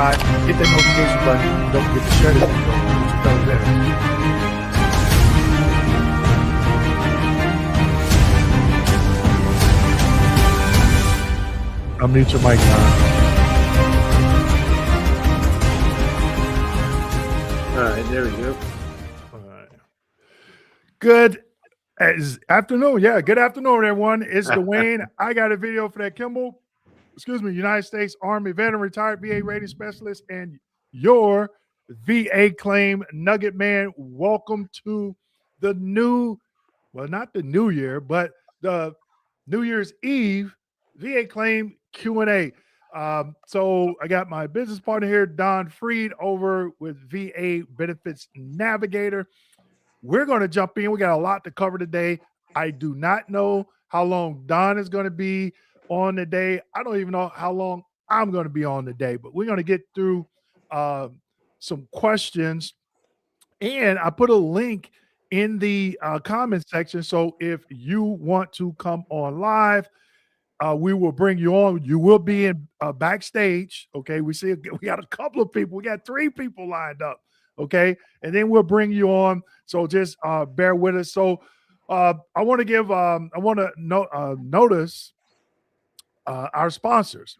subscribe, hit that notification button. Don't forget to share this video with your fellow veterans. Unmute your mic now. All right, there we go. All right. Good afternoon. Yeah, good afternoon, everyone. It's Dwayne. I got a video for that Kimball. United States Army veteran, retired VA rating specialist, and your VA Claim Nugget Man. Welcome to the new, well, not the new year, but the New Year's Eve VA Claim Q&A. So I got my business partner here, Don Freed, over with VA Benefits Navigator. We're going to jump in. We got a lot to cover today. I do not know how long Don is going to be on the day. I don't even know how long I'm going to be on the day, but we're going to get through some questions. And I put a link in the comment section. So if you want to come on live, we will bring you on. You will be in backstage. Okay. We got a couple of people. We got 3 people lined up. Okay. And then we'll bring you on. So just bear with us. So I want to give, notice our sponsors.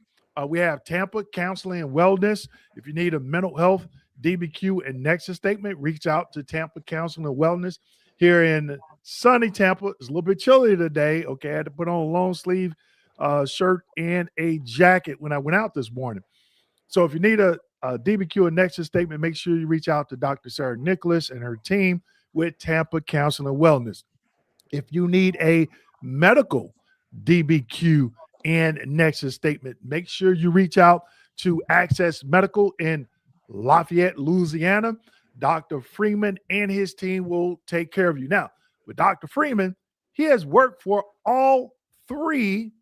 We have Tampa Counseling and Wellness. If you need a mental health, DBQ, and Nexus statement, reach out to Tampa Counseling and Wellness here in sunny Tampa. It's a little bit chilly today. Okay. I had to put on a long sleeve shirt and a jacket when I went out this morning. So if you need a DBQ and Nexus statement, make sure you reach out to Dr. Sarah Nicholas and her team with Tampa Counseling and Wellness. If you need a medical DBQ and Nexus statement, make sure you reach out to Access Medical in Lafayette, Louisiana. Dr. Freeman and his team will take care of you. Now, with Dr. Freeman, he has worked for all 3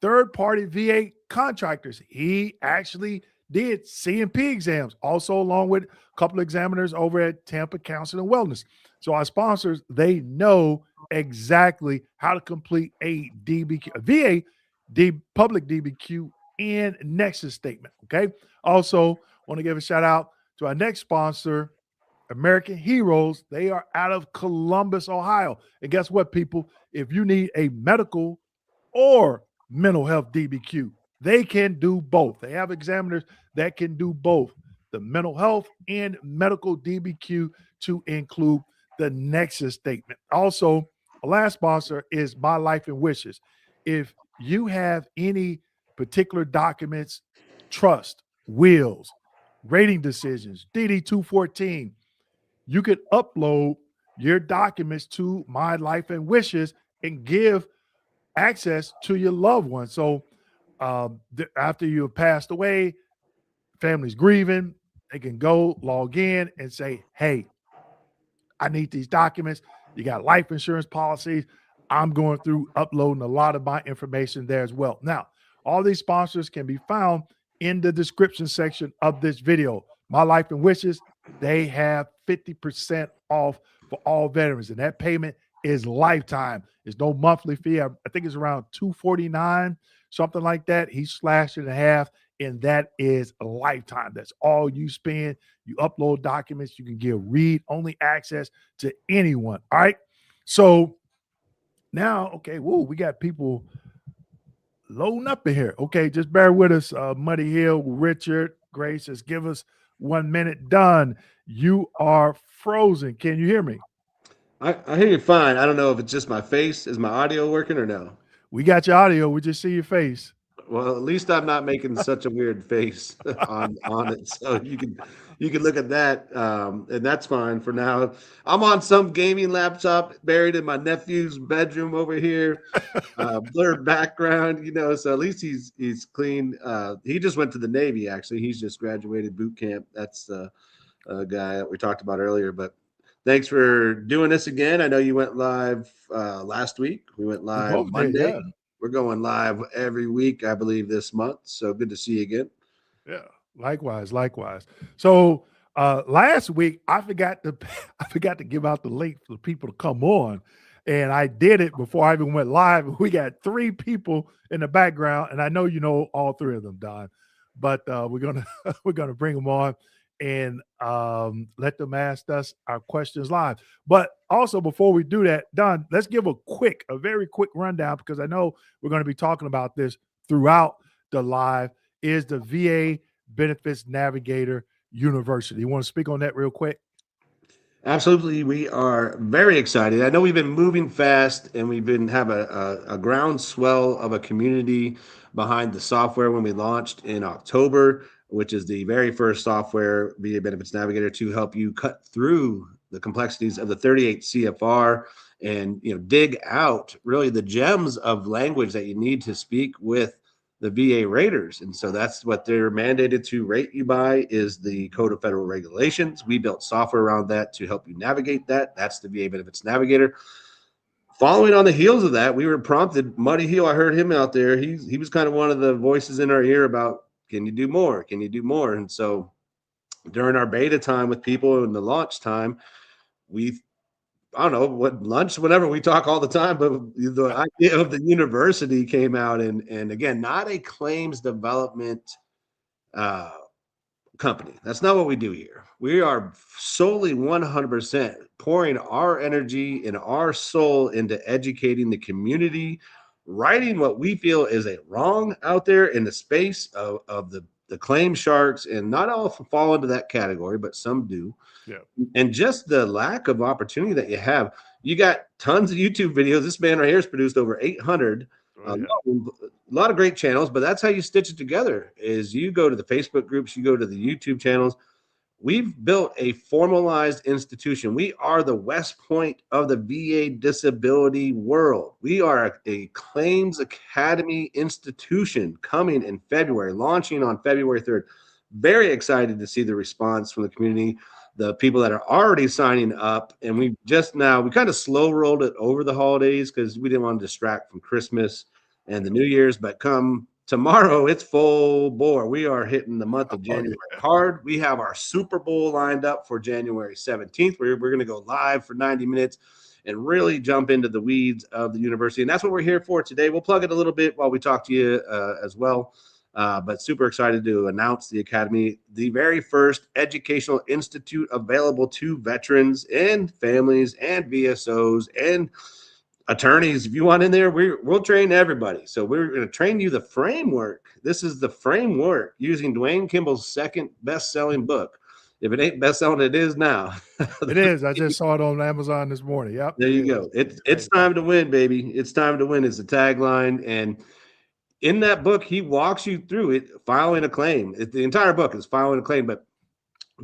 third-party VA contractors. He actually did CMP exams, also along with a couple of examiners over at Tampa Counseling and Wellness. So our sponsors, they know exactly how to complete a VA public DBQ and Nexus statement, okay? Also, want to give a shout out to our next sponsor, American Heroes. They are out of Columbus, Ohio. And guess what, people? If you need a medical or mental health DBQ, they can do both. They have examiners that can do both the mental health and medical DBQ to include the Nexus statement. Also, the last sponsor is My Life and Wishes. If you have any particular documents, trust, wills, rating decisions, DD-214, you could upload your documents to My Life and Wishes and give access to your loved one. So after you have passed away, family's grieving, they can go log in and say, hey, I need these documents. You got life insurance policies. I'm going through uploading a lot of my information there as well. Now, all these sponsors can be found in the description section of this video. My Life and Wishes, they have 50% off for all veterans, and that payment is lifetime. There's no monthly fee. I think it's around $249, something like that. He slashed it in half, and that is a lifetime. That's all you spend. You upload documents. You can give read-only access to anyone. All right. So now, okay, we got people loading up in here. Okay, just bear with us. Muddy Hill, Richard, Grace, just give us 1 minute. Done. You are frozen. Can you hear me? I hear you fine. I don't know if it's just my face. Is my audio working or no? We got your audio. We just see your face. Well, at least I'm not making such a weird face on it. So you can look at that, and that's fine for now. I'm on some gaming laptop buried in my nephew's bedroom over here. Blurred background, so at least he's clean. He just went to the Navy, actually. He's just graduated boot camp. That's the guy that we talked about earlier. But thanks for doing this again. I know you went live last week. We went live Monday. Yeah. We're going live every week, I believe, this month. So good to see you again. Yeah, likewise. So last week I forgot to give out the link for people to come on, and I did it before I even went live. We got 3 people in the background, and I know you know all 3 of them, Don. but we're gonna we're gonna bring them on and let them ask us our questions live. But also, before we do that, Don, let's give a very quick rundown because I know we're going to be talking about this throughout the live. Is the VA Benefits Navigator University? You want to speak on that real quick? Absolutely, we are very excited. I know we've been moving fast, and we've been have a groundswell of a community behind the software when we launched in October, which is the very first software VA Benefits Navigator to help you cut through the complexities of the 38 CFR and dig out really the gems of language that you need to speak with the VA raters. And so that's what they're mandated to rate you by is the Code of Federal Regulations. We built software around that to help you navigate that. That's the VA Benefits Navigator. Following on the heels of that, we were prompted. Muddy Heel, I heard him out there. He was kind of one of the voices in our ear about, can you do more? Can you do more? And so during our beta time with people and the launch time, I don't know what lunch, whatever we talk all the time, but the idea of the university came out, and again, not a claims development uh, company. That's not what we do here. We are solely 100% pouring our energy and our soul into educating the community, righting what we feel is a wrong out there in the space of the claim sharks, and not all fall into that category, but some do. Yeah. And just the lack of opportunity that you have. You got tons of YouTube videos. This man right here has produced over 800. Oh, yeah. A lot of great channels, but that's how you stitch it together is you go to the Facebook groups, you go to the YouTube channels. We've built a formalized institution. We are the West Point of the VA disability world. We are a claims academy institution coming in February, launching on February 3rd. Very excited to see the response from the community, the people that are already signing up. And we kind of slow rolled it over the holidays because we didn't want to distract from Christmas and the New Year's, but come tomorrow, it's full bore. We are hitting the month of January hard. We have our Super Bowl lined up for January 17th. We're going to go live for 90 minutes and really jump into the weeds of the university. And that's what we're here for today. We'll plug it a little bit while we talk to you as well. But super excited to announce the Academy, the very first educational institute available to veterans and families and VSOs and attorneys. If you want in there, we'll train everybody. So we're going to train you the framework. This is the framework using Dwayne Kimball's second best-selling book. If it ain't best-selling, it is now. It is. I just saw it on Amazon this morning. Yep. There you go. It's time to win, baby. It's time to win is the tagline. And in that book, he walks you through it, filing a claim. The entire book is filing a claim. But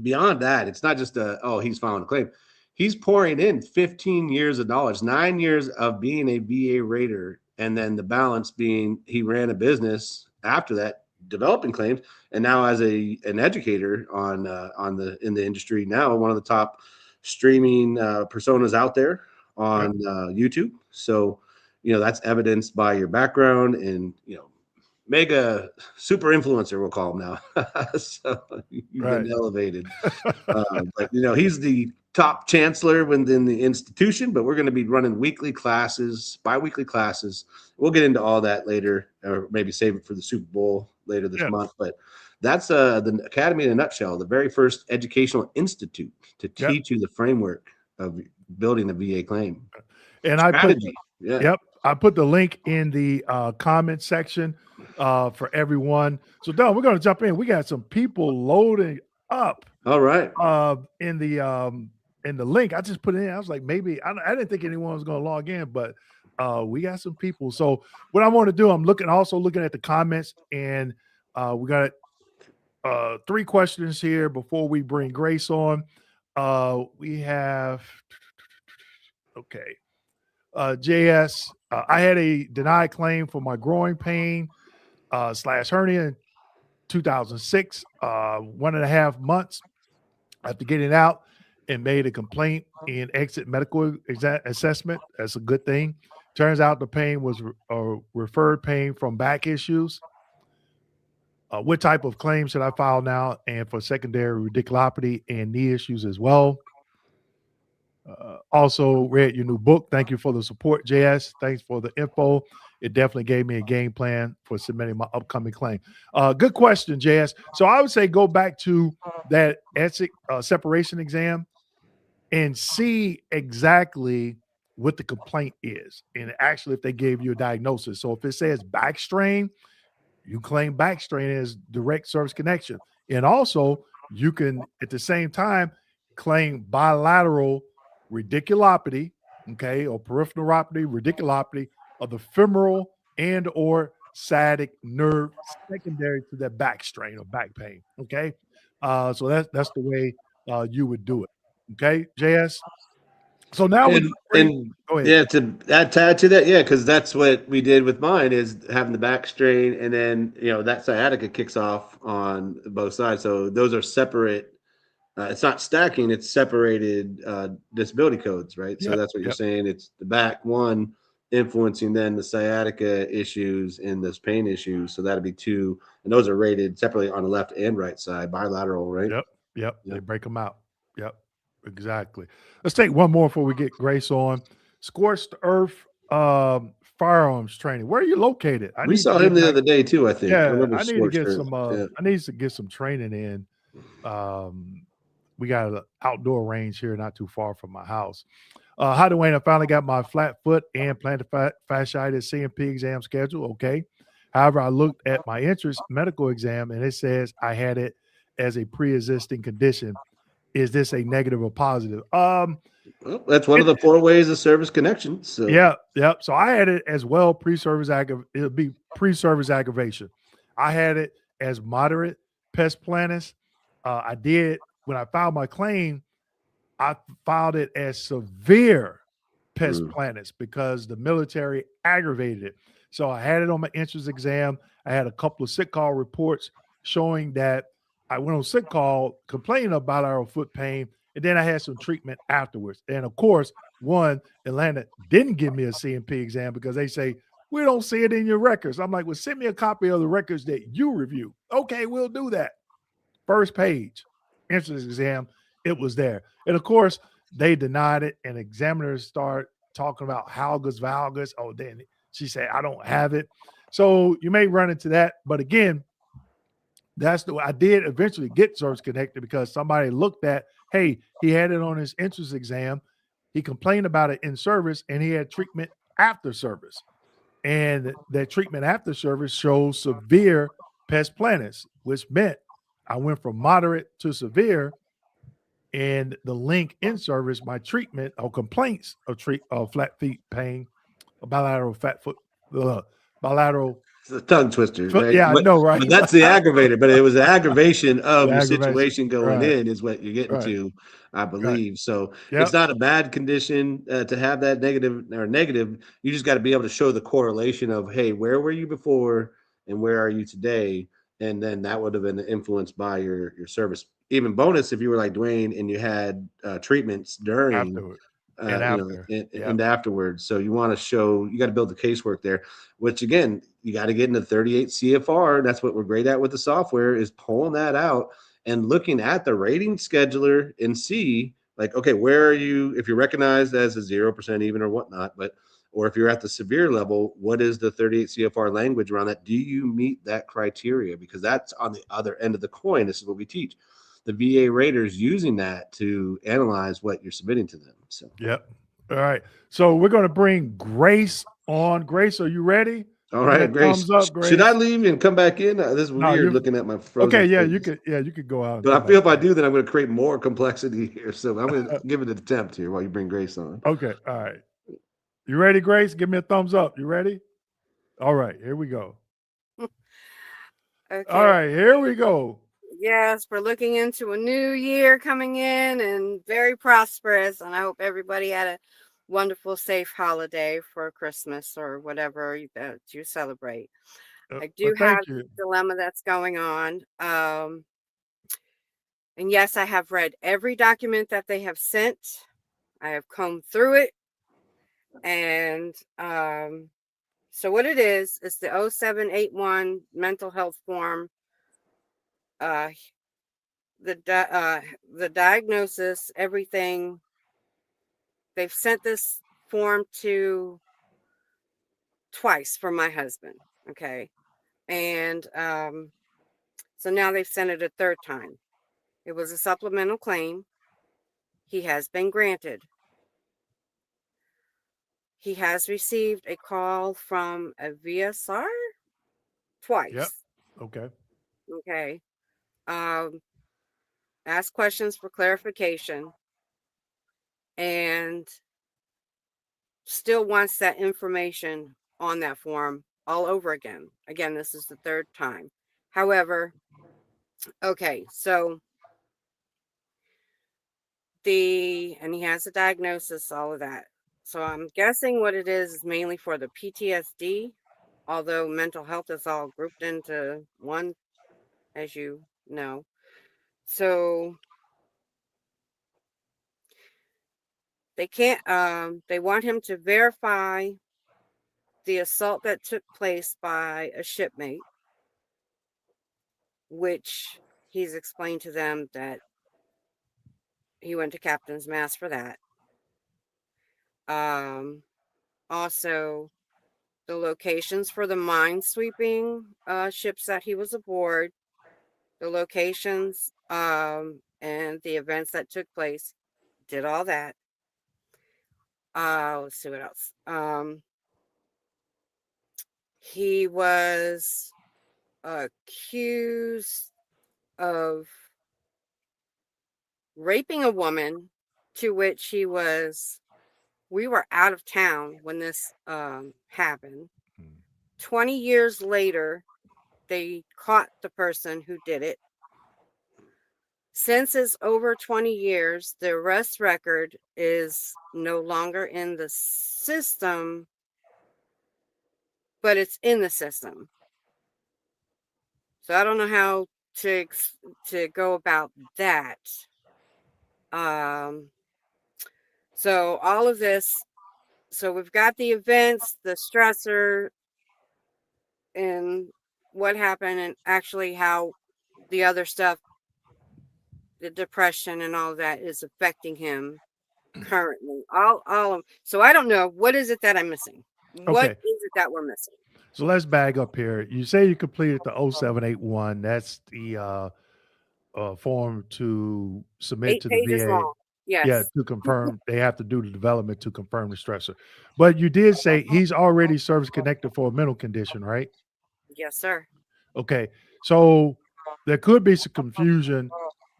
beyond that, it's not just he's filing a claim. He's pouring in 15 years of knowledge, 9 years of being a VA rater, and then the balance being he ran a business after that, developing claims, and now as an educator in the industry, now one of the top streaming personas out there on YouTube. So that's evidenced by your background and mega super influencer, we'll call him now. So you've been elevated. But he's the top chancellor within the institution, but we're going to be running weekly classes, bi-weekly classes. We'll get into all that later, or maybe save it for the Super Bowl later this month. But that's the Academy in a nutshell, the very first educational institute to teach you the framework of building a VA claim. And I put the link in the comment section for everyone. So Don, we're going to jump in. We got some people loading up. All right. In the link, I just put it in. I was like, maybe I didn't think anyone was going to log in, but we got some people. So what I want to do, I'm also looking at the comments, and we got 3 questions here before we bring Grace on. We have JS. I had a denied claim for my growing pain / hernia in 2006, 1.5 months after getting out, and made a complaint in exit medical assessment. That's a good thing. Turns out the pain was referred pain from back issues. What type of claim should I file now? And for secondary radiculopathy and knee issues as well. Also read your new book. Thank you for the support, JS. Thanks for the info. It definitely gave me a game plan for submitting my upcoming claim. Good question, JS. So I would say go back to that ethic separation exam and see exactly what the complaint is, and actually if they gave you a diagnosis. So if it says back strain, you claim back strain as direct service connection. And also, you can at the same time claim bilateral radiculopathy, okay, or peripheral neuropathy, radiculopathy of the femoral and or sciatic nerve secondary to that back strain or back pain. Okay. So that's the way you would do it. Okay, JS. So now we're And gonna bring go ahead. yeah, to add to that, yeah, because that's what we did with mine is having the back strain, and then that sciatica kicks off on both sides. So those are separate. It's not stacking; it's separated disability codes, right? So Yep, that's what you're yep. saying. It's the back one influencing then the sciatica issues and those pain issues. So that'd be two, and those are rated separately on the left and right side, bilateral, right? Yep, yep. They Yep. break them out. Yep, exactly. Let's take one more before we get Grace on. Scorched Earth firearms training. Where are you located? I We need to saw him get the back. other day too. I think I Yeah, remember I need to Scorched get Earth. some. Yeah. I need to get some training in. We got an outdoor range here, not too far from my house. Hi, Dwayne. I finally got my flat foot and plantar fasciitis CMP exam scheduled. Okay. However, I looked at my interest medical exam and it says I had it as a pre-existing condition. Is this a negative or positive? Well, that's one of It, the four ways of service connection. So yeah, yep. So I had it as well it'll be pre-service aggravation. I had it as moderate pest planus. I did when I filed my claim, I filed it as severe pest mm, planus because the military aggravated it. So I had it on my entrance exam. I had a couple of sick call reports showing that I went on sick call complaining about our foot pain, and then I had some treatment afterwards. And of course, one, Atlanta didn't give me a CMP exam because they say, we don't see it in your records. I'm like, well, send me a copy of the records that you review. Okay, we'll do that. First page, entrance exam, it was there. And of course, they denied it, and examiners start talking about valgus. Oh, then she said, I don't have it. So you may run into that. But again, that's the I did eventually get service connected because somebody looked at, hey, he had it on his entrance exam. He complained about it in service, and he had treatment after service. And that treatment after service shows severe pest planus, which meant I went from moderate to severe. And the link in service, my treatment or complaints of flat feet pain, bilateral fat foot, bilateral it's a tongue twister, foot. right? Yeah, I know, right? But that's the aggravator. But it was an aggravation of The your aggravation. situation going Right, in, is what you're getting right, to, I right. believe. So it's Yep. not a bad condition to have that negative. You just got to be able to show the correlation of, hey, where were you before and where are you today? And then that would have been influenced by your service. Even bonus if you were like Dwayne and you had treatments during Afterward and after. Yep. and afterwards. So you want to show, you got to build the casework there, which again, you got to get into 38 CFR. That's what we're great at with the software, is pulling that out and looking at the rating scheduler and see like, okay, where are you, if you're recognized as a 0% even or whatnot, but, or if you're at the severe level, what is the 38 CFR language around that? Do you meet that criteria? Because that's on the other end of the coin. This is what we teach the VA raters using that to analyze what you're submitting to them. So, Yep. All right. So we're going to bring Grace on. Grace, are you ready? all Give me right, that Grace, thumbs up, should I Grace. leave and come back in? This is No, weird you're looking at my frozen okay. Yeah, face. you could go out and But come I back feel if I in. do, then I'm going to create more complexity here. So I'm going to give it an attempt here while you bring Grace on. Okay. All right. You ready, Grace? Give me a thumbs up. You ready? All right. Here we go. All Okay. right. Here we go. Yes, we're looking into a new year coming in and very prosperous. And I hope everybody had a wonderful, safe holiday for Christmas or whatever that you celebrate. I Well, do have thank you. this dilemma that's going on. And yes, I have read every document that they have sent. I have combed through it. And so what it is the 0781 mental health form. The diagnosis, everything they've sent this form to twice for my husband. Okay. And so now they've sent it a third time. It was a supplemental claim. He has been granted. He has received a call from a VSR twice. Yep. Okay. Okay. Ask questions for clarification and still wants that information on that form all over again. Again, this is the third time. However, okay, so and he has a diagnosis, all of that. So I'm guessing what it is mainly for the PTSD, although mental health is all grouped into one, as you know. So they can't, they want him to verify the assault that took place by a shipmate, which he's explained to them that he went to Captain's Mast for that. Also, the locations for the minesweeping ships that he was aboard, the locations and the events that took place, did all that. Let's see what else. He was accused of raping a woman, to which we were out of town when this happened. 20 years later, they caught the person who did it. Since it's over 20 years, the arrest record is no longer in the system, but it's in the system. So I don't know how to go about that. So all of this, so we've got the events, the stressor, and what happened, and actually how the other stuff, the depression and all of that, is affecting him currently. So I don't know, what is it that I'm missing? What is it that we're missing? So let's back up here. You say you completed the 0781. That's the form to submit 8 to the pages VA. long. Yes. Yeah, to confirm. They have to do the development to confirm the stressor. But you did say he's already service connected for a mental condition, right? Yes, sir. Okay. So there could be some confusion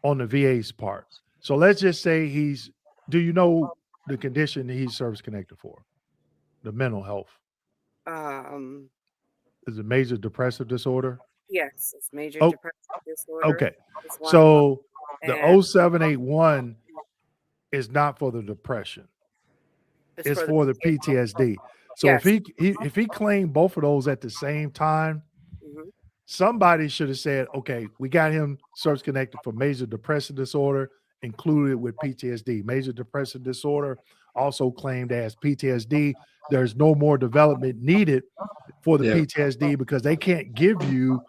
on the VA's part. So let's just say do you know the condition that he's service connected for? The mental health. Is it major depressive disorder? Yes, it's major depressive disorder. Okay. So the 0781 is not for the depression. It's for the PTSD. So yes. if he claimed both of those at the same time, somebody should have said, okay, we got him service connected for major depressive disorder, included with PTSD. Major depressive disorder also claimed as PTSD. There's no more development needed for the PTSD because they can't give you,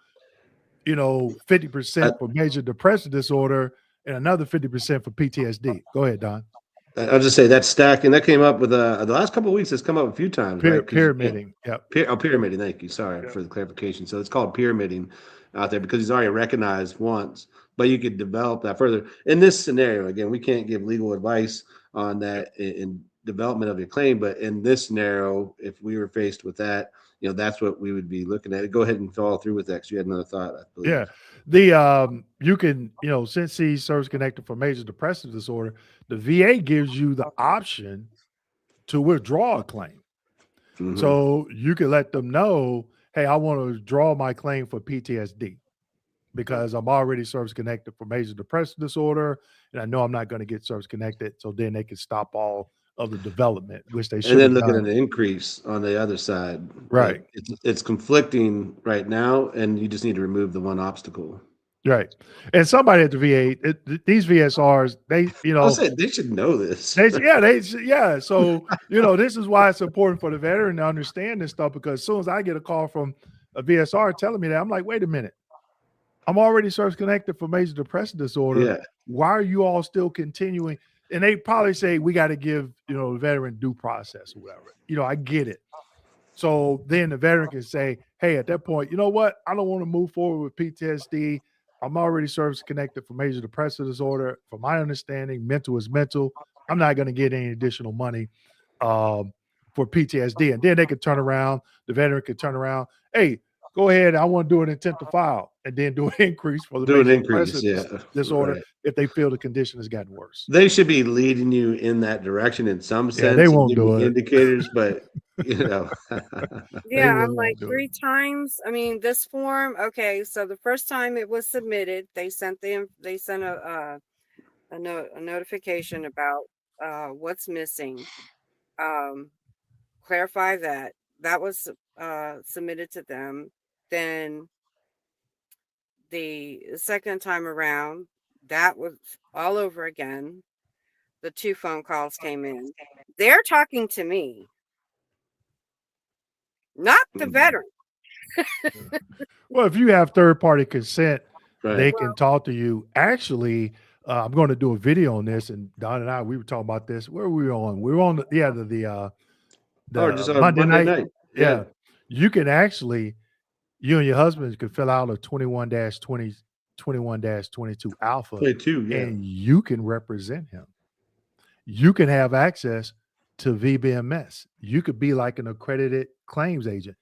50% for major depressive disorder and another 50% for PTSD. Go ahead, Don. I'll just say that's stacking. That came up with the last couple of weeks. It's come up a few times, right? Pyramiding. Yep. Pyramiding. Thank you. Sorry for the clarification. So it's called pyramiding out there because he's already recognized once, but you could develop that further. In this scenario, again, we can't give legal advice on that in development of your claim, but in this scenario, if we were faced with that, that's what we would be looking at. Go ahead and follow through with that because you had another thought, I believe. Yeah. The you can, since he's service connected for major depressive disorder, the VA gives you the option to withdraw a claim. So you can let them know, hey, I want to withdraw my claim for PTSD because I'm already service connected for major depressive disorder, and I know I'm not going to get service connected. So then they can stop all of the development, which they should. And then looking at an increase on the other side, right? It's conflicting right now, and you just need to remove the one obstacle. Right. And somebody at the VA, these VSRs, I'll say they should know this. So, this is why it's important for the veteran to understand this stuff, because as soon as I get a call from a VSR telling me that, I'm like, wait a minute. I'm already service connected for major depressive disorder. Yeah. Why are you all still continuing? and they probably say we got to give the veteran due process or whatever. I get it. So then the veteran can say, hey, at that point, you know what? I don't want to move forward with PTSD. I'm already service connected for major depressive disorder. From my understanding, mental is mental. I'm not going to get any additional money for PTSD. And then they could turn around, the veteran could turn around, hey, go ahead. I want to do an intent to file and then do an increase for the Do an major increase, depressive disorder right. if they feel the condition has gotten worse. They should be leading you in that direction in some Yeah, they sense and won't giving do you it. indicators, but They Yeah, I'm will like not do 3 times. I mean, this form, okay, so the first time it was submitted, they sent a notification about what's missing. Clarify that. That was submitted to them. Then the second time around, that was all over again. The 2 phone calls came in. They're talking to me, not the veteran. Well, if you have third-party consent, they right. can talk to you. Actually, I'm going to do a video on this, and Don and I, we were talking about this. Where were we on? We were on Or just the on Monday Monday night. night. Yeah, you can actually, you and your husband could fill out a 21-20, 21-22 alpha, 22, yeah. and you can represent him. You can have access to VBMS. You could be like an accredited claims agent,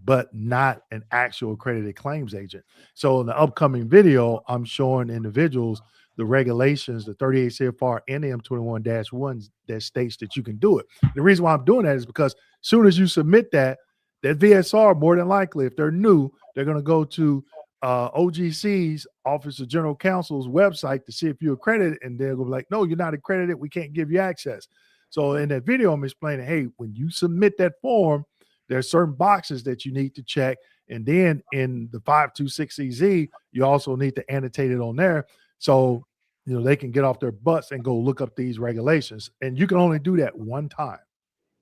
but not an actual accredited claims agent. So in the upcoming video, I'm showing individuals the regulations, the 38 CFR and the M21-1 that states that you can do it. The reason why I'm doing that is because as soon as you submit that VSR, more than likely, if they're new, they're going to go to OGC's, Office of General Counsel's website to see if you're accredited, and they're going to be like, no, you're not accredited. We can't give you access. So in that video, I'm explaining, hey, when you submit that form, there's certain boxes that you need to check. And then in the 526EZ, you also need to annotate it on there. So, they can get off their butts and go look up these regulations. And you can only do that one time.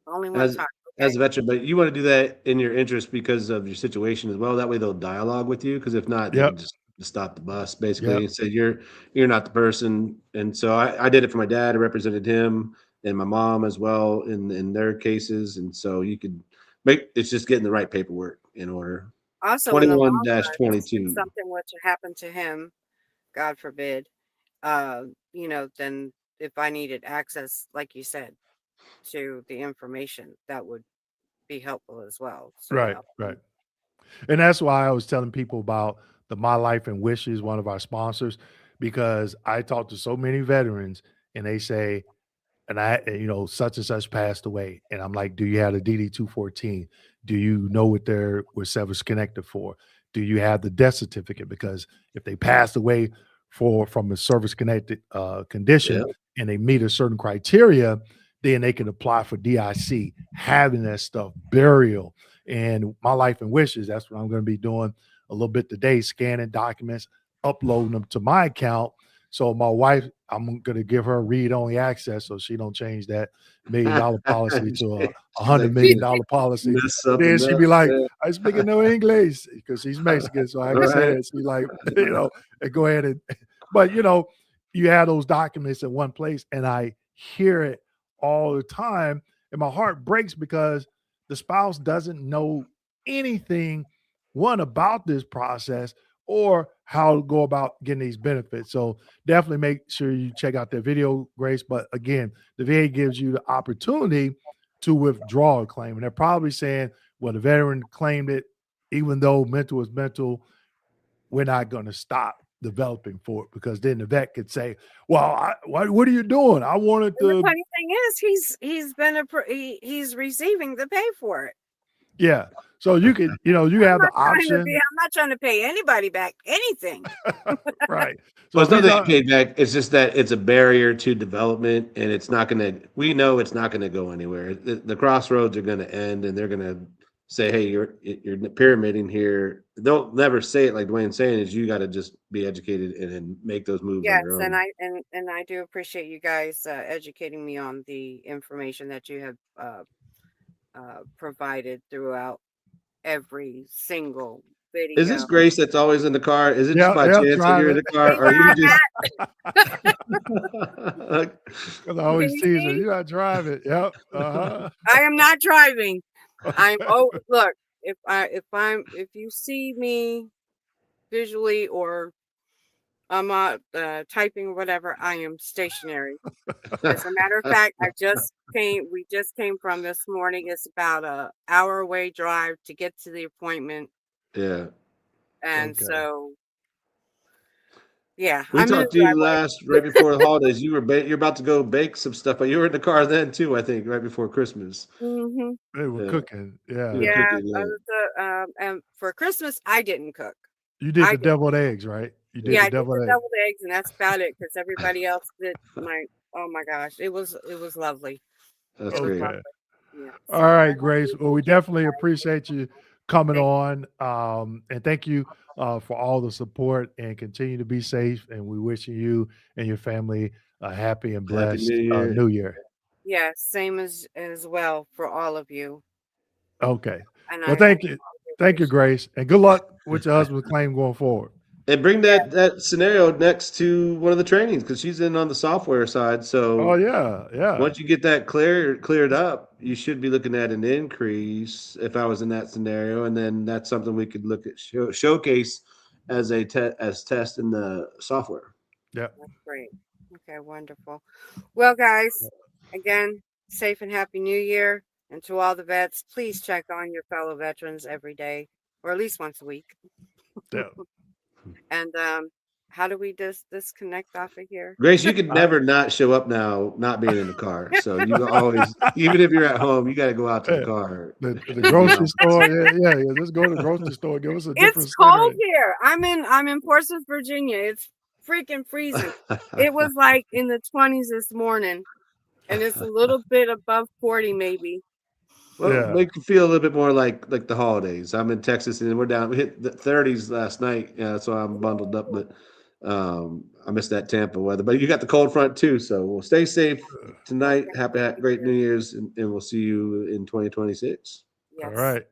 Only one As time. as a veteran, but you want to do that in your interest because of your situation as well. That way they'll dialogue with you. Because if not, they Yep. can just stop the bus Yep. basically and say you're not the person. And so I did it for my dad. I represented him and my mom as well in their cases. And so you could it's just getting the right paperwork in order. Also, in the long Twenty-one dash run, if 22. something were to happen to him, God forbid, then if I needed access, like you said, to the information, that would be helpful as well. So to Right. help. Right. And that's why I was telling people about the My Life and Wishes, one of our sponsors, because I talk to so many veterans and they say, and such and such passed away. And I'm like, do you have the DD 214? Do you know what they're service connected for? Do you have the death certificate? Because if they passed away from a service connected condition Yeah. and they meet a certain criteria, then they can apply for DIC, having that stuff, burial. And My Life and Wishes, that's what I'm going to be doing a little bit today, scanning documents, uploading them to my account. So my wife, I'm going to give her read-only access so she don't change that $1 million policy to a She's like, $100 million policy. mess Then something she'd up. be like, Yeah. I speak no English because she's Mexican. So I can say Right. that. She like, and go ahead but you have those documents in one place and I hear it all the time. And my heart breaks because the spouse doesn't know anything, one, about this process or how to go about getting these benefits. So definitely make sure you check out that video, Grace. But again, the VA gives you the opportunity to withdraw a claim. And they're probably saying, well, the veteran claimed it, even though mental is mental, we're not going to stop developing for it because then the vet could say, well, what are you doing? I wanted And the to, funny thing is, he's receiving the pay for it. yeah. So you could, you have the option. I'm not trying to pay anybody back anything. Right. So Well, it's not these that you are, paid back. It's just that it's a barrier to development, and it's not going to. We know it's not going to go anywhere. The crossroads are going to end, and they're going to say, "Hey, you're pyramiding here." They'll never say it like Dwayne's saying. Is you got to just be educated and then make those moves on Yes, your and own. I do appreciate you guys educating me on the information that you have provided throughout every single video. Is this Grace that's always in the car? Is it Yeah, just by yeah, chance that you're in the car, or you just? Because I always Can you tease her. see? You're not driving. Yep. Uh-huh. I am not driving. I'm Okay. oh look, if you see me visually or I'm typing or whatever, I am stationary. As a matter of fact, we just came from this morning. It's about a hour away drive to get to the appointment. Yeah. And Okay. so yeah, We I'm in the talked to you driveway. right before the holidays. You're about to go bake some stuff, but you were in the car then too. I think right before Christmas. Mm-hmm. They were Yeah. cooking. Yeah. You were Yeah, cooking. Yeah. and for Christmas I didn't cook. You did I the did, deviled eggs, right? You did yeah, the I did deviled the eggs. deviled eggs, and that's about it. Because everybody else did oh my gosh, it was lovely. That's It was great. Okay. lovely. Yeah. All So right, Happy Grace. Well, New we Year, definitely guys. appreciate you coming Thank on. And thank you for all the support and continue to be safe. And we wishing you and your family a happy and Happy blessed New Year. New Year. Yeah, same as well for all of you. Okay. And Well, I thank you. Thank you, appreciate Grace. And good luck with your husband's claim going forward. And bring that scenario next to one of the trainings because she's in on the software side. Oh, So yeah. Yeah. once you get that cleared up, you should be looking at an increase if I was in that scenario, and then that's something we could look at showcase as as test in the software. Yeah. That's great. Okay, wonderful. Well, guys, again, safe and happy New Year. And to all the vets, please check on your fellow veterans every day, or at least once a week. Yeah. And how do we disconnect off of here? Grace, you could never not show up now, not being in the car. So you always, even if you're at home, you got to go out to the Yeah. car. The grocery store. Yeah. Let's go to the grocery store. Give us a different It's cold scenery. here. I'm in Portsmouth, Virginia. It's freaking freezing. It was like in the 20s this morning, and it's a little bit above 40 maybe. Well, Yeah. make you feel a little bit more like the holidays. I'm in Texas and we're down. We hit the 30s last night. Yeah, that's why I'm bundled up. But I missed that Tampa weather. But you got the cold front too. So we'll stay safe tonight. Okay. Great New Year's, and we'll see you in 2026. Yes. All right.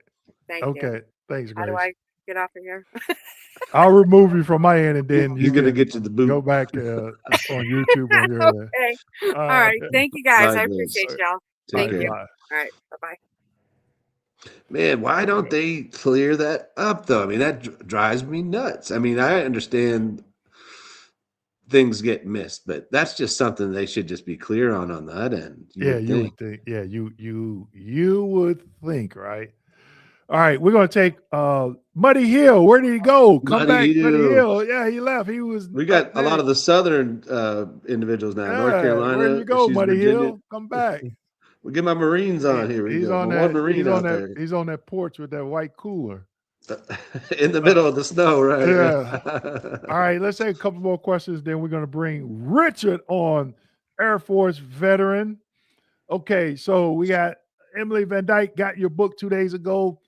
Thank you. Okay. Thanks, How do Grace. I get off of here? I'll remove you from my end, and then He's you gonna can get you the boot. go back on YouTube on your end. Okay. All right. Thank you guys. Bye, I Grace. appreciate y'all. Take Thank care. you. Bye. All right. Bye-bye. Man, why don't they clear that up though? I mean, that drives me nuts. I mean, I understand things get missed, but that's just something they should just be clear on that end. Yeah, you would think. Yeah, you would think, right? All right, we're gonna take Muddy Hill. Where did he go? Come Muddy back, Muddy Hill. Hill. Yeah, he left. He was. We got up a lot there. of the southern individuals now. North Yeah, Carolina. where did you go, She's Muddy Virginia. Hill? Come back. We get my Marines on. Here we He's go. on My that. one Marine He's on out that. there He's on that porch with that white cooler. in the middle of the snow, right? Yeah. All right, let's take a couple more questions. Then we're going to bring Richard on, Air Force veteran. Okay, so we got Emily Van Dyke. Got your book 2 days ago.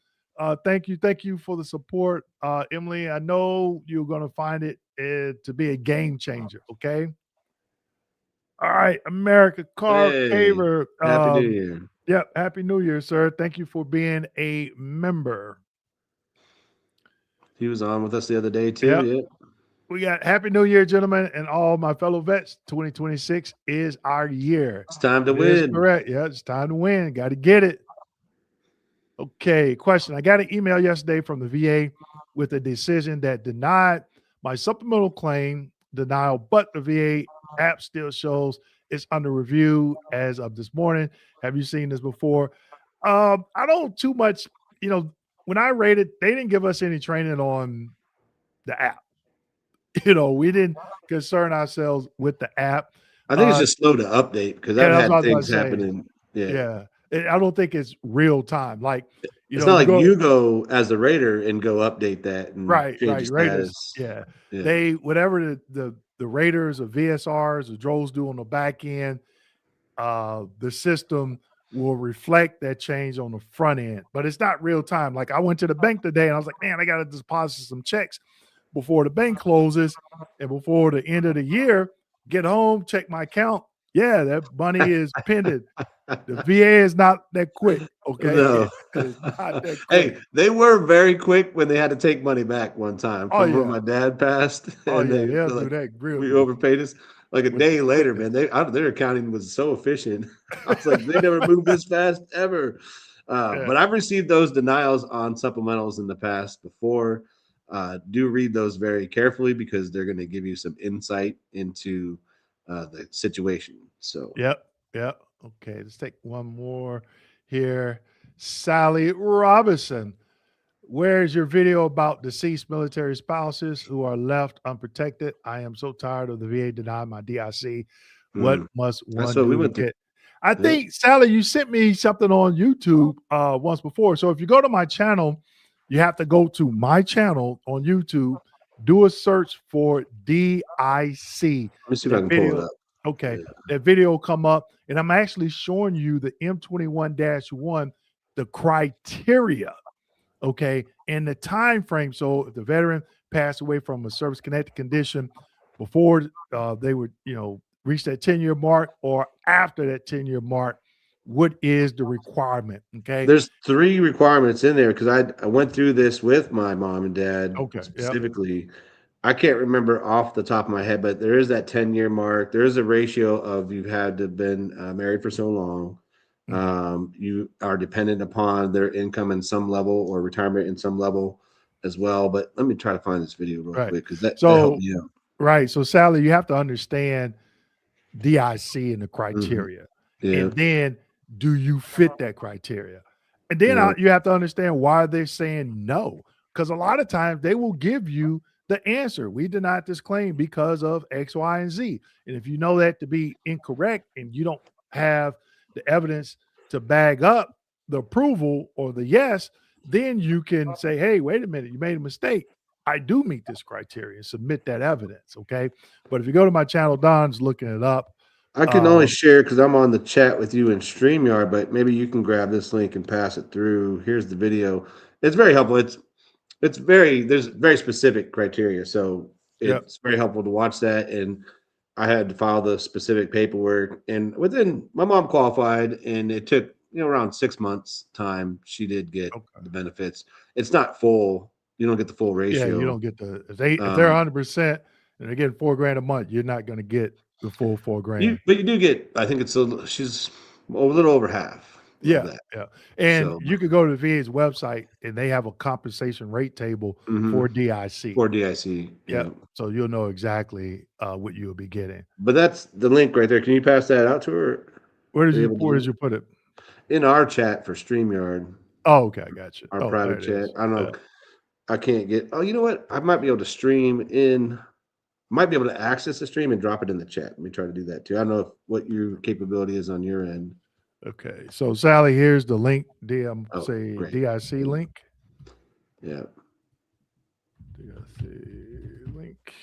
Thank you for the support, Emily. I know you're going to find it to be a game changer. Okay. All right, America Carver. Happy New Year. Yep, Happy New Year, sir. Thank you for being a member. He was on with us the other day too. Yep. Yep. We got Happy New Year, gentlemen, and all my fellow vets. 2026 is our year. It's time to It is win. correct. Yeah, it's time to win. Got to get it. Okay, question. I got an email yesterday from the VA with a decision that denied my supplemental claim denial, but the VA app still shows it's under review as of this morning. Have you seen this before? I don't too much, when I rated, they didn't give us any training on the app. We didn't concern ourselves with the app. I think it's just slow to update because I've that's what I had was things about to say. happening. Yeah. I don't think it's real time. Like, It's not like you go as a raider and go update that and right, change the Raiders. status. Yeah. They whatever the Raiders or VSRs or drones do on the back end, the system will reflect that change on the front end, but it's not real time. Like I went to the bank today and I was like, man, I got to deposit some checks before the bank closes and before the end of the year. Get home, check my account. Yeah, that money is pending. The VA is not that quick. Okay, No. it's not that quick. Hey, they were very quick when they had to take money back one time Oh, from when yeah. my dad passed. Oh And yeah, they they'll feel do like that real we good. overpaid us. Like a With day later, quickness. man, their accounting was so efficient. I was like, they never moved this fast ever. Yeah. But I've received those denials on supplementals in the past before. Do read those very carefully because they're going to give you some insight into the situation. So Yep. Okay, let's take one more here. Sally Robinson. Where's your video about deceased military spouses who are left unprotected? I am so tired of the VA denying my DIC. What must that's one what we do to went through. get? I Yep. think, Sally, you sent me something on YouTube once before. So if you go to my channel, you have to go to my channel on YouTube, do a search for DIC. Let me see if I That can pull video, it up. okay, Yeah. that video will come up, and I'm actually showing you the M21-1, the criteria, okay, and the time frame. So if the veteran passed away from a service-connected condition before they would, reach that 10-year mark, or after that 10-year mark, what is the requirement? Okay. There's 3 requirements in there because I went through this with my mom and dad Okay. Yep. specifically. I can't remember off the top of my head, but there is that 10-year mark. There is a ratio of you've had to have been married for so long. You are dependent upon their income in some level or retirement in some level as well. But let me try to find this video real Right. quick because that So helped me out. right. So Sally, you have to understand DIC and the criteria. Yeah. And then do you fit that criteria? And then Yeah. you have to understand why they're saying no. Because a lot of times they will give you the answer. We denied this claim because of X, Y, and Z. And if you know that to be incorrect and you don't have the evidence to bag up the approval or the yes, then you can say, hey, wait a minute, you made a mistake. I do meet this criteria and submit that evidence. Okay. But if you go to my channel, Don's looking it up. I can only share because I'm on the chat with you in StreamYard, but maybe you can grab this link and pass it through. Here's the video. It's very helpful. There's very specific criteria. So it's very helpful to watch that. And I had to file the specific paperwork. And my mom qualified, and it took around 6 months time. She did get the benefits. It's not full. You don't get the full ratio. Yeah, you don't get if they're 100% and they're getting $4,000 a month, you're not going to get the full $4,000. But you do get, I think she's a little over half. Yeah. And you could go to the VA's website and they have a compensation rate table for DIC. For DIC. Yeah. So you'll know exactly what you'll be getting. But that's the link right there. Can you pass that out to her? Where did you put it? In our chat for StreamYard. Oh, okay. I got you. Our private chat. I don't know. I can't get. Oh, you know what? I might be able to stream in. Might be able to access the stream and drop it in the chat. Let me try to do that too. I don't know what your capability is on your end. Okay. So Sally, here's the link. DIC link. Yeah. DIC link.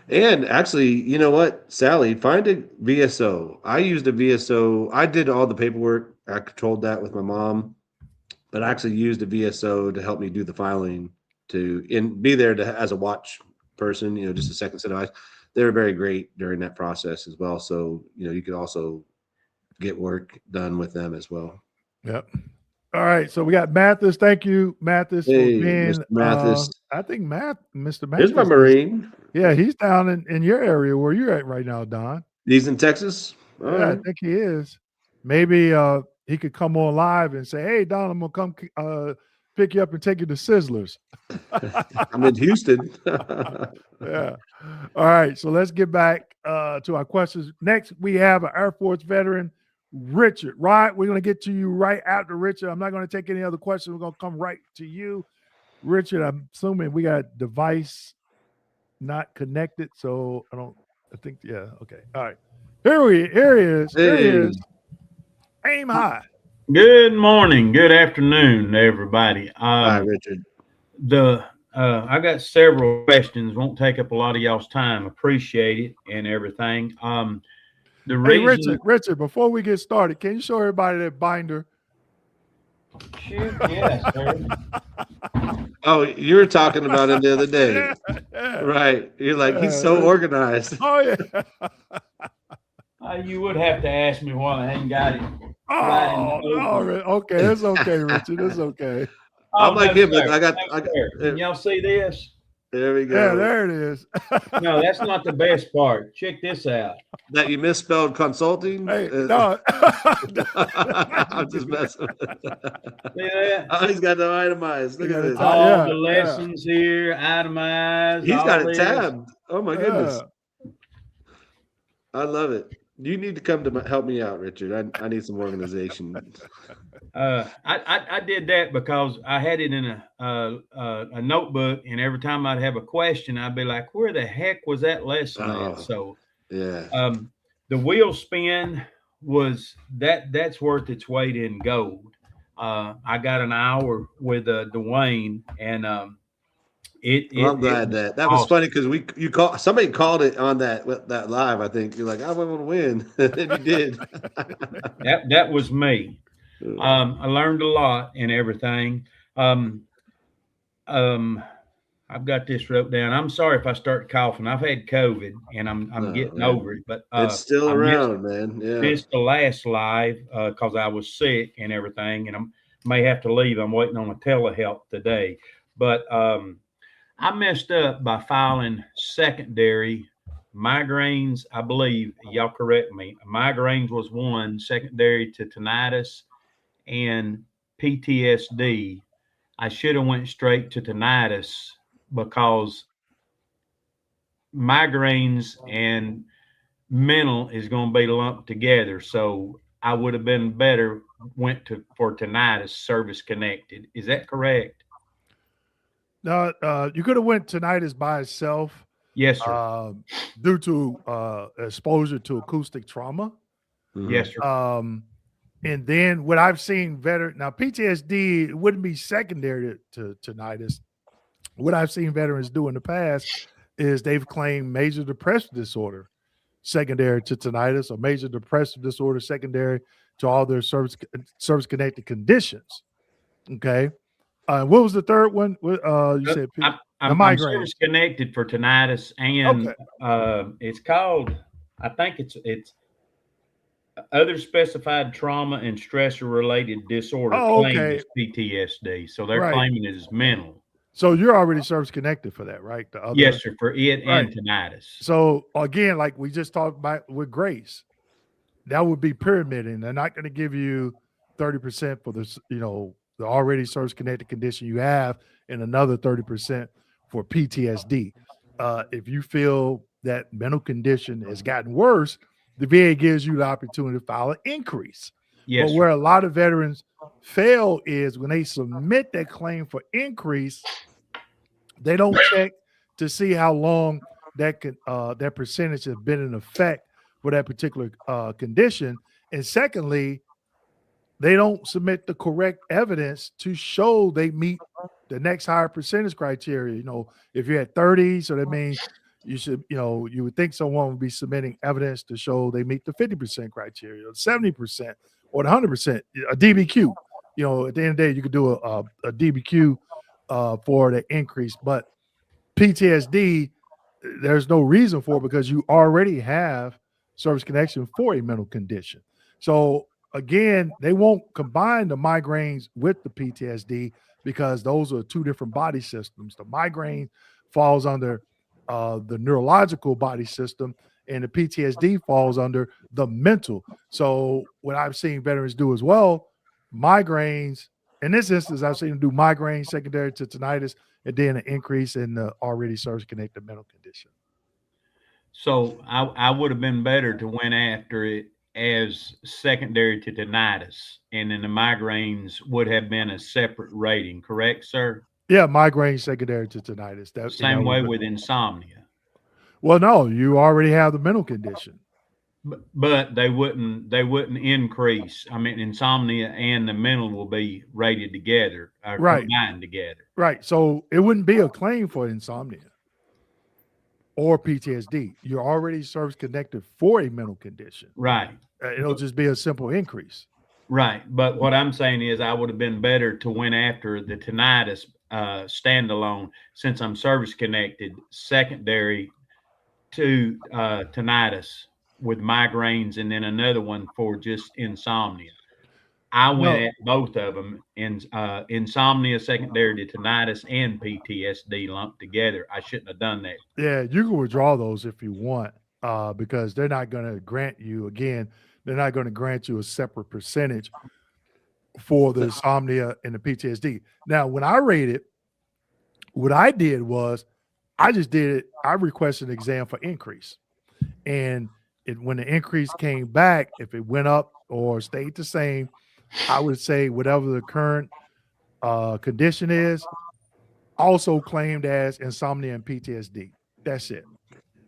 And actually, you know what, Sally, find a VSO. I used a VSO. I did all the paperwork. I controlled that with my mom, but I actually used a VSO to help me do the filing and be there as a watch person, just a second set of eyes. They were very great during that process as well. So, you could also get work done with them as well. Yep. All right. So we got Mathis. Thank you, Mathis, for being Mr. Mathis. I think Mr. Mathis. Here's my Marine. Yeah, he's down in your area where you're at right now, Don. He's in Texas? All right. I think he is. Maybe he could come on live and say, hey, Don, I'm going to come pick you up and take you to Sizzlers. I'm in Houston. Yeah. All right. So let's get back to our questions. Next, we have an Air Force veteran, Richard. Right. We're going to get to you right after Richard. I'm not going to take any other questions. We're going to come right to you. Richard, I'm assuming we got device not connected. So yeah. Okay. All right. Here he is. Here he is. Aim high. Good morning. Good afternoon, everybody. Hi, Richard. I got several questions. Won't take up a lot of y'all's time. Appreciate it and everything. Richard, before we get started, can you show everybody that binder? Shoot, yes, sir. Oh, you were talking about it the other day. Right. You're like, he's so organized. Oh, yeah. You would have to ask me why I ain't got it. Oh, no, okay, it's okay, Richard. It's okay. I'm like no, him, but sir. I got. Can y'all see this? There we go. Yeah, there it is. No, that's not the best part. Check this out. That you misspelled consulting. Hey, no. I'm just messing. See that? Oh, he's got them itemized. Look He at got it this. tied. All yeah, the lessons here, itemized. He's got all it this. tabbed. Oh my goodness. Yeah. I love it. You need to come to help me out, Richard. I need some organization. I did that because I had it in a notebook, and every time I'd have a question, I'd be like, "Where the heck was that lesson at?" So, yeah, the wheel spin was that's worth its weight in gold. I got an hour with Dwayne, and I'm glad that was awesome. funny because somebody called it on that live. I think you're like, I want to win, and you did. That was me. I learned a lot and everything. I've got this wrote down. I'm sorry if I start coughing. I've had COVID and I'm getting over it, but it's still around, man. Yeah, missed the last live because I was sick and everything, and I may have to leave. I'm waiting on a telehealth today, but I messed up by filing secondary migraines. I believe, y'all correct me. Migraines was one, secondary to tinnitus and PTSD. I should have went straight to tinnitus because migraines and mental is going to be lumped together. So I would have been better for tinnitus service connected. Is that correct? No, you could have went tinnitus by itself. Yes, sir. Due to exposure to acoustic trauma. Yes, sir. And then what I've seen now PTSD wouldn't be secondary to tinnitus. What I've seen veterans do in the past is they've claimed major depressive disorder secondary to tinnitus, or major depressive disorder secondary to all their service connected conditions. Okay. What was the third one? You said I'm service connected for tinnitus, and it's called, I think it's other specified trauma and stressor related disorder claims PTSD. So they're claiming it as mental. So you're already service connected for that, right? Yes, sir, for it and tinnitus. So again, like we just talked about with Grace, that would be pyramiding. They're not going to give you 30% for the the already service connected condition you have, and another 30% for PTSD. If you feel that mental condition has gotten worse, the VA gives you the opportunity to file an increase. Yes, but where a lot of veterans fail is when they submit that claim for increase, they don't check to see how long that percentage has been in effect for that particular condition. And secondly, they don't submit the correct evidence to show they meet the next higher percentage criteria. If you're at 30, so that means you should, you would think someone would be submitting evidence to show they meet the 50% criteria, or 70%, or the 100%, a DBQ. At the end of the day, you could do a DBQ for the increase, but PTSD, there's no reason for it because you already have service connection for a mental condition. So again, they won't combine the migraines with the PTSD because those are two different body systems. The migraine falls under the neurological body system, and the PTSD falls under the mental. So what I've seen veterans do as well, migraines, in this instance, I've seen them do migraines secondary to tinnitus, and then an increase in the already service-connected mental condition. So I would have been better to went after it as secondary to tinnitus, and then the migraines would have been a separate rating, correct, sir? Yeah, migraine secondary to tinnitus. Same way with insomnia. Well, no, you already have the mental condition. But they wouldn't increase. I mean, insomnia and the mental will be rated together, or combined together. Right. So it wouldn't be a claim for insomnia or PTSD. You're already service connected for a mental condition. Right. It'll just be a simple increase. Right. But what I'm saying is I would have been better to went after the tinnitus standalone, since I'm service connected secondary to tinnitus with migraines and then another one for just insomnia. I went No. at both of them, insomnia secondary to tinnitus and PTSD lumped together. I shouldn't have done that. Yeah, you can withdraw those if you want, because they're not going to grant you they're not going to grant you a separate percentage for the insomnia and the PTSD. Now, when I rated, what I did was I requested an exam for increase. And when the increase came back, if it went up or stayed the same, I would say whatever the current condition is, also claimed as insomnia and PTSD. That's it.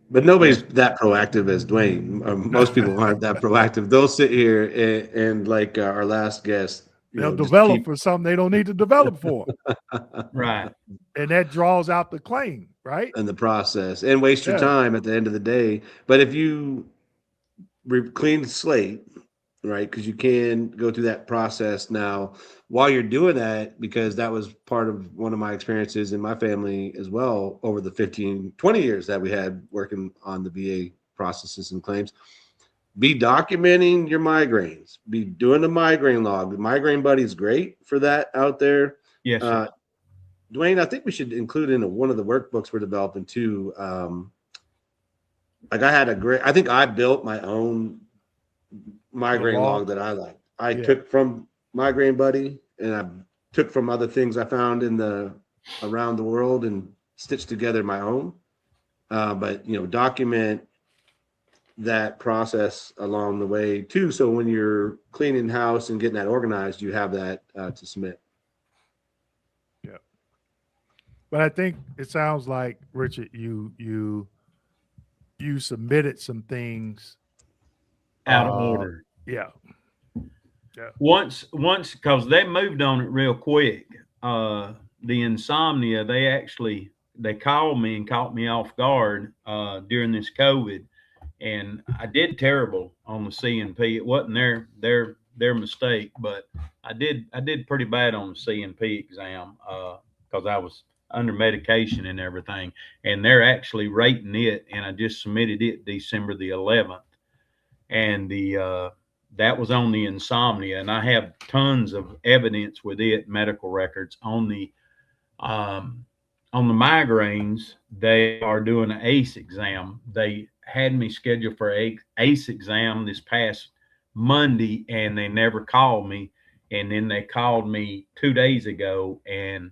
But nobody's that proactive as Dwayne. Most people aren't that proactive. They'll sit here and like our last guest, They'll develop for something they don't need to develop for. Right. And that draws out the claim, right? in the process and waste your Yeah. time at the end of the day. But if you clean the slate, right, because you can go through that process now while you're doing that, because that was part of one of my experiences in my family as well over the 15-20 years that we had working on the VA processes and claims. Be documenting your migraines, be doing a migraine log. The Migraine Buddy is great for that out there. Yes, sir. Dwayne, I think we should include in one of the workbooks we're developing too. Like I think I built my own migraine log that I liked. I took from Migraine Buddy and I took from other things I found around the world and stitched together my own. But document that process along the way too. So when you're cleaning house and getting that organized, you have that to submit. Yeah. But I think it sounds like, Richard, you submitted some things Out of order. Yeah. Once, because they moved on it real quick. The insomnia, they called me and caught me off guard during this COVID, and I did terrible on the CNP. It wasn't their mistake, but I did pretty bad on the CNP exam because I was under medication and everything, and they're actually rating it, and I just submitted it December the 11th, and that was on the insomnia, and I have tons of evidence with it, medical records on the migraines. They are doing an ACE exam. They had me scheduled for an ACE exam this past Monday, and they never called me. And then they called me 2 days ago and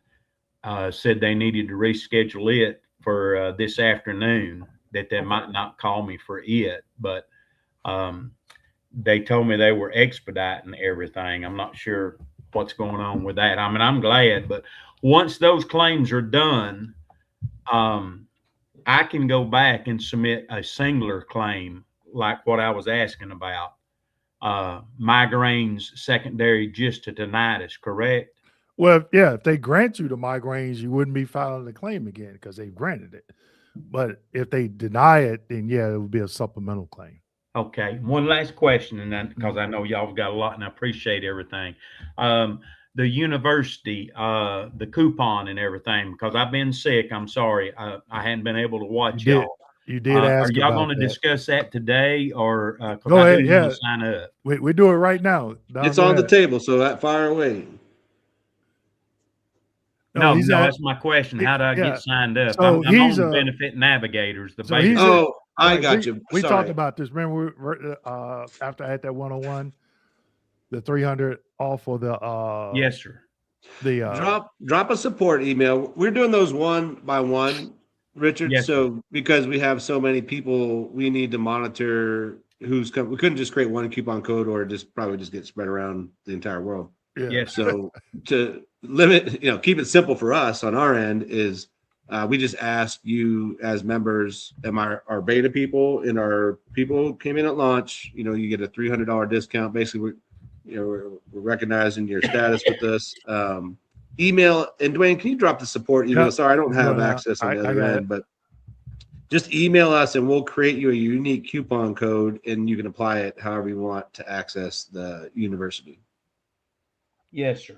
said they needed to reschedule it for this afternoon, that they might not call me for it. But they told me they were expediting everything. I'm not sure what's going on with that. I mean, I'm glad, but once those claims are done, I can go back and submit a singular claim like what I was asking about. Migraines secondary just to tinnitus, correct? Well, yeah, if they grant you the migraines, you wouldn't be filing the claim again because they've granted it. But if they deny it, then yeah, it would be a supplemental claim. Okay. One last question, and then because I know y'all got a lot and I appreciate everything. The university, the coupon and everything, because I've been sick. I'm sorry. I hadn't been able to watch y'all. You did ask. Are y'all going to discuss that today, or go I ahead? Yeah, sign up. We do it right now. It's on the table, so fire away. No, that's my question. How do I get signed up? So I'm on Benefit Navigators. I got you. We talked about this. Remember, after I had that 101, the 300 off for the yes, sir. The drop a support email. We're doing those one by one, Richard. Yes, so because we have so many people, we need to monitor who's coming. We couldn't just create one coupon code or probably just get spread around the entire world. Yeah. Yes. So to limit, keep it simple for us on our end is we just ask you as members, our beta people and our people who came in at launch, you get a $300 discount. Basically, we're recognizing your status with us. Email, and Dwayne, can you drop the support email? Sorry, I don't have access on the other end, but just email us and we'll create you a unique coupon code and you can apply it however you want to access the university. Yes, sir.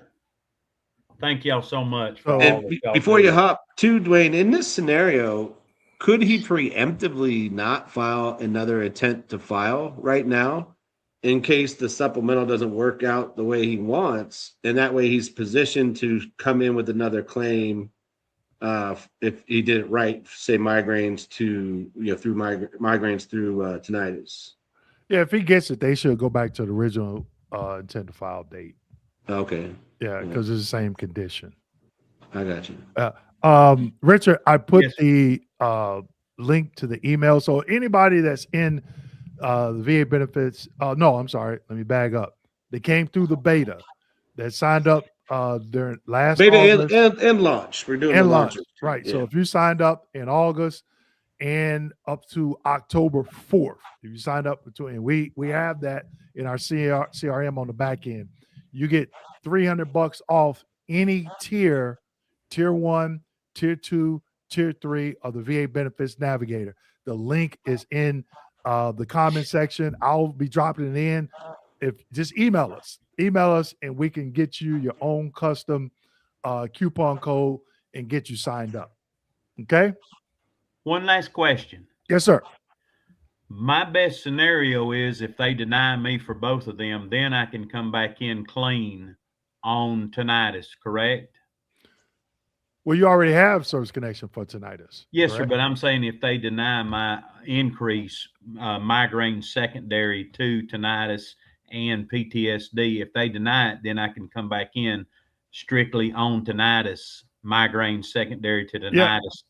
Thank y'all so much. And before you hop to Dwayne, in this scenario, could he preemptively not file another intent to file right now in case the supplemental doesn't work out the way he wants? And that way he's positioned to come in with another claim if he did it right, say migraines to, through migraines through tinnitus. Yeah, if he gets it, they should go back to the original intent to file date. Okay. Yeah, because it's the same condition. I got you. Richard, I put Yes. the link to the email. So anybody that's in the VA benefits, no, I'm sorry, let me bag up. They came through the beta that signed up during last Beta August and launch. We're doing the and launch. launch. Right. Yeah. So if you signed up in August and up to October 4th, if you signed up between, we have that in our CRM on the back end, you get $300 off any tier 1, tier 2, tier 3 of the VA benefits navigator. The link is in the comment section. I'll be dropping it in. If just email us and we can get you your own custom coupon code and get you signed up. Okay. One last question. Yes, sir. My best scenario is if they deny me for both of them, then I can come back in clean on tinnitus, correct? Well, you already have service connection for tinnitus. Yes, sir. correct? But I'm saying if they deny my increase, migraine secondary to tinnitus and PTSD, if they deny it, then I can come back in strictly on tinnitus, migraine secondary to tinnitus.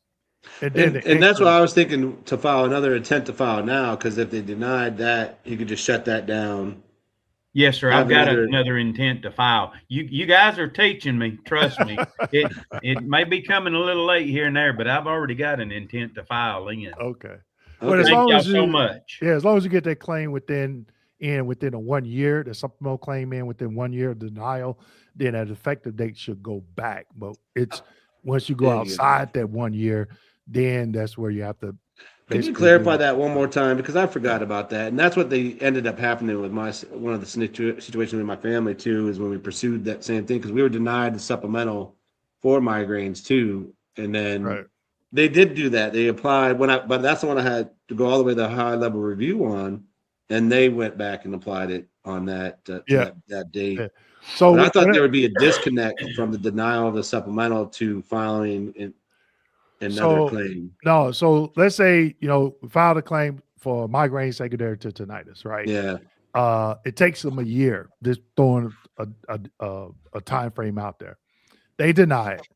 And that's why I was thinking to file another intent to file now, because if they denied that, you could just shut that down. Yes, sir. Have I've got another- another intent to file. You guys are teaching me. Trust me. It may be coming a little late here and there, but I've already got an intent to file in. Okay. Okay. Well, as Thank long y'all as so you, much. yeah, as long as you get that claim within a 1 year, the supplemental claim in within 1 year of denial, then that effective date should go back. But it's once you go Yeah, yeah. outside that 1 year, then that's where you have to. Can you basically clarify do- that one more time? Because I forgot about that. And that's what they ended up happening with one of the situations with my family too, is when we pursued that same thing, because we were denied the supplemental for migraines too. And then Right. they did do that. They applied but that's the one I had to go all the way to high level review on. And they went back and applied it on that, Yeah. that date. Yeah. So But I thought there would be a disconnect from the denial of the supplemental to filing another So- claim. No, so let's say we filed a claim for migraine secondary to tinnitus, right? Yeah. It takes them a year. Just throwing a time frame out there. They deny it.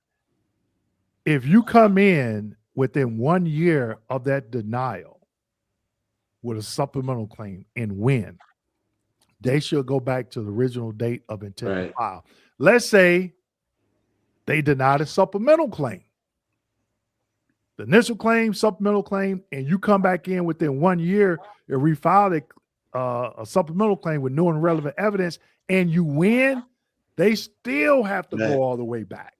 If you come in within 1 year of that denial with a supplemental claim and win, they should go back to the original date of intent to Right. file. Let's say they denied a supplemental claim. The initial claim, supplemental claim, and you come back in within 1 year and refile a supplemental claim with new and relevant evidence, and you win, they still have to Right. go all the way back.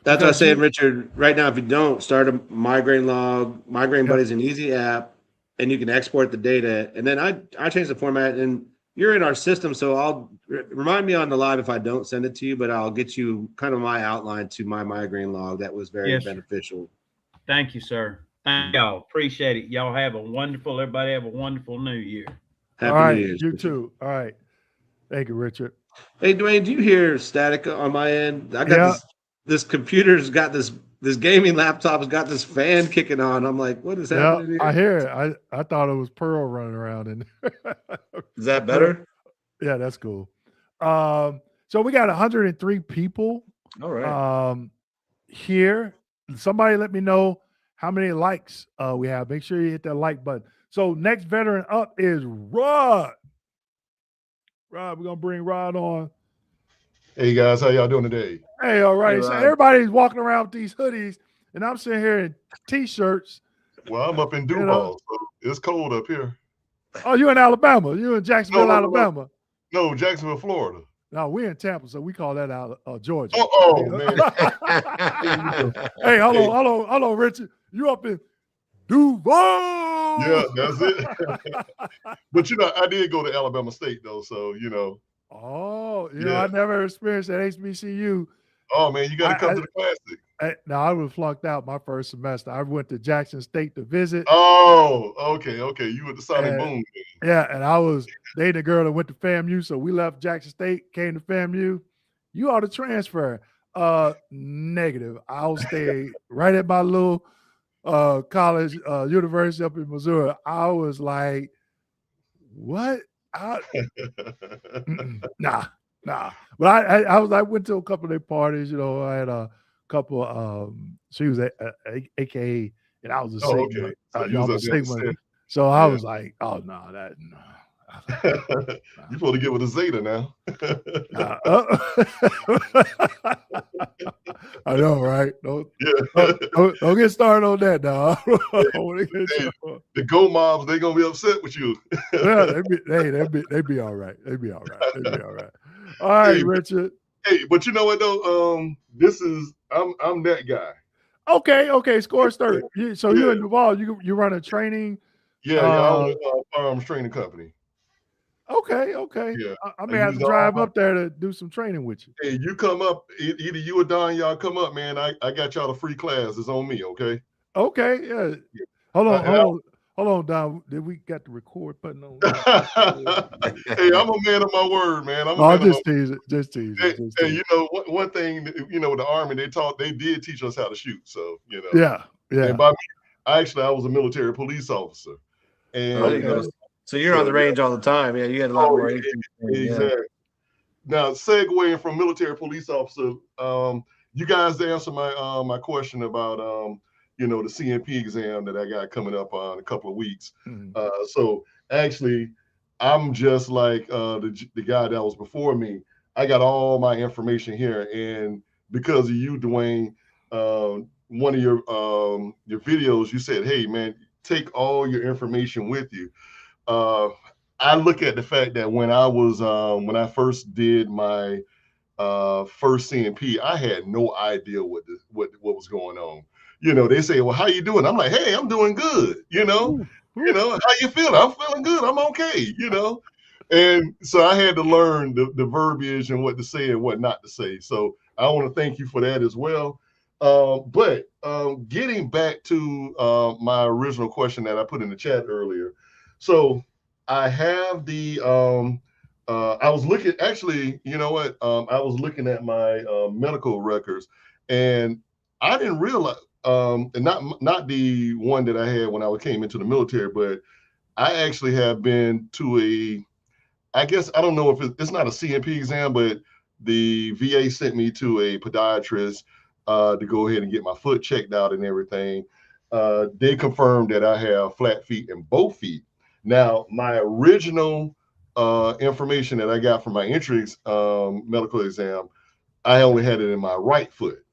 That's what I Because said, you- Richard. Right now, if you don't start a migraine log, Migraine Yep. Buddy is an easy app, and you can export the data. And then I changed the format, and you're in our system, so I'll remind me on the live if I don't send it to you, but I'll get you kind of my outline to my migraine log. That was very Yes, sir. beneficial. Thank you, sir. Thank y'all. Appreciate it. Y'all everybody have a wonderful new year. Happy all right, New Year's. you Richard. too. All right. Thank you, Richard. Hey, Dwayne, do you hear static on my end? I got Yeah. this computer's got this gaming laptop's got this fan kicking on. I'm like, what is Yeah, happening here? I hear it. I thought it was Pearl running around and Is that better? yeah, that's cool. So we got 103 people All right. here. Somebody let me know how many likes we have. Make sure you hit that like button. So next veteran up is Rod. Rod, we're gonna bring Rod on. Hey guys, how y'all doing today? Hey, all right. Hey, So Rod. everybody's walking around with these hoodies, and I'm sitting here in t-shirts. Well, I'm up in You know. Duval, so it's cold up here. Oh, you in Alabama? You in Jacksonville, No. Alabama? No, Jacksonville, Florida. No, we in Tampa, so we call that out Georgia. Oh man. Hey, hold on, Richard. You up in Duval? Yeah, that's it. But I did go to Alabama State though, so Oh, Yeah. I never experienced at HBCU. oh man, you got to come I- to the classic. Now I was flunked out my first semester. I went to Jackson State to visit. Oh, okay. You were the Sonic And- Boom. Yeah, and I was dating a girl that went to FAMU, so we left Jackson State, came to FAMU. You ought to transfer. Negative. I'll stay right at my little college, university up in Missouri. I was like, what? Nah. But I went to a couple of their parties. You know, I had a couple. She was a AKA, and I was a Oh, Sigma. okay. So you I'm was a up there Sigma. instead. So I Yeah. was like, oh no, that no. You supposed to get with a Zeta now. I know, right? Don't get started on that now. The Go Mobs, they gonna be upset with you. Yeah, they'd be all right. They'd be all right. All right, Hey, Richard. Hey, but you know what though? I'm that guy. Okay. Score start. So you're Yeah. in Duval. You run a training. Yeah, I own a firearms training company. Okay. Yeah. I may have to drive up there to do some training with you. Hey, you come up, either you or Don, y'all come up, man. I got y'all a free class. It's on me, okay? Okay, yeah. Hold on, Don. Did we got the record button on? Hey, I'm a man of my word, man. I'm just teasing. Hey, you know, one thing, you know, with the Army, they did teach us how to shoot. So, you know. Yeah. And by me, I was a military police officer. And There you go. So you're on the range all the time. Yeah, you had a lot more. Exactly. Now, segueing from military police officer, you guys answer my question about you know, the CMP exam that I got coming up on a couple of weeks. So actually, I'm just like the guy that was before me. I got all my information here, and because of you, Dwayne, one of your videos, you said, "Hey, man, take all your information with you." I look at the fact that when I first did my first CMP, I had no idea what was going on. You know, they say, "Well, how you doing?" I'm like, "Hey, I'm doing good." You know, how you feeling? I'm feeling good. I'm okay. You know, and so I had to learn the verbiage and what to say and what not to say. So I want to thank you for that as well. But getting back to my original question that I put in the chat earlier, so I have the I was looking, actually, you know what? I was looking at my medical records, and I didn't realize, and not the one that I had when I came into the military, but I actually have been to I guess, I don't know if it's not a CMP exam, but the VA sent me to a podiatrist to go ahead and get my foot checked out and everything. They confirmed that I have flat feet in both feet. Now, my original information that I got from my entry medical exam, I only had it in my right foot.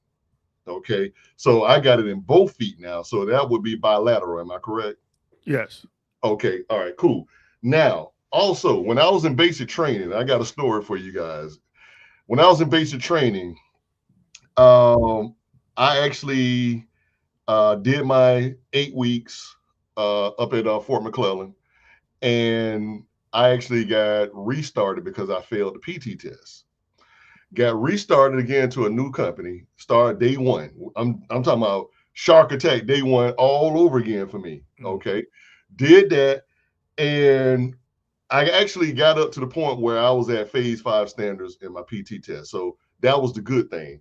Okay, so I got it in both feet now. So that would be bilateral. Am I correct? Yes. Okay. All right. Cool. Now, also, when I was in basic training, I got a story for you guys. When I was in basic training, I actually did my 8 weeks up at Fort McClellan, and I actually got restarted because I failed the PT test. Got restarted again to a new company, started day one. I'm talking about shark attack day one all over again for me. Okay. Did that, and I actually got up to the point where I was at phase 5 standards in my PT test. So that was the good thing.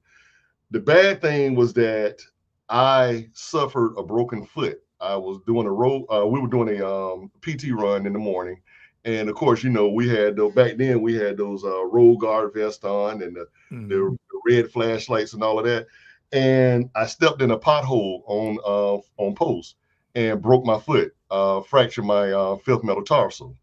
The bad thing was that I suffered a broken foot. I was doing we were doing a PT run in the morning. And of course, you know, back then we had those roll guard vests on and the red flashlights and all of that. And I stepped in a pothole on post and broke my foot, fractured my fifth metatarsal.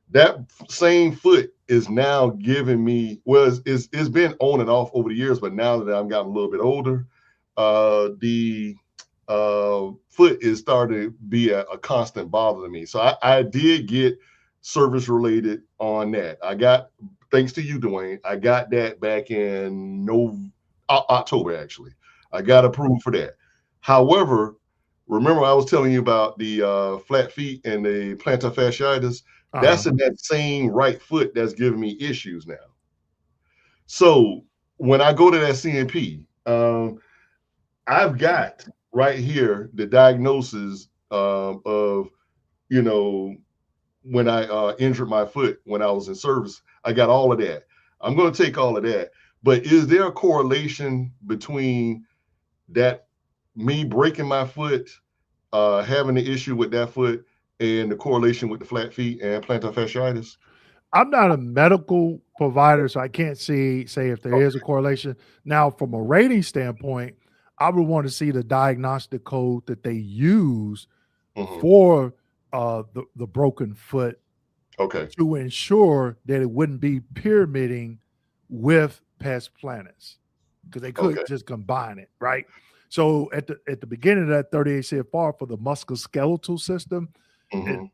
That same foot is now giving me, well, it's been on and off over the years, but now that I've gotten a little bit older, the foot is starting to be a constant bother to me. So I did get service related on that. I got, thanks to you, Dwayne, I got that back in October, actually. I got approved for that. However, remember I was telling you about the flat feet and the plantar fasciitis? That's in that same right foot that's giving me issues now. So when I go to that CMP, I've got right here the diagnosis of, you know, when I injured my foot when I was in service. I got all of that. I'm going to take all of that. But is there a correlation between that, me breaking my foot, having the issue with that foot, and the correlation with the flat feet and plantar fasciitis? I'm not a medical provider, so I can't say if there is a correlation. Now, from a rating standpoint, I would want to see the diagnostic code that they use for the broken foot, to ensure that it wouldn't be pyramiding with pes planus, because they could just combine it, right? So at the beginning of that 38 CFR for the musculoskeletal system, I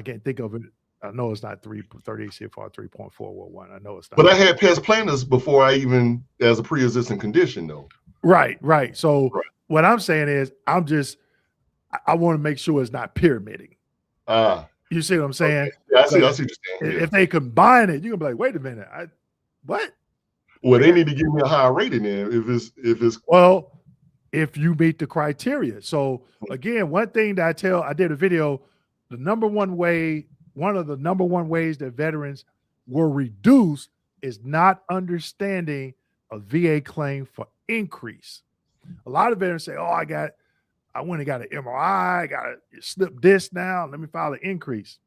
can't think of it. I know it's not 38 CFR 3.411. I know it's not. But I had pes planus before I even, as a pre-existing condition, though. Right. So what I'm saying is, I want to make sure it's not pyramiding. You see what I'm saying? Yeah, I see what you're saying. If they combine it, you're gonna be like, wait a minute, what? Well, they need to give me a higher rating then if it's well, if you meet the criteria. So again, one thing that I did a video, one of the number one ways that veterans were reduced is not understanding a VA claim for increase. A lot of veterans say, oh, I went and got an MRI, I got a slip disc now, let me file an increase.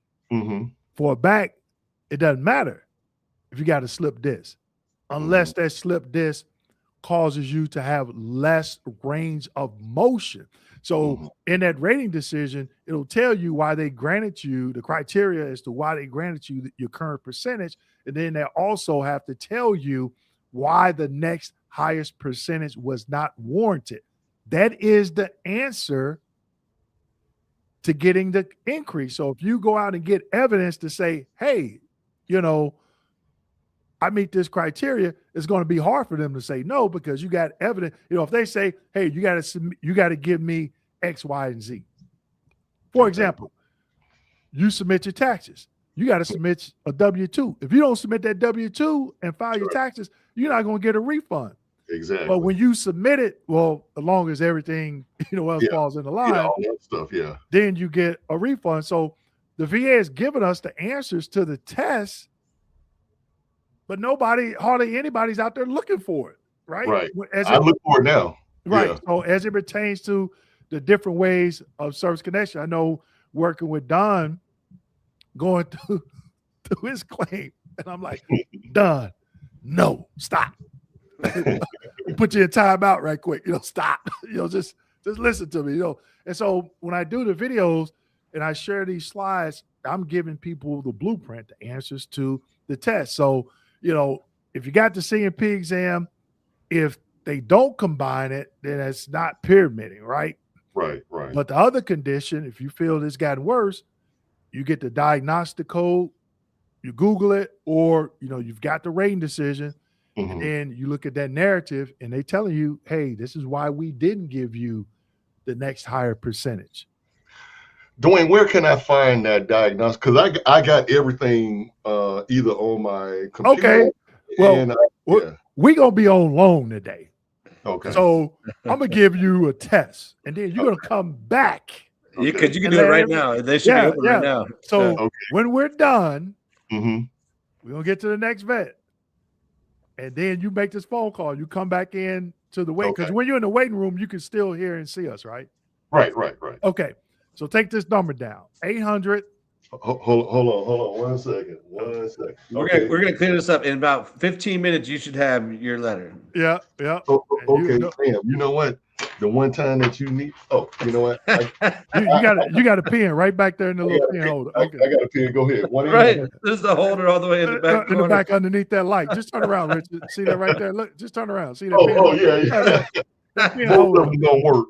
For a back, it doesn't matter if you got a slip disc, unless that slip disc causes you to have less range of motion. So in that rating decision, it'll tell you why they granted you the criteria as to why they granted you your current percentage. And then they also have to tell you why the next highest percentage was not warranted. That is the answer to getting the increase. So if you go out and get evidence to say, hey, I meet this criteria, it's going to be hard for them to say no, because you got evidence. If they say, hey, you got to give me X, Y, and Z. For example, you submit your taxes. You got to submit a W-2. If you don't submit that W-2 and file your taxes, you're not going to get a refund. Exactly. But when you submit it, well, as long as everything else falls in the line, all that stuff, then you get a refund. So the VA has given us the answers to the test, but hardly anybody's out there looking for it, right? Right. I look for it now. Right. Yeah. So as it pertains to the different ways of service connection, I know working with Don, going through his claim, and I'm like, Don, no, stop. Put you in timeout right quick. Stop. Just listen to me. And so when I do the videos and I share these slides, I'm giving people the blueprint, the answers to the test. So, if you got the CMP exam, if they don't combine it, then it's not pyramiding, right? Right. But the other condition, if you feel it's gotten worse, you get the diagnostic code, you Google it, or you've got the rating decision, and then you look at that narrative, and they telling you, hey, this is why we didn't give you the next higher percentage. Dwayne, where can I find that diagnostic? Because I got everything either on my computer. Okay. Well, we're going to be on loan today. Okay. So I'm going to give you a test, and then you're going to come back. Because you can do it right now. They should be open right now. So when we're done, we're going to get to the next vet. And then you make this phone call. You come back in to the wait. Because when you're in the waiting room, you can still hear and see us, right? Right. Okay. So take this number down. 800. Hold on. 1 second. Okay, we're gonna clear this up in about 15 minutes. You should have your letter. Yeah. Okay, Sam. You know what? The one time that you need. Oh, you know what? You got a pen right back there in the little pen holder. Okay. I got a pen. Go ahead. Right. There's the holder all the way in the back corner. In the back underneath that light. Just turn around, Richard. See that right there? Look, just turn around. See that? Yeah. Both of them don't work.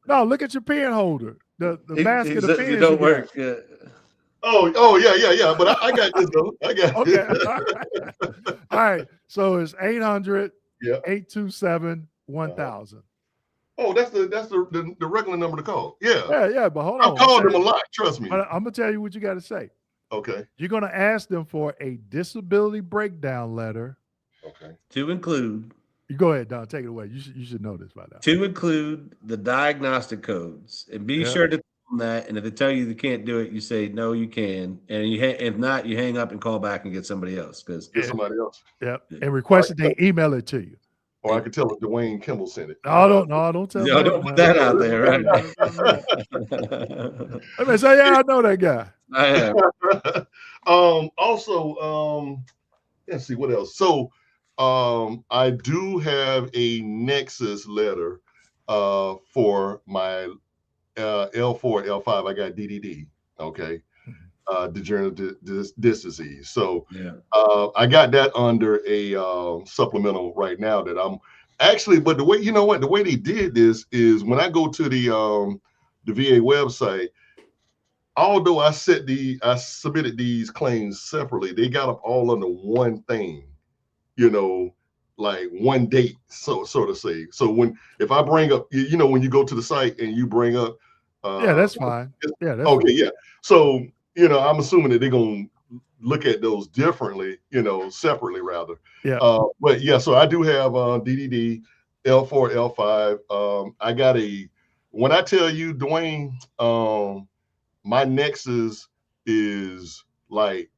No. Look at your pen holder. The basket of pens don't work. Yeah. Oh, yeah. But I got this though. I got okay. All right. So it's 800 Yeah. 827-1000. Oh, that's the regular number to call. Yeah. Yeah, but hold on. I've called them a lot, trust me. I'm gonna tell you what you gotta say. Okay. You're gonna ask them for a disability breakdown letter. Okay. To include You go ahead, Don. Take it away. You should know this by now. To include the diagnostic codes, and be sure to tell them that. And if they tell you they can't do it, you say no, you can. And if not, you hang up and call back and get somebody else because Get somebody else. Yeah, and request that they email it to you. Or I could tell Dwayne Kimball sent it. No, don't tell me. No, don't put that out there, right? Let me say, yeah, I know that guy. I have. Also, let's see what else. So, I do have a Nexus letter for my L4, L5. I got DDD. Okay. Degenerative disc disease. So I got that under a supplemental right now that I'm actually, but the way, you know what, the way they did this is when I go to the VA website, although I submitted these claims separately, they got them all under one thing, you know, like one date, so to say. So if I bring up, you know, when you go to the site and you bring up yeah, that's fine. Yeah, that's okay, fine. yeah. So, you know, I'm assuming that they're gonna look at those differently, you know, separately rather. Yeah. But yeah, so I do have DDD, L4, L5. I got when I tell you, Dwayne, my Nexus is like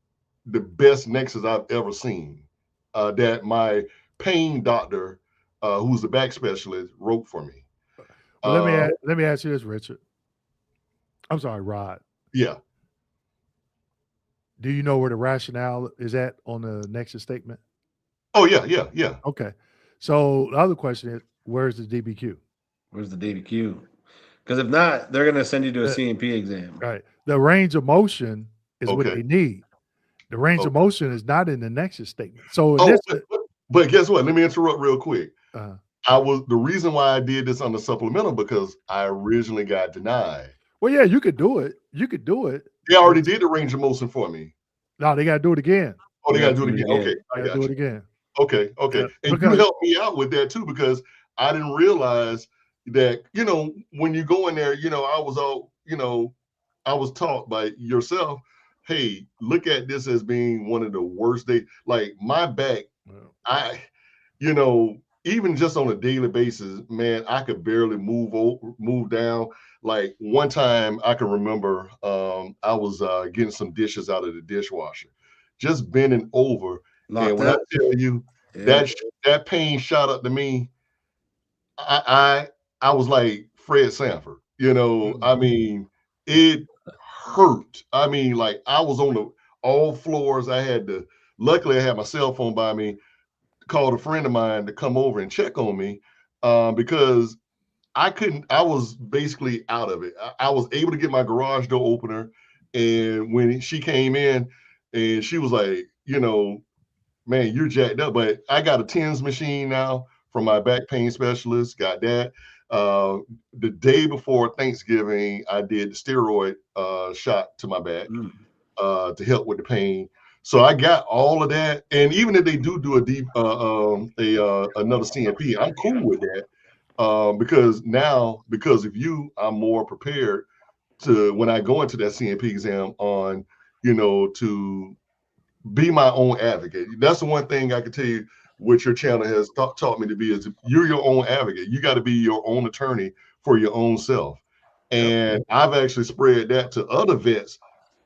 the best Nexus I've ever seen. That my pain doctor, who's a back specialist, wrote for me. Well, let me ask you this, Richard. I'm sorry, Rod. Yeah. Do you know where the rationale is at on the Nexus statement? Oh, yeah. Okay. So the other question is, where's the DBQ? Where's the DBQ? Because if not, they're going to send you to a CMP exam. Right. The range of motion is what they need. The range of motion is not in the Nexus statement. So but guess what? Let me interrupt real quick. The reason why I did this on the supplemental because I originally got denied. Well, yeah, you could do it. You could do it. They already did the range of motion for me. No, they got to do it again. Oh, they got to do it again. Okay, I got to do it again. Okay. Yeah, And you helped me out with that too because I didn't realize that, you know, when you go in there, you know, I was taught by yourself, hey, look at this as being one of the worst days. Like my back, you know, even just on a daily basis, man, I could barely move down. Like one time I can remember I was getting some dishes out of the dishwasher, just bending over. And when I tell you that pain shot up to me, I was like Fred Sanford, you know, I mean, it hurt. I mean, like I was on all floors. Luckily I had my cell phone by me, called a friend of mine to come over and check on me because I was basically out of it. I was able to get my garage door opener. And when she came in and she was like, you know, man, you're jacked up. But I got a TENS machine now from my back pain specialist, got that. The day before Thanksgiving, I did the steroid shot to my back to help with the pain. So I got all of that. And even if they do another CMP, I'm cool with that. Because of you, I'm more prepared to when I go into that CMP exam on, you know, to be my own advocate. That's the one thing I can tell you, which your channel has taught me to be, is you're your own advocate. You got to be your own attorney for your own self. And I've actually spread that to other vets.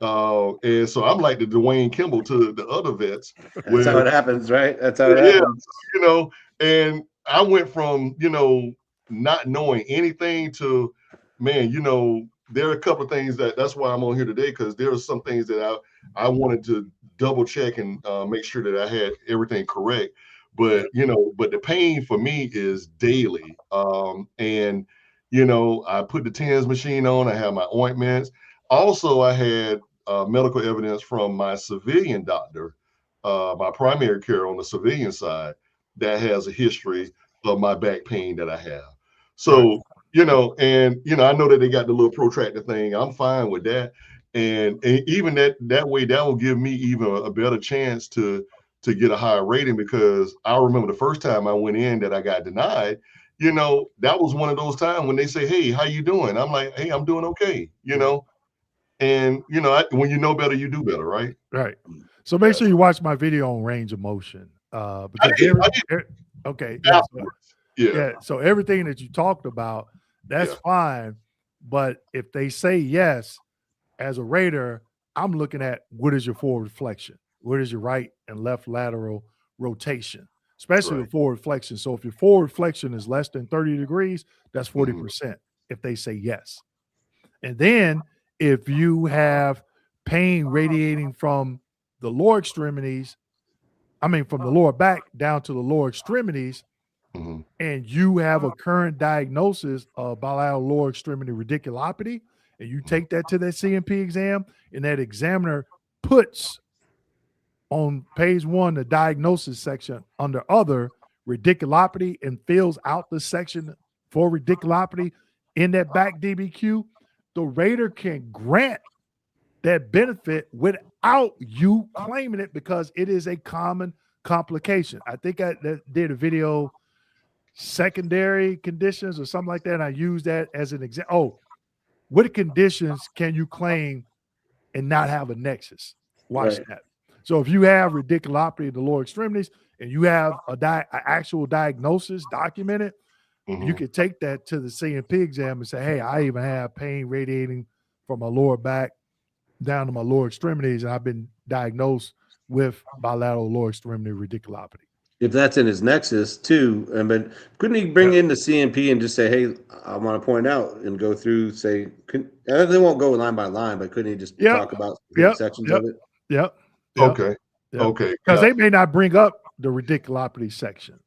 And so I'm like the Dwayne Kimball to the other vets. That's how it happens, right? That's how it happens. You know, and I went from, you know, not knowing anything to, man, you know, there are a couple of things that's why I'm on here today, because there are some things that I wanted to double check and make sure that I had everything correct. But, you know, but the pain for me is daily. And, you know, I put the TENS machine on, I have my ointments. Also, I had medical evidence from my civilian doctor, my primary care on the civilian side, that has a history of my back pain that I have. So, you know, and, you know, I know that they got the little protractor thing. I'm fine with that. And even that way, that will give me even a better chance to get a higher rating, because I remember the first time I went in that I got denied, you know, that was one of those times when they say, hey, how you doing? I'm like, hey, I'm doing okay, you know. And, you know, when you know better, you do better, right? Right. So make sure you watch my video on range of motion. Because Okay. Yeah. So, Afterwards. Yeah. yeah. So everything that you talked about, that's Yeah. fine. But if they say yes, as a rater, I'm looking at what is your forward flexion? What is your right and left lateral rotation? Especially Right. with forward flexion. So if your forward flexion is less than 30 degrees, that's 40% Mhm. if they say yes. And then if you have pain radiating from the lower extremities, from the lower back down to the lower extremities, Mhm. and you have a current diagnosis of bilateral lower extremity radiculopathy, and you take that to that CMP exam, and that examiner puts on page 1 the diagnosis section under other radiculopathy and fills out the section for radiculopathy in that back DBQ, the rater can grant that benefit without you claiming it because it is a common complication. I think I did a video, secondary conditions or something like that, and I use that as an example. Oh, what conditions can you claim and not have a nexus? Watch Right. that. So if you have radiculopathy of the lower extremities and you have a actual diagnosis documented, you Mhm. can take that to the CMP exam and say, hey, I even have pain radiating from my lower back down to my lower extremities, and I've been diagnosed with bilateral lower extremity radiculopathy. If that's in his Nexus too, but couldn't he bring Yep. in the CMP and just say, "Hey, I want to point out," and go through, say, they won't go line by line, but couldn't he just Yep. talk about specific Yep. sections Yep. of it? Yep. Yep. Okay. Yep. Okay. Because Yeah. they may not bring up the radiculopathy section.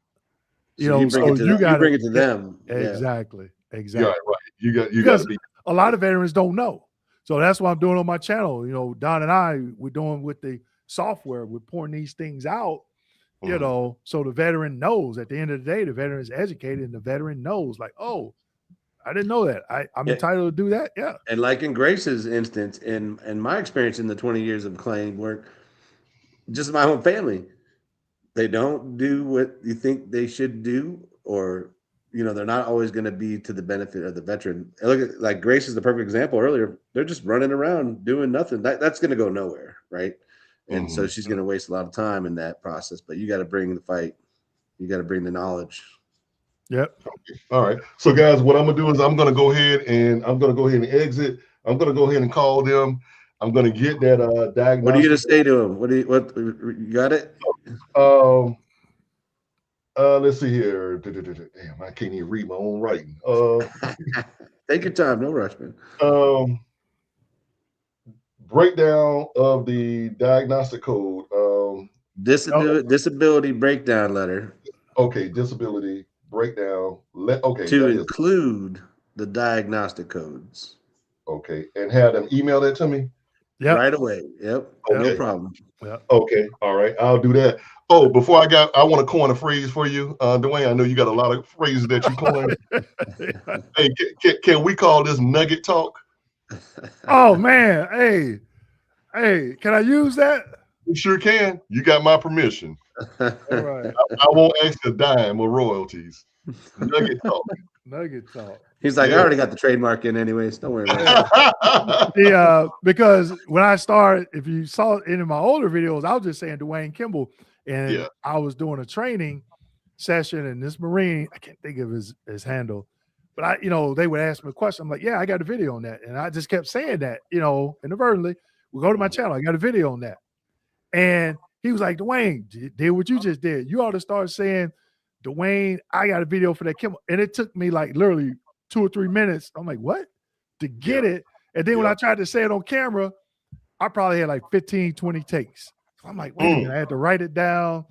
So you bring it to you got bring it to them. Yeah. exactly. Yeah. Exactly. Right. You got to Because be. a lot of veterans don't know. So that's what I'm doing on my channel. Don and I, we're doing with the software, we're pouring these things out, Mhm. so the veteran knows. At the end of the day, the veteran is educated and the veteran knows, like, oh, I didn't know that. I'm Yeah. entitled to do that. Yeah. And like in Grace's instance, in my experience in the 20 years of claim work, just my own family, they don't do what you think they should do, or they're not always going to be to the benefit of the veteran. Look at, like, Grace is the perfect example earlier. They're just running around doing nothing. That's going to go nowhere, right? And so Mhm. she's going to waste a lot of time in that process. But you got to bring the fight. You got to bring the knowledge. Yep. All right. So guys, what I'm gonna do is I'm gonna go ahead and exit. I'm gonna go ahead and call them. I'm gonna get that What are you diagnostic. going to say to him? What you got it? Um let's see here. Damn, I can't even read my own writing. Take your time. No rush, man. Breakdown of the diagnostic code. Disability breakdown letter Okay, disability breakdown. Okay, to that is include the diagnostic codes okay. And have them email that to me. Yep. right away. Yep. Yep. No Okay. problem. Yep. Okay, all right, I'll do that. Oh, before I want to coin a phrase for you, Dwayne. I know you got a lot of phrases that you coin. Hey, can we call this nugget talk? Oh man. Hey, can I use that? You sure can. You got my permission. All right. I won't ask a dime of royalties. Nugget talk. Nugget talk. He's like, I Yeah. already got the trademark in anyways. Don't worry about it. Because when I started, if you saw it in my older videos, I was just saying Dwayne Kimball, and Yeah. I was doing a training session, and this Marine, I can't think of his handle, but they would ask me a question. I'm like, yeah, I got a video on that, and I just kept saying that, inadvertently. We go to my channel, I got a video on that, and he was like, Dwayne, did what you just did. You ought to start saying, Dwayne, I got a video for that Kimball, and it took me like literally 2 or 3 minutes. I'm like, what? To get Yeah. it. And then when Yeah. I tried to say it on camera, I probably had like 15, 20 takes. So I'm like, wait a minute, I had to write it down.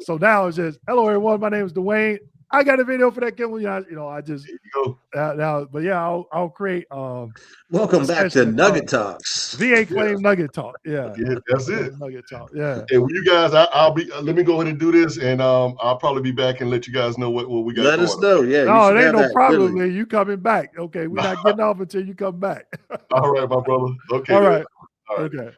So now it's just, hello everyone, my name is Dwayne. I got a video for that Kimball. I just There you go. now, but yeah, I'll create Welcome back to Nugget Talks. VA Claim Nugget Talk. Yeah. Yeah, that's it. Nugget Talk. Yeah. And you guys, I'll be. Let me go ahead and do this, and I'll probably be back and let you guys know what we got. Let us know. Yeah, you No, should it ain't have no that. problem. Clearly. You coming back. Okay. We're not getting off until you come back. All right, my brother. Okay. All right. All right. Okay.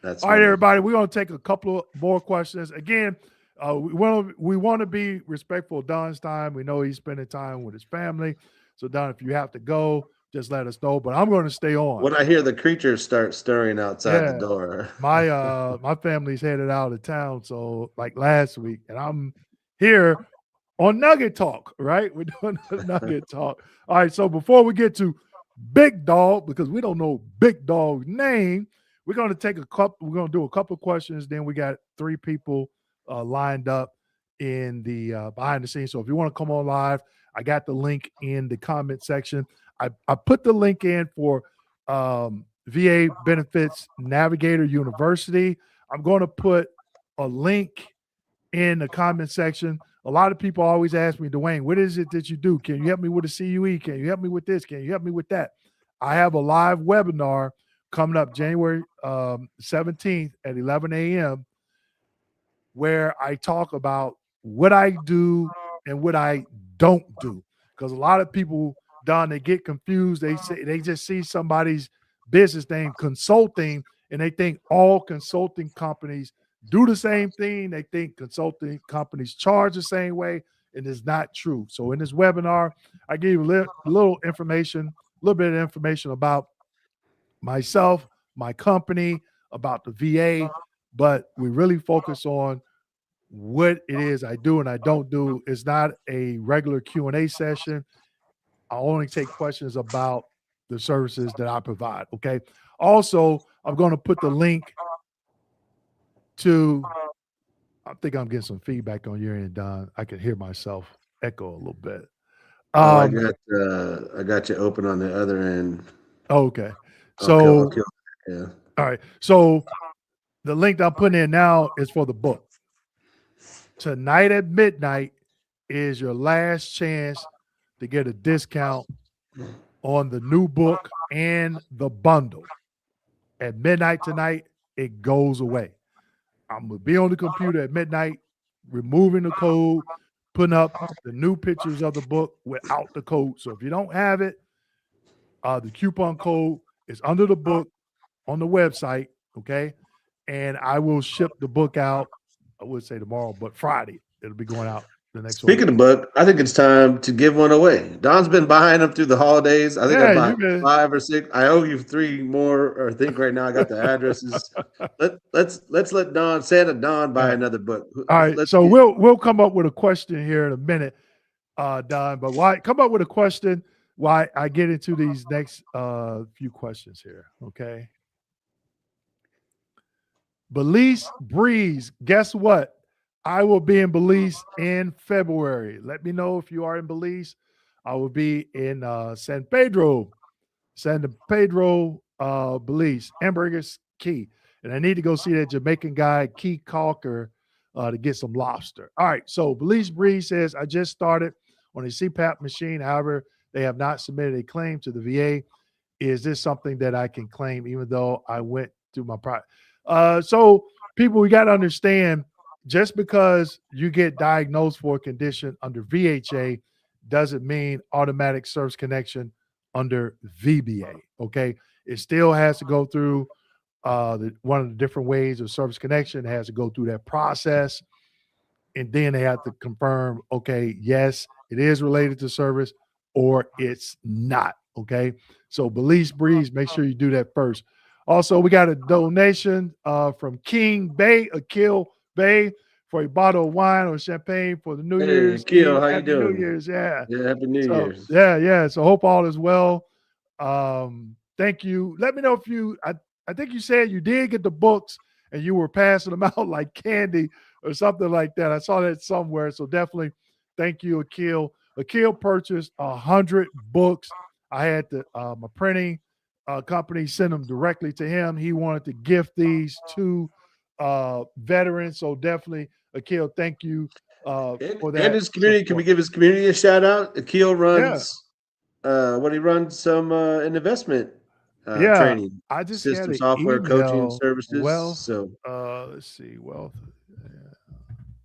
That's all right, funny. everybody. We're gonna take a couple of more questions. Again, we want to be respectful of Don's time. We know he's spending time with his family. So Don, if you have to go, just let us know. But I'm going to stay on. When I hear the creatures start stirring outside Yeah. the door. My family's headed out of town, so like last week, and I'm here on Nugget Talk, right? We're doing Nugget Talk. All right, so before we get to Big Dog, because we don't know Big Dog's name, we're going to take we're going to do a couple questions. Then we got 3 people lined up in the behind the scenes. So if you want to come on live, I got the link in the comment section. I put the link in for VA Benefits Navigator University. I'm going to put a link in the comment section. A lot of people always ask me, Dwayne, what is it that you do? Can you help me with the CUE? Can you help me with this? Can you help me with that? I have a live webinar coming up January 17th at 11 a.m. where I talk about what I do and what I don't do. Because a lot of people, Don, they get confused. They just see somebody's business name consulting, and they think all consulting companies do the same thing. They think consulting companies charge the same way, and it's not true. So in this webinar, I give you a little bit of information about myself, my company, about the VA, but we really focus on what it is I do and I don't do. It's not a regular Q&A session. I only take questions about the services that I provide, okay? Also, I'm going to put the link to, I think I'm getting some feedback on your end, Don. I can hear myself echo a little bit. I got you open on the other end. Okay. So, yeah. All right. So the link that I'm putting in now is for the book. Tonight at midnight is your last chance to get a discount on the new book and the bundle. At midnight tonight, it goes away. I'm going to be on the computer at midnight, removing the code, putting up the new pictures of the book without the code. So if you don't have it, the coupon code is under the book on the website, okay? And I will ship the book out, I would say tomorrow, but Friday. It'll be going out the next week. Speaking of book, I think it's time to give one away. Don's been buying them through the holidays. I think I bought 5 or 6. I owe you 3 more, or I think right now I got the addresses. Let's let Don buy another book. All right, we'll come up with a question here in a minute, Don. But come up with a question while I get into these next few questions here, okay? Belize Breeze, guess what? I will be in Belize in February. Let me know if you are in Belize. I will be in San Pedro, Belize, Hamburgers Key. And I need to go see that Jamaican guy, Key Calker, to get some lobster. All right, so Belize Breeze says, I just started on a CPAP machine. However, they have not submitted a claim to the VA. Is this something that I can claim even though I went through my private? So people, we got to understand, just because you get diagnosed for a condition under VHA doesn't mean automatic service connection under VBA, okay? It still has to go through one of the different ways of service connection. It has to go through that process, and then they have to confirm, okay, yes, it is related to service or it's not, okay? So Belize Breeze, make sure you do that first. Also, we got a donation from King Bay, Akil Bay, for a bottle of wine or champagne for the New Year's. Akil, how happy you doing? New Year's, yeah. Yeah, happy New Year's. Yeah. So hope all is well. Thank you. Let me know if I think you said you did get the books and you were passing them out like candy or something like that. I saw that somewhere. So definitely thank you, Akil. Akil purchased 100 books. I had my printing company send them directly to him. He wanted to gift these to veterans. So definitely, Akil, thank you for that. And his community, can we give his community a shout out? Akil runs he runs some an investment training. I just system had software email, coaching services. Let's see, Wealth.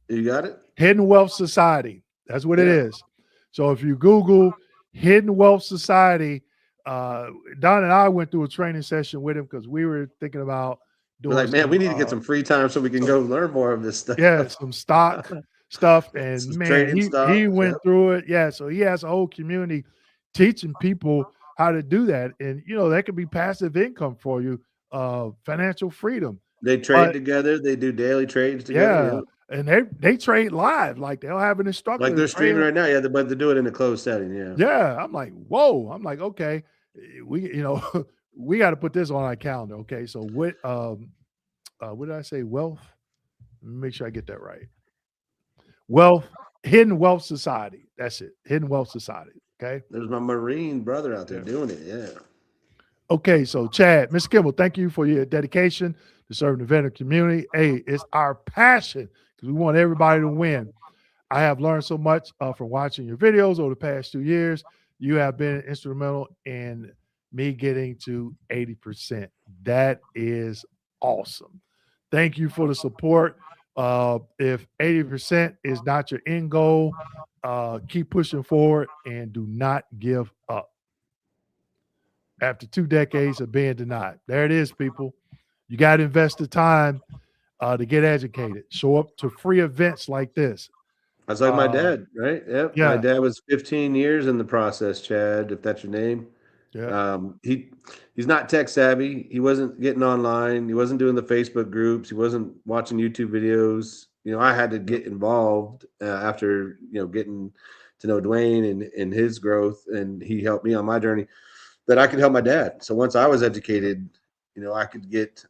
You got it? Hidden Wealth Society. That's what it is. So if you Google Hidden Wealth Society, Don and I went through a training session with him because we were thinking about doing. We're like, man, we need to get some free time so we can go learn more of this stuff. Yeah, some stock stuff, and some man, he went through it. Yeah, so he has a whole community teaching people how to do that. And, that could be passive income for you, financial freedom. They trade together. They do daily trades together. Yeah. And they trade live. Like they'll have an instructor. Like they're streaming training. right now. Yeah, but they do it in a closed setting. Yeah. Yeah. I'm like, whoa. I'm like, okay, we we got to put this on our calendar. Okay. So what did I say? Wealth. Let me make sure I get that right. Hidden Wealth Society. That's it. Hidden Wealth Society. Okay. There's my Marine brother out there doing it. Yeah. Okay. So Chad, Mr. Kimball, thank you for your dedication to serving the veteran community. Hey, it's our passion because we want everybody to win. I have learned so much from watching your videos over the past 2 years. You have been instrumental in me getting to 80%. That is awesome. Thank you for the support. If 80% is not your end goal, keep pushing forward and do not give up. After 2 decades of being denied. There it is, people. You got to invest the time to get educated. Show up to free events like this. That's like my dad, right? Yep. Yeah. My dad was 15 years in the process, Chad, if that's your name. Yeah. He's not tech savvy. He wasn't getting online. He wasn't doing the Facebook groups. He wasn't watching YouTube videos. I had to get involved after, getting to know Dwayne and his growth, and he helped me on my journey that I could help my dad. So once I was educated, I could get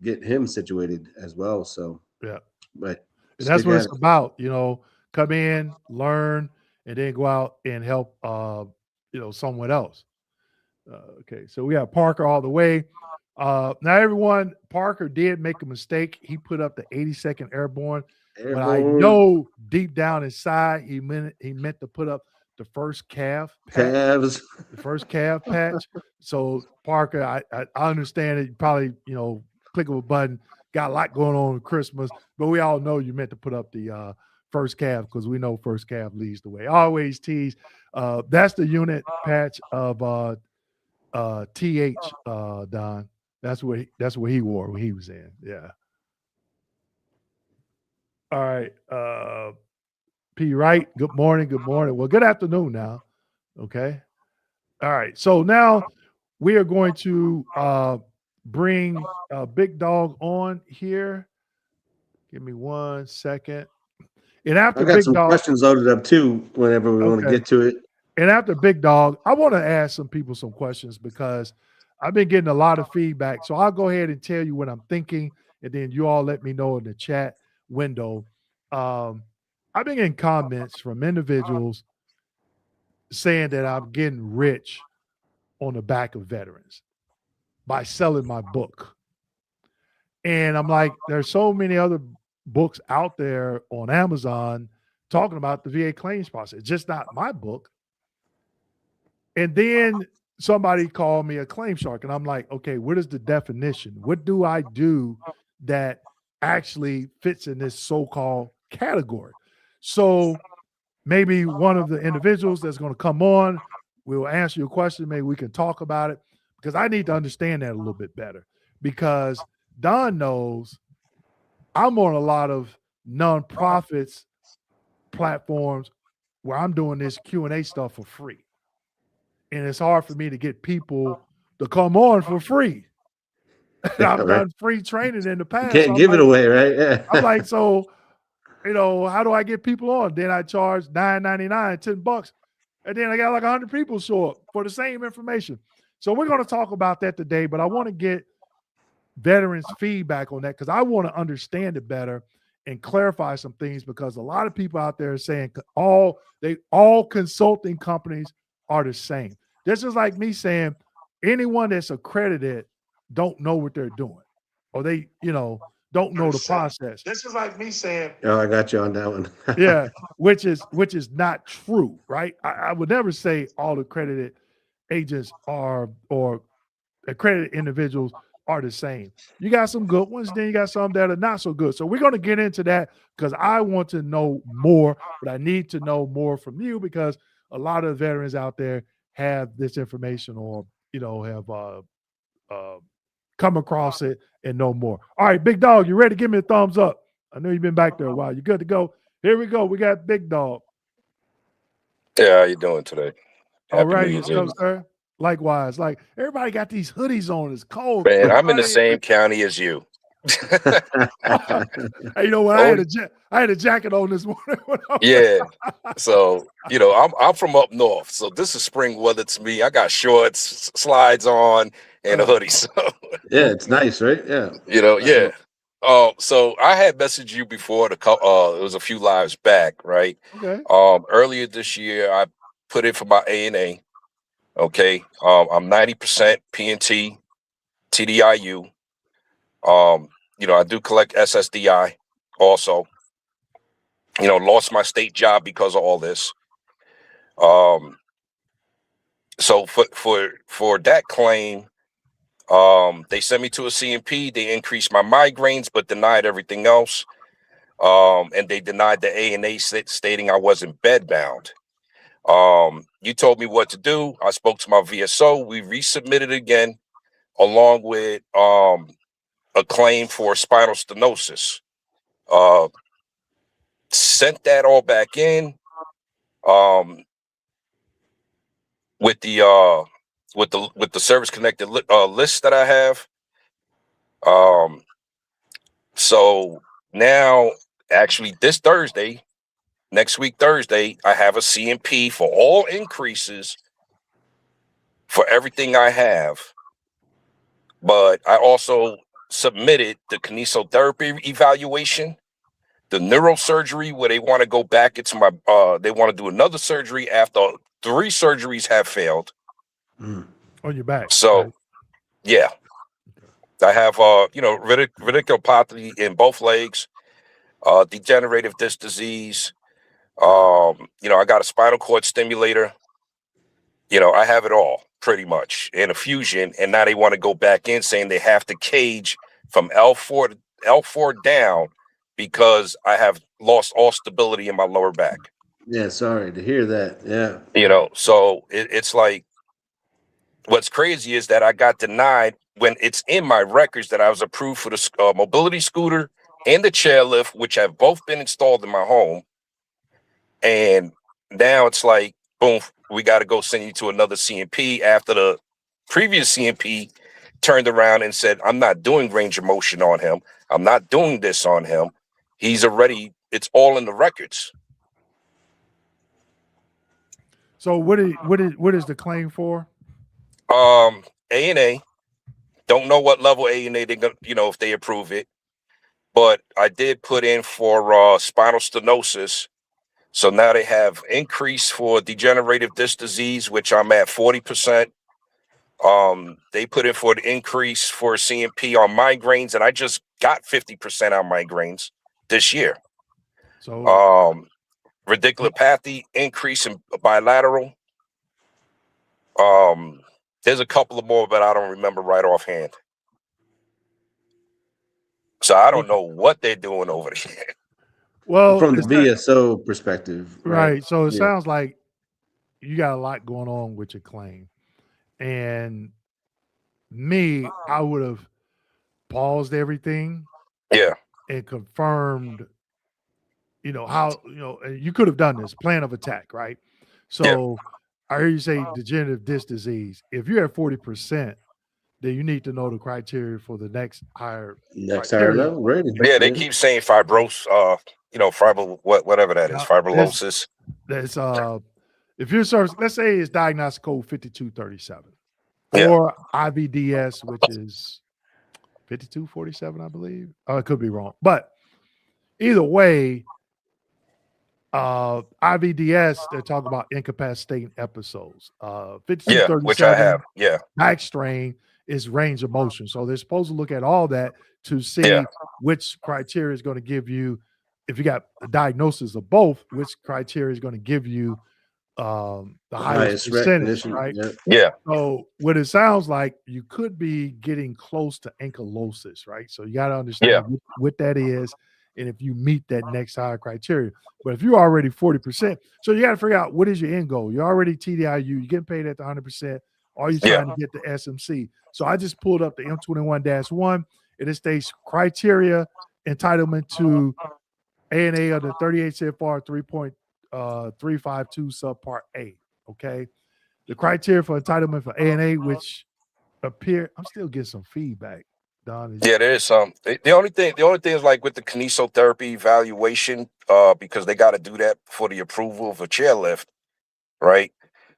him situated as well. So, yeah. But that's what it's about, come in, learn, and then go out and help, someone else. Okay, so we have Parker all the way. Now, everyone, Parker did make a mistake. He put up the 82nd Airborne, but I know deep down inside he meant to put up the first calves, the first calf patch. So Parker, I understand that you probably click of a button, got a lot going on with Christmas, but we all know you meant to put up the first calf because we know first calf leads the way. Always tease. That's the unit patch of TH Don. That's what he wore when he was in. Yeah. All right. P. Wright. Good morning. Good morning. Well, good afternoon now. Okay. All right. So now we are going to bring Big Dog on here. Give me 1 second. And after I got Big some Dog, questions loaded up too. Whenever we want to get to it. And after Big Dog, I want to ask some people some questions because I've been getting a lot of feedback. So I'll go ahead and tell you what I'm thinking, and then you all let me know in the chat window. I've been getting comments from individuals saying that I'm getting rich on the back of veterans by selling my book. And I'm like, there's so many other books out there on Amazon talking about the VA claims process. It's just not my book. And then somebody called me a claim shark. And I'm like, okay, what is the definition? What do I do that actually fits in this so-called category? So maybe one of the individuals that's going to come on will answer your question. Maybe we can talk about it because I need to understand that a little bit better because Don knows I'm on a lot of nonprofits platforms where I'm doing this Q&A stuff for free. And it's hard for me to get people to come on for free. I've done free training in the past. You can't give it away, right? Yeah. I'm like, so, how do I get people on? Then I charge $9.99, $10. And then I got like 100 people show up for the same information. So we're going to talk about that today, but I want to get veterans' feedback on that because I want to understand it better and clarify some things because a lot of people out there are saying all consulting companies are the same. This is like me saying anyone that's accredited don't know what they're doing or they, don't know the process. This is like me saying, oh, I got you on that one. yeah, which is not true, right? I would never say all accredited agents or accredited individuals are the same. You got some good ones, then you got some that are not so good. So we're going to get into that because I want to know more, but I need to know more from you because a lot of veterans out there have this information or, have come across it and know more. All right, Big Dog, you ready? Give me a thumbs up. I know you've been back there a while. You good to go? Here we go. We got Big Dog. Yeah, how you doing today? All right, what's up, sir? Likewise, like everybody got these hoodies on. It's cold. Man, I'm in the Everybody- same county as you. Hey, you know what? Oh, I had a jacket on this morning. When I was- yeah. So, I'm from up north. So this is spring weather to me. I got shorts, slides on, and a hoodie. So, Yeah, it's nice, right? Yeah. yeah. So I had messaged you before it was a few lives back, right? Okay. Earlier this year, I put in for my A&A. Okay. I'm 90% P&T, TDIU. I do collect SSDI also. Lost my state job because of all this. So for that claim, they sent me to a CMP. They increased my migraines, but denied everything else. And they denied the A&A stating I wasn't bedbound. You told me what to do. I spoke to my VSO. We resubmitted again, along with a claim for spinal stenosis. Sent that all back in with the service connected list that I have. So now, actually, this Thursday, next week Thursday, I have a CMP for all increases for everything I have. But I also submitted the kinesiotherapy evaluation, the neurosurgery where they want to go back into my they want to do another surgery after 3 surgeries have failed. On your back. So right? yeah, I have radiculopathy in both legs, degenerative disc disease. I got a spinal cord stimulator. I have it all pretty much in a fusion, and now they want to go back in saying they have to cage from L4 down because I have lost all stability in my lower back. Yeah, sorry to hear that. Yeah. So it's like, what's crazy is that I got denied when it's in my records that I was approved for the mobility scooter and the chairlift, which have both been installed in my home. And now it's like, boom, we got to go send you to another CMP after the previous CMP turned around and said, I'm not doing range of motion on him. I'm not doing this on him. It's all in the records. So what is the claim for? A&A. Don't know what level A&A they're gonna, if they approve it. But I did put in for spinal stenosis. So now they have increase for degenerative disc disease, which I'm at 40%. They put in for the increase for CMP on migraines, and I just got 50% on migraines this year. So Radiculopathy increase in bilateral. There's a couple of more, but I don't remember right offhand. So I don't know what they're doing over there. well, From the it's not- VSO perspective, right. So it Yeah. sounds like you got a lot going on with your claim. And I would have paused everything Yeah, and confirmed, how, you could have done this plan of attack, right? So I hear you say degenerative disc disease. If you're at 40%, then you need to know the criteria for the next higher criteria. level, right? yeah. They keep saying fibrosis, whatever that is, Now, fibrosis. That's if your service, let's say it's diagnostic code 5237 Yeah. or IVDS, which is 5247, I believe. I could be wrong, but either way, IVDS, they're talking about incapacitating episodes. Yeah, 5237, which I have. Yeah, back strain is range of motion. So they're supposed to look at all that to see Yeah. which criteria is going to give you, if you got a diagnosis of both, which criteria is going to give you the highest percentage, recognition. right? Yeah. yeah, So what it sounds like, you could be getting close to ankylosis, right? So you got to understand what that is, and if you meet that next higher criteria. But if you're already 40%, so you got to figure out what is your end goal. You're already TDIU, you're getting paid at the 100%. Are you trying to get the SMC? So I just pulled up the M21-1. It states criteria entitlement to ANA of the 38 CFR 3.352 subpart A. Okay. The criteria for entitlement for A&A, which appear, I'm still getting some feedback, Don. Yeah, there is some. The only thing is like with the kinesiotherapy evaluation, because they got to do that for the approval of a chairlift, right?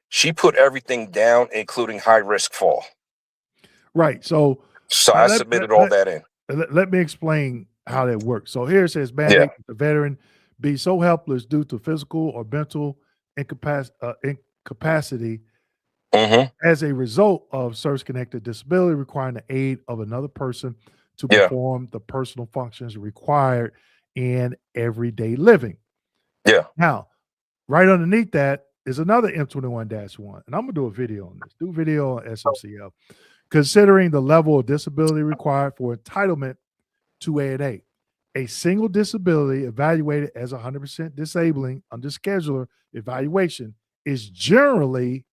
She put everything down, including high risk fall. Right. So I submitted all that in. Let me explain how that works. So here it says mandate that the veteran be so helpless due to physical or mental incapacity as a result of service-connected disability requiring the aid of another person to perform the personal functions required in everyday living. Yeah. Now, right underneath that is another M21-1, and I'm gonna do a video on this. Do video on SMCL. Considering the level of disability required for entitlement to A&A. A single disability evaluated as 100% disabling under scheduler evaluation is generally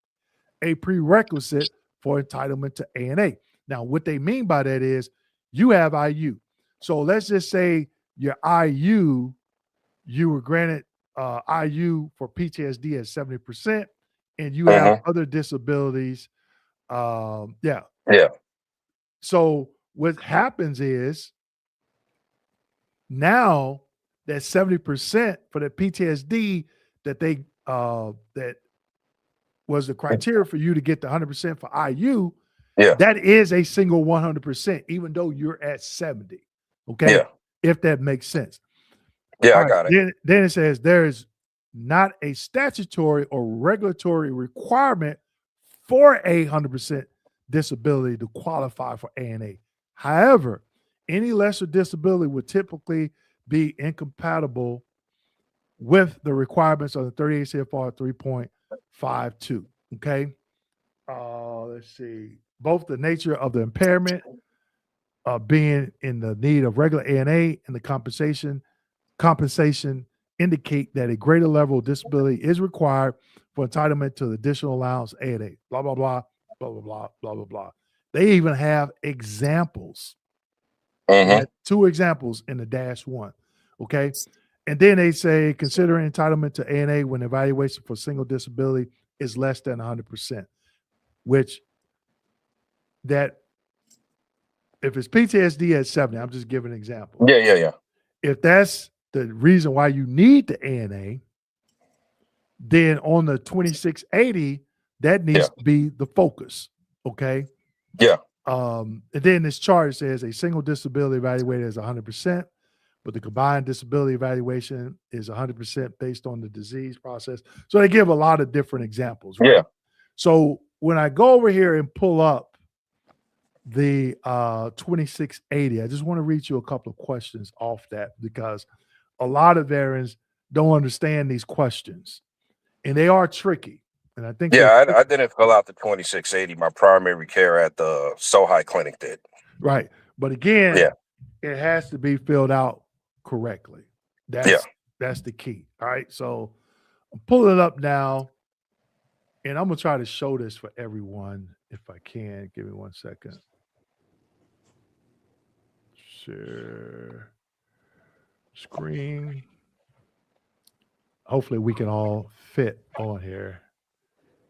a prerequisite for entitlement to A&A. Now, what they mean by that is you have IU. So let's just say your IU, you were granted IU for PTSD at 70%, and you have other disabilities. Yeah. So what happens is now that 70% for the PTSD that they that was the criteria for you to get the 100% for IU, that is a single 100%, even though you're at 70. Okay. Yeah. If that makes sense. Yeah, All I got it. Then it says there is not a statutory or regulatory requirement for a 100% disability to qualify for A&A. However, any lesser disability would typically be incompatible with the requirements of the 38 CFR 3.52. Okay. Let's see. Both the nature of the impairment being in the need of regular A&A and the compensation indicate that a greater level of disability is required for entitlement to the additional allowance A&A. Blah, blah, blah, blah, blah, blah, blah, blah, blah. They even have examples. Two examples in the -1. Okay. And then they say considering entitlement to A&A when evaluation for single disability is less than 100%, which that if it's PTSD at 70, I'm just giving an example. Yeah. If that's the reason why you need the A&A, then on the 2680, that needs to be the focus. Okay. Yeah. And then this chart says a single disability evaluated as 100%, but the combined disability evaluation is 100% based on the disease process. So they give a lot of different examples, right? Yeah. So when I go over here and pull up the 2680, I just want to read you a couple of questions off that because a lot of veterans don't understand these questions and they are tricky. And I think I didn't fill out the 2680. My primary care at the Sohi Clinic did. Right. But again, it has to be filled out correctly. That's the key. All right. So I'm pulling it up now. And I'm going to try to show this for everyone if I can. Give me 1 second. Share screen. Hopefully we can all fit on here.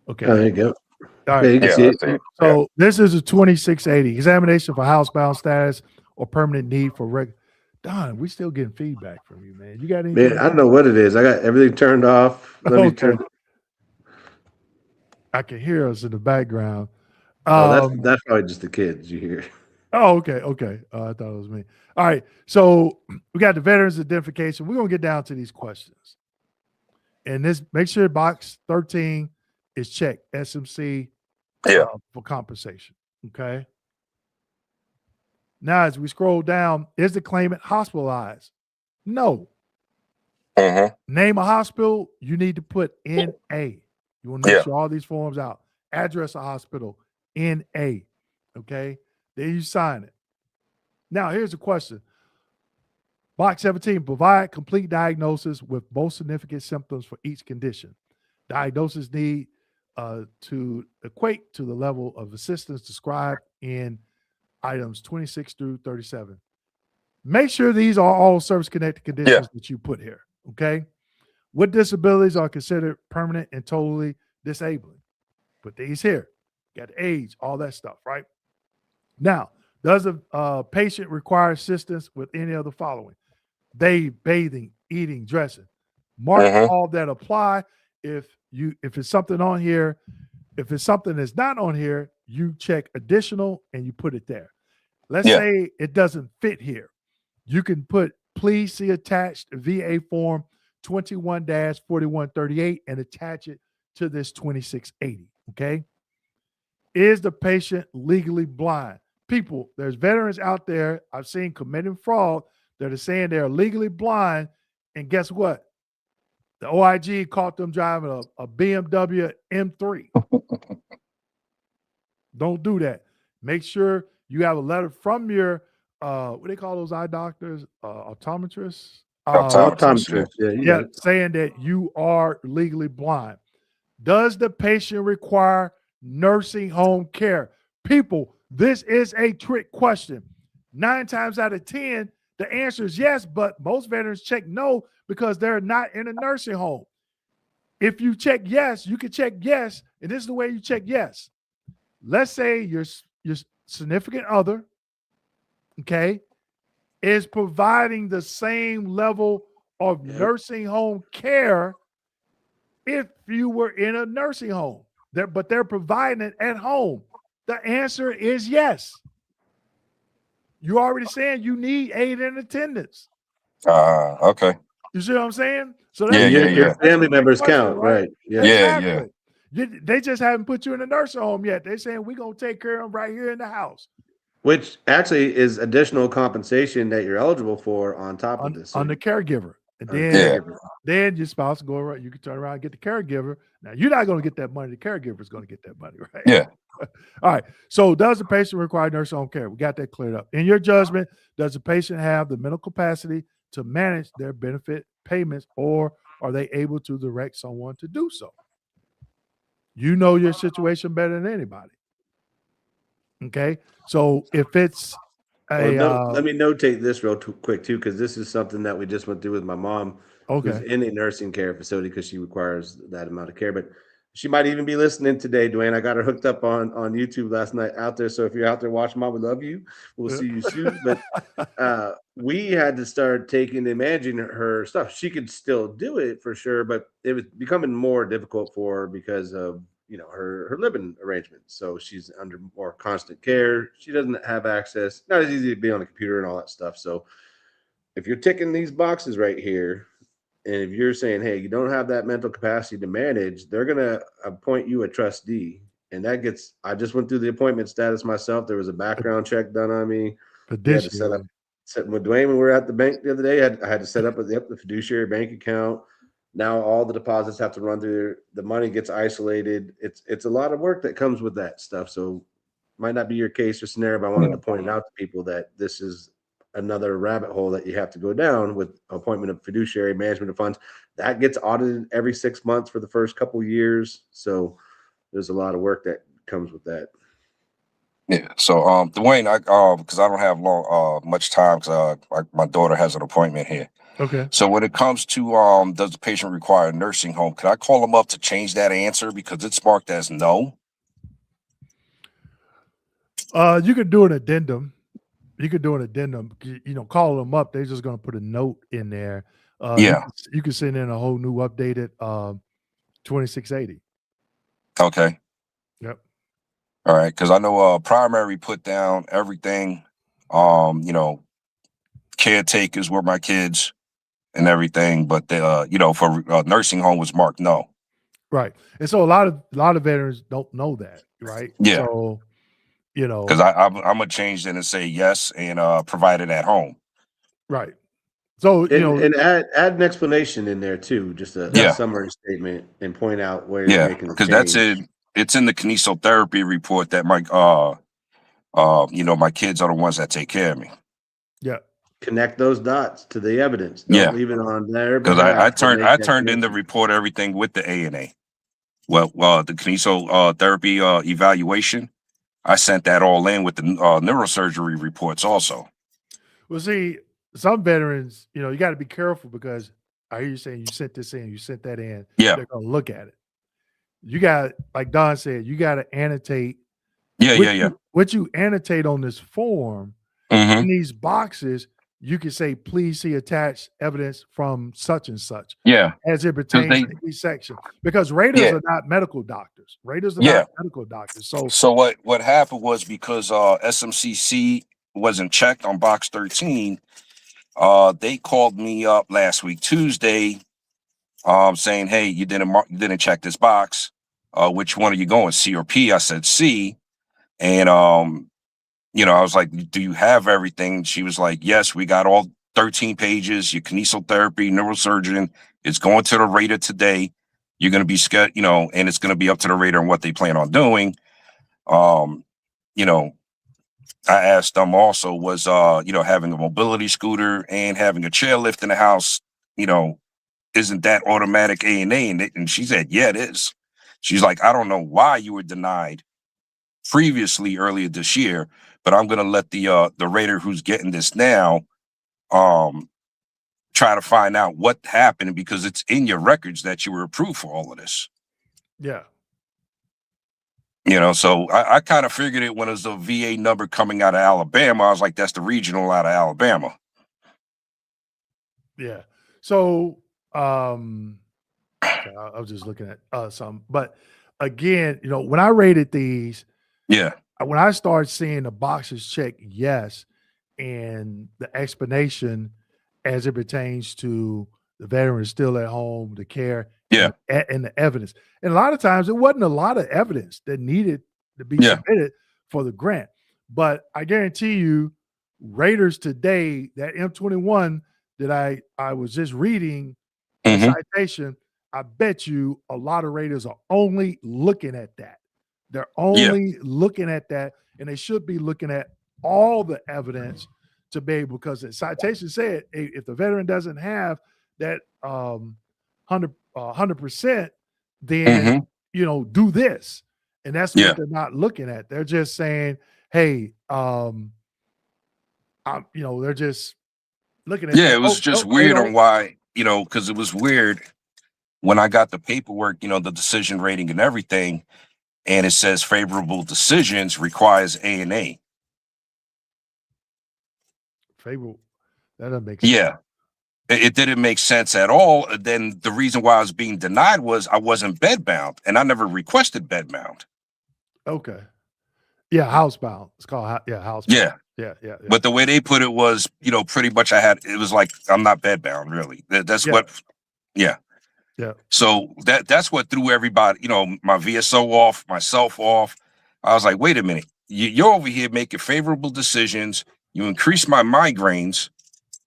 Okay. There you go. All right. Yeah, you can see it. So this is a 2680 examination for housebound status or permanent need for Don, we still getting feedback from you, man. You got anything? Man, I don't know what it is. I got everything turned off. Let me turn. I can hear us in the background. That's probably just the kids you hear. Oh, okay. I thought it was me. All right. So we got the veterans identification. We're gonna get down to these questions. And this, make sure box 13 is checked. SMC for compensation. Okay. Now, as we scroll down, is the claimant hospitalized? No. Name a hospital, you need to put NA. You want to make sure all these forms out. Address a hospital, NA. Okay. Then you sign it. Now, here's the question. Box 17, provide complete diagnosis with most significant symptoms for each condition. Diagnosis need to equate to the level of assistance described in items 26 through 37. Make sure these are all service-connected conditions that you put here, okay? What disabilities are considered permanent and totally disabling? Put these here. Got the age, all that stuff, right? Now, does a patient require assistance with any of the following? Bathe, bathing, eating, dressing. Mark Mhm. all that apply. If it's something on here, if it's something that's not on here, you check additional and you put it there. Let's Yeah. say it doesn't fit here. You can put please see attached VA form 21-4138 and attach it to this 2680. Okay. Is the patient legally blind? People, there's veterans out there I've seen committing fraud that are saying they're legally blind. And guess what? The OIG caught them driving a BMW M3. Don't do that. Make sure you have a letter from your what do they call those eye doctors? Optometrists. Optometrist. Yeah, you got Yeah, it. saying that you are legally blind. Does the patient require nursing home care? People, this is a trick question. 9 times out of 10, the answer is yes, but most veterans check no because they're not in a nursing home. If you check yes, you can check yes, and this is the way you check yes. Let's say your significant other, okay, is providing the same level of nursing home care if you were in a nursing home. But they're providing it at home. The answer is yes. You're already saying you need aid and attendance. Okay. You see what I'm saying? So Yeah, that's yeah, Your yeah. family members question, count, right? Yeah. Yeah, Exactly. They just haven't put you in a nursing home yet. They're saying we're gonna take care of them right here in the house. Which actually is additional compensation that you're eligible for on top of this. On the caregiver. And then, Yeah. then your spouse will go around, you can turn around and get the caregiver. Now you're not going to get that money, the caregiver is going to get that money, right? Yeah. All right. So does the patient require nursing home care? We got that cleared up. In your judgment, does the patient have the mental capacity to manage their benefit payments, or are they able to direct someone to do so? You know your situation better than anybody. Okay. So if it's let me notate this real quick too, because this is something that we just went through with my mom, who's okay. in a nursing care facility because she requires that amount of care. But she might even be listening today, Dwayne. I got her hooked up on YouTube last night out there. So if you're out there watching, Mom, we love you. We'll see you soon. But we had to start taking and managing her stuff. She could still do it for sure, but it was becoming more difficult for her because of her living arrangements. So she's under more constant care. She doesn't have access. Not as easy to be on a computer and all that stuff. So if you're ticking these boxes right here, and if you're saying, hey, you don't have that mental capacity to manage, they're gonna appoint you a trustee. And that gets, I just went through the appointment status myself. There was a background check done on me. We had to set up with Dwayne when we were at the bank the other day. I had to set up the fiduciary bank account. Now all the deposits have to run through. The money gets isolated. It's a lot of work that comes with that stuff. So might not be your case or scenario, but I wanted to point it out to people that this is another rabbit hole that you have to go down with appointment of fiduciary management of funds. That gets audited every 6 months for the first couple of years. So there's a lot of work that comes with that. Yeah. So, Dwayne, because I don't have much time because my daughter has an appointment here. Okay. So when it comes to does the patient require a nursing home? Can I call them up to change that answer because it's marked as no? You could do an addendum. Call them up. They're just going to put a note in there. Yeah. You can send in a whole new updated 2680. Okay. Yep. All right. Because I know primary put down everything. Caretakers were my kids and everything, but for nursing home was marked no. Right. And so a lot of veterans don't know that, right? Yeah. So, because I'm gonna change it and say yes and provide it at home. Right. So and add an explanation in there too, just a summary statement, and point out where you're making the change. Because that's it. It's in the kinesiotherapy report that my my kids are the ones that take care of me. Yeah. Connect those dots to the evidence. Don't leave it on there. Because I turned in the report everything with the ANA. Well, the kinesiotherapy evaluation, I sent that all in with the neurosurgery reports also. Well, see, some veterans, you got to be careful because I hear you saying you sent this in, you sent that in. Yeah. They're going to look at it. you got, like Don said, you got to annotate. Yeah. What you annotate on this form Hmm. in these boxes, you can say, please see attached evidence from such and such Yeah. as it pertains to each section. Because raters are not medical doctors. Raters are not medical doctors. So what happened was because SMCC wasn't checked on box 13, they called me up last week Tuesday, saying, hey, you didn't check this box. Which one are you going, C or P? I said C. And I was like, do you have everything? She was like, yes, we got all 13 pages, your kinesiotherapy, neurosurgeon. It's going to the rater today. You're going to be scared, and it's going to be up to the rater and what they plan on doing. I asked them also was, having a mobility scooter and having a chairlift in the house, isn't that automatic A&A? And she said, yeah, it is. She's like, I don't know why you were denied previously earlier this year, but I'm going to let the rater who's getting this now, try to find out what happened, because it's in your records that you were approved for all of this. Yeah. So I kind of figured it when it was a VA number coming out of Alabama. I was like, that's the regional out of Alabama. Yeah. So I was just looking at some, but again, when I rated these, when I started seeing the boxes check yes, and the explanation as it pertains to the veteran is still at home, the care, and the evidence. And a lot of times it wasn't a lot of evidence that needed to be submitted for the grant. But I guarantee you, raters today, that M21 that I was just reading, the citation, I bet you a lot of raters are only looking at that. They're only looking at that, and they should be looking at all the evidence to be able, because the citation said if the veteran doesn't have that 100%, then do this, and that's what they're not looking at. They're just saying, hey, they're just looking at. It was just weird on why, because it was weird when I got the paperwork, the decision rating and everything, and it says favorable decisions requires A&A. Favorable. That doesn't make sense. Yeah. It didn't make sense at all. Then the reason why I was being denied was I wasn't bedbound, and I never requested bedbound. Okay. Yeah, housebound. It's called housebound. Yeah. But the way they put it was, pretty much it was like, I'm not bedbound, really. That's what. Yeah. So that's what threw everybody, my VSO off, myself off. I was like, wait a minute, you're over here making favorable decisions. You increased my migraines,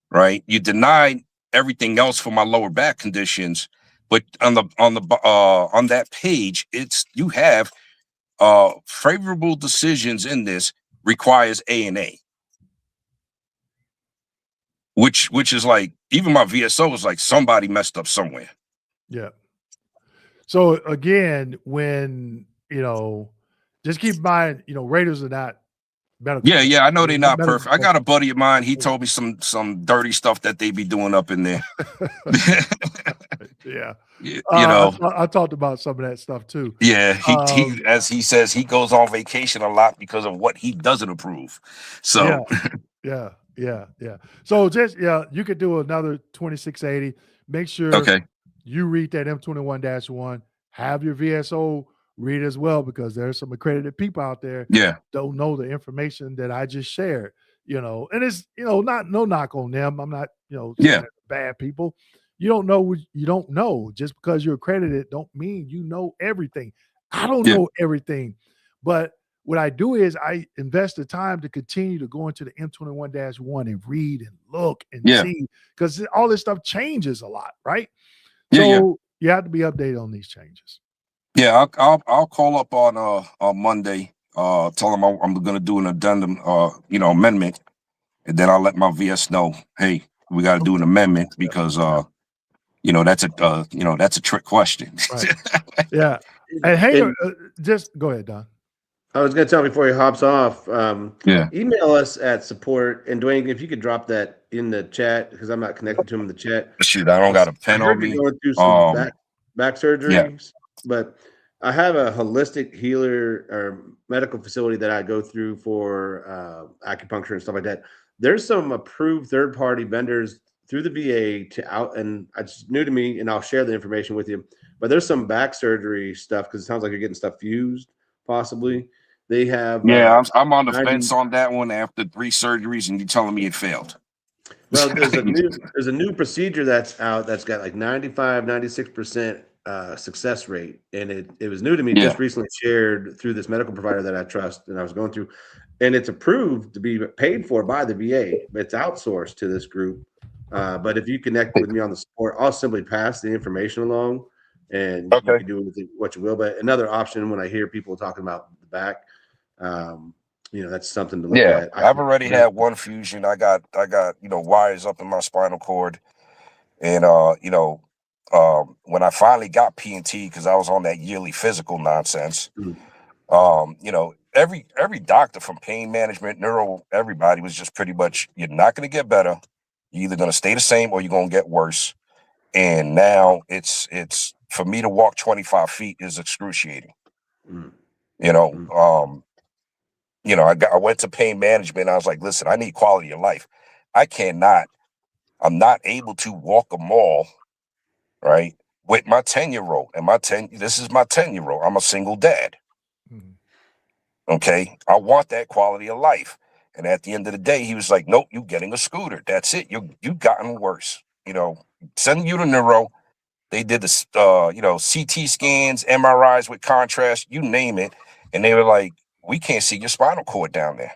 right? You denied everything else for my lower back conditions, but on that page, you have favorable decisions in this requires A&A, which is like, even my VSO was like, somebody messed up somewhere. Yeah. So again, when just keep in mind, raters are not medical. Yeah, I know they're not perfect. I got a buddy of mine. He told me some dirty stuff that they be doing up in there. I talked about some of that stuff too. Yeah, he as he says, he goes on vacation a lot because of what he doesn't approve. So yeah. So just you could do another 2680. Make sure you read that M21-1. Have your VSO read as well, because there's some accredited people out there don't know the information that I just shared. And it's not no knock on them. I'm not saying they're bad people. You don't know what you don't know. Just because you're accredited don't mean you know everything. I don't know everything, but what I do is I invest the time to continue to go into the M21-1 and read and look and see, because all this stuff changes a lot, right? So you have to be updated on these changes. Yeah, I'll call up on Monday. Tell them I'm going to do an addendum, amendment, and then I'll let my VS know, hey, we got to do an amendment, because that's a trick question. Right. Yeah, and hey, just go ahead, Don. I was going to tell before he hops off. Email us at support, and Dwayne, if you could drop that in the chat, because I'm not connected to him in the chat. Shoot, I don't got a pen on me. Going through some back surgeries, but I have a holistic healer or medical facility that I go through for acupuncture and stuff like that. There's some approved third-party vendors through the VA to out, and it's new to me, and I'll share the information with you. But there's some back surgery stuff because it sounds like you're getting stuff fused, possibly. They have Yeah, I'm on the 90 fence on that one after 3 surgeries, and you're telling me it failed. Well, there's a new procedure that's out that's got like 95, 96% success rate. And it was new to me, just recently shared through this medical provider that I trust and I was going through. And it's approved to be paid for by the VA. It's outsourced to this group. But if you connect with me on the support, I'll simply pass the information along and you can do with it what you will. But another option when I hear people talking about the back, that's something to look at. I've already had one fusion. I got wires up in my spinal cord, and when I finally got P&T because I was on that yearly physical nonsense, every doctor from pain management, neuro, everybody was just pretty much, you're not going to get better. You're either going to stay the same or you're going to get worse. And now it's for me to walk 25 feet is excruciating. I went to pain management. I was like, listen, I need quality of life. I'm not able to walk a mall, right, with my 10-year-old. And this is my 10-year-old. I'm a single dad. Okay. I want that quality of life. And at the end of the day, he was like, nope, you're getting a scooter. That's it. You've gotten worse. Sending you to neuro. They did the, CT scans, MRIs with contrast, you name it. And they were like, we can't see your spinal cord down there.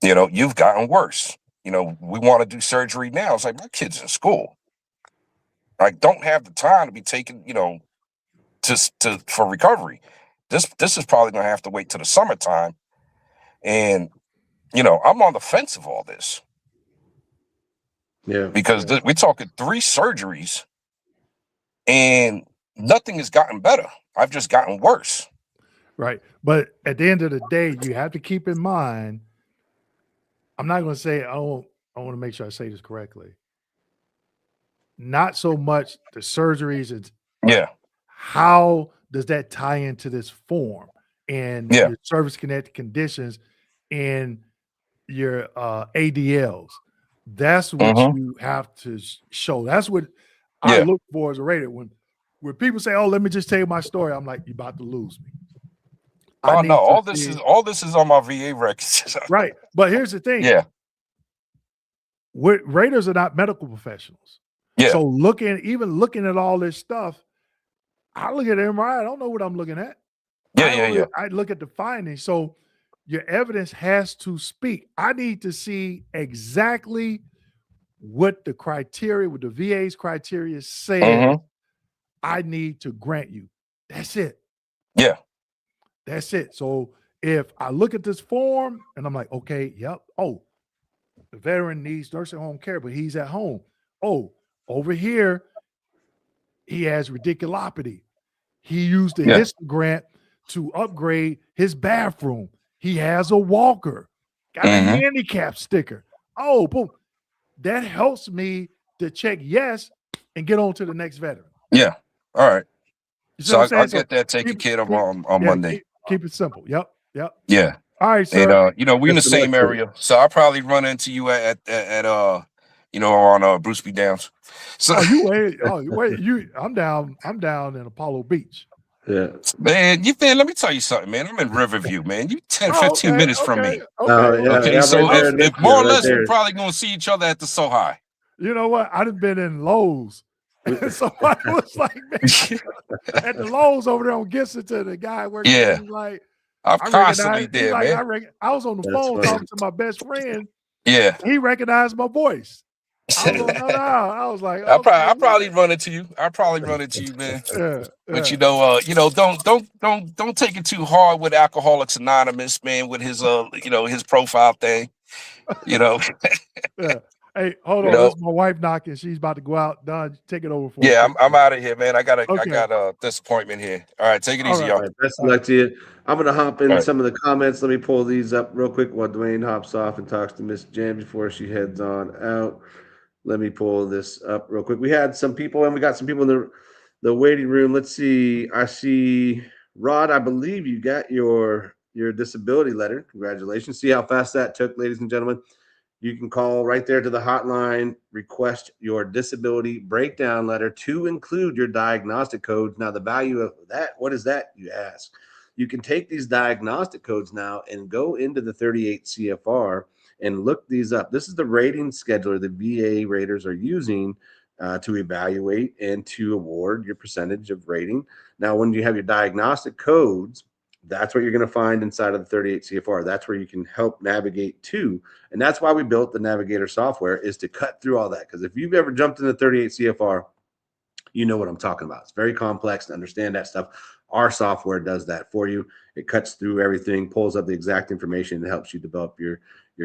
You've gotten worse. We want to do surgery now. It's like, my kid's in school. I don't have the time to be taken, for recovery. This is probably going to have to wait till the summertime. And, I'm on the fence of all this. Yeah. Because we're talking 3 surgeries and nothing has gotten better. I've just gotten worse. Right. But at the end of the day, you have to keep in mind, I'm not going to say, I want to make sure I say this correctly. Not so much the surgeries, it's how does that tie into this form and your service connected conditions and your ADLs. That's what you have to show. That's what I look for as a rater. When people say, "Oh, let me just tell you my story," I'm like, "You're about to lose me." All this is on my VA records. Right, but here's the thing. Raters are not medical professionals. So looking at all this stuff, I look at MRI. I don't know what I'm looking at. I look at the findings. So your evidence has to speak. I need to see exactly what the criteria, what the VA's criteria says. I need to grant you. That's it. Yeah. That's it. So if I look at this form and I'm like, okay, yep. Oh, the veteran needs nursing home care, but he's at home. Oh, over here, he has radiculopathy. He used the histogram to upgrade his bathroom. He has a walker, got a handicap sticker. Oh, boom. That helps me to check yes and get on to the next veteran. Yeah. All right. So I'll get that taken care of on Monday. Keep it simple. Yep. Yeah. All right, sir. And we're in the same area. So I'll probably run into you at on Bruce B. Downs. So I'm down in Apollo Beach. Yeah. Man, let me tell you something, man. I'm in Riverview, man. You 10-15 minutes from me. Okay. So if more or less we're probably gonna see each other at the Sohi. You know what? I've been in Lowe's. Somebody was like, man, at the Lowe's over there on Gibson to the guy working. Yeah. Like, I'm constantly there, man. I was on the phone talking to my best friend. Yeah. He recognized my voice. I was like, I'll probably run into you. I'll probably run into you, man. But don't take it too hard with Alcoholics Anonymous, man, with his his profile thing. Hey, hold on. That's my wife knocking. She's about to go out. Don, take it over for me. I'm out of here, man. I got a disappointment here. All right, take it easy, y'all. Best of luck to you. I'm gonna hop in some of the comments. Let me pull these up real quick while Dwayne hops off and talks to Miss Jen before she heads on out. Let me pull this up real quick. We had some people, and we got some people in the waiting room. Let's see. I see Rod. I believe you got your disability letter. Congratulations. See how fast that took, ladies and gentlemen. You can call right there to the hotline, request your disability breakdown letter to include your diagnostic codes. Now, the value of that, what is that, you ask? You can take these diagnostic codes now and go into the 38 CFR and look these up. This is the rating scheduler the VA raters are using to evaluate and to award your percentage of rating. Now, when you have your diagnostic codes, that's what you're going to find inside of the 38 CFR. That's where you can help navigate to. And that's why we built the Navigator software, is to cut through all that. Because if you've ever jumped into 38 CFR, you know what I'm talking about. It's very complex to understand that stuff. Our software does that for you. It cuts through everything, pulls up the exact information, and helps you develop your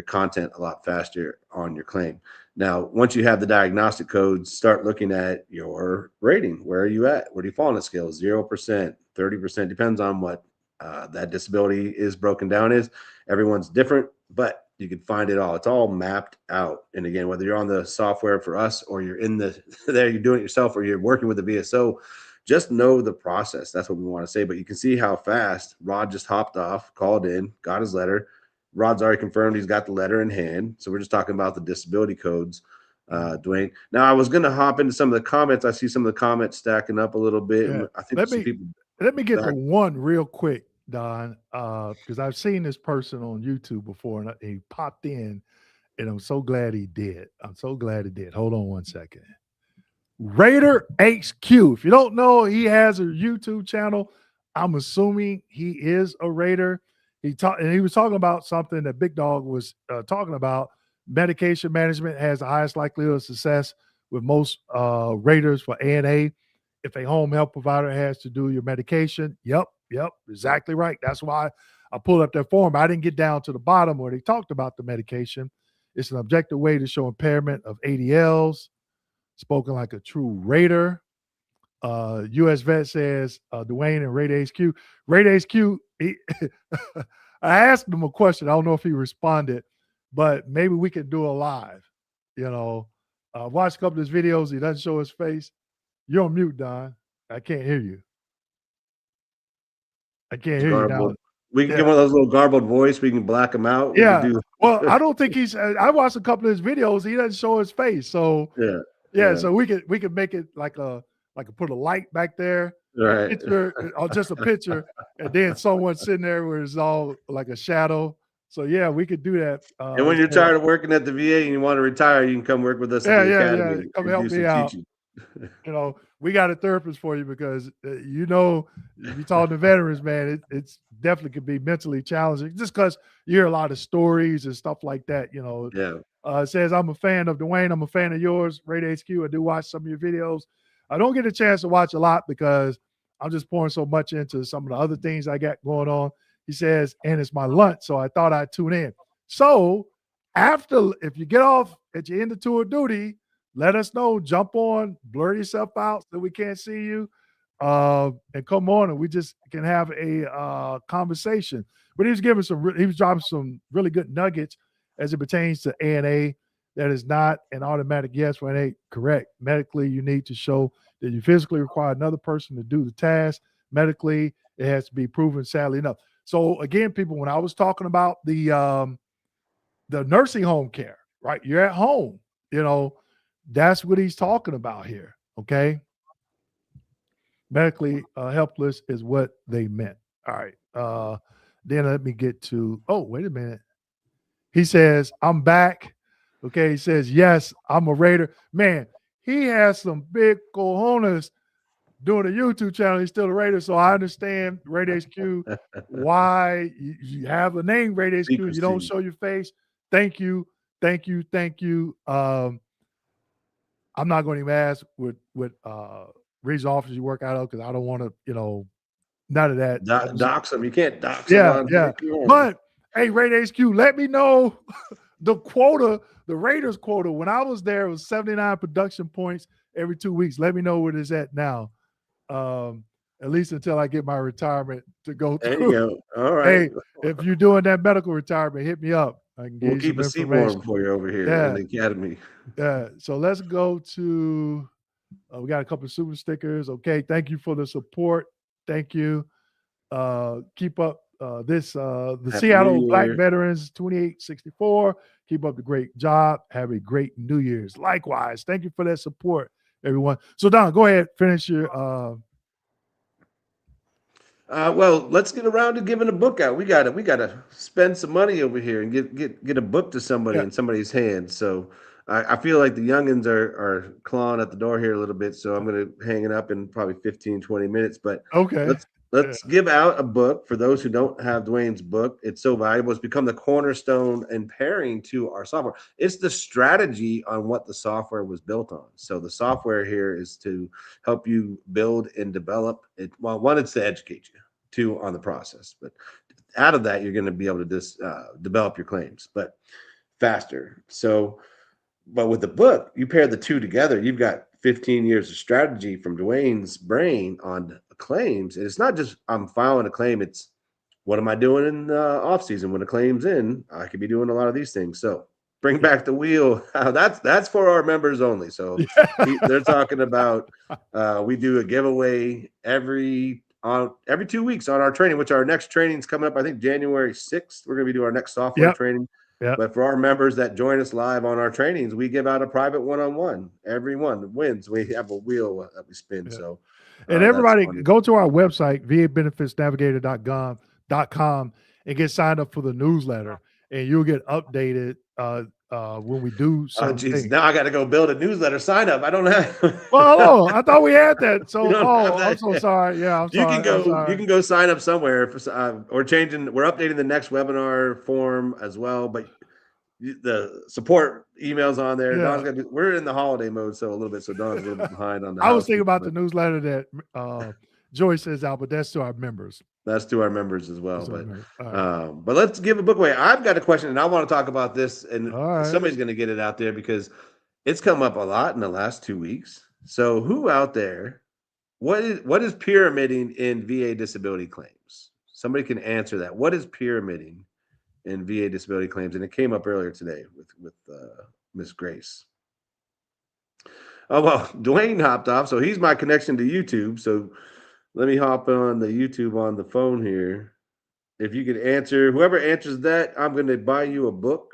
content a lot faster on your claim. Now, once you have the diagnostic codes, start looking at your rating. Where are you at? Where do you fall on the scale? 0%, 30%, depends on what that disability is broken down is. Everyone's different, but you can find it all. It's all mapped out. And again, whether you're on the software for us or you're in the there, you're doing it yourself, or you're working with the VSO, just know the process. That's what we want to say. But you can see how fast Rod just hopped off, called in, got his letter. Rod's already confirmed he's got the letter in hand. So we're just talking about the disability codes, Dwayne. Now, I was going to hop into some of the comments. I see some of the comments stacking up a little bit. Yeah. I think some people. Let me get to one real quick, Don, because I've seen this person on YouTube before, and he popped in, and I'm so glad he did. I'm so glad he did. Hold on one second. Raider HQ. If you don't know, he has a YouTube channel. I'm assuming he is a Raider. He was talking about something that Big Dog was talking about. Medication management has the highest likelihood of success with most Raiders for ANA. If a home health provider has to do your medication, yep, exactly right. That's why I pulled up that form. I didn't get down to the bottom where they talked about the medication. It's an objective way to show impairment of ADLs, spoken like a true Raider. US Vet says, Dwayne and Raider HQ. Raider HQ, I asked him a question. I don't know if he responded, but maybe we could do a live. Watch a couple of his videos. He doesn't show his face. You're on mute, Don. I can't hear you. I can't hear you now. We can get one of those little garbled voice. We can black him out. Yeah. Well, I don't think he's. I watched a couple of his videos. He doesn't show his face. So yeah. So we could make it like put a light back there, right? Picture, or just a picture, and then someone sitting there where it's all like a shadow. So yeah, we could do that. And when you're tired of working at the VA and you want to retire, you can come work with us at the academy. Come help me out. We got a therapist for you, because you talking to veterans, man, it's definitely could be mentally challenging, just because you hear a lot of stories and stuff like that. It says, I'm a fan of Dwayne. I'm a fan of yours, Raider HQ. I do watch some of your videos. I don't get a chance to watch a lot because I'm just pouring so much into some of the other things I got going on. He says, and it's my lunch, so I thought I'd tune in. So if you get off at your end of tour duty, let us know. Jump on, blur yourself out so we can't see you, and come on, and we just can have a conversation. But he was dropping some really good nuggets as it pertains to ANA. That is not an automatic yes for ANA. Correct. Medically, you need to show that you physically require another person to do the task. Medically, it has to be proven, sadly enough. So again, people, when I was talking about the nursing home care, right? You're at home, that's what he's talking about here, okay? Medically helpless is what they meant. All right. Then let me get to, wait a minute. He says, I'm back. Okay, he says, yes, I'm a Raider. Man, he has some big cojones doing a YouTube channel. He's still a Raider, so I understand Raider HQ, why you have a name Raider HQ. You don't show your face. Thank you. I'm not going to even ask what regional office you work out of, because I don't want to, none of that. Dox them. You can't dox them. Yeah. But hey, Raider HQ, let me know the quota, the Raiders quota. When I was there, it was 79 production points every 2 weeks. Let me know what it's at now. At least until I get my retirement to go through. There you go. All right. Hey, if you're doing that medical retirement, hit me up. We'll keep a seat warm for you over here in the academy. Yeah. So let's go to We got a couple of super stickers. Okay, thank you for the support. Thank you. Keep up the Happy Seattle New Black Year. Veterans 2864. Keep up the great job. Have a great New Year's. Likewise, thank you for that support, everyone. So Don, go ahead, finish your. Well, let's get around to giving a book out. We gotta spend some money over here and get a book to somebody Yeah. in somebody's hands. So I feel like the youngins are clawing at the door here a little bit. So I'm gonna hang it up in probably 15, 20 minutes. But Okay. let's give out a book for those who don't have Dwayne's book. It's so valuable. It's become the cornerstone and pairing to our software. It's the strategy on what the software was built on. So the software here is to help you build and develop it. Well, one, it's to educate you. Two, on the process, but out of that, you're going to be able to develop your claims, but faster. So, but with the book, you pair the two together, you've got 15 years of strategy from Dwayne's brain on claims. And it's not just I'm filing a claim, it's what am I doing in the off season when the claim's in? I could be doing a lot of these things. So bring back the wheel. That's for our members only. So they're talking about we do a giveaway every 2 weeks on our training, which our next training is coming up, I think January 6th. We're going to be doing our next software training. Yep. But for our members that join us live on our trainings, we give out a private one-on-one. Everyone wins. We have a wheel that we spin. Yeah. So, and everybody go to our website, vabenefitsnavigator.com, and get signed up for the newsletter, and you'll get updated when we do something. Oh, geez, now I got to go build a newsletter sign up. I don't have. Well, hold on. I thought we had that. So, that. I'm so sorry. Yeah, I'm sorry. You can go sign up somewhere. We're updating the next webinar form as well, but the support emails on there. Yeah. We're in the holiday mode, so a little bit. So Don's a little bit behind on the. I was thinking about the newsletter that Joy says out, but that's to our members. That's to our members as well. But let's give a book away. I've got a question, and I want to talk about this, and right. Somebody's going to get it out there because it's come up a lot in the last 2 weeks. So who out there, what is pyramiding in VA disability claims? Somebody can answer that. What is pyramiding in VA disability claims? And it came up earlier today with Miss Grace. Oh, well, Dwayne hopped off, so he's my connection to YouTube. So let me hop on the YouTube on the phone here. If you could answer, whoever answers that, I'm going to buy you a book.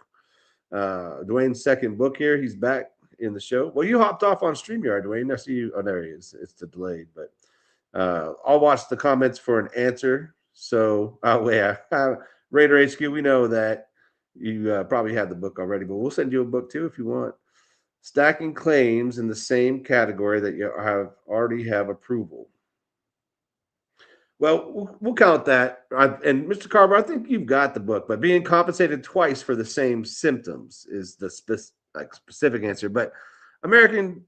Dwayne's second book here. He's back in the show. Well, you hopped off on StreamYard, Dwayne. I see you. Oh, there he is. It's delayed, but I'll watch the comments for an answer. So, Raider HQ, we know that you probably have the book already, but we'll send you a book too if you want. Stacking claims in the same category that you already have approval. Well, we'll count that. And Mr. Carver, I think you've got the book, but being compensated twice for the same symptoms is the specific answer. But American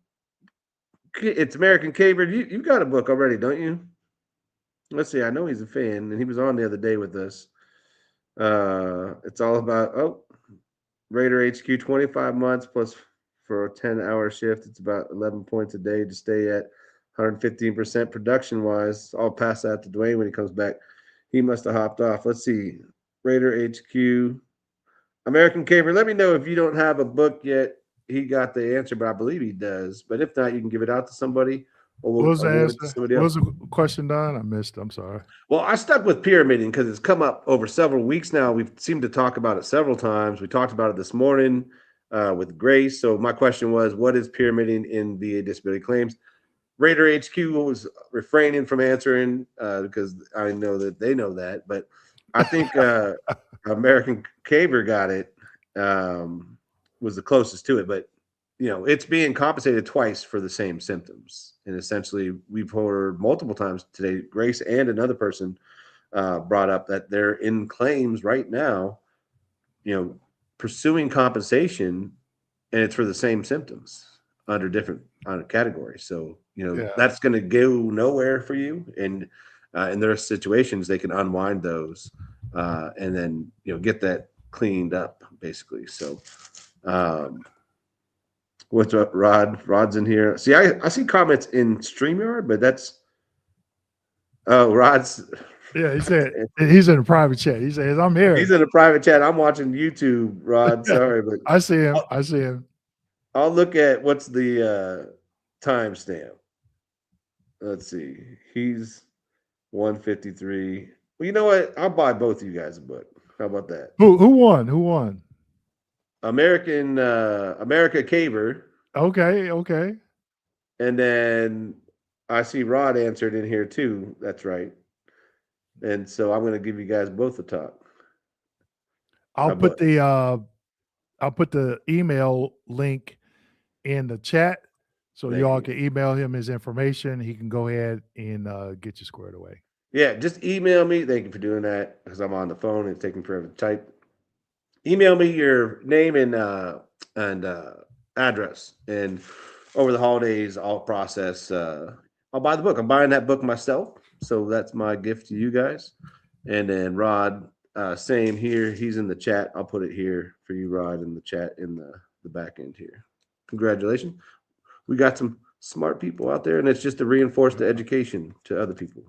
Caver, you've got a book already, don't you? Let's see. I know he's a fan, and he was on the other day with us. It's all about Raider HQ 25 months plus for a 10-hour shift. It's about 11 points a day to stay at 115% production wise. I'll pass that to Dwayne when he comes back. He must have hopped off. Let's see. Raider HQ. American Caver, let me know if you don't have a book yet. He got the answer, but I believe he does. But if not, you can give it out to somebody. Or what was the answer? What was the question, Don? I missed. I'm sorry. Well, I stuck with pyramiding because it's come up over several weeks now. We've seemed to talk about it several times. We talked about it this morning with Grace. So my question was, what is pyramiding in VA disability claims? Raider HQ was refraining from answering because I know that they know that, but I think American Caver got it, was the closest to it. But it's being compensated twice for the same symptoms, and essentially we've heard multiple times today. Grace and another person brought up that they're in claims right now, pursuing compensation, and it's for the same symptoms under different categories. So that's going to go nowhere for you, and in their situations they can unwind those and then get that cleaned up basically. So what's up, Rod's in here. See, I see comments in StreamYard, but that's Rod's. Yeah, he said he's in a private chat. He says, I'm here. He's in a private chat. I'm watching YouTube, Rod. Sorry, but I see him. I'll look at what's the timestamp. Let's see. He's 153. Well, you know what? I'll buy both of you guys a book. How about that? Who won? Who won? America Caver. Okay. And then I see Rod answered in here too. That's right. And so I'm going to give you guys both a talk. I'll put the email link in the chat so Thank y'all you. can email him his information. He can go ahead and get you squared away. Yeah, just email me. Thank you for doing that because I'm on the phone and it's taking forever to type. Email me your name and address, and over the holidays I'll process. I'll buy the book. I'm buying that book myself, so that's my gift to you guys. And then Rod, same here. He's in the chat. I'll put it here for you, Rod, in the chat in the back end here. Congratulations. We got some smart people out there, and it's just to reinforce the education to other people.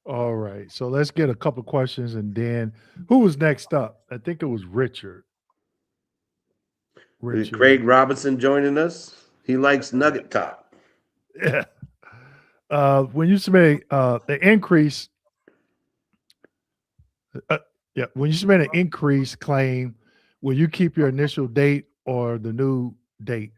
All right. So let's get a couple questions, and then who was next up? I think it was Richard. Craig Robinson joining us. He likes Nugget Top. Yeah. When you submit the increase, when you submit an increase claim, will you keep your initial date or the new date?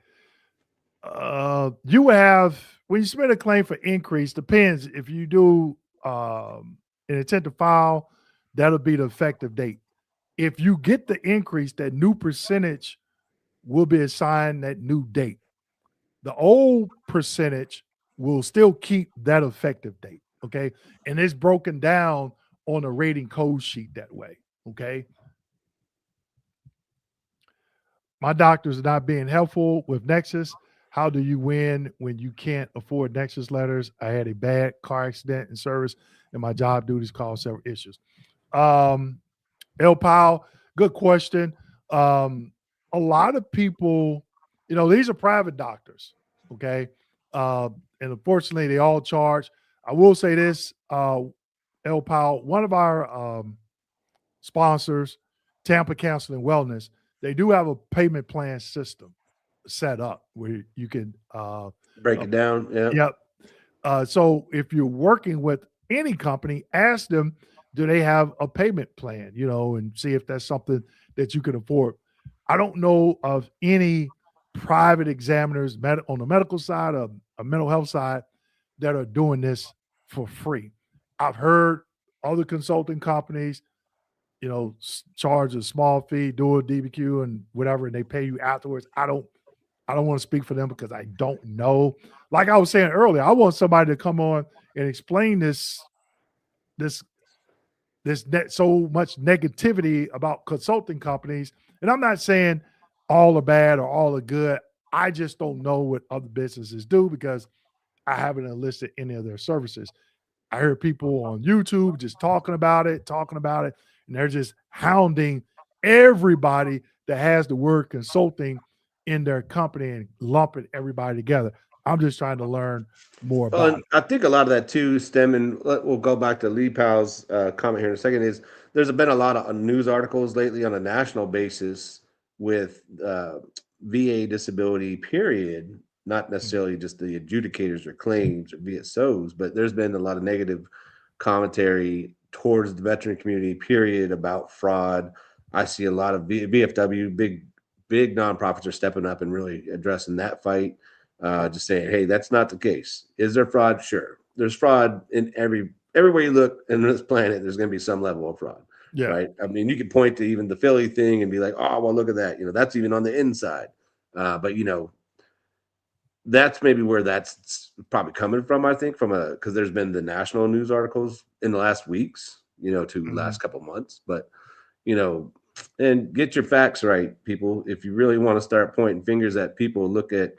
You have, when you submit a claim for increase, depends if you do an intent to file, that'll be the effective date. If you get the increase, that new percentage will be assigned that new date. The old percentage will still keep that effective date. Okay. And it's broken down on a rating code sheet that way. Okay. My doctors are not being helpful with Nexus. How do you win when you can't afford Nexus letters? I had a bad car accident in service, and my job duties caused several issues. El Powell, good question. A lot of people, these are private doctors, okay? And unfortunately, they all charge. I will say this, El Powell, one of our sponsors, Tampa Counseling Wellness, they do have a payment plan system set up where you can break it down. Yep. So if you're working with any company, ask them, do they have a payment plan, and see if that's something that you can afford. I don't know of any private examiners on the medical side or a mental health side that are doing this for free. I've heard other consulting companies, charge a small fee, do a DBQ and whatever, and they pay you afterwards. I don't want to speak for them because I don't know. Like I was saying earlier, I want somebody to come on and explain this so much negativity about consulting companies. And I'm not saying all are bad or all are good. I just don't know what other businesses do because I haven't enlisted any of their services. I heard people on YouTube just talking about it, and they're just hounding everybody that has the word consulting in their company and lumping everybody together. I'm just trying to learn more about it. I think a lot of that too, we'll go back to Lee Powell's comment here in a second, is there's been a lot of news articles lately on a national basis with VA disability, period, not necessarily just the adjudicators or claims or VSOs, but there's been a lot of negative commentary towards the veteran community, period, about fraud. I see a lot of VFW, big nonprofits are stepping up and really addressing that fight. Just saying, hey, that's not the case. Is there fraud? Sure. There's fraud in everywhere you look in this planet. There's going to be some level of fraud. Yeah. Right. I mean, you can point to even the Philly thing and be like, oh, well, look at that. That's even on the inside. But that's maybe where that's probably coming from, I think, because there's been the national news articles in the last weeks, last couple months. But, and get your facts right, people. If you really want to start pointing fingers at people, look at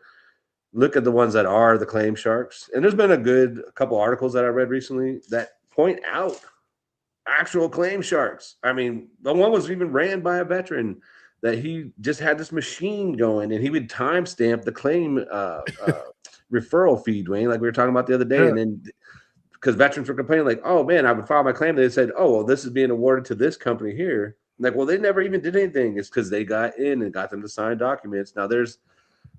the ones that are the claim sharks. And there's been a couple articles that I read recently that point out actual claim sharks. I mean, the one was even ran by a veteran that he just had this machine going and he would timestamp the claim referral fee, Dwayne, like we were talking about the other day. Yeah. And then because veterans were complaining like, oh man, I would file my claim. They said, oh, well, this is being awarded to this company here. Like, well, they never even did anything. It's because they got in and got them to sign documents. Now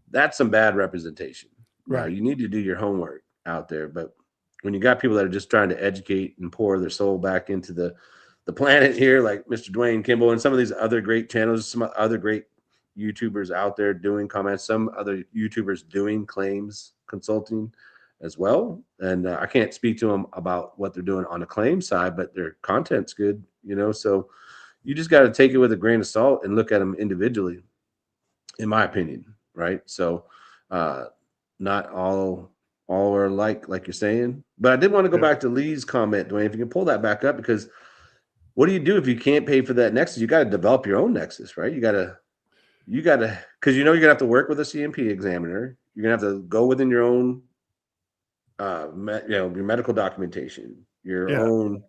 that's some bad representation. Now Right. you need to do your homework out there. But when you got people that are just trying to educate and pour their soul back into the planet here, like Mr. Dwayne Kimball and some of these other great channels, some other great YouTubers out there doing comments, some other YouTubers doing claims consulting as well. And I can't speak to them about what they're doing on the claim side, but their content's good, so you just got to take it with a grain of salt and look at them individually, in my opinion, right? So not all are like you're saying. But I did want to go back to Lee's comment, Dwayne, if you can pull that back up, because what do you do if you can't pay for that Nexus? You got to develop your own Nexus, right? You got to, because you're gonna have to work with a CMP examiner. You're gonna have to go within your own, your medical documentation, your own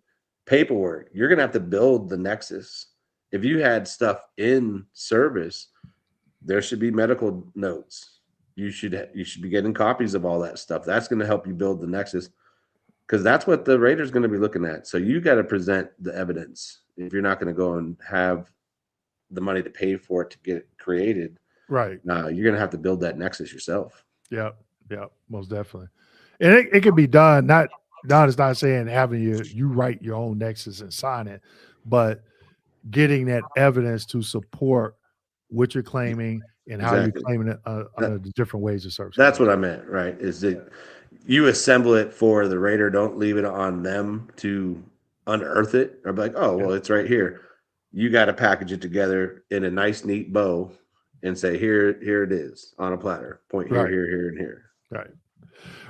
paperwork. You're gonna have to build the Nexus. If you had stuff in service, there should be medical notes. You should be getting copies of all that stuff. That's going to help you build the Nexus, because that's what the rater's going to be looking at. So you got to present the evidence if you're not going to go and have the money to pay for it to get it created. Right. Now you're going to have to build that Nexus yourself. Yeah, most definitely. And it can be done. Don is not saying having you write your own Nexus and sign it, but getting that evidence to support what you're claiming and how you're claiming it under the different ways of service. That's what I meant, right? Is that you assemble it for the rater. Don't leave it on them to unearth it or be like, oh, well, it's right here. You got to package it together in a nice, neat bow and say, here it is on a platter. Point here, here, and here. Right.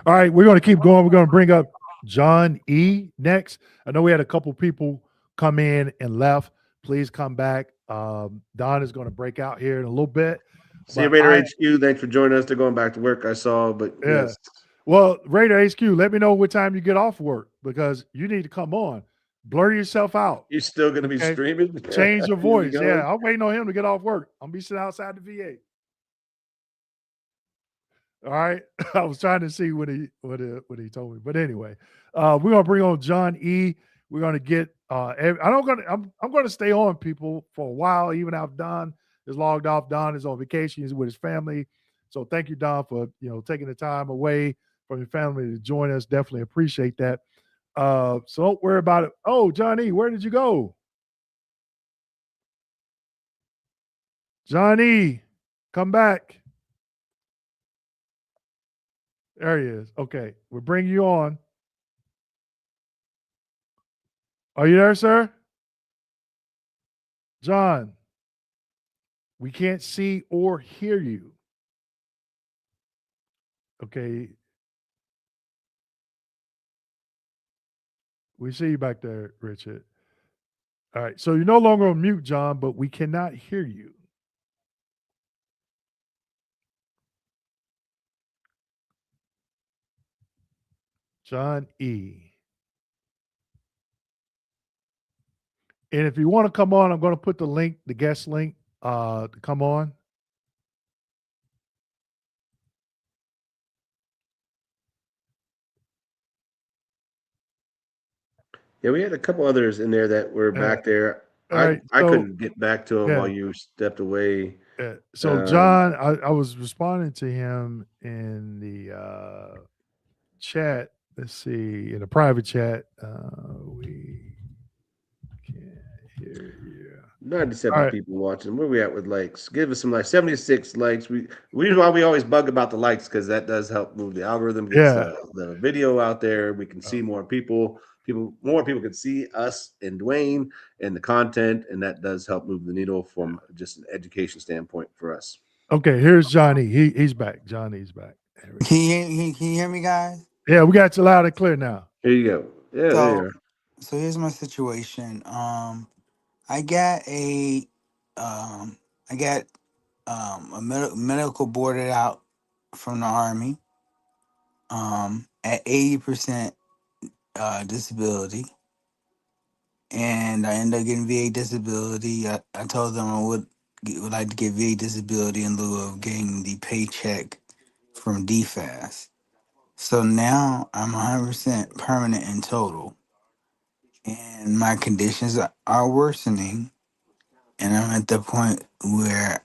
All right, we're going to keep going. We're going to bring up John E. next. I know we had a couple people come in and left. Please come back. Don is going to break out here in a little bit. See you, Raider HQ. Thanks for joining us. They're going back to work, I saw. But yes. Well, Raider HQ, let me know what time you get off work, because you need to come on. Blur yourself out. You're still going to be streaming? Change your voice. Yeah, I'm waiting on him to get off work. I'm going to be sitting outside the VA. All right. I was trying to see what he told me. But anyway, we're going to bring on John E. We're going to get I'm going to stay on, people, for a while, even after Don is logged off. Don is on vacation. He's with his family. So thank you, Don, for taking the time away from your family to join us. Definitely appreciate that. So don't worry about it. Oh, John E., where did you go? John E., come back. There he is. Okay, we'll bring you on. Are you there, sir? John, we can't see or hear you. Okay. We see you back there, Richard. All right. So you're no longer on mute, John, but we cannot hear you. John E. And if you want to come on, I'm going to put the guest link to come on. Yeah, we had a couple others in there that were back there. I couldn't get back to him while you stepped away. So John, I was responding to him in the chat. Let's see, in a private chat. We can't hear you. 97 people watching. Where are we at with likes? Give us some likes. 76 likes. We always bug about the likes, because that does help move the algorithm. Gets the video out there. We can see more people. More people can see us and Dwayne and the content, and that does help move the needle from just an education standpoint for us. Okay, here's Johnny. He's back. Johnny's back. Can you hear me, guys? Yeah, we got you loud and clear now. Here you go. Yeah, there you are. So here's my situation. I got a medical boarded out from the Army at 80% disability, and I ended up getting VA disability. I told them I would like to get VA disability in lieu of getting the paycheck from DFAS. So now I'm 100% permanent in total, and my conditions are worsening. and I'm at the point where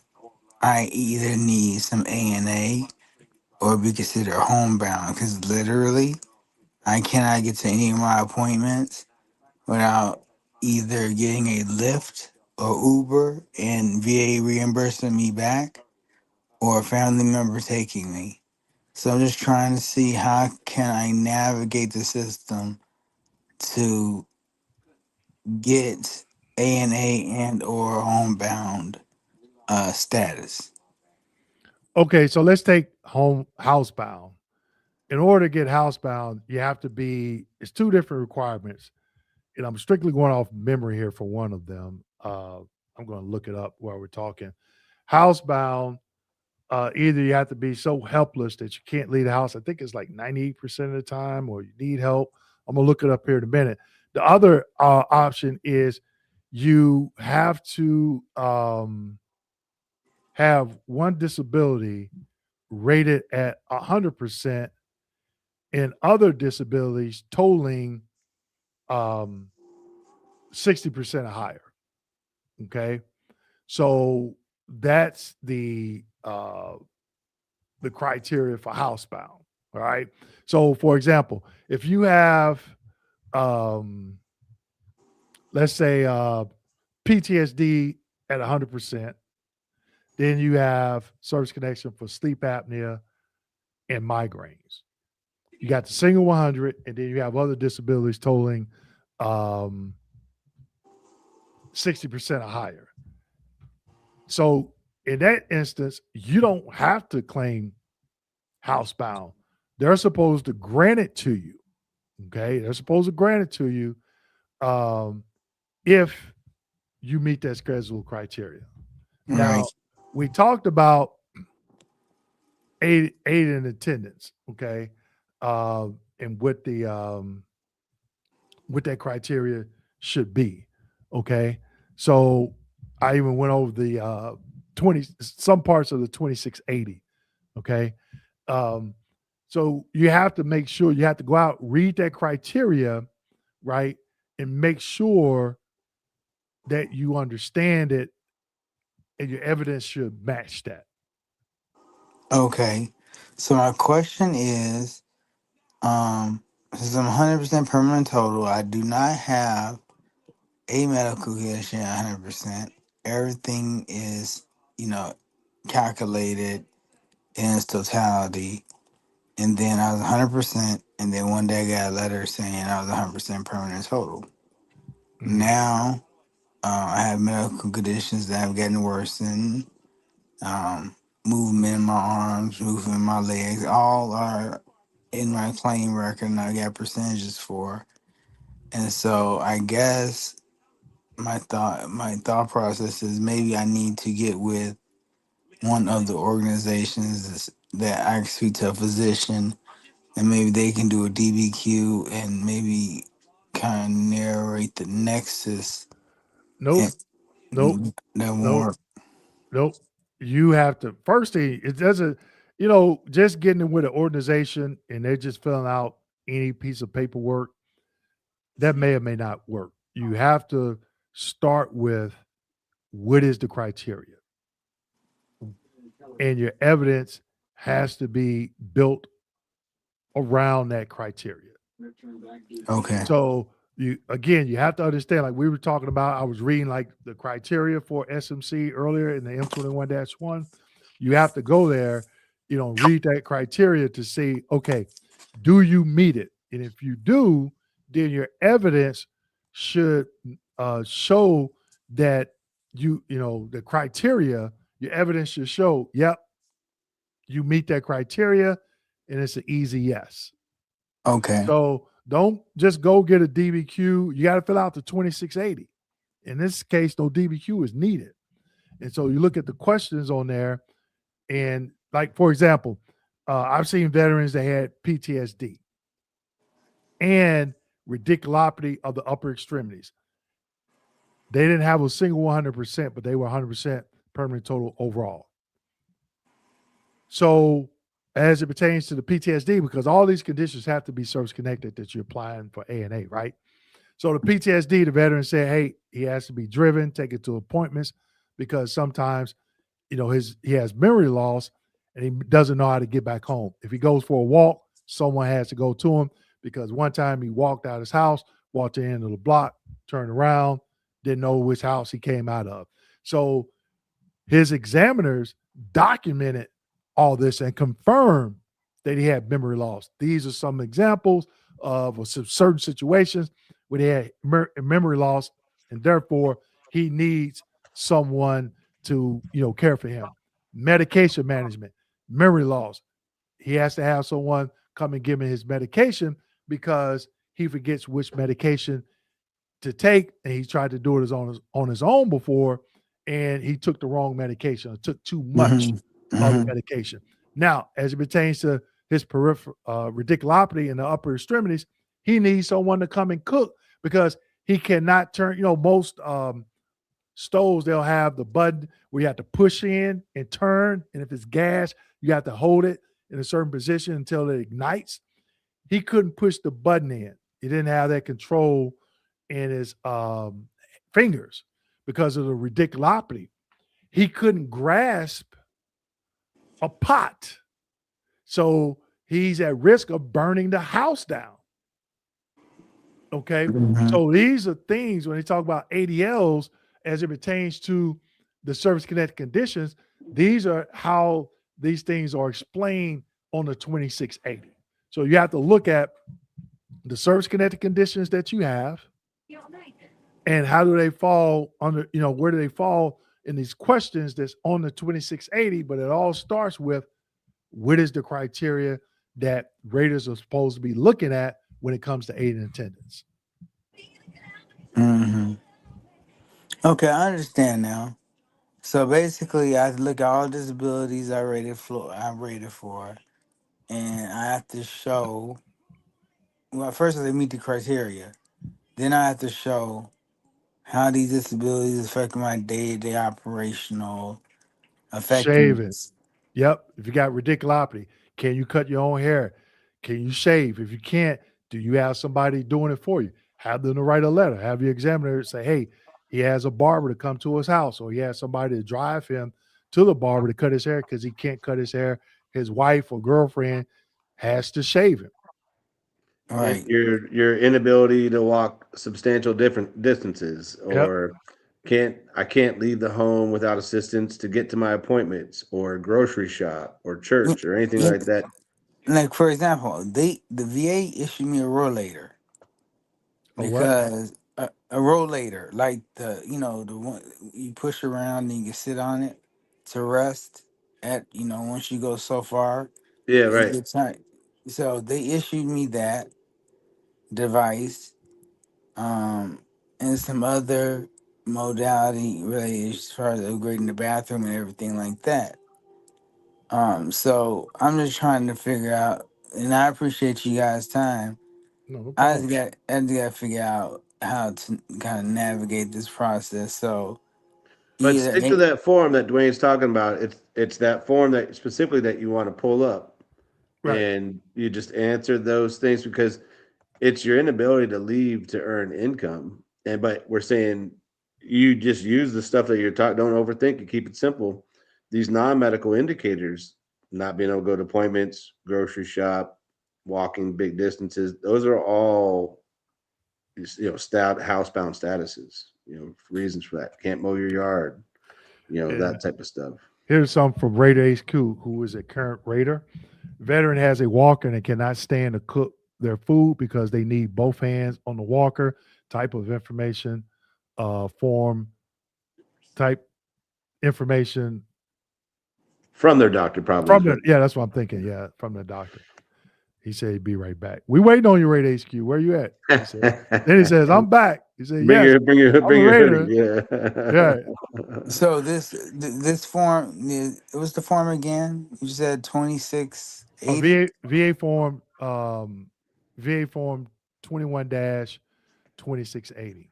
I either need some ANA or be considered homebound, because literally I cannot get to any of my appointments without either getting a Lyft or Uber and VA reimbursing me back, or a family member taking me. So I'm just trying to see how can I navigate the system to get ANA and or homebound status. Okay, so let's take housebound. In order to get housebound, you have to be. It's two different requirements, and I'm strictly going off memory here for one of them. I'm going to look it up while we're talking. Housebound, either you have to be so helpless that you can't leave the house. I think it's like 98% of the time, or you need help. I'm gonna look it up here in a minute. The other option is you have to have one disability rated at 100%, and other disabilities totaling 60% or higher. Okay, so that's the criteria for housebound. All right. So, for example, if you have, let's say, PTSD at 100%, then you have service connection for sleep apnea and migraines. You got the single 100, and then you have other disabilities totaling 60% or higher. So, in that instance, you don't have to claim housebound. They're supposed to grant it to you. Okay, they're supposed to grant it to you if you meet that schedule criteria. Right. Now, we talked about aid in attendance. Okay, and what that criteria should be. Okay, so I even went over the 20 some parts of the 2680. Okay, so you have to make sure you have to go out, read that criteria, right, and make sure that you understand it, and your evidence should match that. Okay. So my question is, since I'm 100% permanent total, I do not have a medical condition 100%. Everything is, calculated in its totality. And then I was 100%, and then one day I got a letter saying I was 100% permanent total. Mhm. Now, I have medical conditions that have gotten worse, and movement in my arms, movement in my legs, all are in my claim record, and I got percentages for. And so I guess my thought process is maybe I need to get with one of the organizations that I speak to a physician, and maybe they can do a DBQ and maybe kind of narrate the nexus. Nope, nope, And that won't nope, work. nope. You have to first thing it doesn't, just getting in with an organization and they're just filling out any piece of paperwork that may or may not work. You have to start with what is the criteria, and your evidence has to be built around that criteria. Okay. So you have to understand, like we were talking about, I was reading like the criteria for SMC earlier in the M21-1. You have to go there, read that criteria to see, okay, do you meet it? And if you do, then your evidence should show that the criteria, your evidence should show, yep, you meet that criteria, and it's an easy yes. Okay. So don't just go get a DBQ. You got to fill out the 2680. In this case, no DBQ is needed. And so you look at the questions on there, and like, for example, I've seen veterans that had PTSD and radiculopathy of the upper extremities. They didn't have a single 100%, but they were 100% permanent total overall. So as it pertains to the PTSD, because all these conditions have to be service connected that you're applying for ANA, right? So the PTSD, the veteran said, hey, he has to be driven, taken to appointments because sometimes, he has memory loss and he doesn't know how to get back home. If he goes for a walk, someone has to go to him because one time he walked out his house, walked to the end of the block, turned around, didn't know which house he came out of. So his examiners documented all this and confirmed that he had memory loss. These are some examples of some certain situations where he had memory loss, and therefore he needs someone to care for him. Medication management, memory loss. He has to have someone come and give him his medication because he forgets which medication to take, and he tried to do it on his own before, and he took the wrong medication. It took too much of the medication. Now, as it pertains to his peripheral radiculopathy in the upper extremities, he needs someone to come and cook because he cannot turn. Most stoves, they'll have the button where you have to push in and turn, and if it's gas, you have to hold it in a certain position until it ignites. He couldn't push the button in. He didn't have that control in his fingers because of the radiculopathy. He couldn't grasp a pot. So he's at risk of burning the house down. Okay. So these are things when they talk about ADLs as it pertains to the service-connected conditions, these are how these things are explained on the 2680. So you have to look at the service-connected conditions that you have and how do they fall under, where do they fall in these questions that's on the 2680, but it all starts with what is the criteria that raters are supposed to be looking at when it comes to aid and attendance. Okay, I understand now. So basically, I look at all disabilities I rated for, and I have to show. Well, first they meet the criteria. Then I have to show how these disabilities affect my day-to-day operational Shaving. effectiveness. Yep. If you got radiculopathy, can you cut your own hair? Can you shave? If you can't, do you have somebody doing it for you? Have them to write a letter. Have your examiner say, hey, he has a barber to come to his house, or he has somebody to drive him to the barber to cut his hair because he can't cut his hair. His wife or girlfriend has to shave him. Right. Your inability to walk substantial different distances, or I can't leave the home without assistance to get to my appointments or grocery shop or church or anything like that. Like for example, the VA issued me a rollator because a rollator, like the one you push around and you can sit on it to rest at once you go so far. Yeah, It's right. good time. So they issued me that device, and some other modality related as far as upgrading the bathroom and everything like that. So I'm just trying to figure out, and I appreciate you guys' time. No I problem. just got to figure out how to kind of navigate this process. So But either stick to that form that Dwayne's talking about. It's that form that specifically that you want to pull up, Right. and you just answer those things because it's your inability to leave to earn income. But we're saying you just use the stuff that you're talking. Don't overthink it. Keep it simple. These non-medical indicators, not being able to go to appointments, grocery shop, walking big distances, those are all housebound statuses. Reasons for that. Can't mow your yard. That type of stuff. Here's some from Raider HQ, who is a current Raider. Veteran has a walker and cannot stand to cook their food because they need both hands on the walker. Type of information, form, type information From their doctor, probably. yeah, that's what I'm thinking. Yeah, from the doctor. He said he'd be right back. We waiting on you, Raider HQ. Where you at? He said. Then he says, I'm back. He said, yes. Bring your Raider. hoodie. Yeah. Yeah. so this form, it was the form again. You said 2680. VA form 21-2680.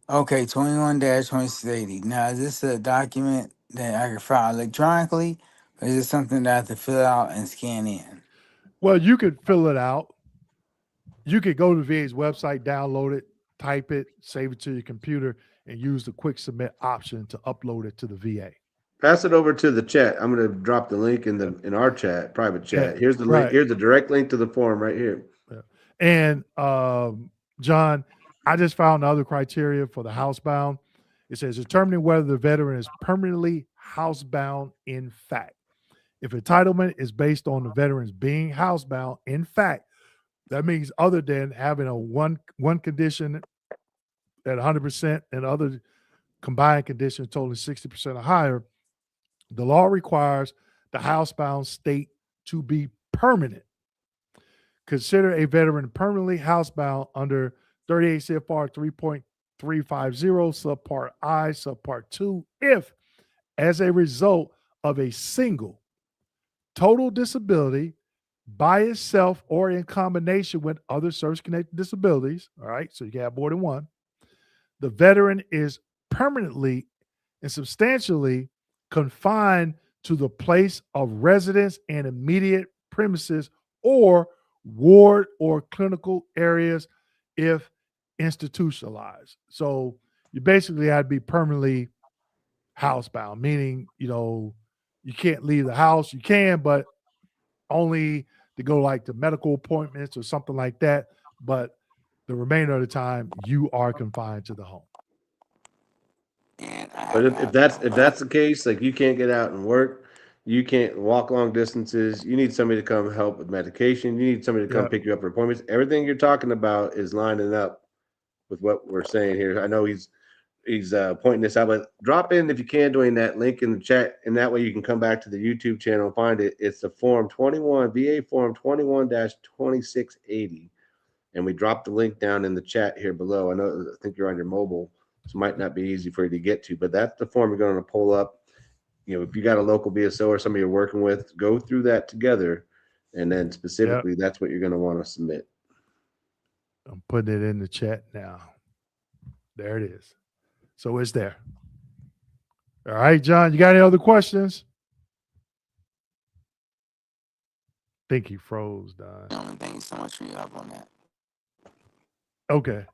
Okay, 21-2680. Now, is this a document that I can file electronically, or is it something that I have to fill out and scan in? Well, you could fill it out. You could go to VA's website, download it, type it, save it to your computer, and use the quick submit option to upload it to the VA. Pass it over to the chat. I'm going to drop the link in our chat, private chat. Here's the link. Right. Here's the direct link to the form right here. And John, I just found the other criteria for the housebound. It says determining whether the veteran is permanently housebound in fact. If entitlement is based on the veterans being housebound in fact, that means other than having a one condition at 100% and other combined conditions totaling 60% or higher, the law requires the housebound state to be permanent. Consider a veteran permanently housebound under 38 CFR 3.350 subpart I, subpart 2, if as a result of a single total disability by itself or in combination with other service-connected disabilities, all right, so you can have more than one, the veteran is permanently and substantially confined to the place of residence and immediate premises or ward or clinical areas if institutionalized. So you basically had to be permanently housebound, meaning, you can't leave the house. You can, but only to go like to medical appointments or something like that. But the remainder of the time, you are confined to the home. And But if that's the case, like you can't get out and work, you can't walk long distances. You need somebody to come help with medication. You need somebody to come pick you up for appointments. Everything you're talking about is lining up with what we're saying here. I know he's pointing this out, but drop in if you can doing that link in the chat, and that way you can come back to the YouTube channel and find it. It's the form 21 VA form 21-2680, and we dropped the link down in the chat here below. I think you're on your mobile, so it might not be easy for you to get to, but that's the form you're going to pull up. If you got a local BSO or somebody you're working with, go through that together, and then specifically that's what you're going to want to submit. I'm putting it in the chat now. There it is. So it's there. All right, John, you got any other questions? I think he froze, Don. Thank you so much for your help on that. Okay.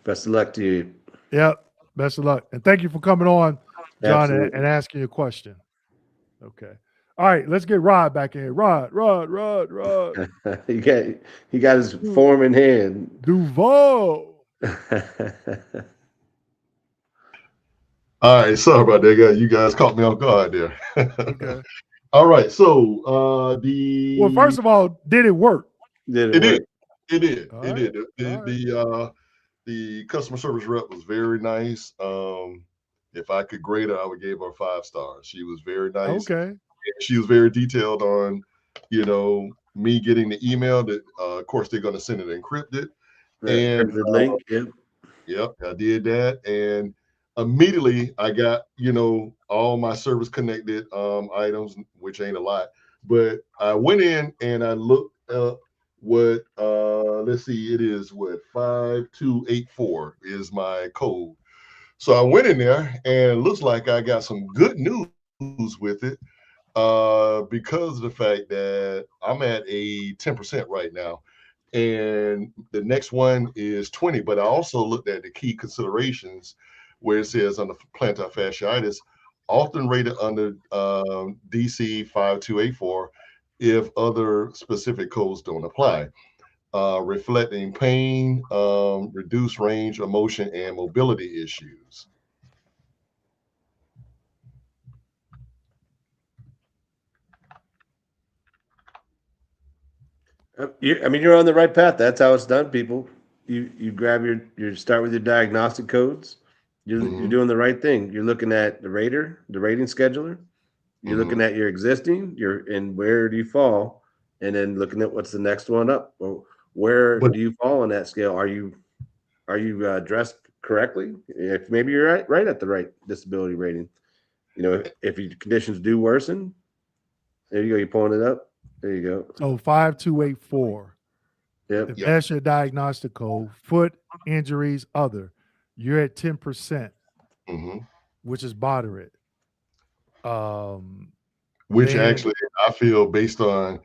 Best of luck to you. Yep. Best of luck. And thank you for coming on, John, Absolutely. and asking your question. Okay. All right, let's get Rod back in here. Rod. he got his form in hand. Duval. All right, sorry about that, guys. You guys caught me off guard there. Okay. All right, so Well, first of all, did it work? It did. It All did. right. The customer service rep was very nice. If I could grade her, I would give her 5 stars. She was very nice. Okay. She was very detailed on, me getting the email that, of course, they're going to send it encrypted. And the link. Yep, I did that, and immediately I got all my service connected items, which ain't a lot, but I went in and I looked up what let's see, it is what 5284 is my code. So I went in there and it looks like I got some good news with it, because of the fact that I'm at a 10% right now. And the next one is 20. But I also looked at the key considerations where it says under plantar fasciitis, often rated under DC 5284 if other specific codes don't apply. Reflecting pain, reduced range of motion, and mobility issues. You're on the right path. That's how it's done, people. You grab you start with your diagnostic codes. You're doing the right thing. You're looking at the rating scheduler. You're looking at your existing, and where do you fall, and then looking at what's the next one up. Well, where do you fall on that scale? Are you dressed correctly? If maybe you're right at the right disability rating. If your conditions do worsen, there you go. You're pulling it up. There you go. So 5284. Yep. If that's your diagnostic code, foot injuries, other, you're at 10%, which is moderate. Which actually, I feel based on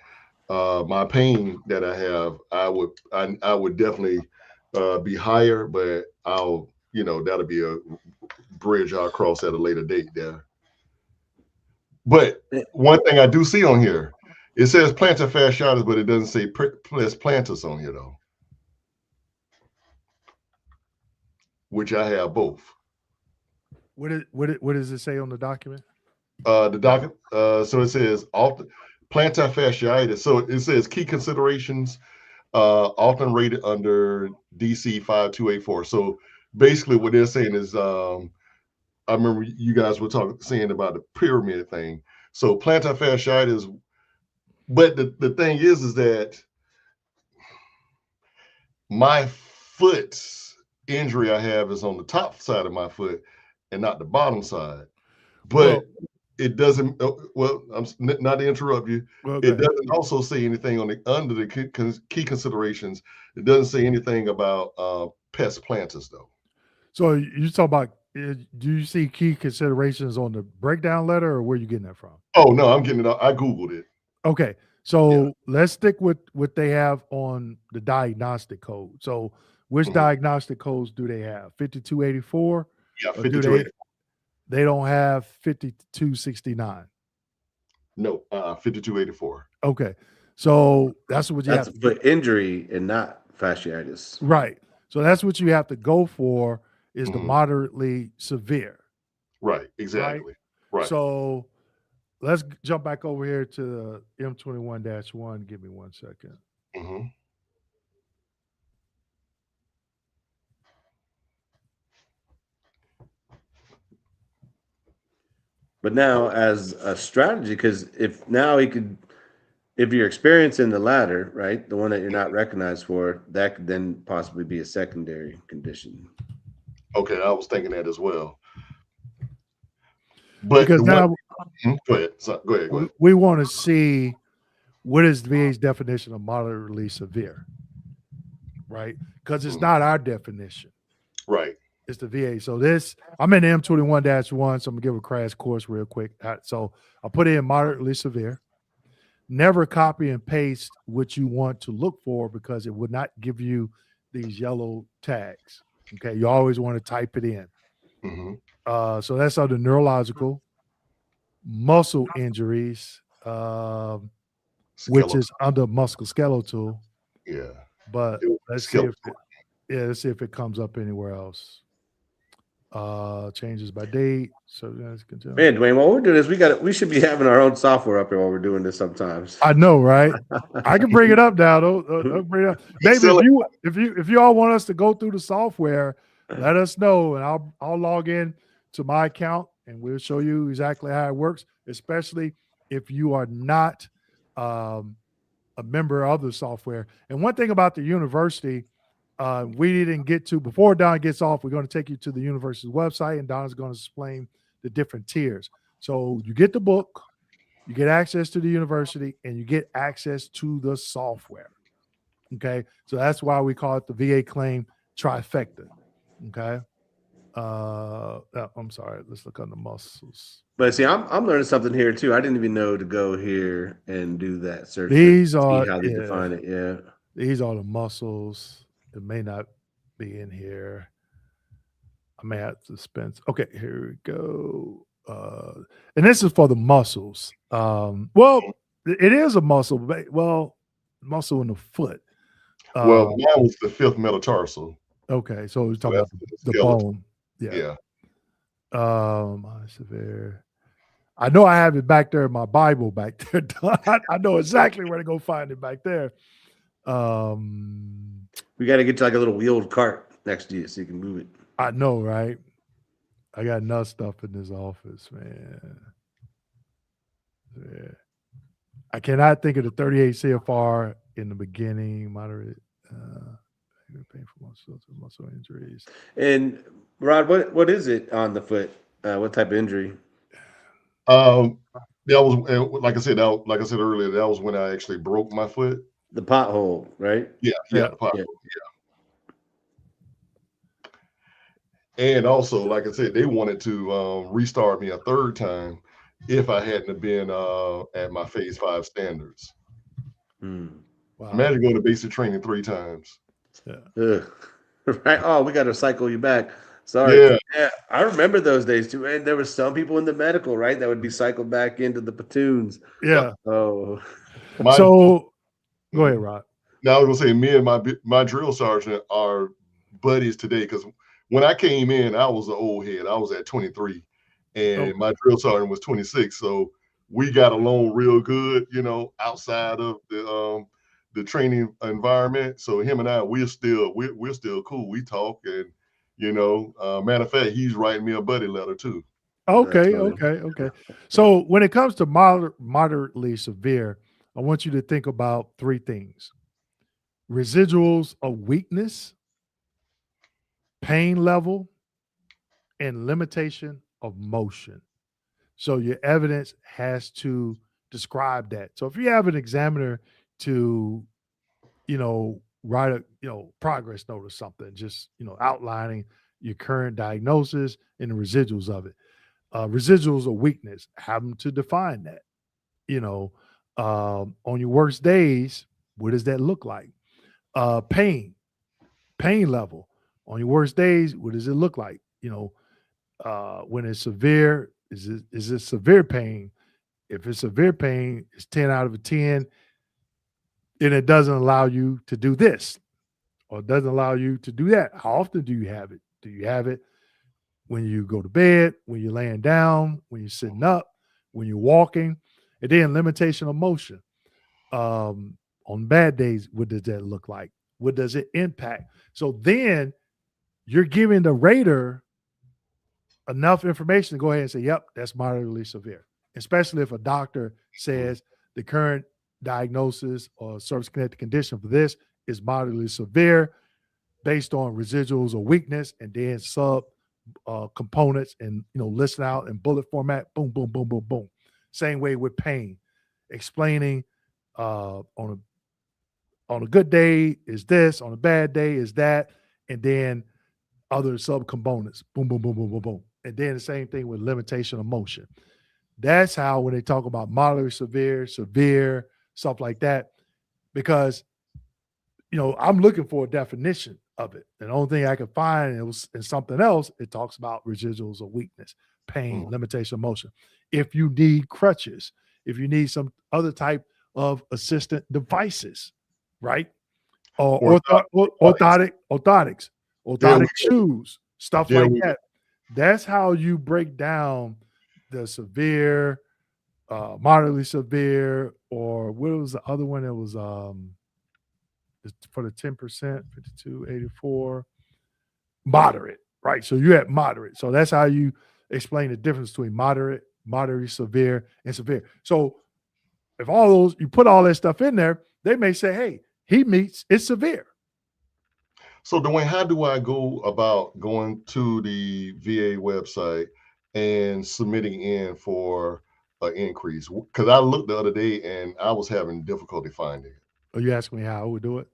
my pain that I have, I would definitely be higher, but I'll, that'll be a bridge I'll cross at a later date there. But one thing I do see on here, it says plantar fasciitis, but it doesn't say pes plantar on here though, which I have both. What does it say on the document? So it says plantar fasciitis. So it says key considerations, often rated under DC 5284. So basically, what they're saying is, I remember you guys were saying about the pyramid thing. So plantar fasciitis, but the thing is that my foot injury I have is on the top side of my foot and not the bottom side. But it doesn't. Well, I'm not to interrupt you. Okay. It doesn't also say anything under the key considerations. It doesn't say anything about pes plantar though. So you talk about? Do you see key considerations on the breakdown letter, or where you getting that from? Oh no, I'm getting it. I googled it. Okay, so let's stick with what they have on the diagnostic code. So which diagnostic codes do they have? 5284? Yeah, 5284. They don't have 5269. No, 5284. Okay, so that's what you That's have to for injury and not fasciitis. Right. So that's what you have to go for is the moderately severe. Right. Exactly. Right. So let's jump back over here to the M21-1. Give me 1 second. But now, as a strategy, because if you're experiencing the latter, right, the one that you're not recognized for, that could then possibly be a secondary condition. Okay, I was thinking that as well. But because now, go ahead. We want to see what is the VA's definition of moderately severe, right? Because it's not our definition. Right. It's the VA. So I'm in M21-1, so I'm gonna give a crash course real quick. So I'll put in moderately severe. Never copy and paste what you want to look for because it would not give you these yellow tags. Okay, you always want to type it in. So that's under neurological, muscle injuries, which is under musculoskeletal. Yeah. But let's see if it comes up anywhere else. Changes by date. So let's continue. Man, Dwayne, while we're doing this, we should be having our own software up here while we're doing this sometimes. I know, right? I can bring it up now. Don't bring it up. Maybe if you all want us to go through the software, let us know, and I'll log in to my account and we'll show you exactly how it works, especially if you are not a member of the software. And one thing about the university, we didn't get to before Don gets off, we're going to take you to the university's website and Don's going to explain the different tiers. So you get the book, you get access to the university, and you get access to the software. Okay. So that's why we call it the VA Claim Trifecta. Okay. I'm sorry. Let's look on the muscles. But see, I'm learning something here too. I didn't even know to go here and do that search. These are how they define it. Yeah. These are the muscles. It may not be in here. I may have to spend. Okay, here we go. And this is for the muscles. Well, it is a muscle. Well, muscle in the foot. Well, mine was the fifth metatarsal. Okay, so we're talking about the bone. Yeah. Severe. I know I have it back there in my Bible back there. I know exactly where to go find it back there. We got to get to like a little wheeled cart next to you so you can move it. I know, right? I got enough stuff in this office, man. Yeah. I cannot think of the 38 CFR in the beginning. Moderate painful muscle injuries. And Rod, what is it on the foot? What type of injury? That was like I said earlier. That was when I actually broke my foot. The pothole, right? Yeah, the pothole. Yeah. And also, like I said, they wanted to restart me a third time if I hadn't have been at my phase 5 standards. Wow. Imagine going to basic training 3 times. Yeah. Ugh. Right? Oh, we got to cycle you back. Sorry. Yeah. Yeah, I remember those days too. And there were some people in the medical, right, that would be cycled back into the platoons. Yep. Yeah. Oh, My So go ahead, Mhm. Rod. Now I was gonna say, me and my drill sergeant are buddies today because when I came in, I was an old head. I was at 23, Oh, and my drill sergeant was 26. So we got along real good, outside of the training environment. So him and I, we're still cool. We talk, and matter of fact, he's writing me a buddy letter too. that's okay, funny. okay. So when it comes to moderately severe, I want you to think about three things: residuals of weakness, pain level, and limitation of motion. So your evidence has to describe that. So if you have an examiner to, write a, progress note or something, just, outlining your current diagnosis and the residuals of it. Residuals of weakness, have them to define that. On your worst days, what does that look like? Pain level. On your worst days, what does it look like? When it's severe, is it severe pain? If it's severe pain, it's 10 out of a 10, and it doesn't allow you to do this or it doesn't allow you to do that. How often do you have it? Do you have it when you go to bed, when you're laying down, when you're sitting up, when you're walking? And then limitation of motion. On bad days, what does that look like? What does it impact? So then you're giving the rater enough information to go ahead and say, yep, that's moderately severe, especially if a doctor says the current diagnosis or service-connected condition for this is moderately severe based on residuals or weakness, and then sub components, and listing out in bullet format, boom, boom, boom, boom, boom. Same way with pain, explaining on a good day is this, on a bad day is that, and then other subcomponents, boom, boom, boom, boom, boom, boom. And then the same thing with limitation of motion. That's how, when they talk about moderate, severe, stuff like that, because I'm looking for a definition of it. And the only thing I could find, it was in something else, it talks about residuals of weakness, pain, limitation of motion. If you need crutches, if you need some other type of assistant devices, right? Or orthotics, shoes, stuff There like we that. That's how you break down the severe, moderately severe, or what was the other one that was for the 10%, 52, 84, moderate, right? So you had moderate. So that's how you explain the difference between moderate, severe, and severe. So if all those, you put all that stuff in there, they may say, hey, he meets, it's severe. So Dwayne, how do I go about going to the VA website and submitting in for an increase? Because I looked the other day and I was having difficulty finding it. Are you asking me how I would do it?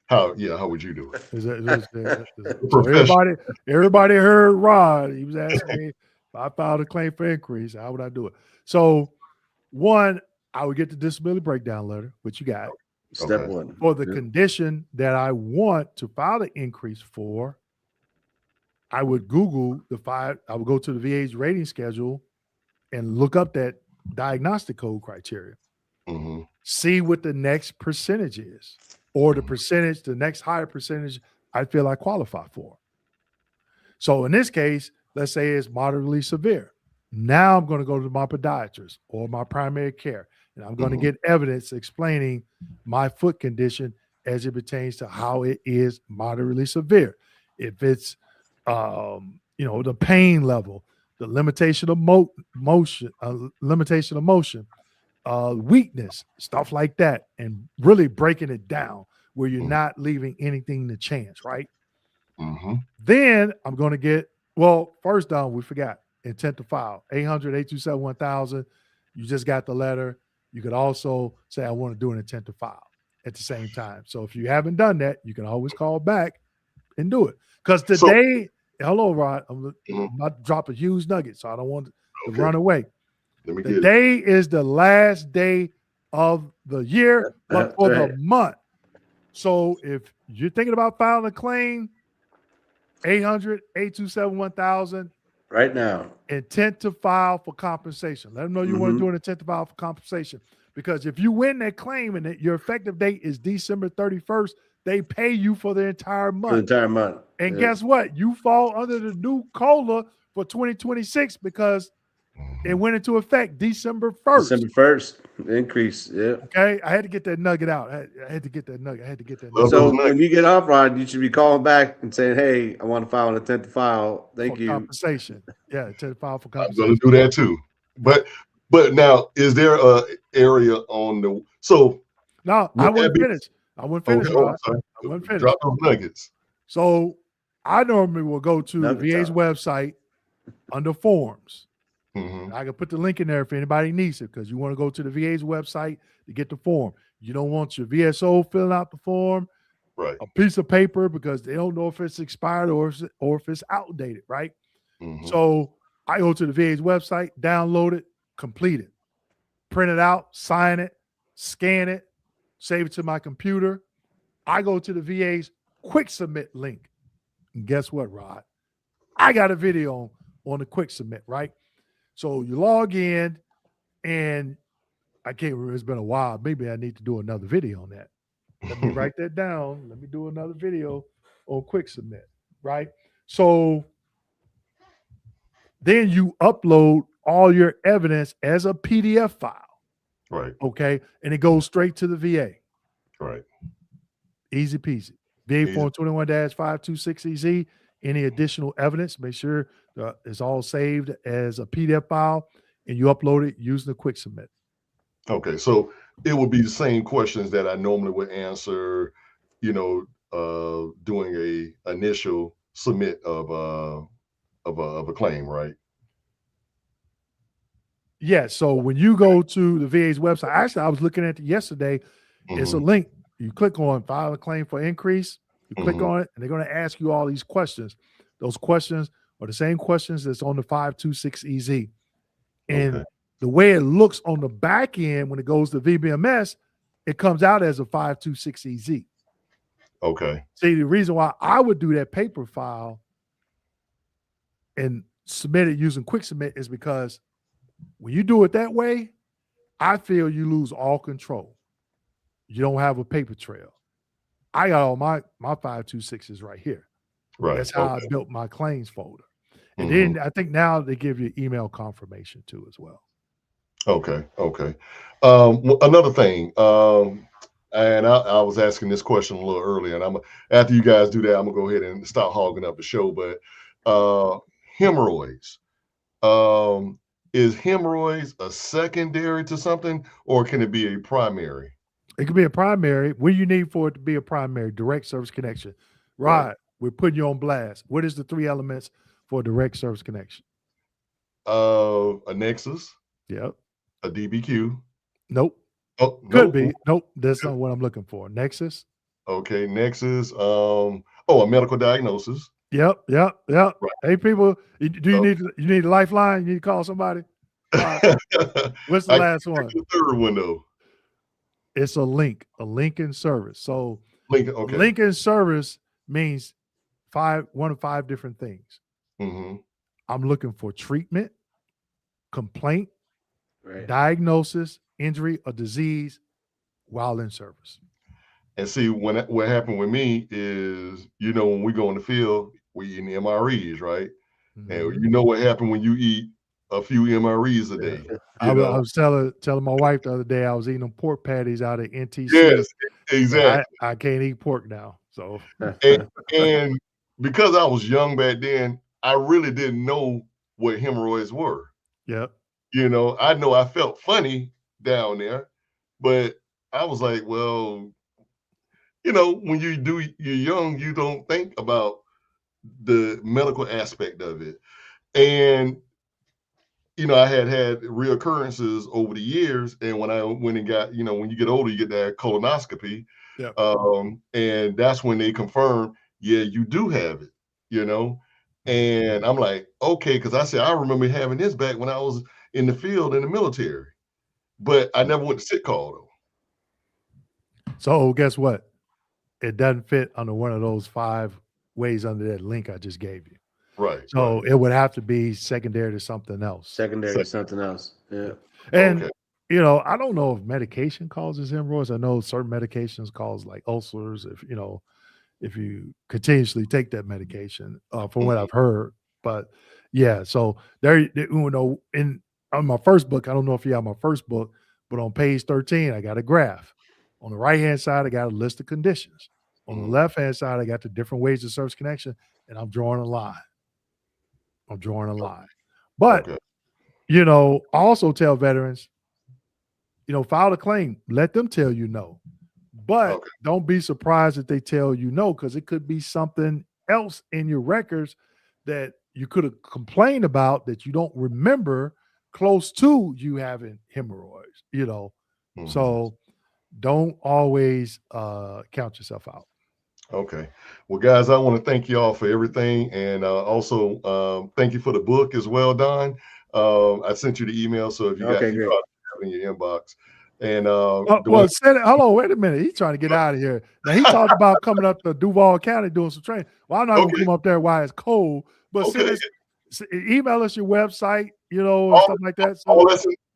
How would you do it? So everybody heard Rod. He was asking me if I filed a claim for increase, how would I do it? So one, I would get the disability breakdown letter, which you got. Step one. For the condition that I want to file the increase for, I would Google I would go to the VA's rating schedule and look up that diagnostic code criteria. See what the next percentage is, or the next higher percentage I feel I qualify for. So in this case, let's say it's moderately severe. Now I'm going to go to my podiatrist or my primary care, and I'm going to get evidence explaining my foot condition as it pertains to how it is moderately severe. If it's, the pain level, the limitation of motion, weakness, stuff like that, and really breaking it down where you're not leaving anything to chance, right? Then I'm going to get, first down, we forgot intent to file, 800-827-1000. You just got the letter. You could also say, I want to do an intent to file at the same time. So if you haven't done that, you can always call back and do it. Because today, hello, Rod, I'm about to drop a huge nugget, so I don't want to run away. Today is the last day of the year, but for the month. So if you're thinking about filing a claim, 800-827-1000. Right now. Intent to file for compensation. Let them know you want to do an intent to file for compensation. Because if you win that claim and your effective date is December 31st, they pay you for the entire month. For the entire month. And guess what? You fall under the new COLA for 2026 because it went into effect December 1st. December 1st, increase. Yeah. Okay. I had to get that nugget out. I had to get that nugget. So when you get off, Rod, you should be calling back and saying, hey, I want to file an intent to file. Thank you. Compensation. Yeah, intent to file for I'm compensation. going to do that too. But now, is there a area on the No, I wouldn't finish. I wouldn't finish. Okay, I wouldn't finish. Drop those nuggets. So I normally will go to the Nugget VA's time. website under forms. Mm-hmm. I can put the link in there if anybody needs it, because you want to go to the VA's website to get the form. You don't want your VSO filling out the form, Right. a piece of paper, because they don't know if it's expired or if it's outdated, right? Mm-hmm. So I go to the VA's website, download it, complete it, print it out, sign it, scan it, save it to my computer. I go to the VA's quick submit link. And guess what, Rod? I got a video on the quick submit, right? So you log in, and I can't remember, it's been a while. Maybe I need to do another video on that. Let me write that down. Let me do another video on quick submit, right? So then you upload all your evidence as a PDF file, Right. okay? And it goes straight to the VA. Right. Easy peasy. VA Easy. Form 21-526EZ. Any additional evidence, make sure it's all saved as a PDF file, and you upload it using the quick submit. Okay, so it would be the same questions that I normally would answer, doing a initial submit of a claim, right? Yeah. So when you go to the VA's website, actually, I was looking at it yesterday. It's a link. You click on file a claim for increase. You click on it, and they're going to ask you all these questions. Those questions are the same questions that's on the 526EZ. And the way it looks on the back end when it goes to VBMS, it comes out as a 526EZ. Okay. See, the reason why I would do that paper file and submit it using quick submit is because when you do it that way, I feel you lose all control. You don't have a paper trail. I got all my 526s right here. Right. That's how I built my claims folder. And then I think now they give you email confirmation too as well. Okay. Another thing, and I was asking this question a little earlier, and after you guys do that, I'm gonna go ahead and stop hogging up the show. But hemorrhoids, is hemorrhoids a secondary to something, or can it be a primary? It could be a primary. What do you need for it to be a primary? Direct service connection. Right. We're putting you on blast. What is the 3 elements for a direct service connection? A Nexus. Yep. A DBQ. Nope. Oh, could be. Nope. That's not what I'm looking for. Nexus. Okay. Nexus. A medical diagnosis. Yep. Right. Hey, people, you need a lifeline? You need to call somebody? What's the last one? The third one, though. It's a link in service. So link in service means 1 of 5 different things. I'm looking for treatment, complaint, diagnosis, injury, or disease while in service. And see, what happened with me is, when we go in the field, we eat MREs, right? And you know what happened when you eat a few MREs a day. I was telling my wife the other day I was eating them pork patties out of NTC. Yes, exactly. I can't eat pork now. So and because I was young back then, I really didn't know what hemorrhoids were. Yep. I know I felt funny down there, but I was like, well, when you're young, you don't think about the medical aspect of it. And I had reoccurrences over the years, and when I went and got, when you get older, you get that colonoscopy, and that's when they confirm, yeah, you do have it, and I'm like, okay, because I said I remember having this back when I was in the field in the military, but I never went to sick call though. So guess what? It doesn't fit under one of those 5 ways under that link I just gave you. Right. So it would have to be secondary to something else. Secondary to something else. Yeah. And Okay. you know, I don't know if medication causes hemorrhoids. I know certain medications cause like ulcers if you know if you continuously take that medication, from what I've heard. But yeah, so there you know, on my first book, I don't know if you have my first book, but on page 13, I got a graph. On the right-hand side, I got a list of conditions. On the left-hand side, I got the different ways of service connection, and I'm drawing a line. I'm drawing a line. But Okay. you know, I also tell veterans, you know, file a claim. Let them tell you no. But Okay. don't be surprised if they tell you no, because it could be something else in your records that you could have complained about that you don't remember close to you having hemorrhoids, you know. So don't always count yourself out. Okay. Well, guys, I want to thank you all for everything. And also thank you for the book as well, Don. I sent you the email. So if you got Okay, you great. probably have it in your inbox. And Well, Dwayne, hold on, wait a minute. He's trying to get out of here. Now he talked about coming up to Duval County doing some training. Well, I'm not gonna Okay. come up there while it's cold, but Okay. email us your website, you know, and All- stuff like that.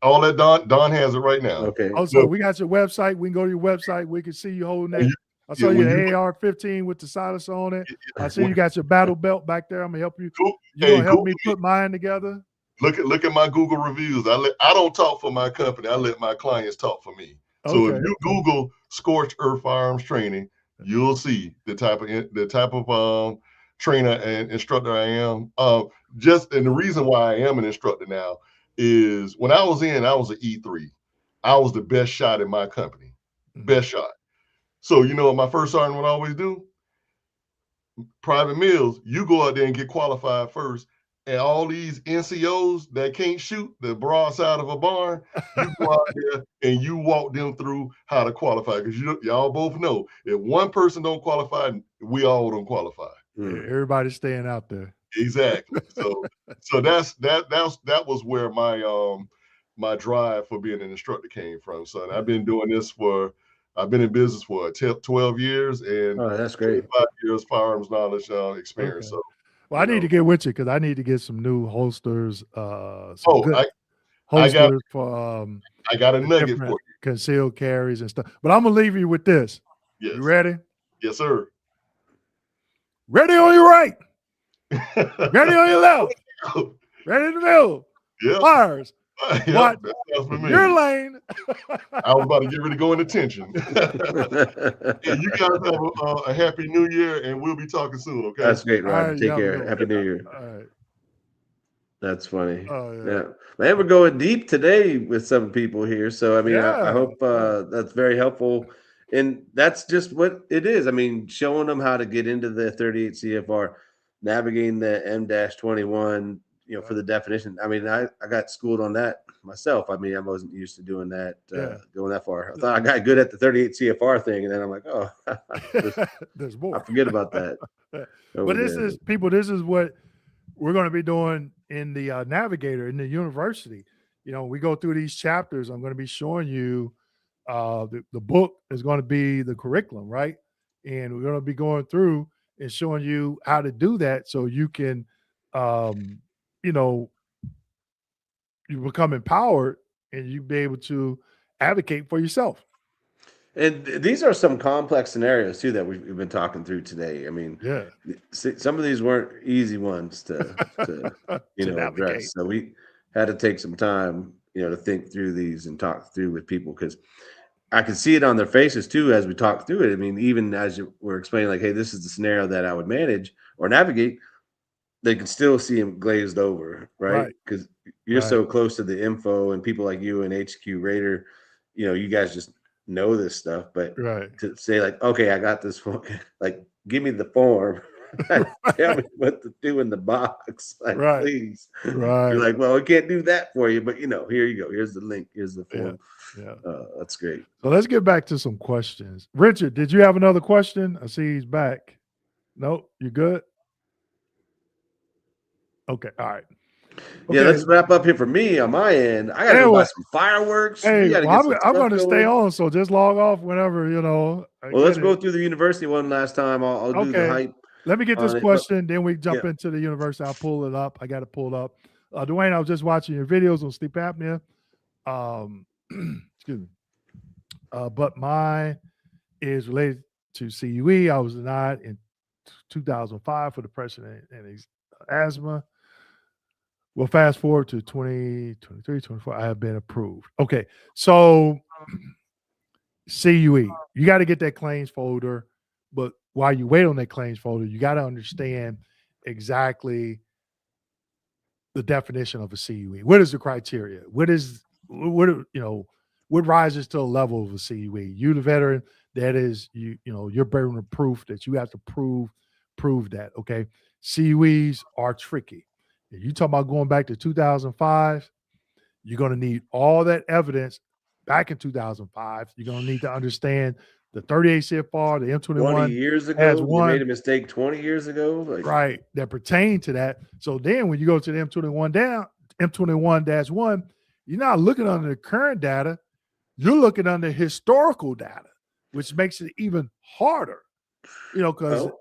all that Don has it right now. Okay. Also, Look, we got your website. We can go to your website. We can see you holding that. you- I saw yeah, you when an AR-15 with the silencer on it. I see when- you got your battle belt back there. I'm gonna help you. Go- You hey, gonna help Google me put mine together? Look at my Google reviews. I don't talk for my company. I let my clients talk for me. So if Okay. you Google Scorched Earth Firearms Training, you'll see the type of trainer and instructor I am. And the reason why I am an instructor now is when I was an E3, I was the best shot in my company, best shot. So you know what my first sergeant would always do? Private Mills, you go out there and get qualified first. And all these NCOs that can't shoot the broadside of a barn, you go out there and you walk them through how to qualify. Because y'all both know if one person don't qualify, we all don't qualify. Everybody's staying out there. Exactly. So that was where my drive for being an instructor came from. So I've been doing this I've been in business for 12 years and that's great. 25 years firearms knowledge experience. Okay. So Well, I need to get with you because I need to get some new holsters. Oh, Good I got holsters for I got a the nugget different for you. concealed carries and stuff. But I'm gonna leave you with this. Yes. You ready? Yes, sir. Ready on your right. Ready on your left. Ready in the middle. Yeah. Fires. Yeah, Watch that sounds familiar. your lane. I was about to get ready to go in attention. Hey, you guys have a happy new year, and we'll be talking soon, okay? That's great, All Roger. right, Take yeah, care. no. Happy New Year. All right. That's funny. Oh, yeah. Yeah. Man, we're going deep today with some people here. So, I mean, I Yeah. hope that's very helpful. And that's just what it is. I mean, showing them how to get into the 38 CFR, navigating the M-21, you know, for the definition. I mean, I got schooled on that myself. I mean, I wasn't used to doing that, going that far. I thought I got good at the 38 CFR thing. And then I'm like, oh, There's more. I forget about that. But this is what we're going to be doing in the Navigator in the university. You know, we go through these chapters. I'm going to be showing you the book is going to be the curriculum, right? And we're going to be going through and showing you how to do that so you can, you know, you become empowered and you be able to advocate for yourself. And these are some complex scenarios too that we've been talking through today. I mean, Yeah. some of these weren't easy ones to you know, navigate. address. So we had to take some time, you know, to think through these and talk through with people because I could see it on their faces too as we talk through it. I mean, even as you were explaining, like, hey, this is the scenario that I would manage or navigate, they can still see them glazed over, right? Because you're so close to the info and people like you and HQ Raider, you know, you guys just know this stuff, but to say like, okay, I got this form, like, give me the form, tell me what to do in the box, like, please. You're like, well, we can't do that for you, but you know, here you go. Here's the link. Here's the form. Yeah. That's great. So let's get back to some questions. Richard, did you have another question? I see he's back. Nope. You good? Okay. All right. Yeah, let's wrap up here for me on my end. I gotta go buy some fireworks. Hey, I'm going to stay on, so just log off whenever, you know. Well, let's go through the university one last time. I'll do the hype. Let me get this on it, but- question, then we jump yeah. into the university. I'll pull it up. I got it pulled up. Dwayne, I was just watching your videos on sleep apnea. Excuse me. But mine is related to CUE. I was denied in 2005 for depression and asthma. Well, fast forward to 2023, 24. I have been approved. Okay. So CUE, you got to get that claims folder. But while you wait on that claims folder, you got to understand exactly the definition of a CUE. What is the criteria? What rises to the level of a CUE? You, the veteran, that is your burden of proof that you have to prove that. Okay. CUEs are tricky. If you talk about going back to 2005, you're going to need all that evidence back in 2005. You're going to need to understand the 38 CFR, the M21 20 years ago, has you one made a mistake 20 years ago. Like, right that pertain to that. So then when you go to the M21-1, you're not looking under the current data, you're looking under historical data, which makes it even harder. Because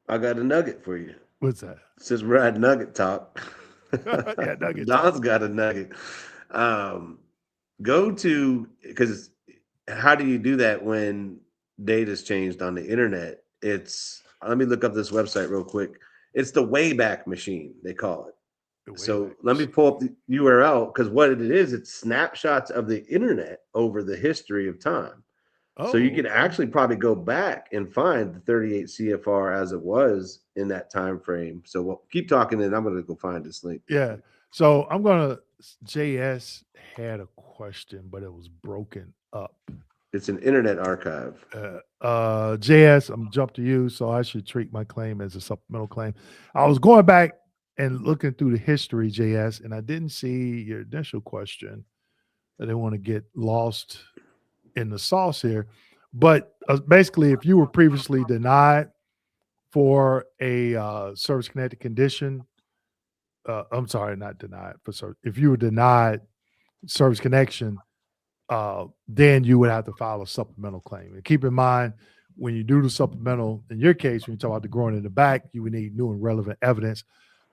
I got a nugget for you. what's that? Since we're at Nugget Talk, Yeah, Nugget Don's Talk. got a nugget. Go to, because how do you do that when data's changed on the internet? Let me look up this website real quick. It's the Wayback Machine, they call it. So let me pull up the URL, because what it is, it's snapshots of the internet over the history of time. So you can actually probably go back and find the 38 CFR as it was in that time frame. So we'll keep talking, and I'm going to go find this link. Yeah. So JS had a question, but it was broken up. It's an internet archive. JS, I'm jump to you, so I should treat my claim as a supplemental claim. I was going back and looking through the history, JS, and I didn't see your initial question. I didn't want to get lost in the sauce here. But basically, if you were previously denied for a service-connected condition, I'm sorry, not denied for service. If you were denied service connection, then you would have to file a supplemental claim. And keep in mind, when you do the supplemental, in your case, when you talk about the groin in the back, you would need new and relevant evidence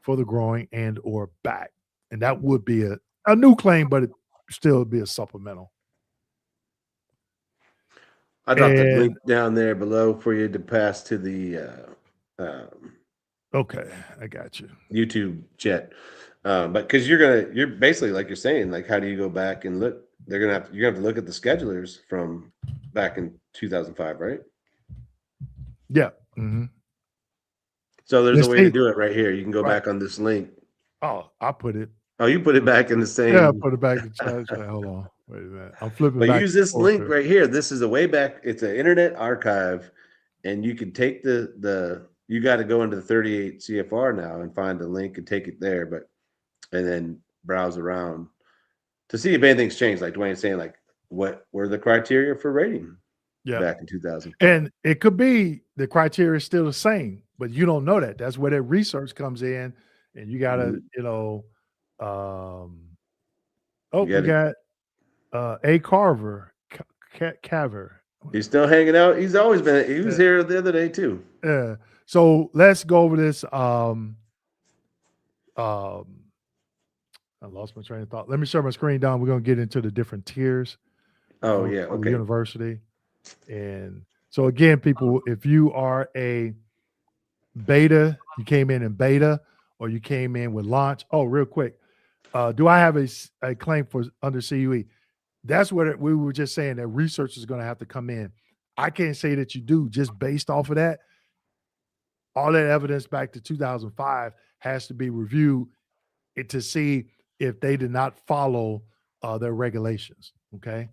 for the groin and or back. And that would be a new claim, but it still would be a supplemental. I dropped the link down there below for you to pass to the okay, I got you. YouTube chat. But because you're basically, like you're saying, like, how do you go back and look? You're gonna have to look at the schedulers from back in 2005, right? Yeah. Mm-hmm. So there's a way to do it right here. You can go back on this link. Oh, I put it. Oh, you put it back in the same. Yeah, I put it back in the chat. Hold on. Wait a minute. I'm flipping But back. use this link right here. This is a way back. It's an internet archive, and you can take you got to go into the 38 CFR now and find the link and take it there, and then browse around to see if anything's changed. Like Dwayne's saying, like, what were the criteria for rating back in 2000? And it could be the criteria is still the same, but you don't know that. That's where that research comes in, and you gotta, we got A. Carver, Caver. He's still hanging out. He's always been. He was here the other day too. Yeah. So let's go over this. I lost my train of thought. Let me share my screen down. We're gonna get into the different tiers. Oh yeah, of okay. University, and so again, people, if you are a beta, you came in beta, or you came in with launch. Oh, real quick, do I have a claim for under CUE? That's what we were just saying, that research is going to have to come in. I can't say that you do just based off of that. All that evidence back to 2005 has to be reviewed to see if they did not follow their regulations. Okay.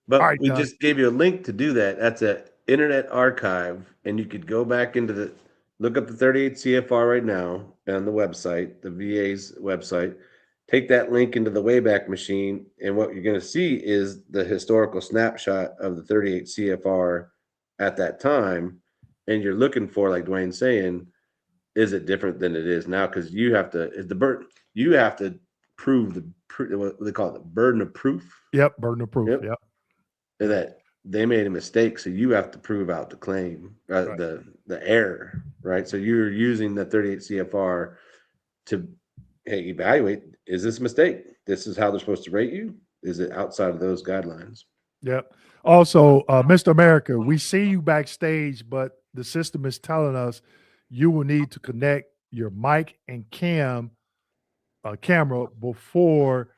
But we just gave you a link to do that. That's an internet archive, and you could go back into look up the 38 CFR right now on the website, the VA's website. Take that link into the Wayback Machine, and what you're going to see is the historical snapshot of the 38 CFR at that time. And you're looking for, like Dwayne's saying, is it different than it is now? Because you have to, you have to prove what they call it, the burden of proof. Yep, burden of proof. Yep. That they made a mistake, so you have to prove out the claim, the error. right? So you're using the 38 CFR to evaluate, is this a mistake? This is how they're supposed to rate you? Is it outside of those guidelines? Yep. Also, Mr. America, we see you backstage, but the system is telling us you will need to connect your mic and camera before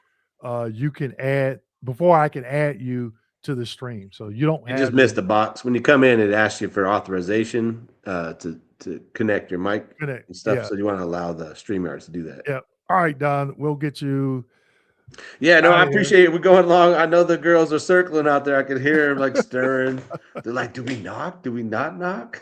before I can add you to the stream. So you don't You just have missed your the box. When you come in, it asks you for authorization to connect your mic connect. and stuff. Yeah. So you want to allow the StreamYard to do that. Yeah. All right, Don, we'll get you Yeah, no, out I of here. appreciate it. We're going along. I know the girls are circling out there. I can hear them like stirring. They're like, do we knock? Do we not knock?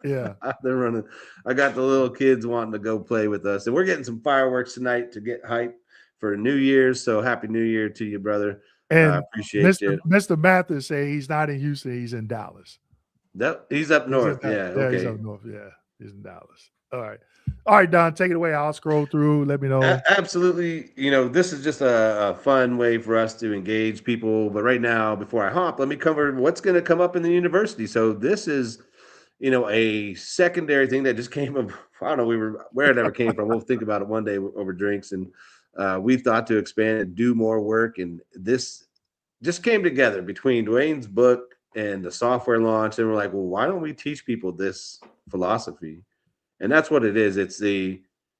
Yeah. They're running. I got the little kids wanting to go play with us. And we're getting some fireworks tonight to get hype for New Year's. So happy New Year to you, brother. I And appreciate you. Mr. Mathis say he's not in Houston, he's in Dallas. He's up He's in north. Dallas. Yeah. Yeah, he's Okay. up north. Yeah, he's in Dallas. All right. All right, Don, take it away. I'll scroll through. Let me know. Absolutely. This is just a fun way for us to engage people. But right now, before I hop, let me cover what's going to come up in the university. So this is, a secondary thing that just came up. I don't know where it ever came from. We'll think about it one day over drinks. And we've thought to expand and do more work. And this just came together between Dwayne's book and the software launch. And we're like, well, why don't we teach people this philosophy? And that's what it is.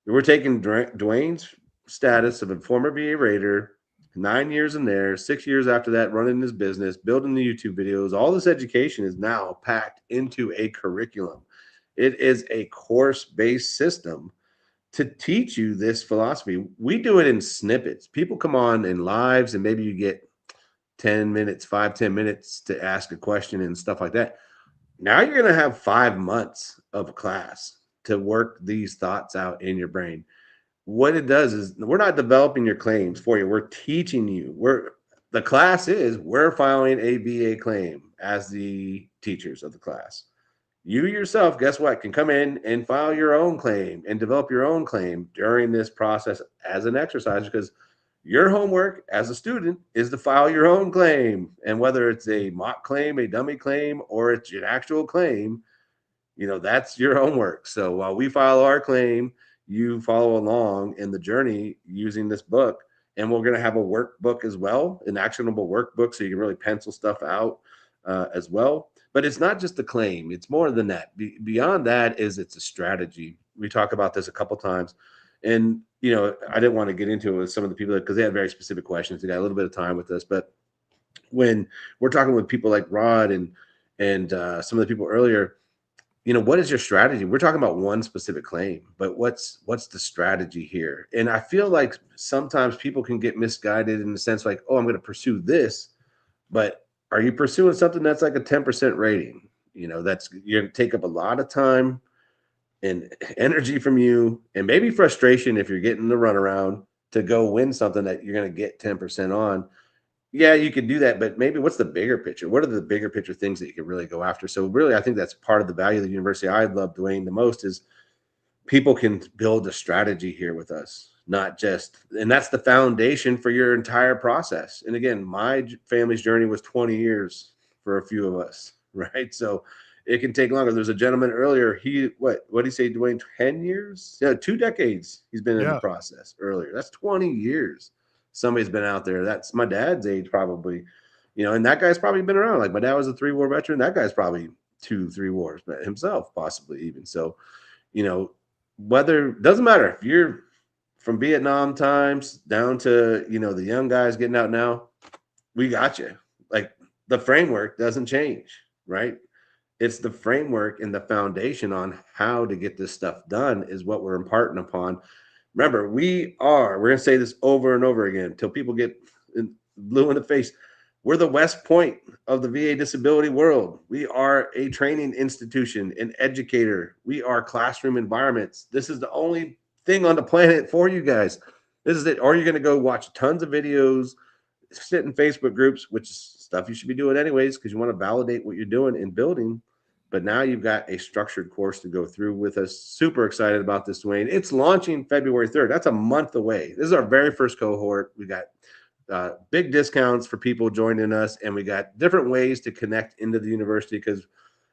We're taking Dwayne's status of a former VA Raider, 9 years in there, 6 years after that, running his business, building the YouTube videos. All this education is now packed into a curriculum. It is a course-based system to teach you this philosophy. We do it in snippets. People come on in lives, and maybe you get 10 minutes, 5-10 minutes to ask a question and stuff like that. Now you're going to have 5 months of a class to work these thoughts out in your brain. What it does is we're not developing your claims for you. We're teaching you. We're filing a VA claim as the teachers of the class. You yourself, guess what, can come in and file your own claim and develop your own claim during this process as an exercise, because your homework as a student is to file your own claim. And whether it's a mock claim, a dummy claim, or it's an actual claim, that's your homework. So while we file our claim, you follow along in the journey using this book. And we're going to have a workbook as well, an actionable workbook, so you can really pencil stuff out as well. But it's not just a claim. It's more than that. Beyond that it's a strategy. We talk about this a couple times. And, I didn't want to get into it with some of the people because they had very specific questions. They got a little bit of time with us. But when we're talking with people like Rod and some of the people earlier, what is your strategy? We're talking about one specific claim, but what's the strategy here? And I feel like sometimes people can get misguided in the sense like, oh, I'm going to pursue this, but are you pursuing something that's like a 10% rating? That's you're going to take up a lot of time and energy from you, and maybe frustration if you're getting the runaround to go win something that you're going to get 10% on. Yeah, you could do that, but maybe what's the bigger picture? What are the bigger picture things that you can really go after? So really, I think that's part of the value of the university I love, Dwayne, the most is people can build a strategy here with us, not just, and that's the foundation for your entire process. And again, my family's journey was 20 years for a few of us, right? So it can take longer. There's a gentleman earlier, what did he say, Dwayne, 10 years? Yeah, 2 decades he's been in the process earlier. That's 20 years. Somebody's been out there. That's my dad's age, probably, and that guy's probably been around. Like my dad was a 3-war veteran. That guy's probably 2-3 wars, but himself, possibly even. So, whether doesn't matter if you're from Vietnam times down to, the young guys getting out now, we got you. Like the framework doesn't change, right? It's the framework and the foundation on how to get this stuff done is what we're imparting upon. Remember, we're going to say this over and over again until people get blue in the face. We're the West Point of the VA disability world. We are a training institution, an educator. We are classroom environments. This is the only thing on the planet for you guys. This is it. Or you're going to go watch tons of videos, sit in Facebook groups, which is stuff you should be doing anyways, because you want to validate what you're doing and building. But now you've got a structured course to go through with us. Super excited about this, Dwayne. It's launching February 3rd. That's a month away. This is our very first cohort. We got big discounts for people joining us, and we got different ways to connect into the university because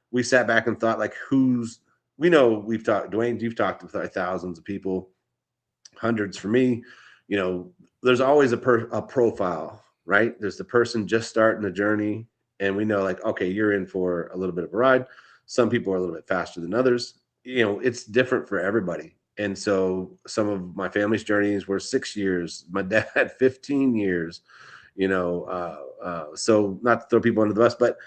we sat back and thought, like, who's we know we've talked, Dwayne, you've talked with thousands of people, hundreds for me. There's always a profile, right? There's the person just starting the journey, and we know, like, okay, you're in for a little bit of a ride. Some people are a little bit faster than others. It's different for everybody. And so some of my family's journeys were 6 years, my dad 15 years, so not to throw people under the bus, but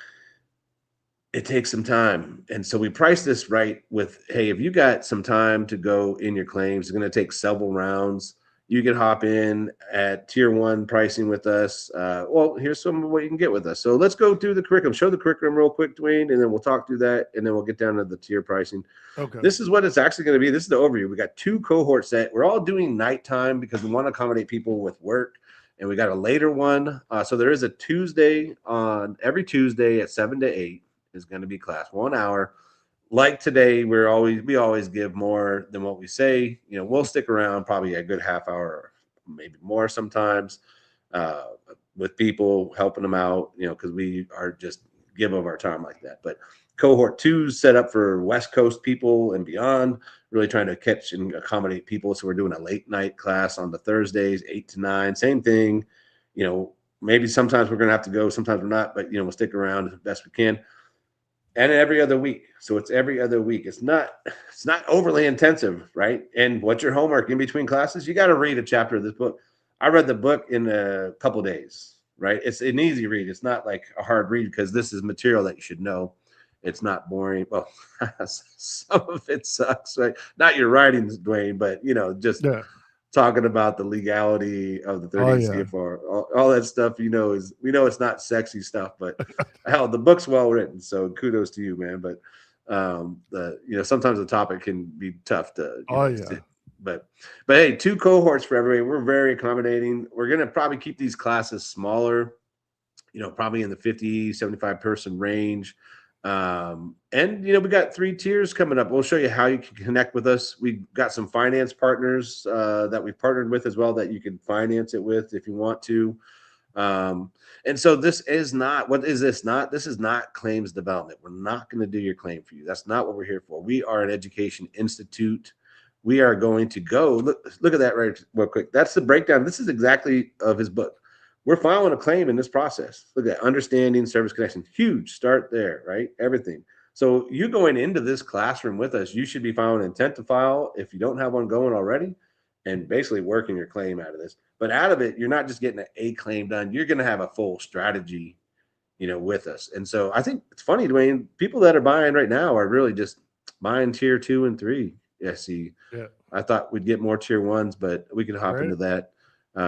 it takes some time. And so we price this right with, hey, if you got some time to go in your claims, it's going to take several rounds. You can hop in at tier 1 pricing with us. Well, here's some of what you can get with us. So let's go through the curriculum. Show the curriculum real quick, Dwayne, and then we'll talk through that, and then we'll get down to the tier pricing. Okay. This is what it's actually going to be. This is the overview. We got 2 cohorts that we're all doing nighttime because we want to accommodate people with work, and we got a later one. So there is a Tuesday on every Tuesday at 7 to 8 is going to be class, 1 hour. Like today, we always give more than what we say. We'll stick around probably a good half hour, maybe more sometimes, with people, helping them out, because we are just give of our time like that. But cohort 2 is set up for West Coast people and beyond, really trying to catch and accommodate people. So we're doing a late night class on the Thursdays, 8 to 9, same thing. Maybe sometimes we're going to have to go, sometimes we're not, but we'll stick around as best we can. And every other week. So it's every other week. It's not overly intensive, right? And what's your homework in between classes? You got to read a chapter of this book. I read the book in a couple days, right? It's an easy read. It's not like a hard read because this is material that you should know. It's not boring. Well, some of it sucks, right? Not your writings, Dwayne, but just talking about the legality of the 38 CFR, all that stuff, we know it's not sexy stuff, but hell, the book's well written. So kudos to you, man. But sometimes the topic can be tough to, but hey, 2 cohorts for everybody. We're very accommodating. We're going to probably keep these classes smaller, probably in the 50, 75 person range. And we got 3 tiers coming up. We'll show you how you can connect with us. We've got some finance partners that we've partnered with as well that you can finance it with if you want to. And so this is not, what is this not? This is not claims development. We're not going to do your claim for you. That's not what we're here for. We are an education institute. We are going to go, look at that right real quick. That's the breakdown. This is exactly of his book. We're filing a claim in this process. Look at understanding service connection. Huge start there, right? Everything. So you going into this classroom with us, you should be filing intent to file if you don't have one going already, and basically working your claim out of this. But out of it, you're not just getting a claim done. You're going to have a full strategy, with us. And so I think it's funny, Dwayne, people that are buying right now are really just buying tier 2 and 3. Yeah. I thought we'd get more tier 1s, but we can hop into that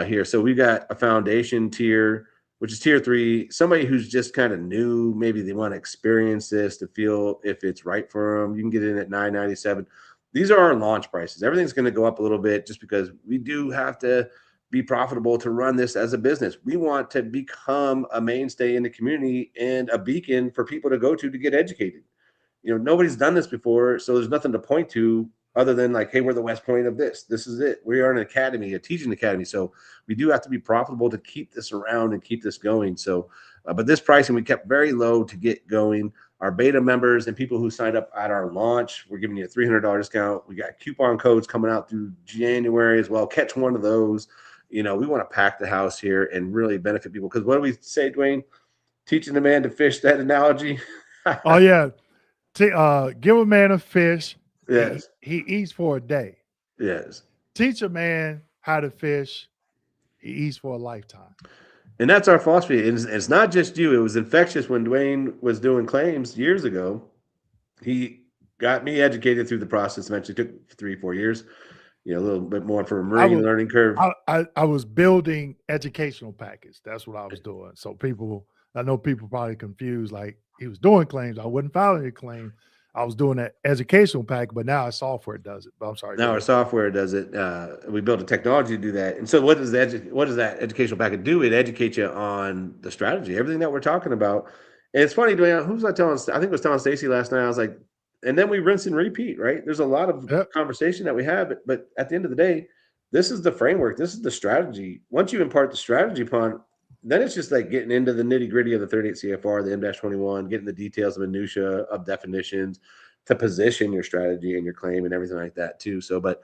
here. So we got a foundation tier, which is tier 3. Somebody who's just kind of new, maybe they want to experience this to feel if it's right for them. You can get in at $997. These are our launch prices. Everything's going to go up a little bit just because we do have to be profitable to run this as a business. We want to become a mainstay in the community and a beacon for people to go to get educated. Nobody's done this before, so there's nothing to point to other than like, hey, we're the West Point of this. This is it. We are an academy, a teaching academy. So we do have to be profitable to keep this around and keep this going. So, but this pricing we kept very low to get going. Our beta members and people who signed up at our launch, we're giving you a $300 discount. We got coupon codes coming out through January as well. Catch one of those. We want to pack the house here and really benefit people. Because what do we say, Dwayne? Teaching the man to fish, that analogy. Oh, yeah. Give a man a fish. Yes. He eats for a day. Yes. Teach a man how to fish. He eats for a lifetime. And that's our philosophy. It's not just you. It was infectious when Dwayne was doing claims years ago. He got me educated through the process. Eventually took 3-4 years. A little bit more for a marine learning curve. I was building educational package. That's what I was doing. So I know people probably confused, like he was doing claims. I wasn't filing a claim. I was doing that educational pack, but now our software does it. But I'm sorry. Now our software does it. We built a technology to do that. And so what does that educational packet do? It educates you on the strategy, everything that we're talking about. And it's funny, Dwayne, who was I telling? I think it was telling Stacy last night. I was like, and then we rinse and repeat, right? There's a lot of conversation that we have, but at the end of the day, this is the framework. This is the strategy. Once you impart the strategy upon, then it's just like getting into the nitty gritty of the 38 CFR, the M-21, getting the details of minutia of definitions, to position your strategy and your claim and everything like that too. So, but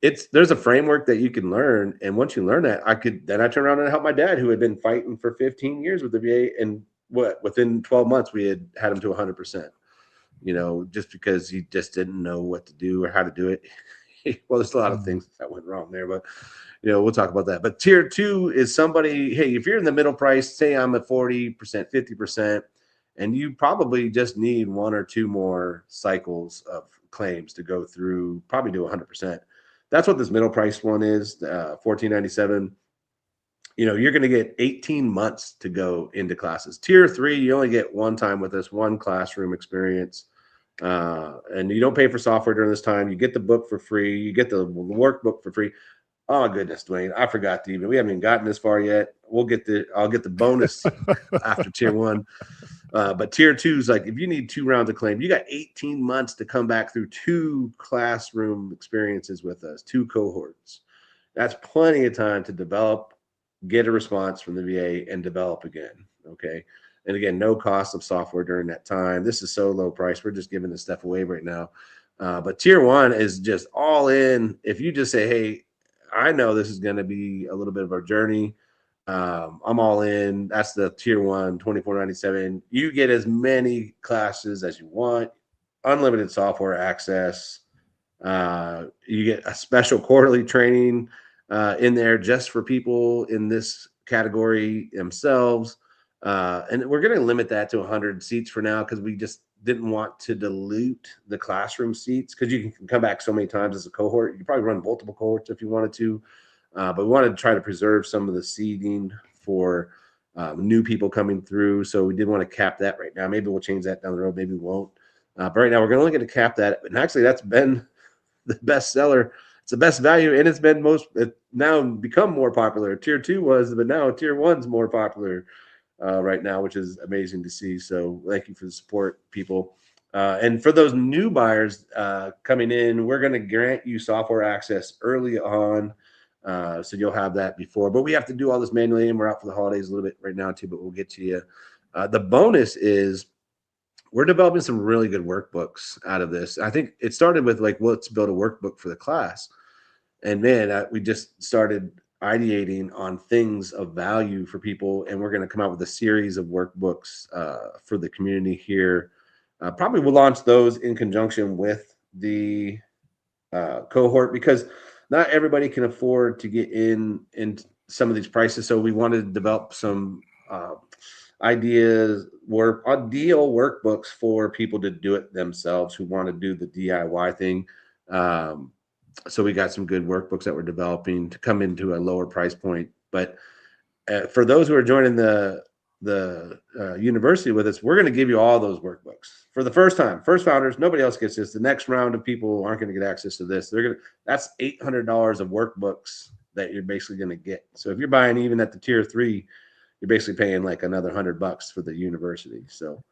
there's a framework that you can learn, and once you learn that, I turn around and help my dad, who had been fighting for 15 years with the VA, and within 12 months we had him to 100%. Just because he just didn't know what to do or how to do it. Well, there's a lot of things that went wrong there, but we'll talk about that. But tier 2 is somebody, hey, if you're in the middle price, say I'm at 40%, 50%, and you probably just need 1 or 2 more cycles of claims to go through, probably do 100%. That's what this middle price one is, $14.97. You're going to get 18 months to go into classes. Tier 3, you only get one time with us, one classroom experience. And you don't pay for software during this time. You get the book for free. You get the workbook for free. Oh goodness, Dwayne, I forgot to we haven't even gotten this far yet. I'll get the bonus after tier 1. But tier 2 is like, if you need 2 rounds of claim, you got 18 months to come back through 2 classroom experiences with us, 2 cohorts. That's plenty of time to develop, get a response from the VA, and develop again. Okay. And again, no cost of software during that time. This is so low price. We're just giving this stuff away right now. But tier 1 is just all in. If you just say, hey, I know this is going to be a little bit of our journey. I'm all in. That's the tier 1, $24.97. You get as many classes as you want, unlimited software access. You get a special quarterly training in there just for people in this category themselves. And we're going to limit that to 100 seats for now, because we just didn't want to dilute the classroom seats, because you can come back so many times as a cohort. You can probably run multiple cohorts if you wanted to. But we wanted to try to preserve some of the seating for new people coming through. So we did want to cap that right now. Maybe we'll change that down the road. Maybe we won't. But right now we're going to only get to cap that. And actually, that's been the best seller. It's the best value, and it's been now become more popular. Tier 2 was, but now tier 1's more popular right now, which is amazing to see. So thank you for the support, people. And for those new buyers coming in, we're going to grant you software access early on. So you'll have that before, but we have to do all this manually, and we're out for the holidays a little bit right now too, but we'll get to you. The bonus is we're developing some really good workbooks out of this. I think it started with like, let's build a workbook for the class. And man, we just started ideating on things of value for people. And we're going to come out with a series of workbooks for the community here. Probably we'll launch those in conjunction with the cohort, because not everybody can afford to get in some of these prices. So we wanted to develop some ideal workbooks for people to do it themselves who want to do the DIY thing. So we got some good workbooks that we're developing to come into a lower price point. But for those who are joining the university with us, we're going to give you all those workbooks for the first time. First founders, nobody else gets this. The next round of people aren't going to get access to this. That's $800 of workbooks that you're basically going to get. So if you're buying even at the tier 3, you're basically paying like another $100 for the university. So,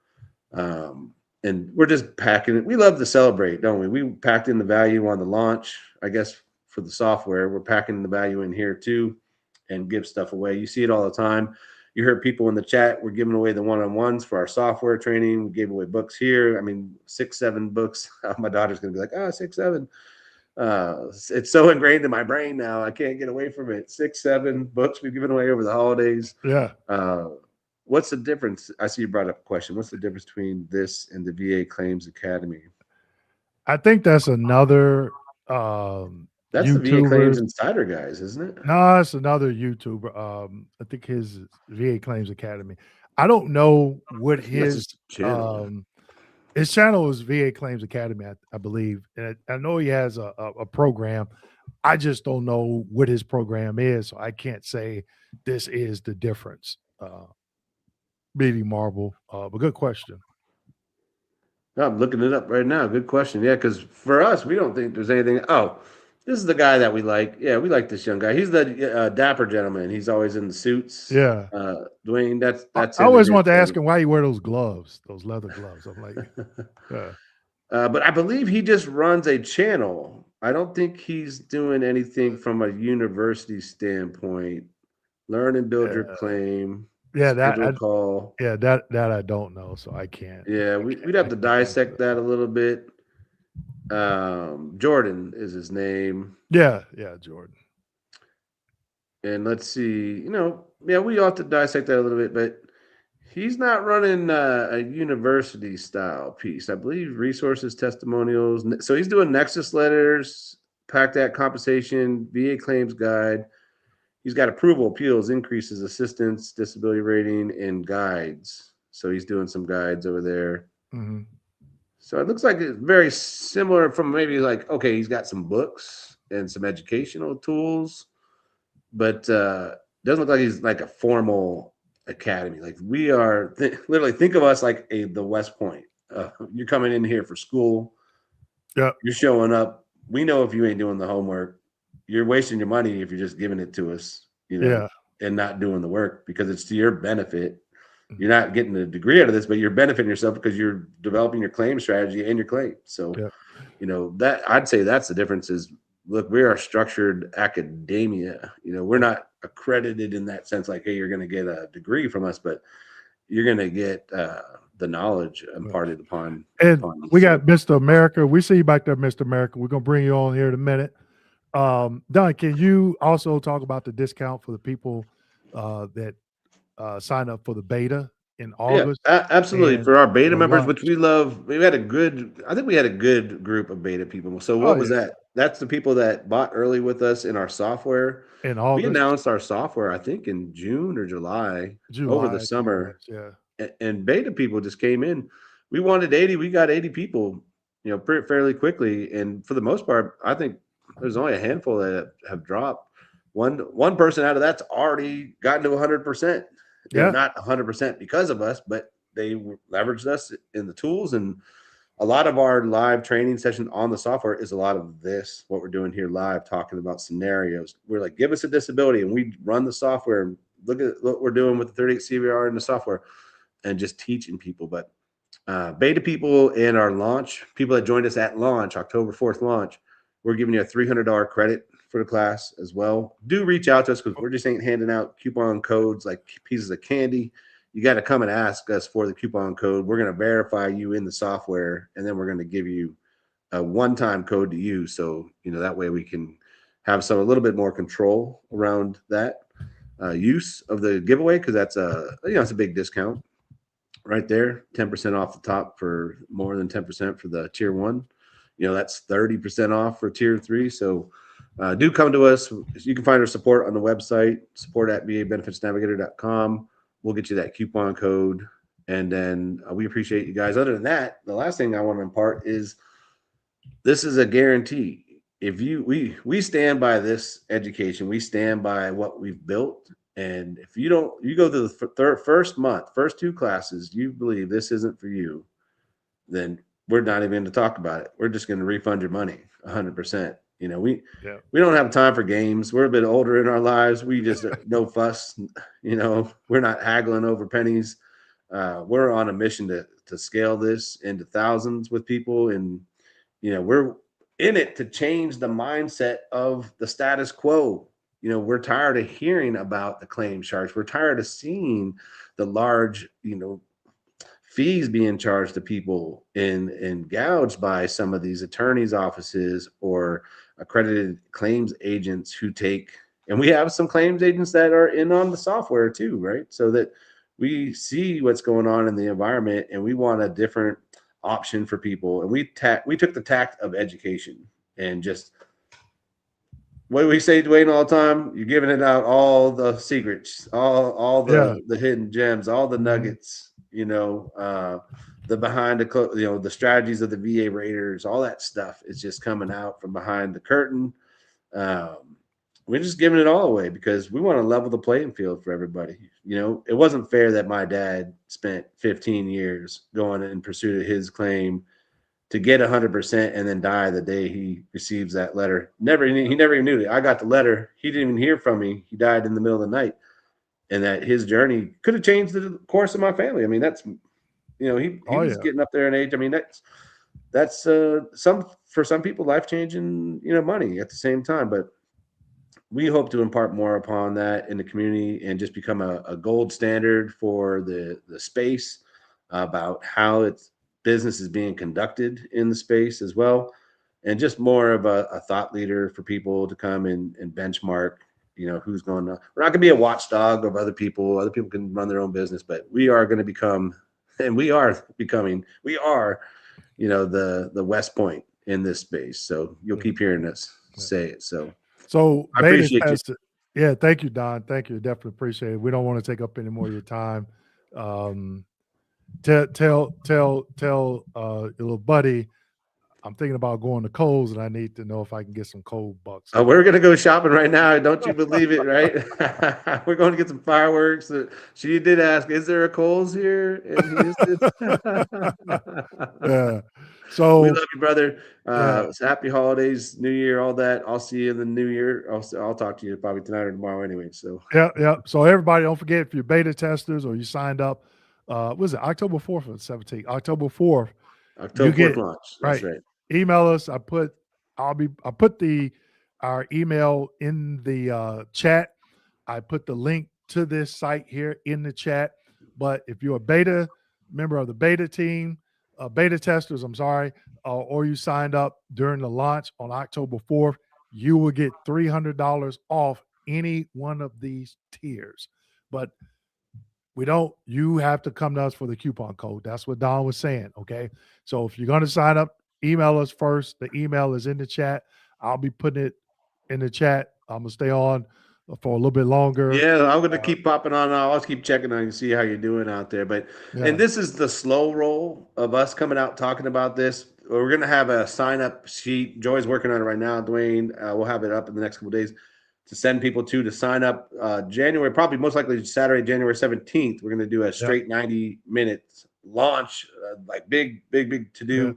and we're just packing it. We love to celebrate, don't we? We packed in the value on the launch, I guess, for the software. We're packing the value in here too, and give stuff away. You see it all the time. You heard people in the chat, we're giving away the one-on-ones for our software training. We gave away books here. I mean, 6, 7 books. My daughter's going to be like, 6, 7. It's so ingrained in my brain now. I can't get away from it. 6, 7 books we've given away over the holidays. Yeah. What's the difference? I see you brought up a question. What's the difference between this and the VA Claims Academy? I think that's another that's the VA Claims Insider guys, isn't it? No, it's another YouTuber. I think his VA Claims Academy. I don't know what his channel. His channel is VA Claims Academy, I believe. And I know he has a program. I just don't know what his program is, so I can't say this is the difference. Beating Marble, but good question. I'm looking it up right now. Good question. Yeah, because for us, we don't think there's anything. Oh, this is the guy that we like. Yeah, we like this young guy. He's the dapper gentleman. He's always in the suits. Yeah. Dwayne, that's I always wanted to ask him why he wear those gloves, those leather gloves. I'm like, yeah. But I believe he just runs a channel. I don't think he's doing anything from a university standpoint. Learn and build your claim. Yeah, that I don't know, so I can't. Yeah, we'd have to dissect that a little bit. Jordan is his name. Yeah, Jordan. And let's see, yeah, we ought to dissect that a little bit, but he's not running a university style piece. I believe resources, testimonials. So he's doing Nexus letters, PACT Act compensation, VA claims guide. He's got approval, appeals, increases, assistance, disability rating, and guides. So he's doing some guides over there. Mm-hmm. So it looks like it's very similar from maybe like, okay, he's got some books and some educational tools, but doesn't look like he's like a formal academy. Like we are literally think of us like the West Point. You're coming in here for school. Yeah. You're showing up. We know if you ain't doing the homework, you're wasting your money if you're just giving it to us, and not doing the work because it's to your benefit. You're not getting a degree out of this, but you're benefiting yourself because you're developing your claim strategy and your claim. So, that I'd say that's the difference is, look, we are structured academia. We're not accredited in that sense, like, hey, you're going to get a degree from us, but you're going to get the knowledge imparted upon. And we got Mr. America. We see you back there, Mr. America. We're going to bring you on here in a minute. Don, can you also talk about the discount for the people that sign up for the beta in August? Yeah, absolutely. For our beta members, which we love, I think we had a good group of beta people. So what was that? That's the people that bought early with us in our software. In August. We announced our software, I think, in June or July over the summer. And beta people just came in. We wanted 80. We got 80 people, fairly quickly. And for the most part, I think there's only a handful that have dropped. One person out of that's already gotten to 100%. Not 100% because of us, but they leveraged us in the tools. And a lot of our live training session on the software is a lot of this, what we're doing here live, talking about scenarios. We're like, give us a disability, and we run the software and look at what we're doing with the 38 CVR in the software and just teaching people. But beta people in our launch, people that joined us at launch, October 4th launch, we're giving you a $300 credit for the class as well. Do reach out to us because we're just ain't handing out coupon codes like pieces of candy. You got to come and ask us for the coupon code. We're going to verify you in the software, and then we're going to give you a one-time code to use. So, that way we can have a little bit more control around that use of the giveaway, because that's it's a big discount right there. 10% off the top for more than 10% for the tier 1. That's 30% off for tier 3. So do come to us. You can find our support on the website, support@vabenefitsnavigator.com. We'll get you that coupon code. And then we appreciate you guys. Other than that, the last thing I want to impart is this is a guarantee. If we stand by this education, we stand by what we've built. And if you go through the first month, first 2 classes, you believe this isn't for you, then we're not even going to talk about it. We're just going to refund your money 100%. We don't have time for games. We're a bit older in our lives. We just no fuss. We're not haggling over pennies. We're on a mission to scale this into thousands with people. And, we're in it to change the mindset of the status quo. We're tired of hearing about the claim sharks. We're tired of seeing the large, fees being charged to people and gouged by some of these attorneys' offices or accredited claims agents who take, and we have some claims agents that are in on the software too, right? So that we see what's going on in the environment, and we want a different option for people. And we took the tact of education and just, what do we say, Dwayne, all the time? You're giving it out all the secrets, all the hidden gems, all the nuggets, the behind the strategies of the VA Raiders, all that stuff is just coming out from behind the curtain. We're just giving it all away because we want to level the playing field for everybody. It wasn't fair that my dad spent 15 years going in pursuit of his claim to get 100% and then die the day he receives that letter. He never even knew it. I got the letter. He didn't even hear from me. He died in the middle of the night. And that his journey could have changed the course of my family. I mean, that's, he was getting up there in age. I mean, that's for some people, life-changing, money at the same time. But we hope to impart more upon that in the community and just become a gold standard for the space about how business is being conducted in the space as well. and just more of a thought leader for people to come and benchmark, who's going to. We're not going to be a watchdog of other people. Other people can run their own business, but we are going to become, and we are becoming, the West Point in this space. So you'll keep hearing us say it. So I beta appreciate you. tester. Yeah, thank you, Don. Thank you. Definitely appreciate it. We don't want to take up any more of your time. Tell your little buddy I'm thinking about going to Kohl's, and I need to know if I can get some cold bucks. We're going to go shopping right now. Don't you believe it, right? We're going to get some fireworks. She did ask, is there a Kohl's here in Houston? Yeah. So we love you, brother. Happy holidays, New Year, all that. I'll see you in the new year. I'll talk to you probably tonight or tomorrow anyway. So yeah. So everybody, don't forget, if you're beta testers or you signed up, was it October 4th or 17th? October 4th. October 4th launch. That's right. Email us. I put our email in the chat. I put the link to this site here in the chat. But if you're a beta member of the beta team, beta testers, or you signed up during the launch on October 4th, you will get $300 off any one of these tiers. But you have to come to us for the coupon code. That's what Don was saying. Okay. So if you're going to sign up, email us first. The email is in the chat. I'll be putting it in the chat. I'm going to stay on for a little bit longer. Yeah, I'm going to keep popping on. I'll always keep checking on you, see how you're doing out there. And this is the slow roll of us coming out talking about this. We're going to have a sign up sheet. Joy's working on it right now. Dwayne, we'll have it up in the next couple of days to send people to sign up. January, probably most likely Saturday, January 17th. We're going to do a straight 90-minute launch, like big to do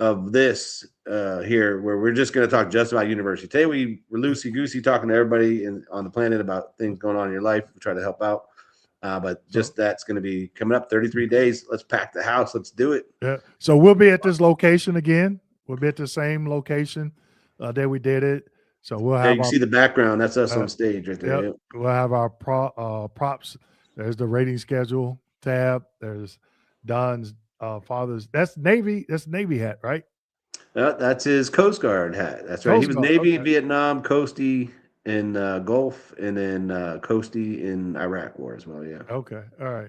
of this here, where we're just going to talk just about university. Today we're loosey-goosey talking to everybody on the planet about things going on in your life. We try to help out. But that's going to be coming up 33 days. Let's pack the house. Let's do it. Yeah. So we'll be at this location again. We'll be at the same location that we did it. So we'll have. You can see the background. That's us on stage right there. Yep. We'll have our props. There's the rating schedule tab. There's Don's father's. That's Navy. That's Navy hat, right? That's his Coast Guard hat. That's right. He was Navy, Vietnam, Coastie in Gulf, and then Coastie in Iraq War as well. Yeah. Okay. All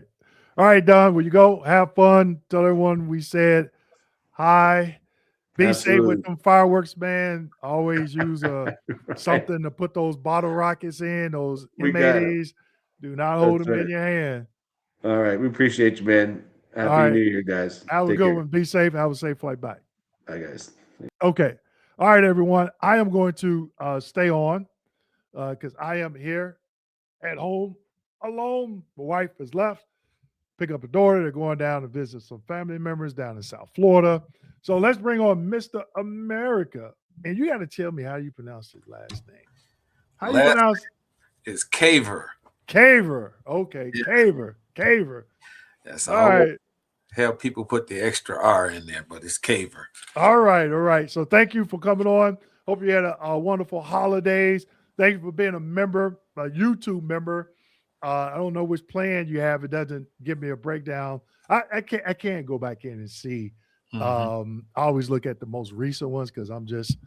right, Don. Will you go have fun? Tell everyone we said hi. Be safe with them fireworks, man. Always use something to put those bottle rockets in, those M80s. Do not hold them in your hand. All right. We appreciate you, man. Happy New Year, guys. Have a good one. Be safe. Have a safe flight back. Bye, guys. Okay. All right, everyone. I am going to stay on because I am here at home alone. My wife has left. Pick up a daughter. They're going down to visit some family members down in South Florida. So let's bring on Mr. America. And you got to tell me how you pronounce his last name. How you pronounce it? It's Caver. Caver. Okay. Yeah. Caver. That's all right. Help people put the extra R in there, but it's Caver. All right. So thank you for coming on. Hope you had a wonderful holidays. Thank you for being a member, a YouTube member. I don't know which plan you have. It doesn't give me a breakdown. I can't go back in and see. I always look at the most recent ones because I'm just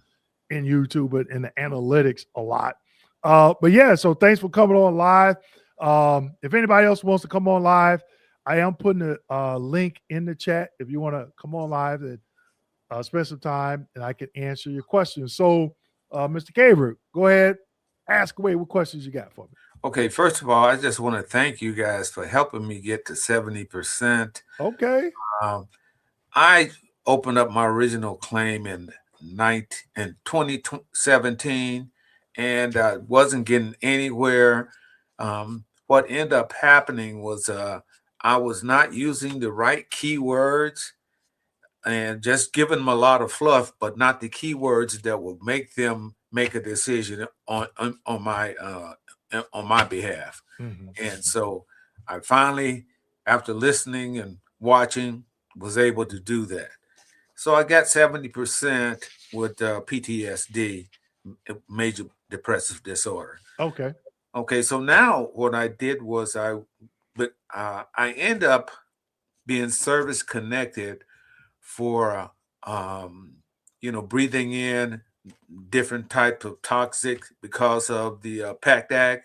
in YouTube, but in the analytics a lot. But yeah, so thanks for coming on live. If anybody else wants to come on live, I am putting a link in the chat if you want to come on live and spend some time and I can answer your questions. So, Mr. Caver, go ahead, ask away. What questions you got for me? Okay, first of all, I just want to thank you guys for helping me get to 70%. Okay. I opened up my original claim in 2017 and wasn't getting anywhere. What ended up happening was I was not using the right keywords and just giving them a lot of fluff, but not the keywords that would make them make a decision on my behalf. And so I finally, after listening and watching, was able to do that. So I got 70% with PTSD, major depressive disorder. Okay. So now what I did was I end up being service connected for breathing in different types of toxic because of the PACT Act,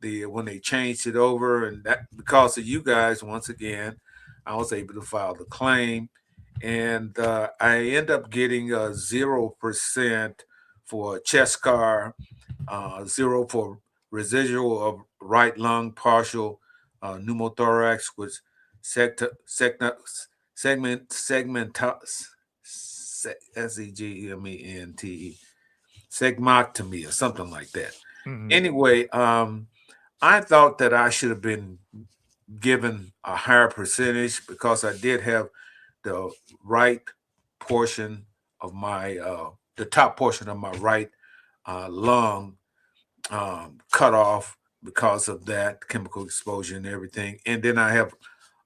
when they changed it over, and that because of you guys, once again, I was able to file the claim, and I end up getting 0% for chest scar, 0 for residual of right lung partial pneumothorax with segmentomy or something like that. Anyway, I thought that I should have been given a higher percentage because I did have the right portion of my the top portion of my right lung cut off because of that chemical exposure and everything. And then I have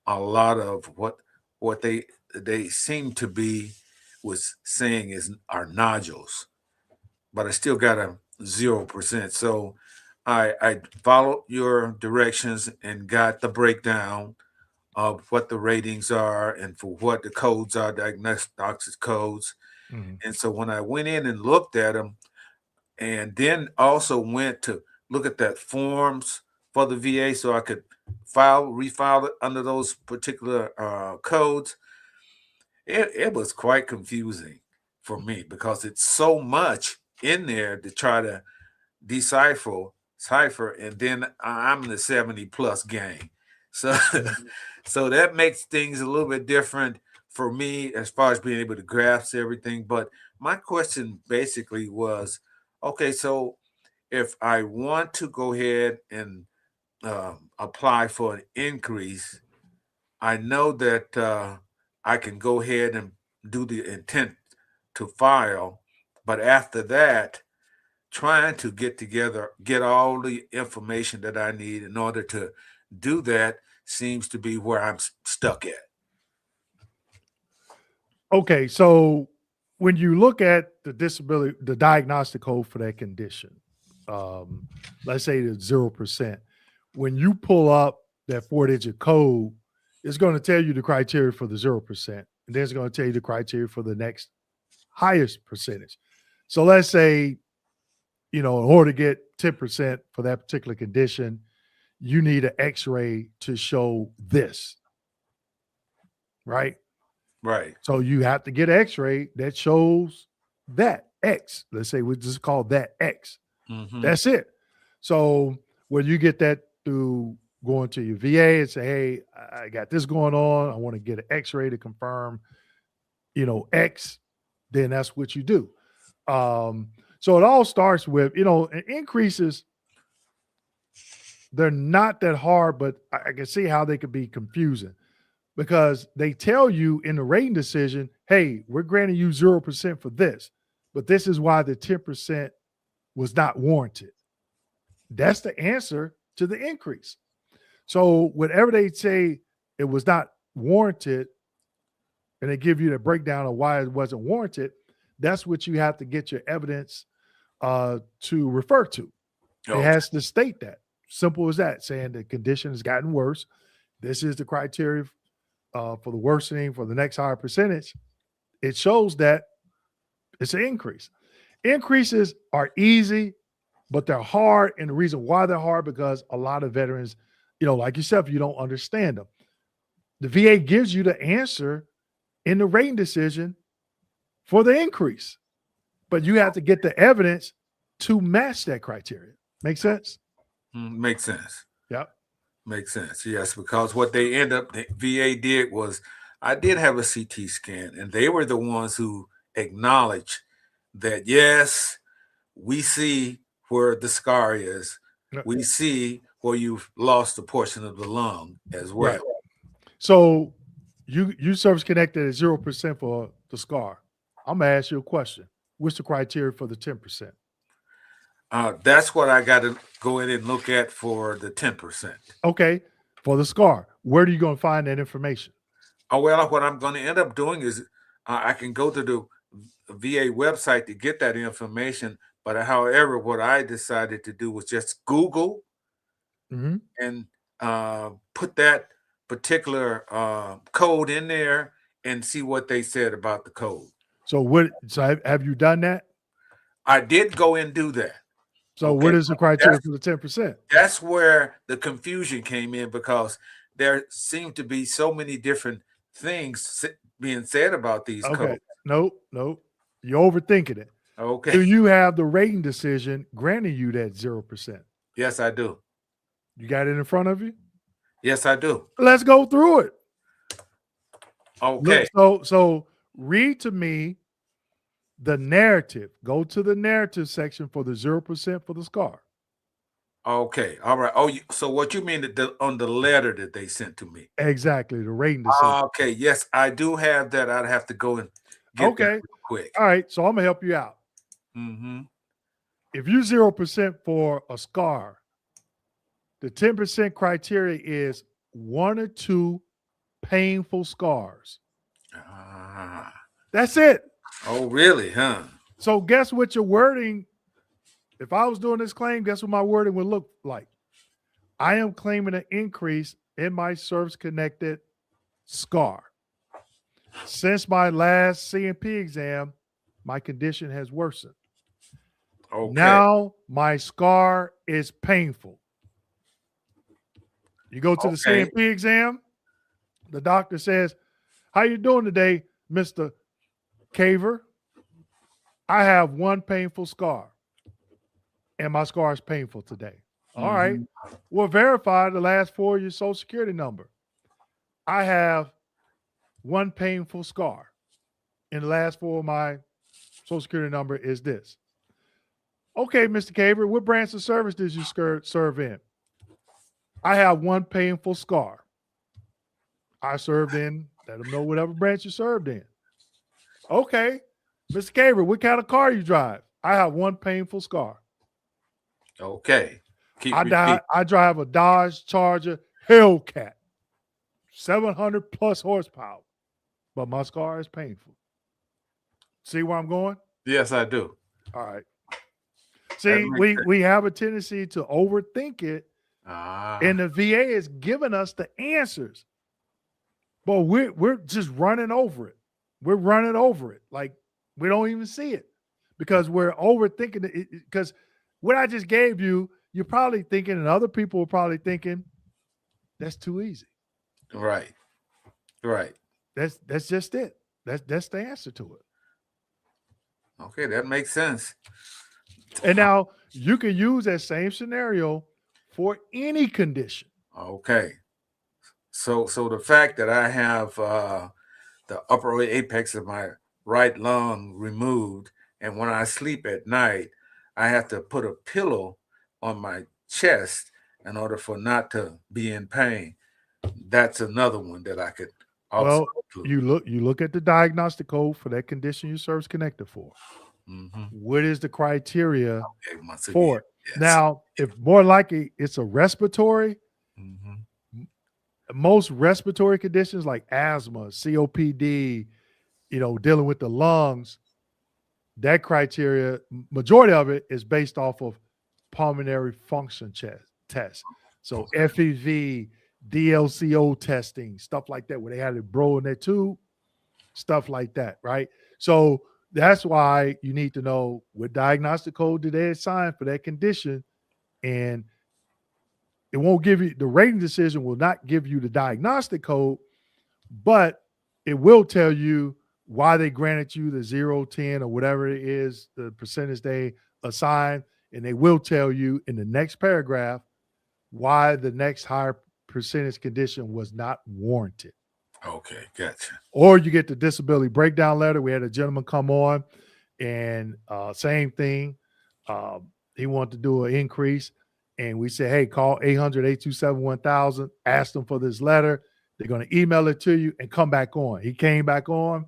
a lot of what they seem to be was saying are nodules, but I still got a 0%. So I followed your directions and got the breakdown of what the ratings are and for what the codes are, diagnostic codes. And so when I went in and looked at them, and then also went to look at that forms for the VA so I could refile it under those particular codes, it was quite confusing for me because it's so much in there to try to cipher, and then I'm in the 70 plus gang. So so that makes things a little bit different for me as far as being able to grasp everything. But my question basically was, okay, so if I want to go ahead and apply for an increase, I know that I can go ahead and do the intent to file, but after that, trying to get all the information that I need in order to do that seems to be where I'm stuck at. Okay, so when you look at the diagnostic code for that condition, let's say the 0%, when you pull up that 4-digit code, it's going to tell you the criteria for the 0%, and then it's going to tell you the criteria for the next highest percentage. So let's say, in order to get 10% for that particular condition, you need an X-ray to show this, right? Right. So you have to get an X-ray that shows that X. Let's say we just call that X. That's it. So when you get that through going to your VA and say, hey, I got this going on, I want to get an X-ray to confirm, X, then that's what you do. So it all starts with, increases. They're not that hard, but I can see how they could be confusing because they tell you in the rating decision, hey, we're granting you 0% for this, but this is why the 10% was not warranted. That's the answer to the increase. So whenever they say it was not warranted and they give you the breakdown of why it wasn't warranted, that's what you have to get your evidence to refer to. It has to state that. Simple as that, saying the condition has gotten worse. This is the criteria for the worsening for the next higher percentage. It shows that it's an increase. Increases are easy, but they're hard. And the reason why they're hard, because a lot of veterans, like yourself, you don't understand them. The VA gives you the answer in the rating decision for the increase, but you have to get the evidence to match that criteria. Make sense? Makes sense. Yep. Makes sense. Yes, because what the VA did was, I did have a CT scan, and they were the ones who acknowledged that, yes, we see where the scar is. We see where you've lost a portion of the lung as well. Right. So you service connected at 0% for the scar. I'm gonna ask you a question. What's the criteria for the 10%? That's what I got to go in and look at for the 10%. Okay. For the scar, where are you going to find that information? Oh, well, what I'm going to end up doing is I can go to the VA website to get that information. But however, what I decided to do was just Google and put that particular code in there and see what they said about the code. So have you done that? I did go and do that. So Okay. what is the criteria for the 10%? That's where the confusion came in, because there seem to be so many different things being said about these Okay. codes. Nope. You're overthinking it. Okay. Do you have the rating decision granting you that 0%? Yes, I do. You got it in front of you? Yes, I do. Let's go through it. Okay. Look, so read to me the narrative. Go to the narrative section for the 0% for the SCAR. Okay. All right. Oh, so what you mean on the letter that they sent to me? Exactly, the rating decision. Okay. Yes, I do have that. I'd have to go and get that real quick. All right. So I'm gonna help you out. Mm-hmm. If you 0% for a SCAR, the 10% criteria is 1 or 2 painful scars. That's it. Oh, really? Huh? So guess what your wording, if I was doing this claim, guess what my wording would look like? I am claiming an increase in my service-connected SCAR. Since my last C&P exam, my condition has worsened. Okay. Now my SCAR is painful. You go to the C&P exam, the doctor says, how you doing today, Mr. Caver? I have 1 painful scar, and my scar is painful today. All right. We'll verify the last 4 of your social security number. I have 1 painful scar, and the last 4 of my social security number is this. Okay, Mr. Caver, what branch of service did you serve in? I have 1 painful scar. I served in, let them know whatever branch you served in. Okay. Mr. Caver, what kind of car you drive? I have 1 painful scar. Okay. I drive a Dodge Charger Hellcat, 700 plus horsepower, but my scar is painful. See where I'm going? Yes, I do. All right. See, we have a tendency to overthink it, and the VA is giving us the answers, but we're just running over it. We're running over it like we don't even see it because we're overthinking it. Because what I just gave you, you're probably thinking, and other people are probably thinking, that's too easy. Right. Right. That's just it. That's the answer to it. Okay, that makes sense. And now you can use that same scenario for any condition. Okay. So the fact that I have the upper apex of my right lung removed, and when I sleep at night, I have to put a pillow on my chest in order for not to be in pain. That's another one that I could also include. You look at the diagnostic code for that condition you service connected for. What is the criteria for it? Yes. Now, if more likely it's a respiratory, most respiratory conditions like asthma, COPD, dealing with the lungs, that criteria, majority of it is based off of pulmonary function test. So FEV, DLCO testing, stuff like that, where they had it blow in their tube, stuff like that, right? So that's why you need to know what diagnostic code did they assign for that condition. And it won't give you, the rating decision will not give you the diagnostic code, but it will tell you why they granted you the 0, 10, or whatever it is, the percentage they assign. And they will tell you in the next paragraph why the next higher percentage condition was not warranted. Okay, gotcha. Or you get the disability breakdown letter. We had a gentleman come on and same thing. He wanted to do an increase. And we said, hey, call 800-827-1000, ask them for this letter. They're going to email it to you and come back on. He came back on.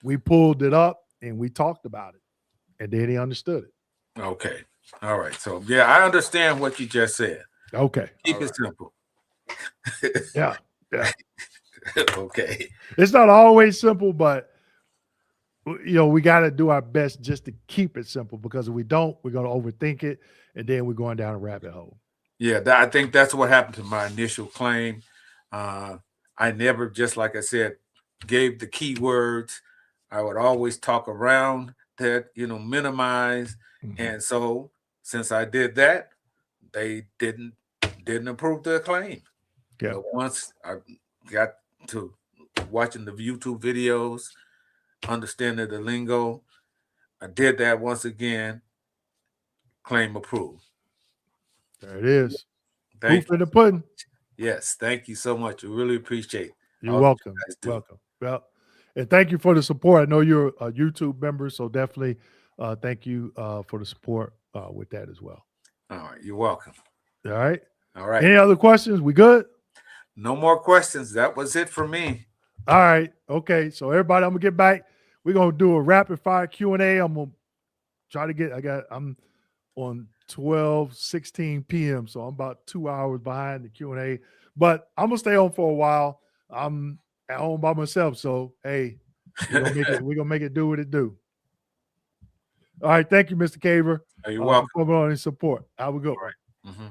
We pulled it up and we talked about it. And then he understood it. Okay. All right. So, yeah, I understand what you just said. Okay. Keep it simple. Yeah. Okay. It's not always simple, but we got to do our best just to keep it simple, because if we don't, we're going to overthink it, and then we're going down a rabbit hole. Yeah, I think that's what happened to my initial claim. I never, just like I said, gave the keywords. I would always talk around that, minimize. Mhm. And so since I did that, they didn't approve the claim. Yeah. But once I got to watching the YouTube videos, understanding the lingo, I did that once again. Claim approved. There it is. Thank Proof in you. the pudding. Yes, thank you so much. We really appreciate You're all that welcome. you guys do. Welcome. Well, and thank you for the support. I know you're a YouTube member, so definitely thank you for the support with that as well. All right, you're welcome. All right. All right. Any other questions? We good? No more questions. That was it for me. All right. Okay. So everybody, I'm gonna get back. We're gonna do a rapid fire Q&A. I'm gonna try to get. I'm on 12:16 p.m. So I'm about 2 hours behind the Q&A. But I'm gonna stay on for a while. I'm at home by myself, so hey, we're gonna make it do what it do. All right. Thank you, Mr. Caver. You're welcome. For coming on and support. Have a good one. All right. Mm-hmm.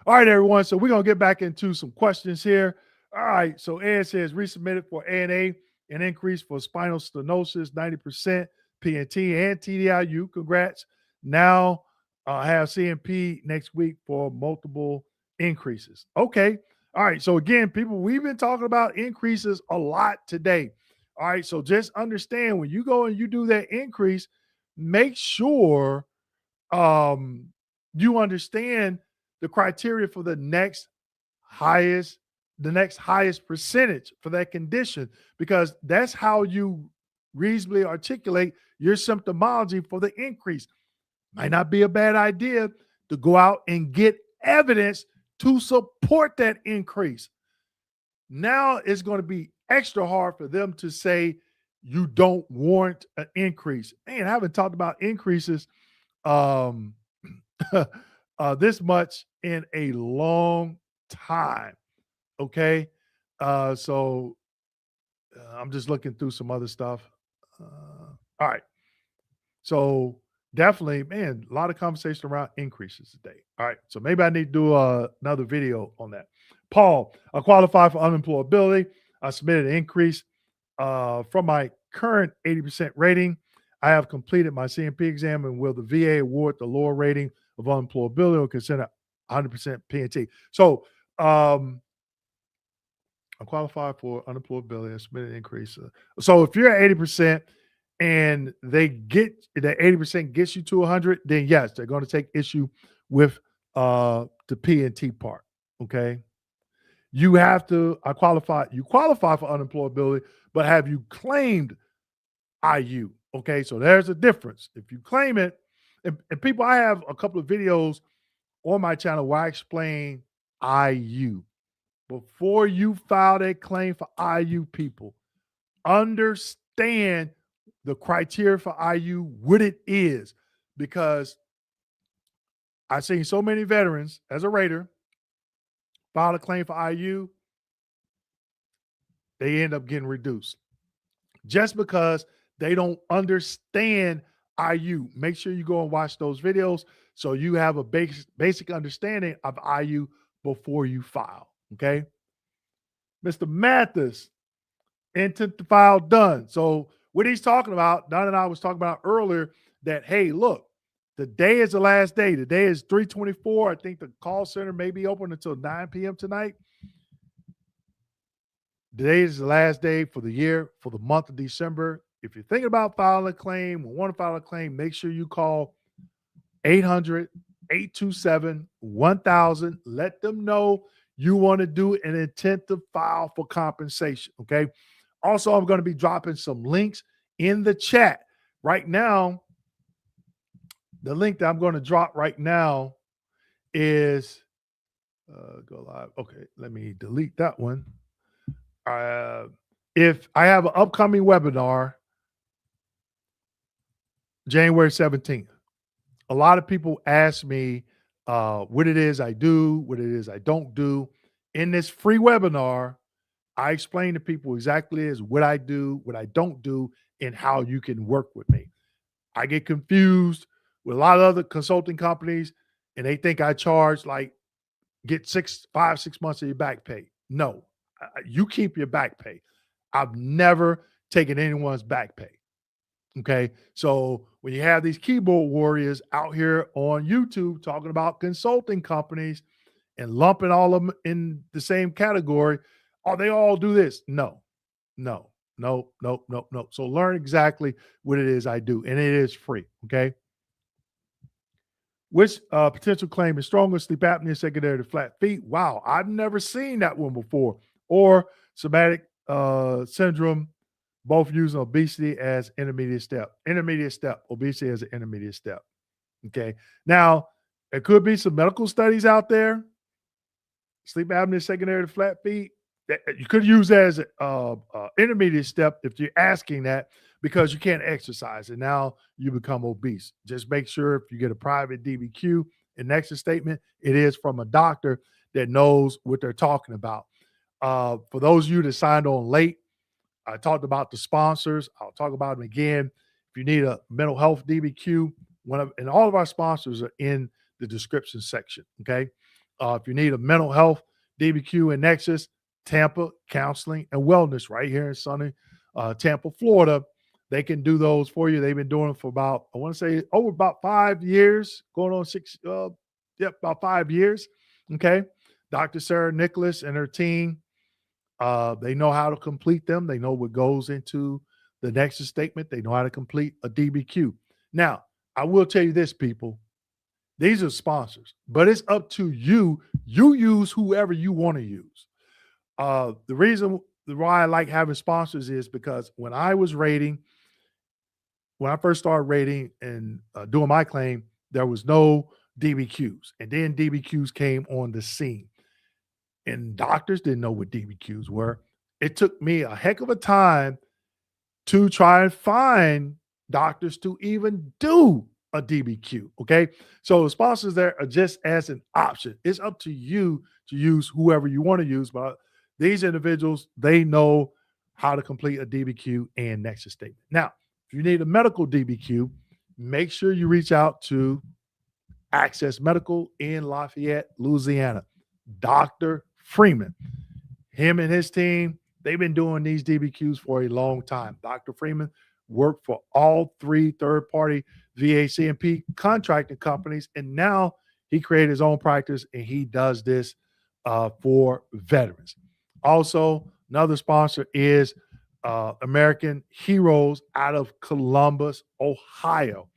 All right, everyone. So we're going to get back into some questions here. All right. So Ed says resubmitted for ANA, an increase for spinal stenosis, 90%, PNT, and TDIU. Congrats. Now I have CMP next week for multiple increases. Okay. All right. So again, people, we've been talking about increases a lot today. All right. So just understand when you go and you do that increase, make sure you understand the criteria for the next highest percentage for that condition, because that's how you reasonably articulate your symptomology for the increase. Might not be a bad idea to go out and get evidence to support that increase. Now it's going to be extra hard for them to say you don't warrant an increase. Man, I haven't talked about increases this much in a long time. Okay. So I'm just looking through some other stuff. All right. So definitely, man, a lot of conversation around increases today. All right. So maybe I need to do another video on that. Paul, I qualify for unemployability. I submitted an increase from my current 80% rating. I have completed my CMP exam, and will the VA award the lower rating of unemployability or consider 100% PNT? So I qualify for unemployability. I submitted an increase. So if you're at 80% and they get that 80% gets you to 100, then yes, they're going to take issue with the PNT part. Okay. You have to you qualify for unemployability, but have you claimed IU? Okay, so there's a difference. If you claim it, and people, I have a couple of videos on my channel where I explain IU. Before you file that claim for IU, people, understand the criteria for IU, what it is, because I've seen so many veterans as a rater file a claim for IU, they end up getting reduced just because they don't understand IU. Make sure you go and watch those videos so you have a basic understanding of IU before you file. Okay. Mr. Mathis, intent to file done. So what he's talking about, Don and I was talking about earlier, that, hey, look, today is the last day. Today is 3/24. I think the call center may be open until 9 p.m. tonight. Today is the last day for the year, for the month of December. If you're thinking about filing a claim or want to file a claim, make sure you call 800-827-1000. Let them know you want to do an intent to file for compensation, okay? Also, I'm going to be dropping some links in the chat. Right now, the link that I'm going to drop right now is go live. Okay, let me delete that one. If I have an upcoming webinar, January 17th, a lot of people ask me what it is I do, what it is I don't do. In this free webinar, I explain to people exactly what I do, what I don't do, and how you can work with me. I get confused with a lot of other consulting companies, and they think I charge like get 5-6 months of your back pay. No, you keep your back pay. I've never taking anyone's back pay. Okay. So when you have these keyboard warriors out here on YouTube talking about consulting companies and lumping all of them in the same category, oh, they all do this. No. So learn exactly what it is I do, and it is free. Okay. Which potential claim is stronger, sleep apnea secondary to flat feet? Wow, I've never seen that one before. Or somatic syndrome, both using obesity as intermediate step. Obesity as an intermediate step. Okay. Now, there could be some medical studies out there. Sleep apnea secondary to flat feet. You could use that as an intermediate step if you're asking that, because you can't exercise and now you become obese. Just make sure if you get a private DBQ and Nexus statement, it is from a doctor that knows what they're talking about. For those of you that signed on late, I talked about the sponsors. I'll talk about them again. If you need a mental health DBQ, and all of our sponsors are in the description section. Okay. If you need a mental health DBQ and Nexus, Tampa Counseling and Wellness right here in sunny Tampa, Florida, they can do those for you. They've been doing it for about, I want to say, over about 5 years, going on 6, about 5 years. Okay. Dr. Sarah Nicholas and her team, they know how to complete them. They know what goes into the Nexus statement. They know how to complete a DBQ. Now, I will tell you this, people. These are sponsors, but it's up to you. You use whoever you want to use. The reason why I like having sponsors is because when I first started rating and doing my claim, there was no DBQs. And then DBQs came on the scene. And doctors didn't know what DBQs were. It took me a heck of a time to try and find doctors to even do a DBQ. Okay. So the sponsors there are just as an option. It's up to you to use whoever you want to use. But these individuals, they know how to complete a DBQ and Nexus statement. Now, if you need a medical DBQ, make sure you reach out to Access Medical in Lafayette, Louisiana. Dr. Freeman, him and his team, they've been doing these DBQs for a long time. Dr. Freeman worked for all 3 third-party VA CMP contracting companies, and now he created his own practice, and he does this for veterans. Also, another sponsor is American Heroes out of Columbus, Ohio.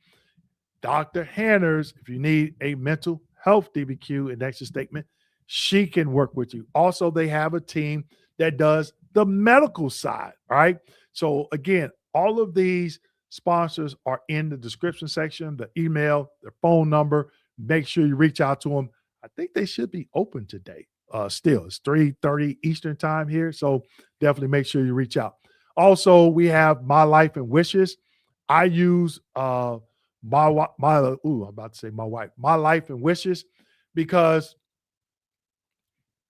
Dr. Hanners, if you need a mental health DBQ and Nexus statement, she can work with you. Also, they have a team that does the medical side. All right. So again, all of these sponsors are in the description section, the email, their phone number. Make sure you reach out to them. I think they should be open today. Still, it's 3:30 Eastern time here. So definitely make sure you reach out. Also, we have My Life and Wishes. I use My Life and Wishes, because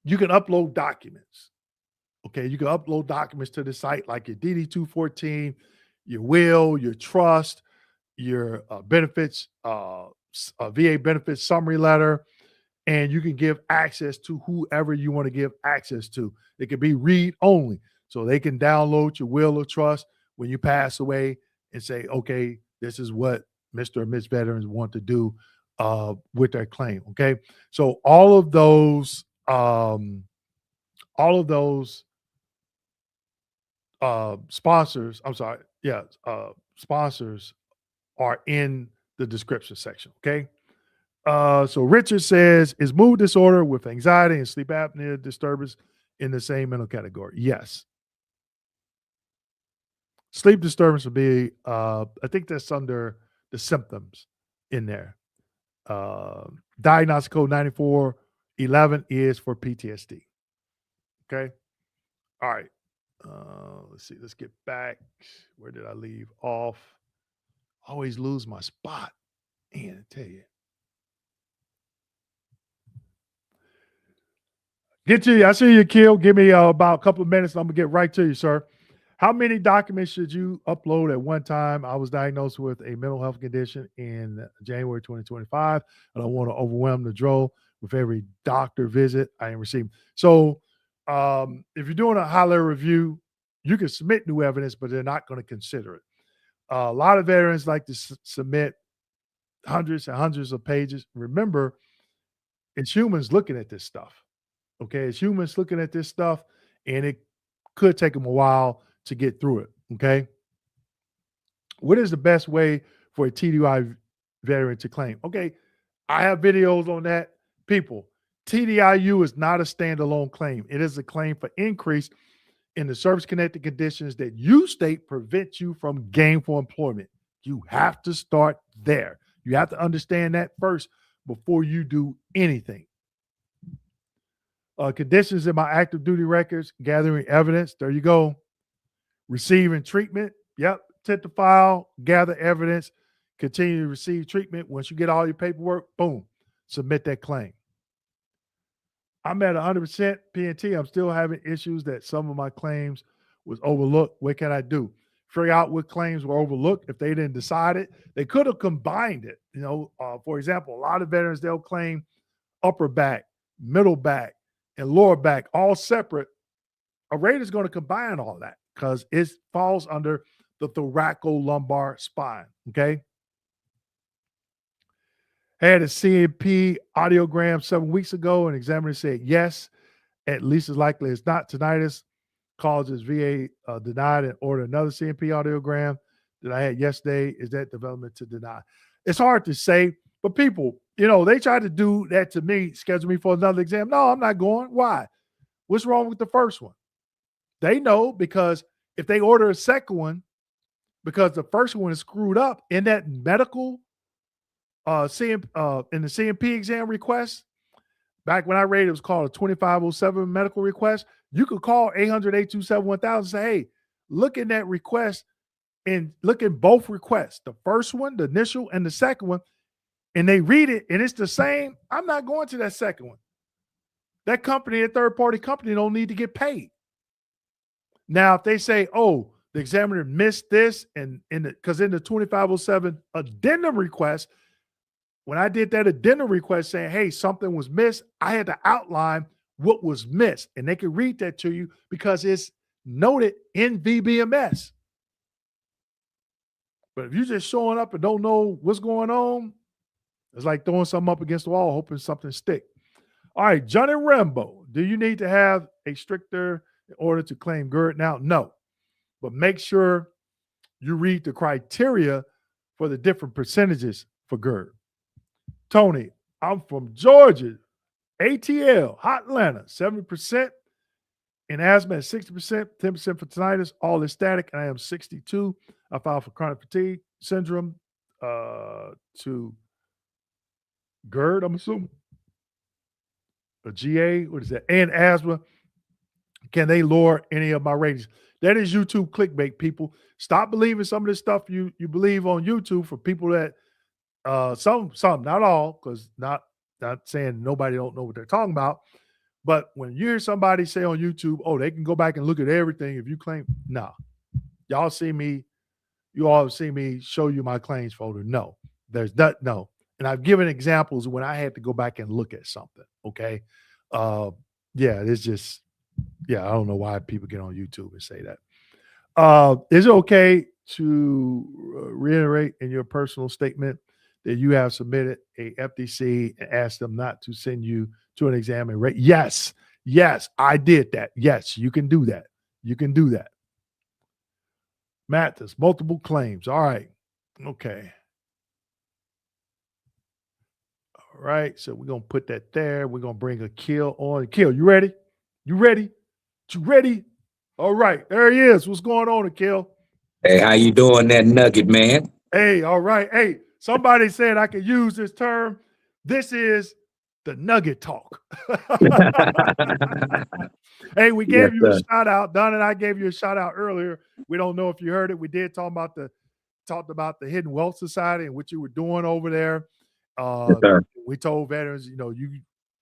you can upload documents. Okay, you can upload documents to the site like your DD-214, your will, your trust, your benefits, VA benefits summary letter, and you can give access to whoever you want to give access to. It can be read only, so they can download your will or trust when you pass away and say, okay, this is what Mr. or Ms. Veterans want to do with their claim. Okay, so all of those sponsors, sponsors are in the description section. Okay. So Richard says, is mood disorder with anxiety and sleep apnea disturbance in the same mental category? Yes. Sleep disturbance would be, I think that's under the symptoms in there. Diagnostic code 9411 is for PTSD. Okay. All right. Let's see. Let's get back. Where did I leave off? Always lose my spot. Man, I tell you. Get to you. I see you, Kill. Give me about a couple of minutes. I'm going to get right to you, sir. How many documents should you upload at one time? I was diagnosed with a mental health condition in January 2025. I don't want to overwhelm the draw with every doctor visit I am receiving. So if you're doing a high-level review, you can submit new evidence, but they're not going to consider it. A lot of veterans like to submit hundreds and hundreds of pages. Remember, it's humans looking at this stuff. Okay, it's humans looking at this stuff, and it could take them a while to get through it. Okay, what is the best way for a TDI veteran to claim? Okay, I have videos on that. People, TDIU is not a standalone claim. It is a claim for increase in the service-connected conditions that you state prevent you from gainful employment. You have to start there. You have to understand that first before you do anything. Conditions in my active duty records, gathering evidence. There you go. Receiving treatment. Yep. Tip the file, gather evidence, continue to receive treatment. Once you get all your paperwork, boom, submit that claim. I'm at 100% P&T. I'm still having issues that some of my claims was overlooked. What can I do? Figure out what claims were overlooked. If they didn't decide it, they could have combined it. You know, for example, a lot of veterans, they'll claim upper back, middle back, and lower back all separate. A rate is going to combine all that because it falls under the thoracolumbar spine. Okay. Had a CMP audiogram 7 weeks ago. An examiner said yes, at least as likely as not. Tinnitus causes VA denied and ordered another CMP audiogram that I had yesterday. Is that development to deny? It's hard to say, but people, you know, they tried to do that to me, schedule me for another exam. No, I'm not going. Why? What's wrong with the first one? They know because if they order a second one, because the first one is screwed up in that medical in the CMP exam request, back when I rated, it was called a 2507 medical request. You could call 800-827-1000 and say, hey, look in that request and look at both requests, the first one, the initial, and the second one, and they read it and it's the same. I'm not going to that second one. That company, that third-party company, don't need to get paid. Now, if they say, oh, the examiner missed this, and because in the 2507 addendum request, when I did that addendum request saying, hey, something was missed, I had to outline what was missed. And they can read that to you because it's noted in VBMS. But if you're just showing up and don't know what's going on, it's like throwing something up against the wall, hoping something stick. All right, Johnny Rambo, do you need to have a stricter in order to claim GERD? Now, no. But make sure you read the criteria for the different percentages for GERD. Tony, I'm from Georgia. ATL, hot Atlanta, 70% in asthma at 60%, 10% for tinnitus, all is static, and I am 62. I filed for chronic fatigue syndrome to GERD, I'm assuming. A GA, what is that? And asthma. Can they lower any of my ratings? That is YouTube clickbait, people. Stop believing some of this stuff you believe on YouTube for people that some, not all, because not saying nobody don't know what they're talking about. But when you hear somebody say on YouTube, oh, they can go back and look at everything if you claim, nah. You all have seen me show you my claims folder. No, there's not, no. And I've given examples when I had to go back and look at something. Okay. Yeah, it's just, yeah, I don't know why people get on YouTube and say that. Is it okay to reiterate in your personal statement that you have submitted a FDC and asked them not to send you to an exam and rate? Yes, I did that. Yes, you can do that. You can do that. Matt, there's multiple claims. All right. Okay. All right. So we're going to put that there. We're going to bring a Kill on. Kill, you ready? You ready? You ready? All right. There he is. What's going on, Kill? Hey, how you doing, that Nugget Man? Hey, all right. Hey, somebody said I could use this term. This is the Nugget Talk. Hey, we gave you a shout out. Don and I gave you a shout out earlier. We don't know if you heard it. We did talked about the Hidden Wealth Society and what you were doing over there. We told veterans, you know, you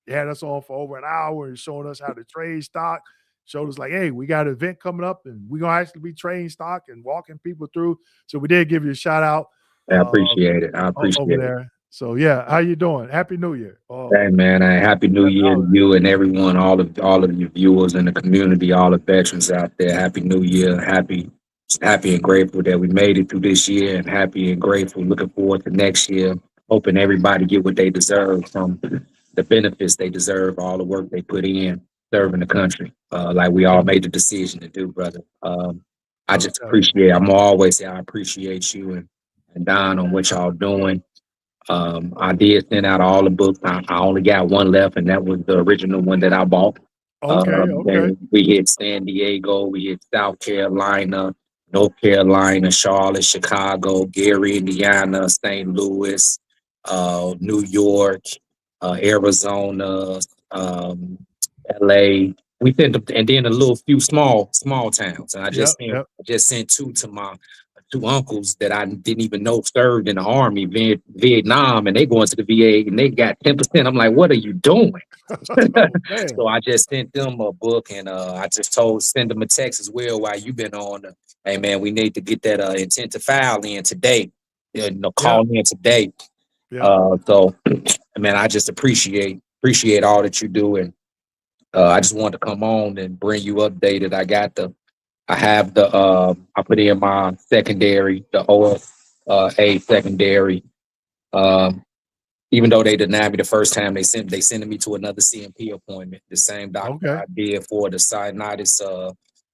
had us on for over an hour and showing us how to trade stock. Showed us like, hey, we got an event coming up and we're going to actually be trading stock and walking people through. So we did give you a shout out. I appreciate it. I appreciate it. There. So yeah, how you doing? Happy New Year. Hey man, happy New Year to you and everyone, all of your viewers in the community, all the veterans out there. Happy New Year. Happy and grateful that we made it through this year, and happy and grateful. Looking forward to next year. Hoping everybody get what they deserve from the benefits they deserve, all the work they put in serving the country. Like we all made the decision to do, brother. I just appreciate. I'm always say I appreciate you and Don on what y'all doing. I did send out all the books. I only got one left, and that was the original one that I bought. Okay. And we hit San Diego, we hit South Carolina, North Carolina, Charlotte, Chicago, Gary, Indiana, St. Louis, New York, Arizona, LA. We sent them, and then a little few small towns. And I just sent two to my two uncles that I didn't even know served in the army, Vietnam, and they going to the VA and they got 10%. I'm like, what are you doing? So I just sent them a book, and I just send them a text as well while you've been on. Hey man, we need to get that intent to file in today. Call in today. So man, I just appreciate all that you do, and I just wanted to come on and bring you updated. I put in my secondary, the OSA secondary. Even though they denied me the first time, they sending me to another CMP appointment. The same doctor I did for the sinus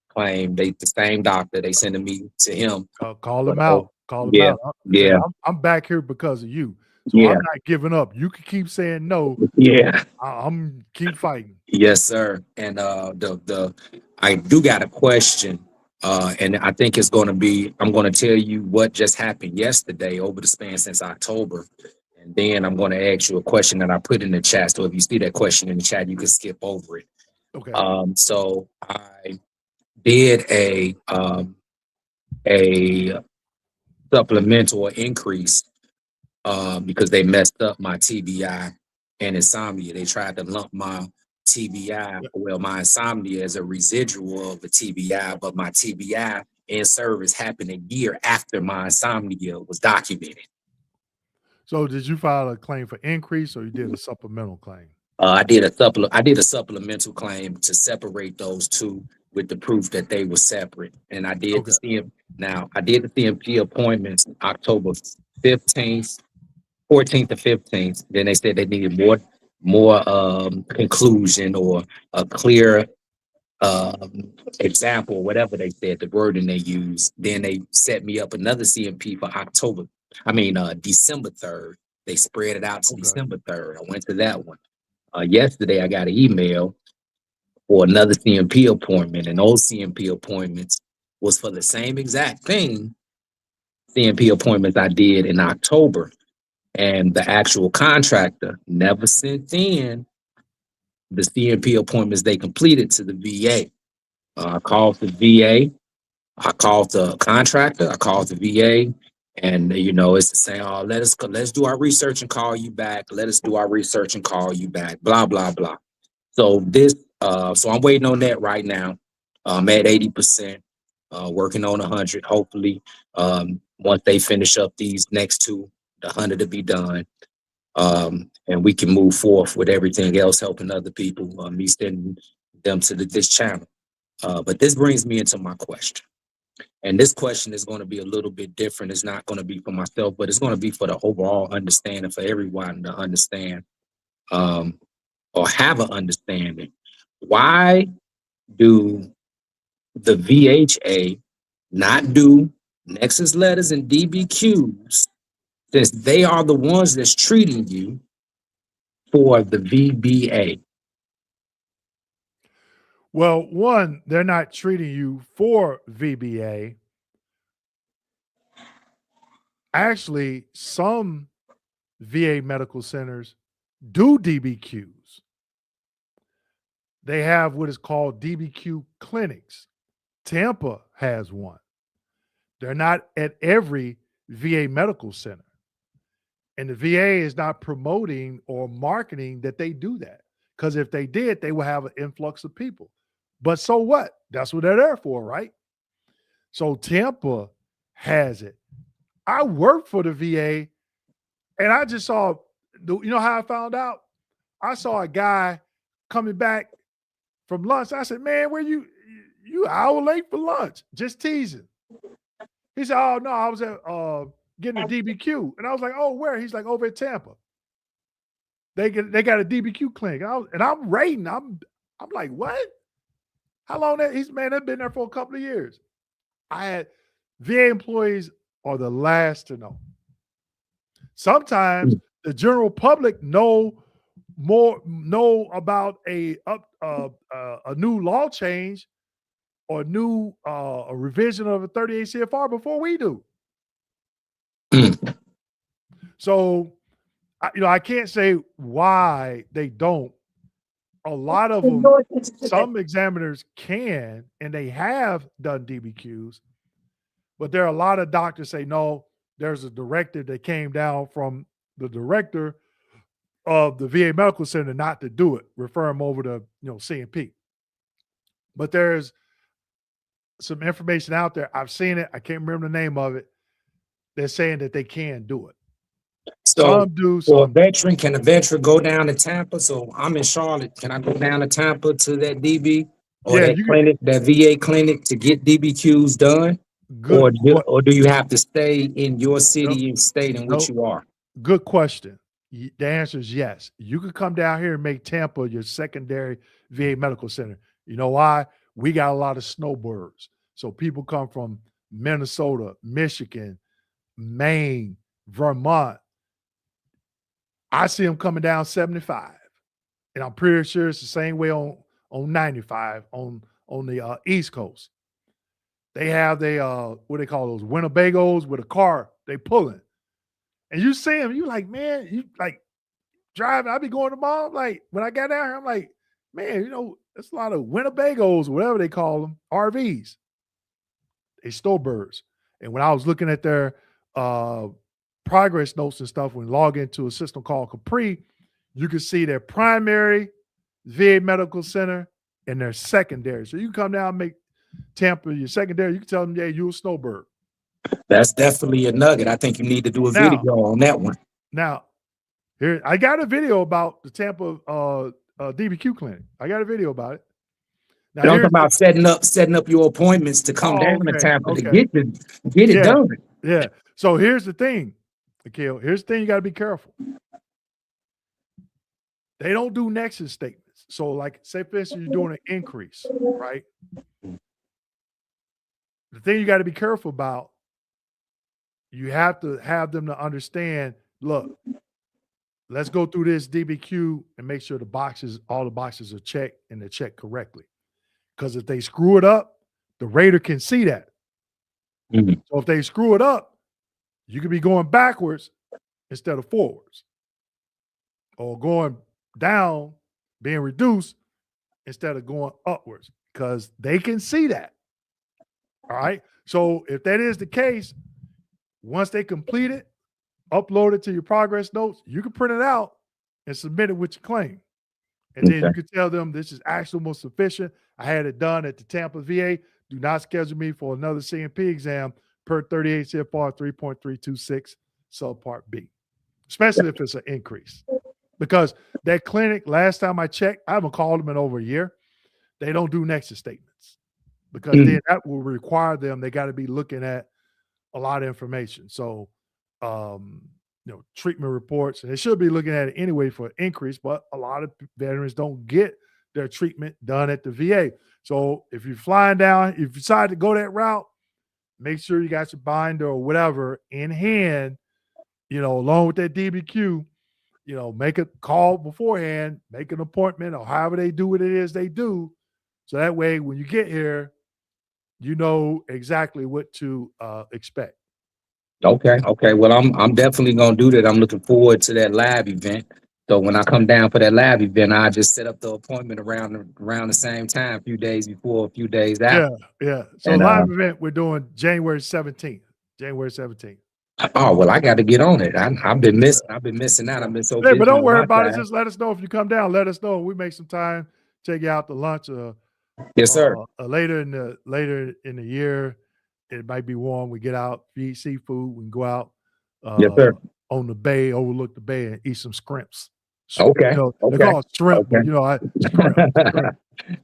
claim. The same doctor, they sending me to him. Call him out. Call him out. Yeah. I'm back here because of you. So I'm not giving up. You can keep saying no. Yeah. I'm keep fighting. Yes, sir. And I do got a question. And I think it's going to be, I'm going to tell you what just happened yesterday over the span since October. And then I'm going to ask you a question that I put in the chat. So if you see that question in the chat, you can skip over it. Okay. So I did a supplemental increase because they messed up my TBI and insomnia. They tried to lump my TBI, my insomnia as a residual of the TBI, but my TBI in service happened a year after my insomnia was documented. So did you file a claim for increase, or you did a supplemental claim? I did a supplemental claim to separate those two with the proof that they were separate. And I did I did the CMP appointments October 15th, 14th to 15th. Then they said they needed more conclusion or a clear example, whatever they said, the wording they used. Then they set me up another CMP for December 3rd. They spread it out to December 3rd. I went to that one. Yesterday, I got an email for another CMP appointment, and those CMP appointments was for the same exact thing, CMP appointments I did in October. And the actual contractor never sent in the CMP appointments they completed to the VA. I called the VA. I called the contractor. I called the VA. And, it's the same, let's do our research and call you back. Let us do our research and call you back, blah, blah, blah. So so I'm waiting on that right now. I'm at 80%, working on 100. Hopefully, once they finish up these next two, the 100 to be done. And we can move forth with everything else, helping other people, me sending them to this channel. But this brings me into my question. And this question is going to be a little bit different. It's not going to be for myself, but it's going to be for the overall understanding, for everyone to understand or have an understanding. Why do the VHA not do Nexus letters and DBQs, since they are the ones that's treating you for the VBA? Well, one, they're not treating you for VBA. Actually, some VA medical centers do DBQs. They have what is called DBQ clinics. Tampa has one. They're not at every VA medical center. And the VA is not promoting or marketing that they do that. Because if they did, they would have an influx of people. But so what? That's what they're there for, right? So Tampa has it. I worked for the VA And I just saw, you know how I found out? I saw a guy coming back from lunch. I said, man, where you an hour late for lunch? Just teasing. He said, oh, no, I was at getting a DBQ. And I was like, oh, where? He's like, over at Tampa. They got a DBQ clinic. And I'm rating. I'm like, what? How long that? They've been there for a couple of years. VA employees are the last to know. Sometimes the general public know about a new law change or a revision of a 38 CFR before we do. So, I can't say why they don't. A lot of them, some examiners can, and they have done DBQs, but there are a lot of doctors say, no, there's a directive that came down from the director of the VA Medical Center not to do it, refer them over to, CMP. But there's some information out there. I've seen it. I can't remember the name of it. They're saying that they can do it. So, some do. For a veteran, can a veteran go down to Tampa? So I'm in Charlotte. Can I go down to Tampa to that DB or that clinic, that VA clinic, to get DBQs done? Or do you have to stay in your city and state in which you are? Good question. The answer is yes. You could come down here and make Tampa your secondary VA medical center. You know why? We got a lot of snowbirds. So people come from Minnesota, Michigan, Maine, Vermont. I see them coming down 75. And I'm pretty sure it's the same way on 95 on the East Coast. They have what they call those Winnebagos with a car they pulling. And you see them, you like, man, you like driving. I be going to mall. Like when I got down here, I'm like, man, it's a lot of Winnebagos, whatever they call them, RVs. They snowbirds. And when I was looking at their progress notes and stuff, when you log into a system called Capri, you can see their primary VA medical center and their secondary. So you can come down and make Tampa your secondary. You can tell them, yeah, you're a snowbird. That's definitely a nugget. I think you need to do a video on that one. Now, here I got a video about the Tampa DBQ clinic. I got a video about it. Now, I'm talking about setting up your appointments to come down to Tampa to get it done. Yeah. So here's the thing, Akil. Here's the thing you got to be careful. They don't do Nexus statements. So, like, say for instance, you're doing an increase, right? The thing you got to be careful about, you have to have them to understand, look, let's go through this DBQ and make sure all the boxes are checked and they're checked correctly. Because if they screw it up, the rater can see that. Mm-hmm. So if they screw it up, you could be going backwards instead of forwards. Or going down, being reduced instead of going upwards. Because they can see that. All right. So if that is the case, once they complete it, upload it to your progress notes, you can print it out and submit it with your claim. And then you can tell them this is actually sufficient. I had it done at the Tampa VA. Do not schedule me for another CMP exam per 38 CFR 3.326 subpart B, especially if it's an increase. Because that clinic, last time I checked, I haven't called them in over a year. They don't do Nexus statements because then that will require them. They got to be looking at a lot of information. So, treatment reports, and they should be looking at it anyway for increase, but a lot of veterans don't get their treatment done at the VA. So if you're flying down, if you decide to go that route, make sure you got your binder or whatever in hand, along with that DBQ, make a call beforehand, make an appointment, or however they do what it is they do. So that way, when you get here, you know exactly what to expect. Okay. Well, I'm definitely gonna do that. I'm looking forward to that live event. So when I come down for that live event, I just set up the appointment around the same time, a few days before, a few days after. Yeah. So live event we're doing January 17th. Oh, well, I got to get on it. I've been missing. I've been missing out. I've been so busy. But don't worry about it. Just let us know if you come down. Let us know. We make some time. Take you out to lunch. Yes, sir. Later in the year, it might be warm. We get out, eat seafood. We can go out. Yes, sir. on the bay, overlook the bay, and eat some scrimps. Okay. You know, Okay. they call it shrimp, but Okay. you know, shrimp.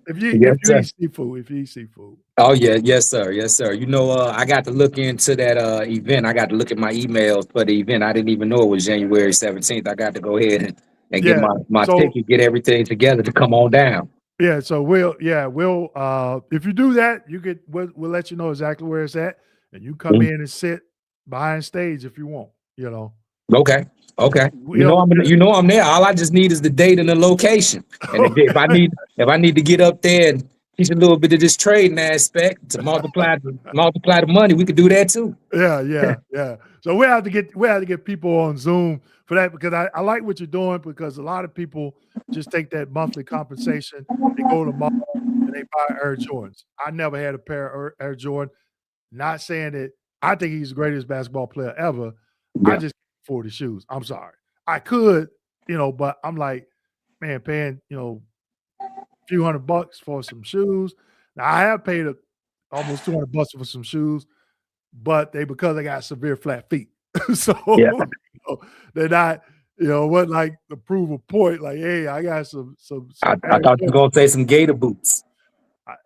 If you Yes, sir. if you eat seafood. Oh yeah, yes, sir. Yes, sir. You know, I got to look into that event. I got to look at my emails for the event. I didn't even know it was January 17th. I got to go ahead and get Yeah. my So ticket, get everything together to come on down. yeah, so we'll if you do that, we'll let you know exactly where it's at, and you come in and sit behind stage if you want, you know. Okay. Okay. We You know don't I'm there. All I just need is the date and the location. And if I need to get up there and teach a little bit of this trading aspect to multiply the money, we could do that too. Yeah. So we have to get people on Zoom for that, because I like what you're doing, because a lot of people just take that monthly compensation, they go to the mall and they buy Air Jordans. I never had a pair of Air Jordan. Not saying that I think he's the greatest basketball player ever. I just can't afford the shoes. I'm sorry. I could, but I'm like, man, paying, a few $100 for some shoes. Now I have paid almost $200 for some shoes, but because I got severe flat feet. So they're not, wasn't like to prove a point, like, hey, I got some I thought you were gonna say some gator boots.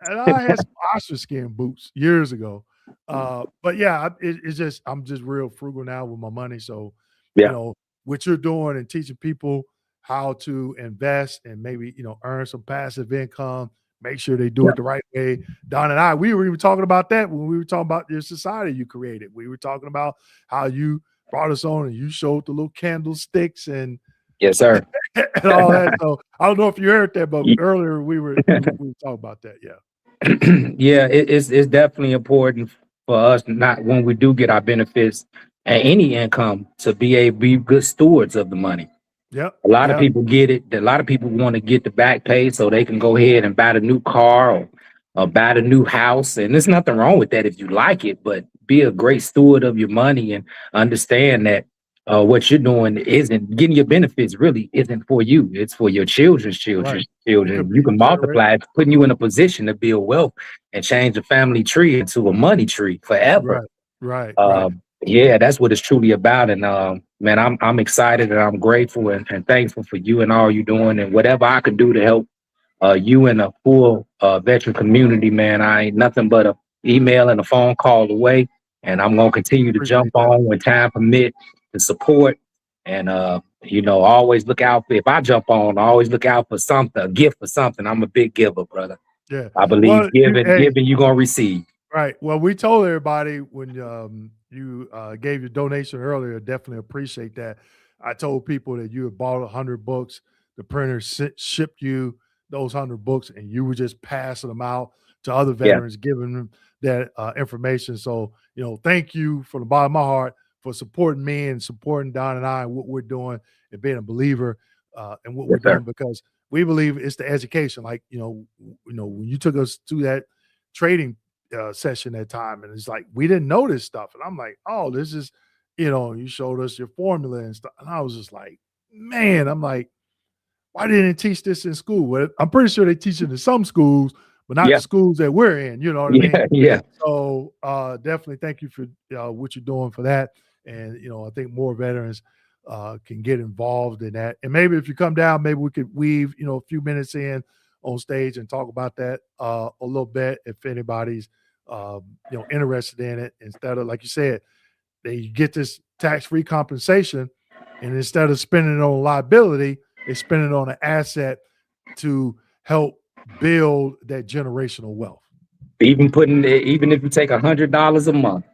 and I had some ostrich skin boots years ago. But yeah, it's just I'm just real frugal now with my money. So, what you're doing and teaching people how to invest and maybe earn some passive income, make sure they do it the right way. Don and we were even talking about that when we were talking about your society you created. We were talking about how you brought us on and you showed the little candlesticks and yes, sir, and all that. So I don't know if you heard that, but earlier we were talking about that. Yeah. Yeah, it's definitely important for us, not when we do get our benefits and any income, to be good stewards of the money. Yep. A lot of people get it. A lot of people want to get the back pay so they can go ahead and buy the new car or buy the new house. And there's nothing wrong with that if you like it, but be a great steward of your money and understand that what you're doing isn't getting your benefits, really isn't for you. It's for your children's children's children. You can multiply it, putting you in a position to build wealth and change a family tree into a money tree forever. Right. Yeah, that's what it's truly about. And man, I'm excited and I'm grateful and thankful for you and all you're doing, and whatever I can do to help you and a full veteran community, man. I ain't nothing but a email and a phone call away. And I'm gonna continue to jump on when time permit to support. And always look out for, if I jump on, always look out for something, a gift for something. I'm a big giver, brother. Yeah. I believe giving you're gonna receive. Right. Well, we told everybody when you gave your donation earlier, definitely appreciate that. I told people that you had bought 100 books, the printer shipped you those 100 books, and you were just passing them out to other veterans, giving them that information. So, thank you from the bottom of my heart for supporting me and supporting Don and I and what we're doing and being a believer in what we're doing, because we believe it's the education. Like, when you took us to that trading session that time, and it's like we didn't know this stuff, and I'm like, oh, this is, you showed us your formula and stuff, and I was just like, man, I'm like, why didn't they teach this in school? Well, I'm pretty sure they teach it in some schools, but not the schools that we're in. You know what I mean? Yeah. So definitely thank you for what you're doing for that, and I think more veterans can get involved in that. And maybe if you come down, maybe we could weave a few minutes in on stage and talk about that a little bit if anybody's interested in it, instead of, like you said, they get this tax-free compensation, and instead of spending it on liability, they spend it on an asset to help build that generational wealth. Even if you take $100 a month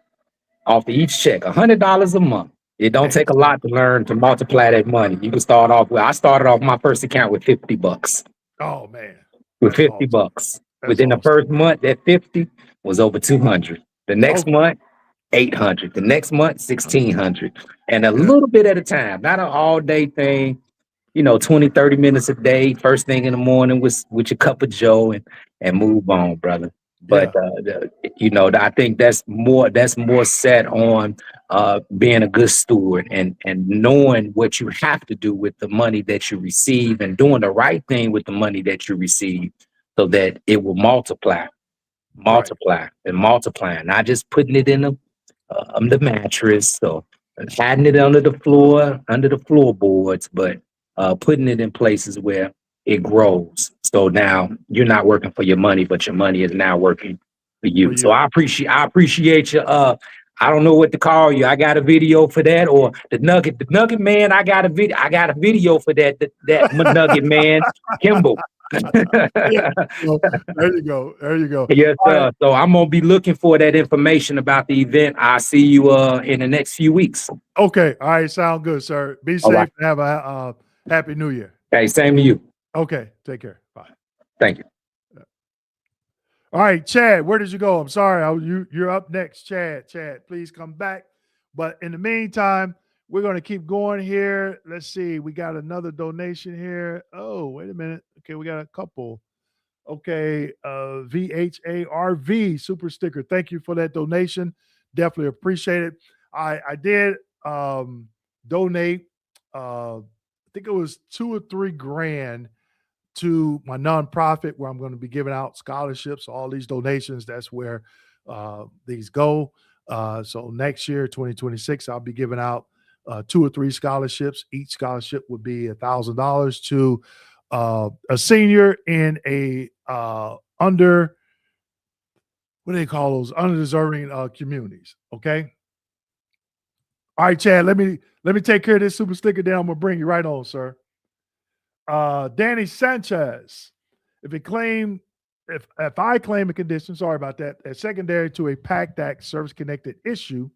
off of each check, $100 a month, it don't take a lot to learn to multiply that money. You can start off with, I started off my first account with $50. Oh man. With $50. Within the first month, that 50 was over 200. The next month, 800. The next month, 1,600. And a little bit at a time, not an all day thing, 20, 30 minutes a day, first thing in the morning with your cup of Joe and move on, brother. But I think that's more set on being a good steward and knowing what you have to do with the money that you receive and doing the right thing with the money that you receive so that it will multiply and multiply, not just putting it in the mattress or hiding it under the floorboards, but putting it in places where it grows. So now you're not working for your money, but your money is now working for you. So I appreciate you. I don't know what to call you. I got a video for that, or the Nugget Man. I got a video for that Nugget Man, Kimball. There you go. There you go. Yes, All right. so I'm gonna be looking for that information about the event. I'll see you in the next few weeks. Okay. All right. Sound good, sir. Be safe right. and have a happy new year. Hey, same to you. Okay. Take care. Bye. Thank you. All right, Chad, where did you go? I'm sorry. You're up next, Chad. Chad, please come back. But in the meantime, we're going to keep going here. Let's see. We got another donation here. Oh, wait a minute. Okay, we got a couple. Okay, VHARV super sticker. Thank you for that donation. Definitely appreciate it. I did donate, I think it was $2 or $3 grand to my nonprofit where I'm going to be giving out scholarships. All these donations, that's where these go. So next year, 2026, I'll be giving out 2 or 3 scholarships. Each scholarship would be $1,000 to a senior in a under, what do they call those? Undeserving communities. Okay. All right, Chad, let me take care of this super sticker. Then I'm going to bring you right on, sir. Danny Sanchez, if I claim a condition, sorry about that, as secondary to a PACT Act service-connected issue,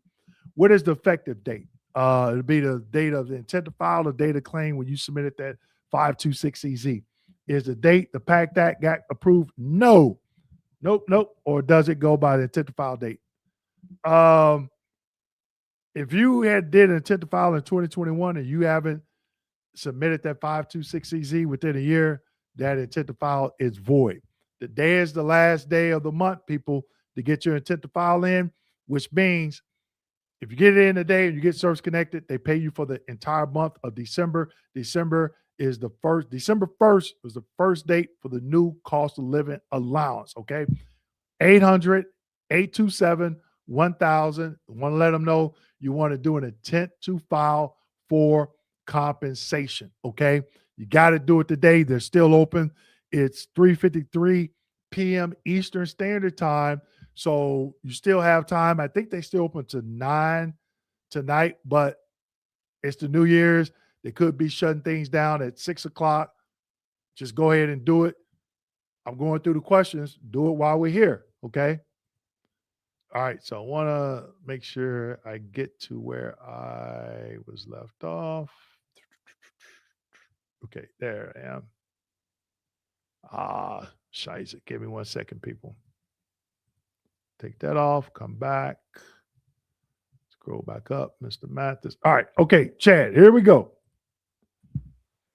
what is the effective date? It'll be the date of the intent to file, the date of claim when you submitted that 526EZ. Is the date the PACT Act got approved? No. Nope. Or does it go by the intent to file date? If you did an intent to file in 2021 and you haven't submitted that 526EZ within a year, that intent to file is void. The day is the last day of the month, people, to get your intent to file in, which means if you get it in a day and you get service connected, they pay you for the entire month of December. December 1st was the first date for the new cost of living allowance. Okay. 800-827-1000. Want to let them know you want to do an intent to file for compensation. Okay. You got to do it today. They're still open. It's 3:53 p.m. Eastern Standard Time. So you still have time. I think they still open to 9 tonight, but it's the New Year's. They could be shutting things down at 6 o'clock. Just go ahead and do it. I'm going through the questions. Do it while we're here. Okay. All right. So I want to make sure I get to where I was left off. Okay. There I am. Shiza. Give me 1 second, people. Take that off. Come back. Scroll back up, Mr. Mathis. All right. Okay, Chad, here we go.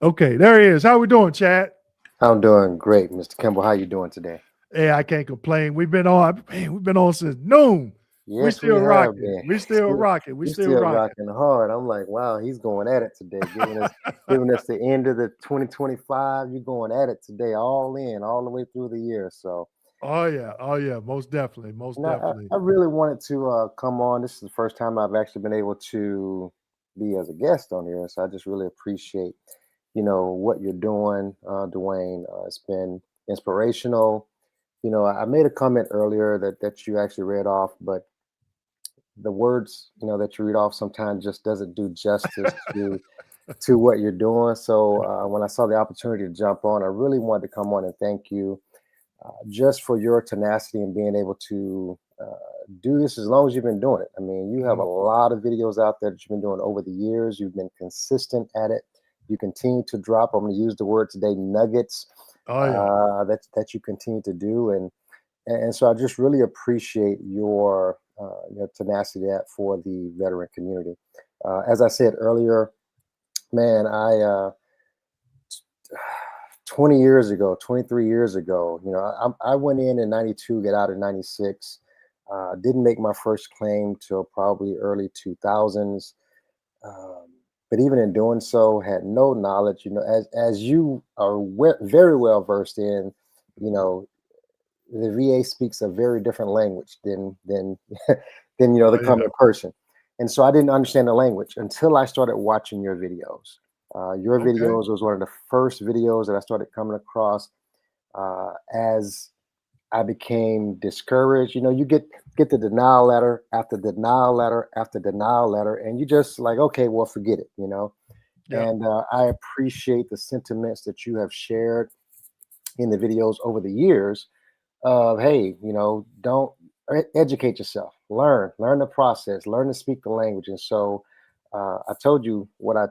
Okay, there he is. How we doing, Chad? I'm doing great, Mr. Kimball. How you doing today? Hey, I can't complain. We've been on since noon. Yes, we still rocking. been. We still rocking. We still rocking hard. I'm like, wow, he's going at it today, giving us the end of the 2025. You're going at it today, all in, all the way through the year. So Oh yeah, most definitely. I really wanted to come on. This is the first time I've actually been able to be as a guest on here. So I just really appreciate, what you're doing, Dwayne. It's been inspirational. I made a comment earlier that you actually read off, but the words, that you read off sometimes just doesn't do justice to what you're doing. So when I saw the opportunity to jump on, I really wanted to come on and thank you just for your tenacity and being able to do this as long as you've been doing it. I mean, you have a lot of videos out there that you've been doing over the years. You've been consistent at it. You continue to drop, I'm going to use the word today, nuggets that you continue to do. And so I just really appreciate your tenacity for the veteran community. As I said earlier, man, 23 years ago, I went in 92, got out in 96. Didn't make my first claim till probably early 2000s. But even in doing so, had no knowledge, as you are very well versed in, the VA speaks a very different language than the common person. And so I didn't understand the language until I started watching your videos. Your Okay. videos was one of the first videos that I started coming across as I became discouraged. You know, you get the denial letter after denial letter after denial letter, and you just like, okay, well, forget it, you know. Yep. And I appreciate the sentiments that you have shared in the videos over the years of, hey, you know, don't educate yourself, learn the process, learn to speak the language. And so I told you what I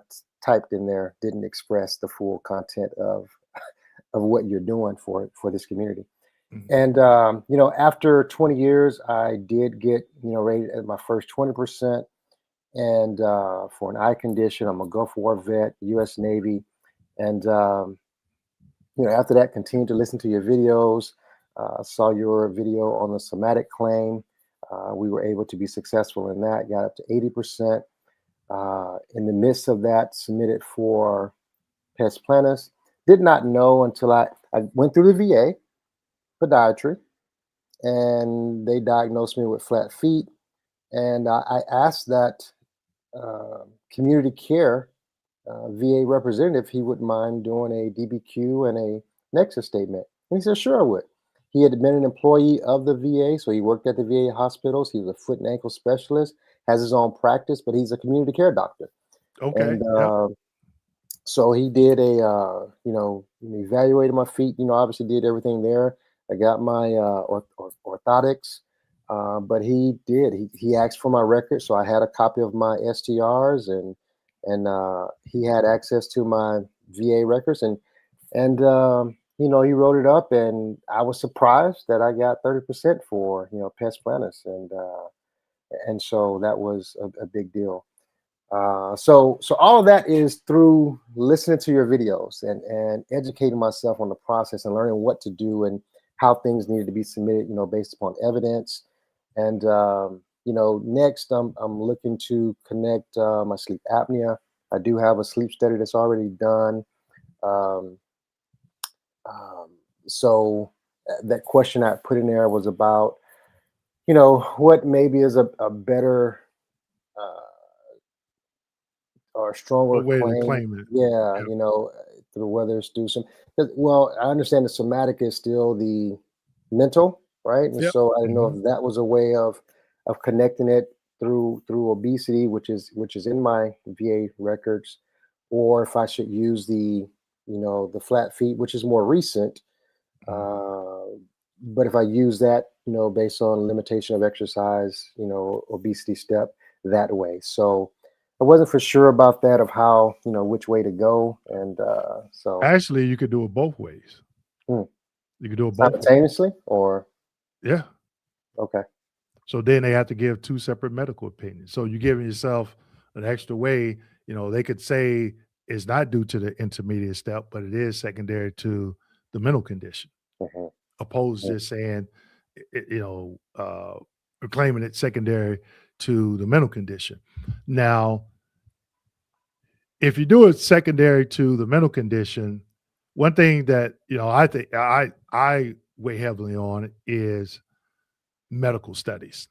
typed in there didn't express the full content of what you're doing for this community. Mhm. And you know, after 20 years, I did get, you know, rated at my first 20%. And for an eye condition, I'm a Gulf War vet, U.S. Navy. And you know, after that, continued to listen to your videos. Saw your video on the somatic claim. We were able to be successful in that. Got up to 80%. In the midst of that, submitted for pes planus. Did not know until I went through the VA podiatry, and they diagnosed me with flat feet. And I asked that community care VA representative if he wouldn't mind doing a DBQ and a Nexus statement. And he said, sure, I would. He had been an employee of the VA, so he worked at the VA hospitals. He was a foot and ankle specialist, has his own practice, but he's a community care doctor. Okay. And Yep. so he did a, you know, evaluated my feet, you know, obviously did everything there. I got my orthotics, but he asked for my record. So I had a copy of my STRs, and he had access to my VA records, and you know, he wrote it up, and I was surprised that I got 30% for, you know, pes planus, and so that was a big deal. So all of that is through listening to your videos and educating myself on the process and learning what to do and how things needed to be submitted, you know, based upon evidence. And you know, next I'm looking to connect my sleep apnea. I do have a sleep study that's already done. Um, um, so that question I put in there was about, you know, what maybe is a better uh, or stronger What way to claim. claim it? Yeah, Yep. you know, through whether it's through some. Well, I understand the somatic is still the mental, right? And Yep. so I didn't know Mhm. if that was a way of connecting it through obesity, which is in my VA records, or if I should use the, you know, the flat feet, which is more recent. Mhm. But if I use that, you know, based on limitation of exercise, you know, obesity step that way. So I wasn't for sure about that of how, you know, which way to go. And so Actually, you could do it both ways. hmm, You could do it both ways. simultaneously or Yeah. okay. So then they have to give two separate medical opinions. So you're giving yourself an extra way. You know, they could say it's not due to the intermediate step, but it is secondary to the mental condition, Mhm, opposed to mhm, just saying, you know, claiming it secondary to the mental condition. Now, if you do it secondary to the mental condition, one thing that, you know, I think I weigh heavily on is medical studies,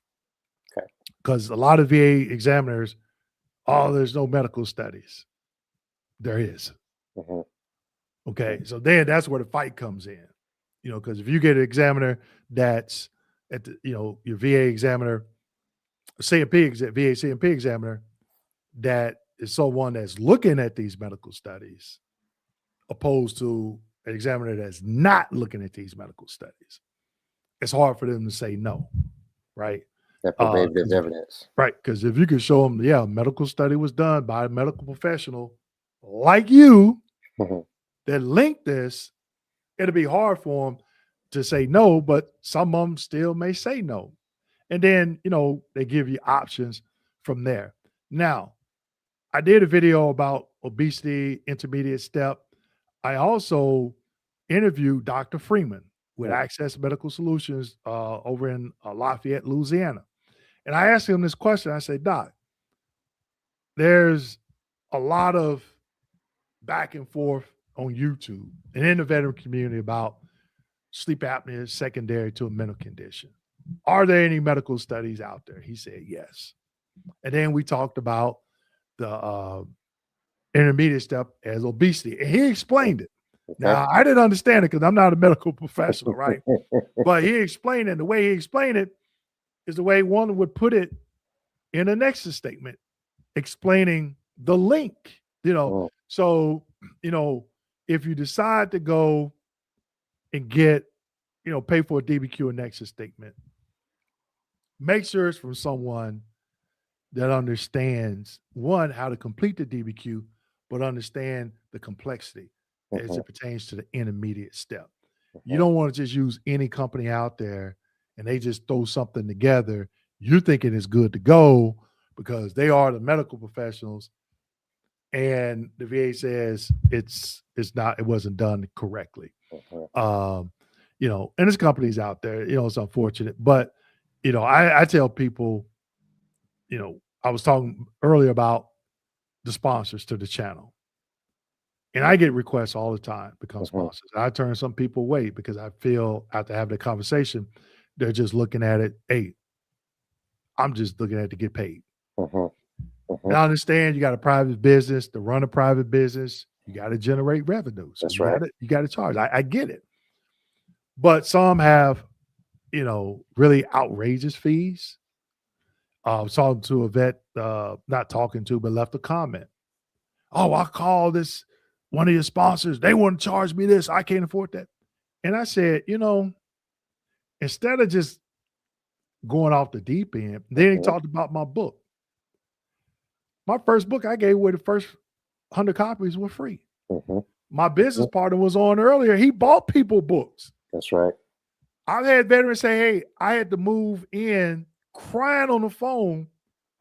okay. because a lot of VA examiners, oh, there's no medical studies. There is. Mhm, Okay. So then that's where the fight comes in. You know, because if you get an examiner that's at the, you know, your VA examiner, VA CMP examiner, that is someone that's looking at these medical studies, opposed to an examiner that's not looking at these medical studies, it's hard for them to say no, right? That preventative 'Cause evidence. right, because if you could show them, yeah, a medical study was done by a medical professional like you Mhm, that linked this, it'll be hard for them to say no, but some of them still may say no. And then, you know, they give you options from there. Now, I did a video about obesity, intermediate step. I also interviewed Dr. Freeman with mhm, Access Medical Solutions over in Lafayette, Louisiana. And I asked him this question. I said, Doc, there's a lot of back and forth on YouTube and in the veteran community about sleep apnea is secondary to a mental condition. Are there any medical studies out there? He said, yes. And then we talked about the intermediate step as obesity. And he explained it. Okay. Now, I didn't understand it because I'm not a medical professional, right? But he explained it. And the way he explained it is the way one would put it in a Nexus statement, explaining the link, Oh. So, if you decide to go and get, pay for a DBQ and Nexus statement, make sure it's from someone that understands, one, how to complete the DBQ, but understand the complexity as it pertains to the intermediate step. You don't want to just use any company out there and they just throw something together. You're thinking it's good to go because they are the medical professionals, and the VA says it's not, it wasn't done correctly. And there's companies out there, it's unfortunate, but I tell people, I was talking earlier about the sponsors to the channel. And I get requests all the time to become sponsors. I turn some people away because I feel after having the conversation, they're just looking at it, hey, I'm just looking at it to get paid. And I understand you got a private business, to run a private business, you got to generate revenue. So That's right. You got to charge. I get it. But some have, really outrageous fees. I was talking to a vet, not talking to, but left a comment. Oh, I call this one of your sponsors. They want to charge me this. I can't afford that. And I said, instead of just going off the deep end, then he talked about my book. My first book I gave away, the first 100 copies were free. My business partner was on earlier. He bought people books. That's right. I've had veterans say, hey, I had to move in crying on the phone.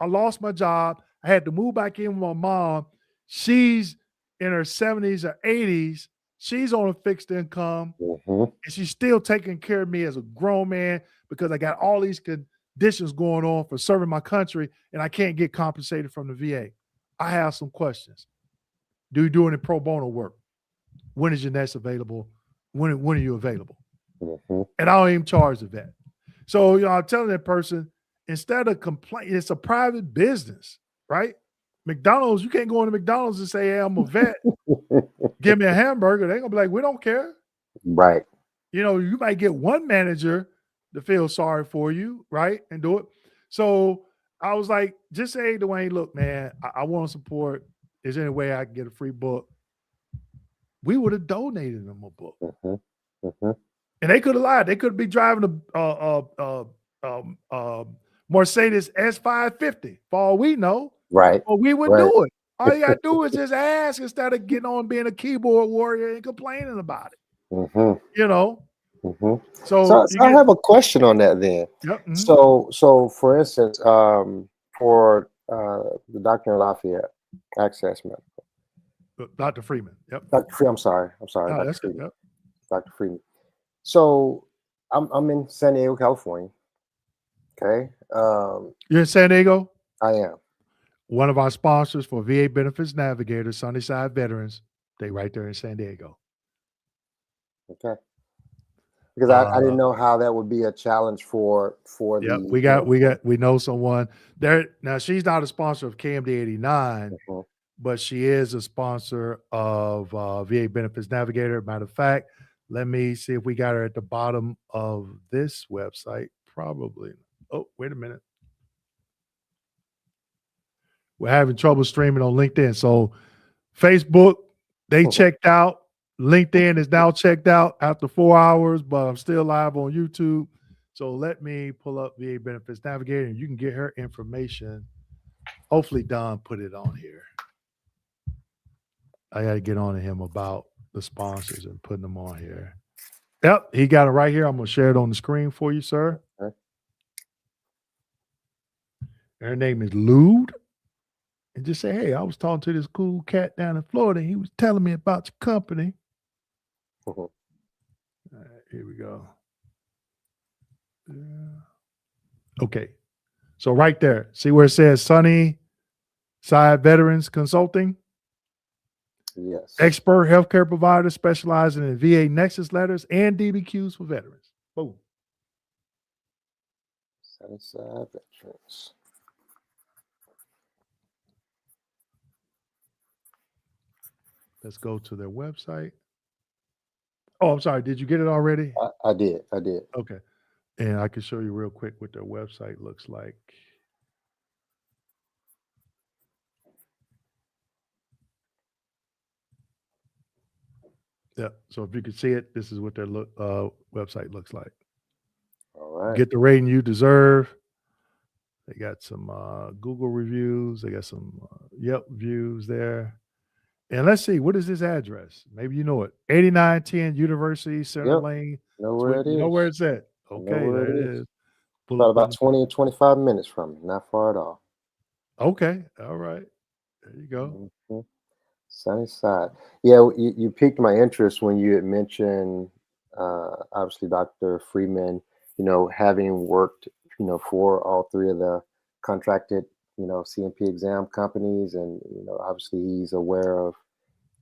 I lost my job. I had to move back in with my mom. She's in her 70s or 80s. She's on a fixed income. And she's still taking care of me as a grown man because I got all these conditions going on for serving my country and I can't get compensated from the VA. I have some questions. Do you do any pro bono work? When is your next available? When are you available? And I don't even charge the vet. So, I'm telling that person, instead of complaining, it's a private business, right? McDonald's, you can't go into McDonald's and say, hey, I'm a vet. Give me a hamburger. They're going to be like, we don't care. Right. You might get one manager to feel sorry for you, right? And do it. So I was like, just say, Dwayne, look, man, I want to support. Is there any way I can get a free book? We would have donated them a book. And they could have lied. They could be driving a Mercedes S550 for all we know. Right. Well, we would do it. All you got to do is just ask instead of getting on being a keyboard warrior and complaining about it. So I have a question on that then. Yep. So for instance, for the Dr. Lafayette Access Medical. Dr. Freeman. Yep. Dr. Freeman, I'm sorry. No, Dr. that's good. Freeman. Yep. Dr. Freeman. So I'm in San Diego, California. Okay. You're in San Diego? I am. One of our sponsors for VA Benefits Navigator, Sunnyside Veterans, they right there in San Diego. Okay. Because I didn't know how that would be a challenge for we know someone there. Now she's not a sponsor of KMD 89, but she is a sponsor of VA Benefits Navigator. Matter of fact, let me see if we got her at the bottom of this website. Probably. Oh, wait a minute. We're having trouble streaming on LinkedIn. So Facebook, they checked out. LinkedIn is now checked out after 4 hours, but I'm still live on YouTube. So let me pull up VA Benefits Navigator and you can get her information. Hopefully Don put it on here. I got to get on to him about the sponsors and putting them on here. Yep, he got it right here. I'm going to share it on the screen for you, sir. Okay. Her name is Lude. And just say, hey, I was talking to this cool cat down in Florida. And he was telling me about your company. All right, here we go. Okay. So right there, see where it says Sunnyside Veterans Consulting? Yes. Expert healthcare provider specializing in VA Nexus letters and DBQs for veterans. Boom. Sunnyside Veterans. Let's go to their website. Oh, I'm sorry. Did you get it already? I did. Okay. And I can show you real quick what their website looks like. Yeah. So if you can see it, this is what their website looks like. All right. Get the rating you deserve. They got some Google reviews. They got some Yelp reviews there. And let's see, what is this address? Maybe you know it. 8910 University Center Yep. Lane. Know where it You know is. where it's at. I know Okay, where there it it is. is. Pull About up on about 20 or 25 minutes from me. Not far at all. Okay, all right. There you go. Mhm. Sunny side. Yeah, you piqued my interest when you had mentioned, obviously, Dr. Freeman, having worked, for all three of the contracted, CMP exam companies. And, obviously he's aware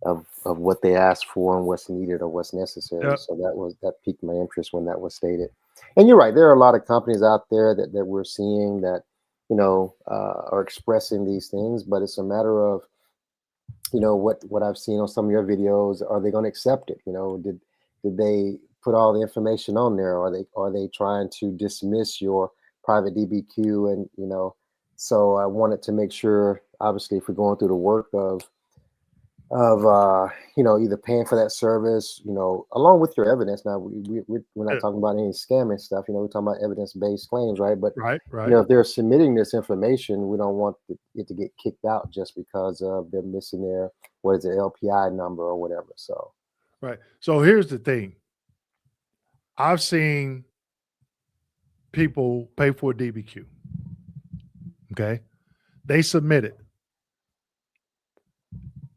of what they asked for and what's needed or what's necessary. Yep. So that piqued my interest when that was stated. And you're right, there are a lot of companies out there that we're seeing that, are expressing these things, but it's a matter of, what I've seen on some of your videos. Are they going to accept it? Did they put all the information on there? Are they trying to dismiss your private DBQ? And so I wanted to make sure, obviously, if we're going through the work of either paying for that service, along with your evidence. Now we're not talking about any scamming stuff. We're talking about evidence-based claims, right? But Right. if they're submitting this information, we don't want it to get kicked out just because of them missing their LPI number or whatever. So Right. So here's the thing. I've seen people pay for a DBQ. Okay. They submit it.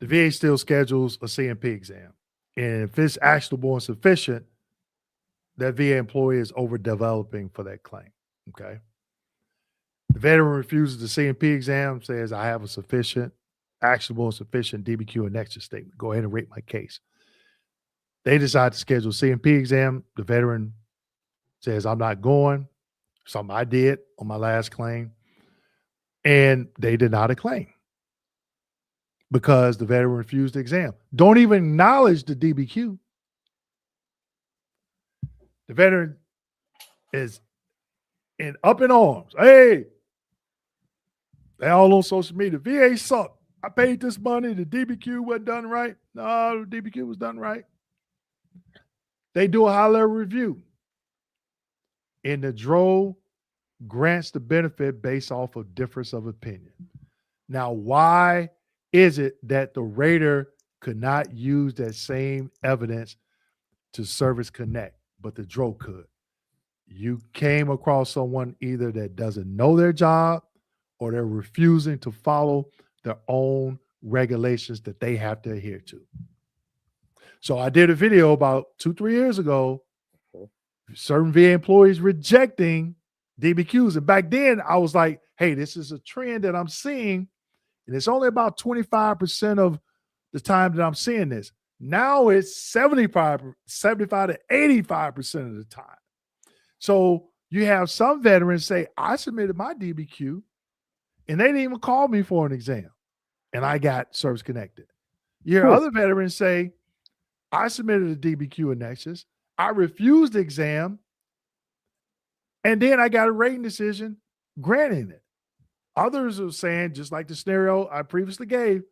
The VA still schedules a CMP exam. And if it's actionable and sufficient, that VA employee is overdeveloping for that claim. Okay. The veteran refuses the CMP exam, says, I have a sufficient, actionable, and sufficient DBQ and Nexus statement. Go ahead and rate my case. They decide to schedule a CMP exam. The veteran says, I'm not going. Something I did on my last claim. And they denied a claim because the veteran refused the exam. Don't even acknowledge the DBQ. The veteran is up in arms. Hey, they all on social media. VA sucked. I paid this money. The DBQ wasn't done right. No, the DBQ was done right. They do a high-level review. And the DRO grants the benefit based off of difference of opinion. Now, why is it that the rater could not use that same evidence to service connect, but the DRO could? You came across someone either that doesn't know their job or they're refusing to follow their own regulations that they have to adhere to. So I did a video about 2-3 years ago, certain VA employees rejecting DBQs. And back then I was like, hey, this is a trend that I'm seeing. And it's only about 25% of the time that I'm seeing this. Now it's 75 to 85% of the time. So you have some veterans say, I submitted my DBQ and they didn't even call me for an exam. And I got service connected. You hear other veterans say, I submitted a DBQ in Nexus. I refused the exam. And then I got a rating decision granting it. Others are saying, just like the scenario I previously gave,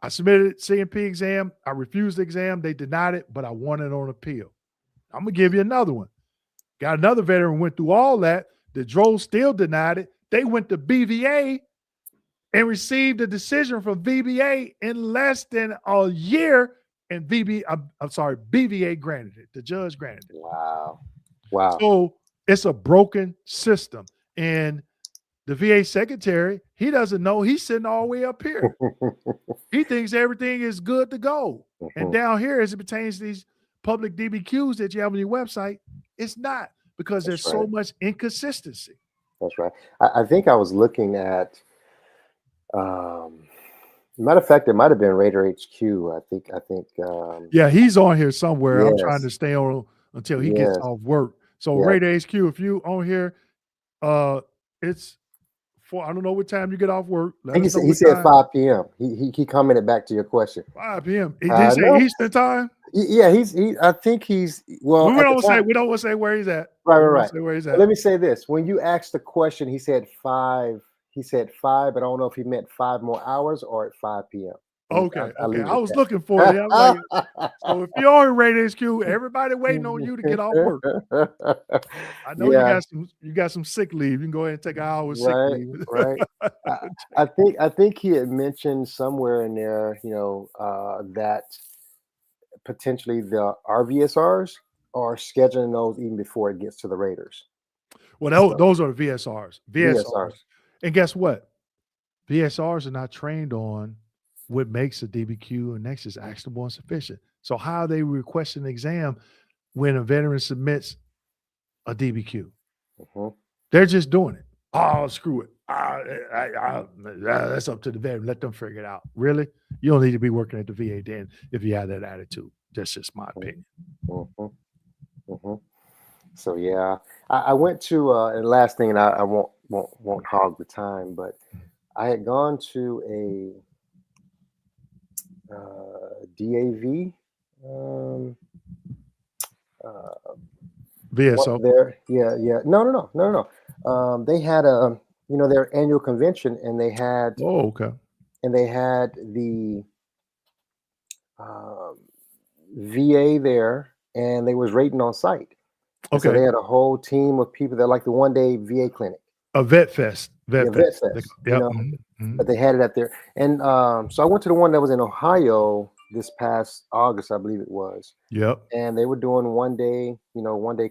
I submitted CMP exam. I refused the exam. They denied it, but I won it on appeal. I'm going to give you another one. Got another veteran went through all that. The DRO still denied it. They went to BVA and received a decision from VBA in less than a year. And BVA granted it. The judge granted it. Wow. So it's a broken system. And the VA secretary, he doesn't know. He's sitting all the way up here. He thinks everything is good to go. And down here, as it pertains to these public DBQs that you have on your website, it's not, because there's so much inconsistency. That's right. I think I was looking at, matter of fact, it might have been Raider HQ. I think. Yeah, he's on here somewhere. Yes. I'm trying to stay on until he gets off work. So Raider HQ, if you on here, it's 4. I don't know what time you get off work. I think he said 5 p.m. He commented back to your question. 5 p.m. He did say no. Eastern time. Yeah, I think he's well. We don't want to say where he's at. Right. Say where he's Well, at. let me say this: when you asked the question, he said 5. He said 5, but I don't know if he meant 5 more hours or at 5 p.m. Okay. I was looking for it. I was like, so if you're on Radio HQ, everybody waiting on you to get off work. I know you got some sick leave. You can go ahead and take an hour sick leave. Right. I think he had mentioned somewhere in there, that potentially the RVSRs are scheduling those even before it gets to the Raiders. Well, those are the VSRs. And guess what? VSRs are not trained on what makes a DBQ and Nexus actionable and sufficient. So how are they requesting an exam when a veteran submits a DBQ? They're just doing it. Oh, screw it. That's up to the veteran. Let them figure it out. Really? You don't need to be working at the VA then if you have that attitude. That's just my opinion. So yeah, I went to and last thing, and I won't hog the time, but I had gone to a DAV VSO there. Yeah. No. They had their annual convention, and they had and they had the VA there, and they was rating on site. So they had a whole team of people that like the one-day VA clinic. A Vet Fest. Vet Fest. But they had it at there. And so I went to the one that was in Ohio this past August, I believe it was. Yep. And they were doing one day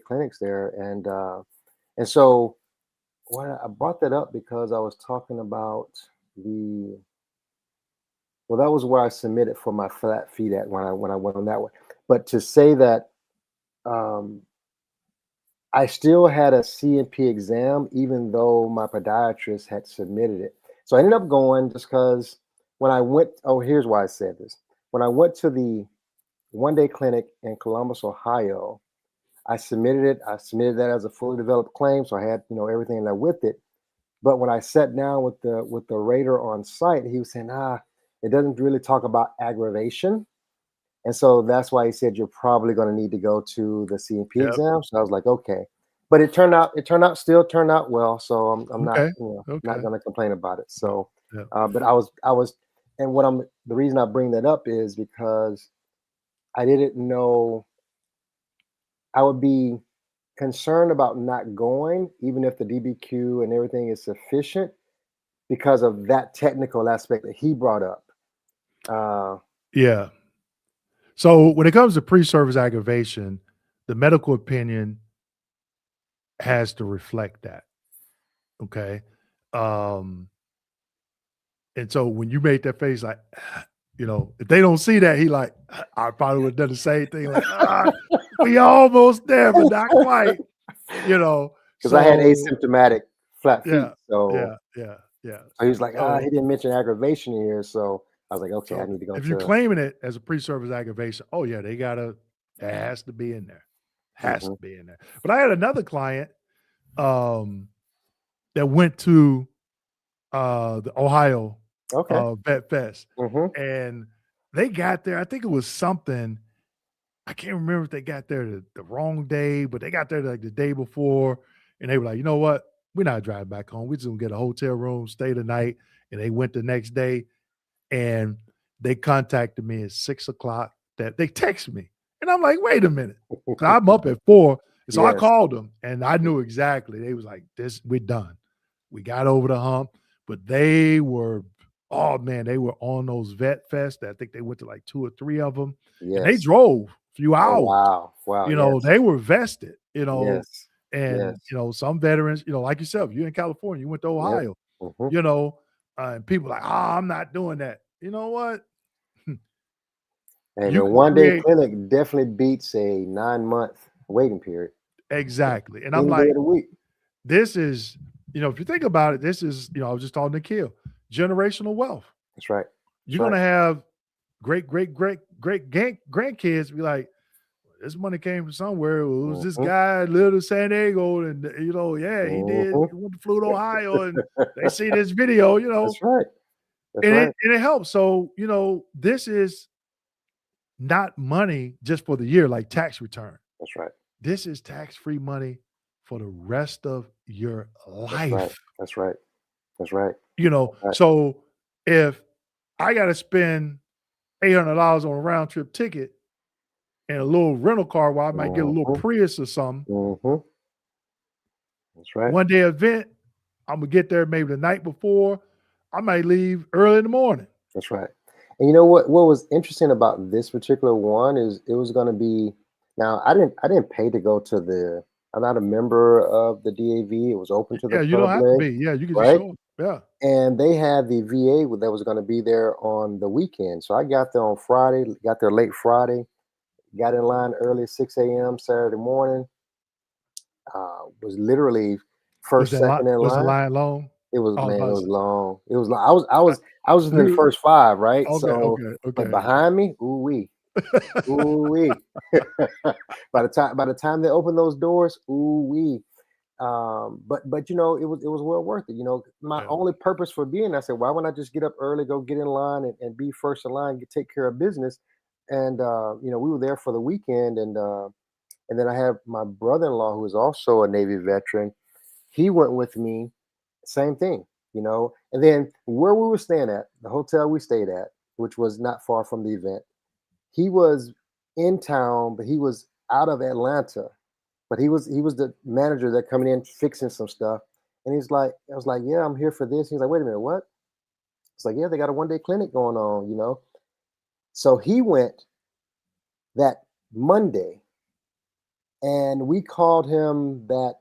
clinics there. And so I brought that up because I was talking about that was where I submitted for my flat fee at when I went on that one. But to say that I still had a CMP exam, even though my podiatrist had submitted it. So I ended up going just because when I went, here's why I said this. When I went to the one-day clinic in Columbus, Ohio, I submitted it. I submitted that as a fully developed claim. So I had, everything that with it. But when I sat down with the rater on site, he was saying, it doesn't really talk about aggravation. And so that's why he said you're probably going to need to go to the CMP exam. So I was like, okay, but it turned out well. So I'm not, not going to complain about it. So, but I was, and the reason I bring that up is because I didn't know I would be concerned about not going, even if the DBQ and everything is sufficient, because of that technical aspect that he brought up. Yeah. So when it comes to pre-service aggravation, the medical opinion has to reflect that. Okay. And so when you made that face, like, if they don't see that, he like, I probably would have done the same thing. Like, we almost there, but not quite, Because I had asymptomatic flat feet. So yeah. So he was like, he didn't mention aggravation here. So I was like, okay, I need to go. If you're claiming it as a pre-service aggravation, it has to be in there. Has to be in there. But I had another client that went to the Ohio Vet Fest. And they got there, I think it was something, I can't remember if they got there the wrong day, but they got there like the day before, and they were like, you know what? We're not driving back home. We're just gonna get a hotel room, stay the night. And they went the next day, and they contacted me at 6 o'clock. That they texted me, and I'm like, wait a minute. So I'm up at 4. So I called them, and I knew exactly. They was like, we're done. We got over the hump, but they were, they were on those Vet Fest. I think they went to like 2 or 3 of them. Yes. And they drove a few hours. Wow. They were vested, Yes. And, some veterans, like yourself, you're in California, you went to Ohio, and people like, I'm not doing that. You know what? And the one-day clinic definitely beats a 9-month waiting period. Exactly. And I'm like, this is, if you think about it, this is, I was just talking to Kill, generational wealth. That's right. You're going to have great grandkids be like, this money came from somewhere. It was this Mhm. guy lived in San Diego, and yeah, he did. Mhm. He went to flew to Ohio, and they see this video, That's right. That's and right. it helps. So this is not money just for the year, like tax return. That's right. This is tax-free money for the rest of your That's right. life. That's right. That's right. Right. So if I got to spend $800 on a round trip ticket and a little rental car where I might get a little Mhm. Prius or something, Mhm. That's right. one day event, I'm gonna get there maybe the night before. I might leave early in the morning. That's right. And you know what was interesting about this particular one is it was going to be, now I didn't pay to go to the, I'm not a member of the DAV. It was open to the Yeah, you don't have to public, be. Yeah, you can just right? show up. Yeah. And they had the VA that was going to be there on the weekend. So I got there on Friday, got there late Friday, got in line early 6 a.m. Saturday morning. Was literally Was first, that second in was the line. line long? It was, Oh, man, it about was to long. It was long. I was within the you first five, right? okay, So, okay, but okay. behind me, ooh wee, ooh wee. By the time they opened those doors, ooh wee. But it was well worth it. My Yeah. only purpose for being, I said, why wouldn't I just get up early, go get in line, and be first in line, take care of business. And we were there for the weekend, and then I have my brother-in-law who is also a Navy veteran. He went with me, same thing. And then where we were staying at, the hotel we stayed at, which was not far from the event, he was in town, but he was out of Atlanta. But he was the manager that coming in fixing some stuff. And I was like, yeah, I'm here for this. He's like, wait a minute, what? It's like, yeah, they got a 1-day clinic going on. So he went that Monday, and we called him that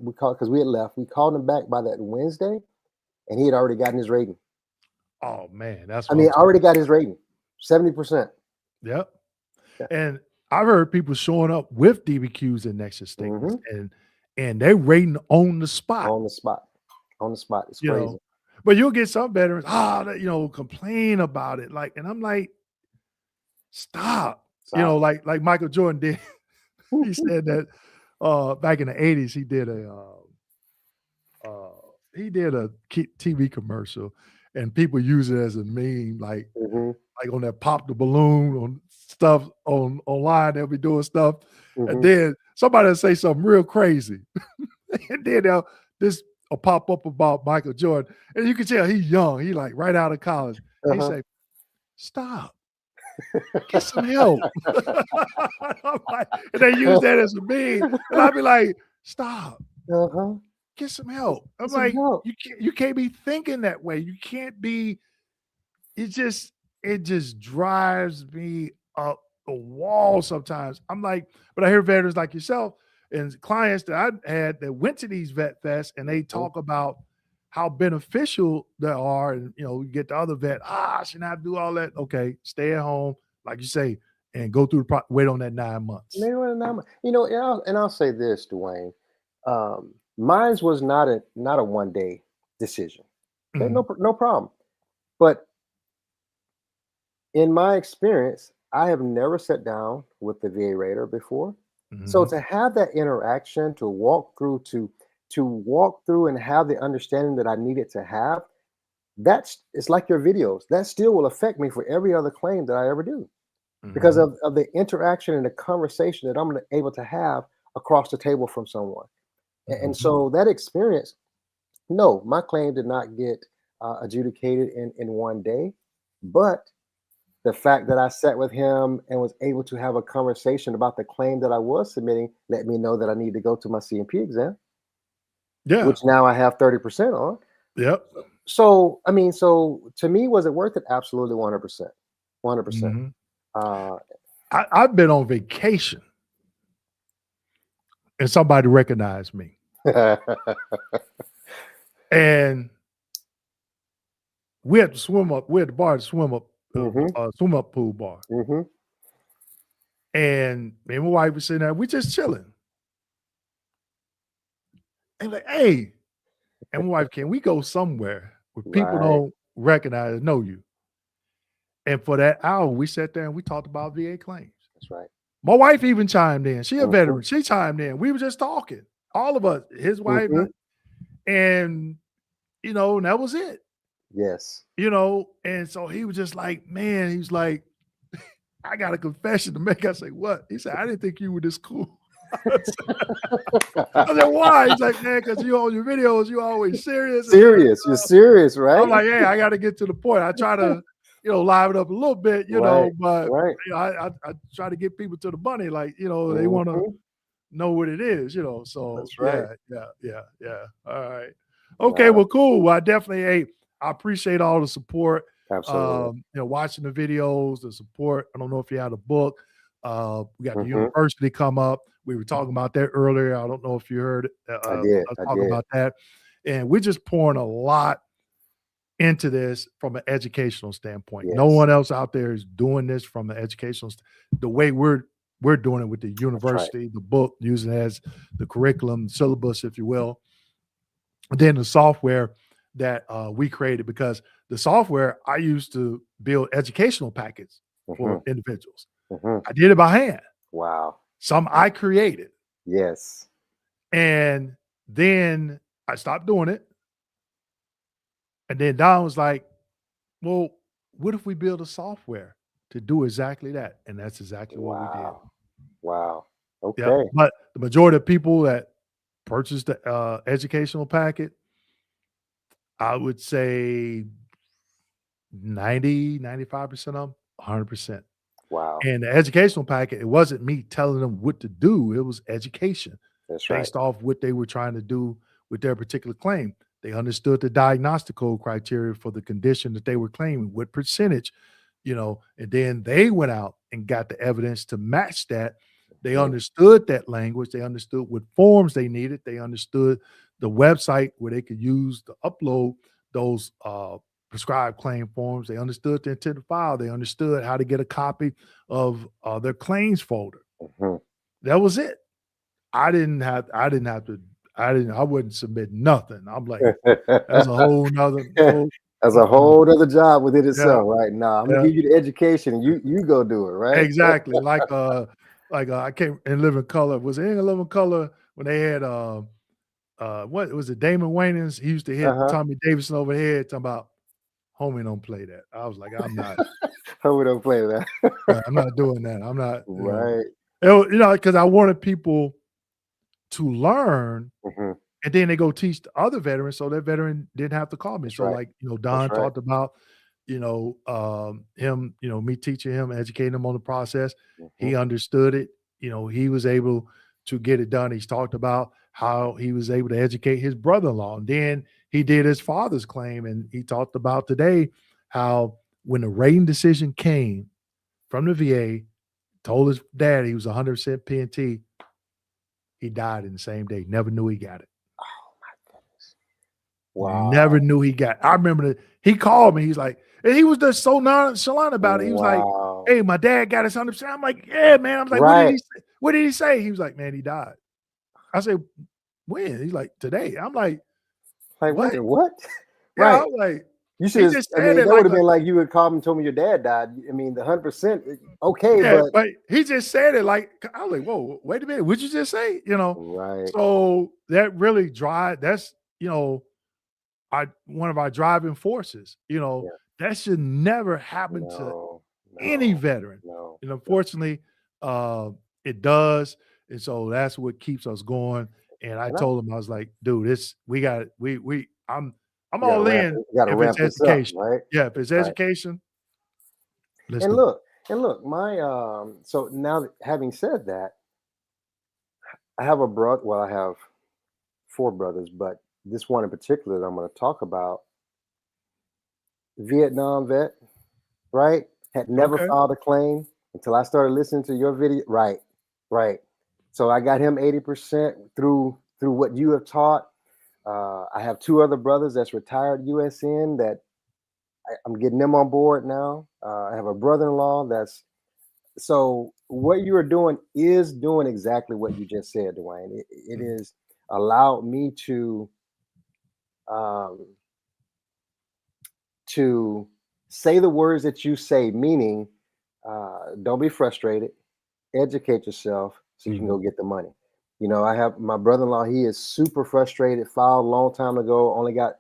we called because we had left. We called him back by that Wednesday, and he had already gotten his rating. Oh man, that's I what mean, I'm already got his rating, 70%. Yep. Yeah. And I've heard people showing up with DBQs and Nexus statements, and they're rating on the spot. On the spot. It's crazy. But you'll get some veterans, complain about it. And I'm like, stop. Stop. Like Michael Jordan did. He said that back in the 80s, he did a TV commercial, and people use it as a meme, like on that pop the balloon on stuff online. They'll be doing stuff, and then somebody will say something real crazy, and then this will pop up about Michael Jordan, and you can tell he's young. He like right out of college. He say, "Stop, get some help." And they use that as a meme, and I'll be like, "Stop, get some help." I'm like, you can't be thinking that way. You can't be. It just drives me up the wall sometimes. I'm like, but I hear veterans like yourself and clients that I had that went to these vet fests, and they talk about how beneficial they are. And you get the other vet, should not do all that. Okay, stay at home, like you say, and go through wait on that 9 months. Maybe 9 months. And I'll say this, Dwayne. Mine was not a 1-day decision. Okay, no problem. But in my experience, I have never sat down with the VA rater before. So to have that interaction, to walk through and have the understanding that I needed to have, it's like your videos. That still will affect me for every other claim that I ever do, because of the interaction and the conversation that I'm able to have across the table from someone. And so that experience, no, my claim did not get adjudicated in 1 day, but the fact that I sat with him and was able to have a conversation about the claim that I was submitting let me know that I need to go to my CMP exam. Yeah. Which now I have 30% on. Yep. So, to me, was it worth it? Absolutely 100%. 100%. I've been on vacation and somebody recognized me. And we had to swim up. We had the bar to swim up pool bar. And me and my wife was sitting there. We just chilling. And like, hey, and my wife, can we go somewhere where people don't recognize, know you? And for that hour, we sat there and we talked about VA claims. That's right. My wife even chimed in. She a Mhm. veteran. She chimed in. We were just talking, all of us, his wife, Mhm. and and that was it. Yes. And so he was just like, man, he's like, I got a confession to make. I say, what? He said, I didn't think you were this cool. I said, why? He's like, man, because you on your videos, you always serious. Serious. You're serious, right? I'm like, hey, I got to get to the point. I try to, liven up a little bit, Right, but right. I try to get people to the money, like, they want to Mhm. know what it is, so That's right. yeah. All right. Okay, Wow. well, cool. Well, I definitely, hey, I appreciate all the support. Absolutely. Watching the videos, the support. I don't know if you had a book. We got the Mhm. university come up. We were talking about that earlier. I don't know if you heard I did. us I talk did. about that. And we're just pouring a lot into this from an educational standpoint. No Yes. one else out there is doing this from an educational the way we're doing it with the That's right. university, the book, using it as the curriculum, syllabus, if you will. And then the software that we created, because the software I used to build educational packets for Mhm. individuals. Mhm. I did it by hand. Wow. Some I created. Yes. And then I stopped doing it. And then Don was like, well, what if we build a software to do exactly that? And that's exactly what we did. Wow. Wow. Yep. Okay. But the majority of people that purchased the educational packet, I would say 95% of them, 100%. Wow. And the educational packet, it wasn't me telling them what to do. It was education That's right. based off what they were trying to do with their particular claim. They understood the diagnostic code criteria for the condition that they were claiming, what percentage, and then they went out and got the evidence to match that. They Mhm. understood that language. They understood what forms they needed. They understood the website where they could use to upload those prescribed claim forms. They understood the intent to file. They understood how to get a copy of their claims folder. Mhm. That was it. I wouldn't submit nothing. I'm like, that's a whole nother That's a whole other job within yeah, itself, right? Nah, I'm gonna yeah, give you the education. You go do it, right? exactly. Like I came in Living Color. Was it in Living Color when they had what was it, Damon Wayans? He used to hit Uh-huh. Tommy Davidson over the head, talking about homie, don't play that. I was like, Hope we don't play that. I'm not doing that. I'm not, Right. because I wanted people to learn. Mhm. And then they go teach the other veterans, so that veteran didn't have to call me. That's So, right. like, That's Don right. talked about, him, me teaching him, educating him on the process. He Mhm. understood it. He was able to get it done. He's talked about how he was able to educate his brother-in-law. And then he did his father's claim. And he talked about today how when the rating decision came from the VA, told his dad he was 100% PNT, he died in the same day. Never knew he got it. Oh my goodness. Never Wow. knew he got. I remember that he called me. He's like, and he was just so nonchalant about it. He was like, Wow. "Hey, my dad got his 100%." I'm like, "Yeah, man." I was like, "What did Right. he say? What did he say?" He was like, "Man, he died." I said, "When?" He's like, "Today." I'm like, Like, "What?" wait, what? Yeah, I Right. was like, You he should just I said mean, it that would like have a been like you would call me and told me your dad died. I mean, the 100%, okay, yeah, but but he just said it like I was like, "Whoa, wait a minute, what'd you just say?" right. So that really drive. That's one of our driving forces. Yeah. That should never happen to No, any no, veteran. no, And no. unfortunately, it does. And so that's what keeps us going. And I And told him, I was like, dude, I'm we all in gotta if it's ramp this up, education. right? Yeah, if it's Right. education, let's And do it. look, my so now having said that, I have a brother, well, I have four brothers, but this one in particular that I'm going to talk about, Vietnam vet, right? Had never Okay. filed a claim until I started listening to your video. Right, right. So I got him 80% through what you have taught. I have two other brothers that's retired USN that I'm getting them on board now. I have a brother-in-law that's so what you are doing is doing exactly what you just said, Dwayne. It Mhm. is allowed me um, to say the words that you say, meaning don't be frustrated educate yourself so you can go get the money. You know, I have my brother-in-law, he is super frustrated, filed a long time ago, only got,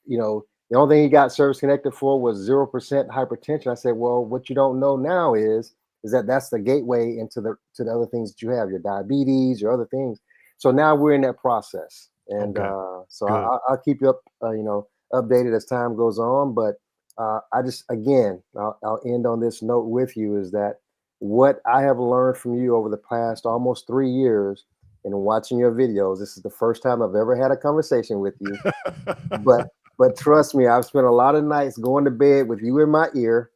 you know, the only thing he got service connected for was 0% hypertension. I said, well, what you don't know now is that that's the gateway into the other things that you have, your diabetes, your other things. So now we're in that process. And so I'll keep you up, you know, updated as time goes on. But I just, again, I'll end on this note with you is that what I have learned from you over the past almost 3 years and watching your videos, this is the first time I've ever had a conversation with you. But trust me, I've spent a lot of nights going to bed with you in my ear,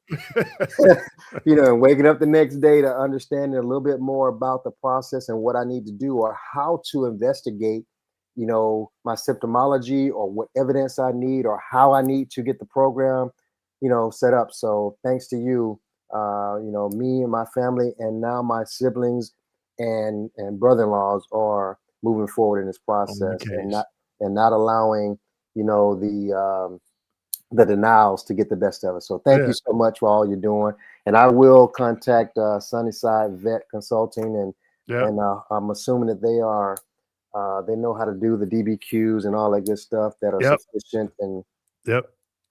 you know, and waking up the next day to understand a little bit more about the process and what I need to do or how to investigate, you know, my symptomology or what evidence I need or how I need to get the program, you know, set up. So thanks to you, you know, me and my family and now my siblings and brother-in-laws are moving forward in this process and not allowing, you know, the denials to get the best of it. So thank you so much for all you're doing. And I will contact Sunnyside Vet Consulting and I'm assuming that they are they know how to do the DBQs and all that good stuff that are sufficient. And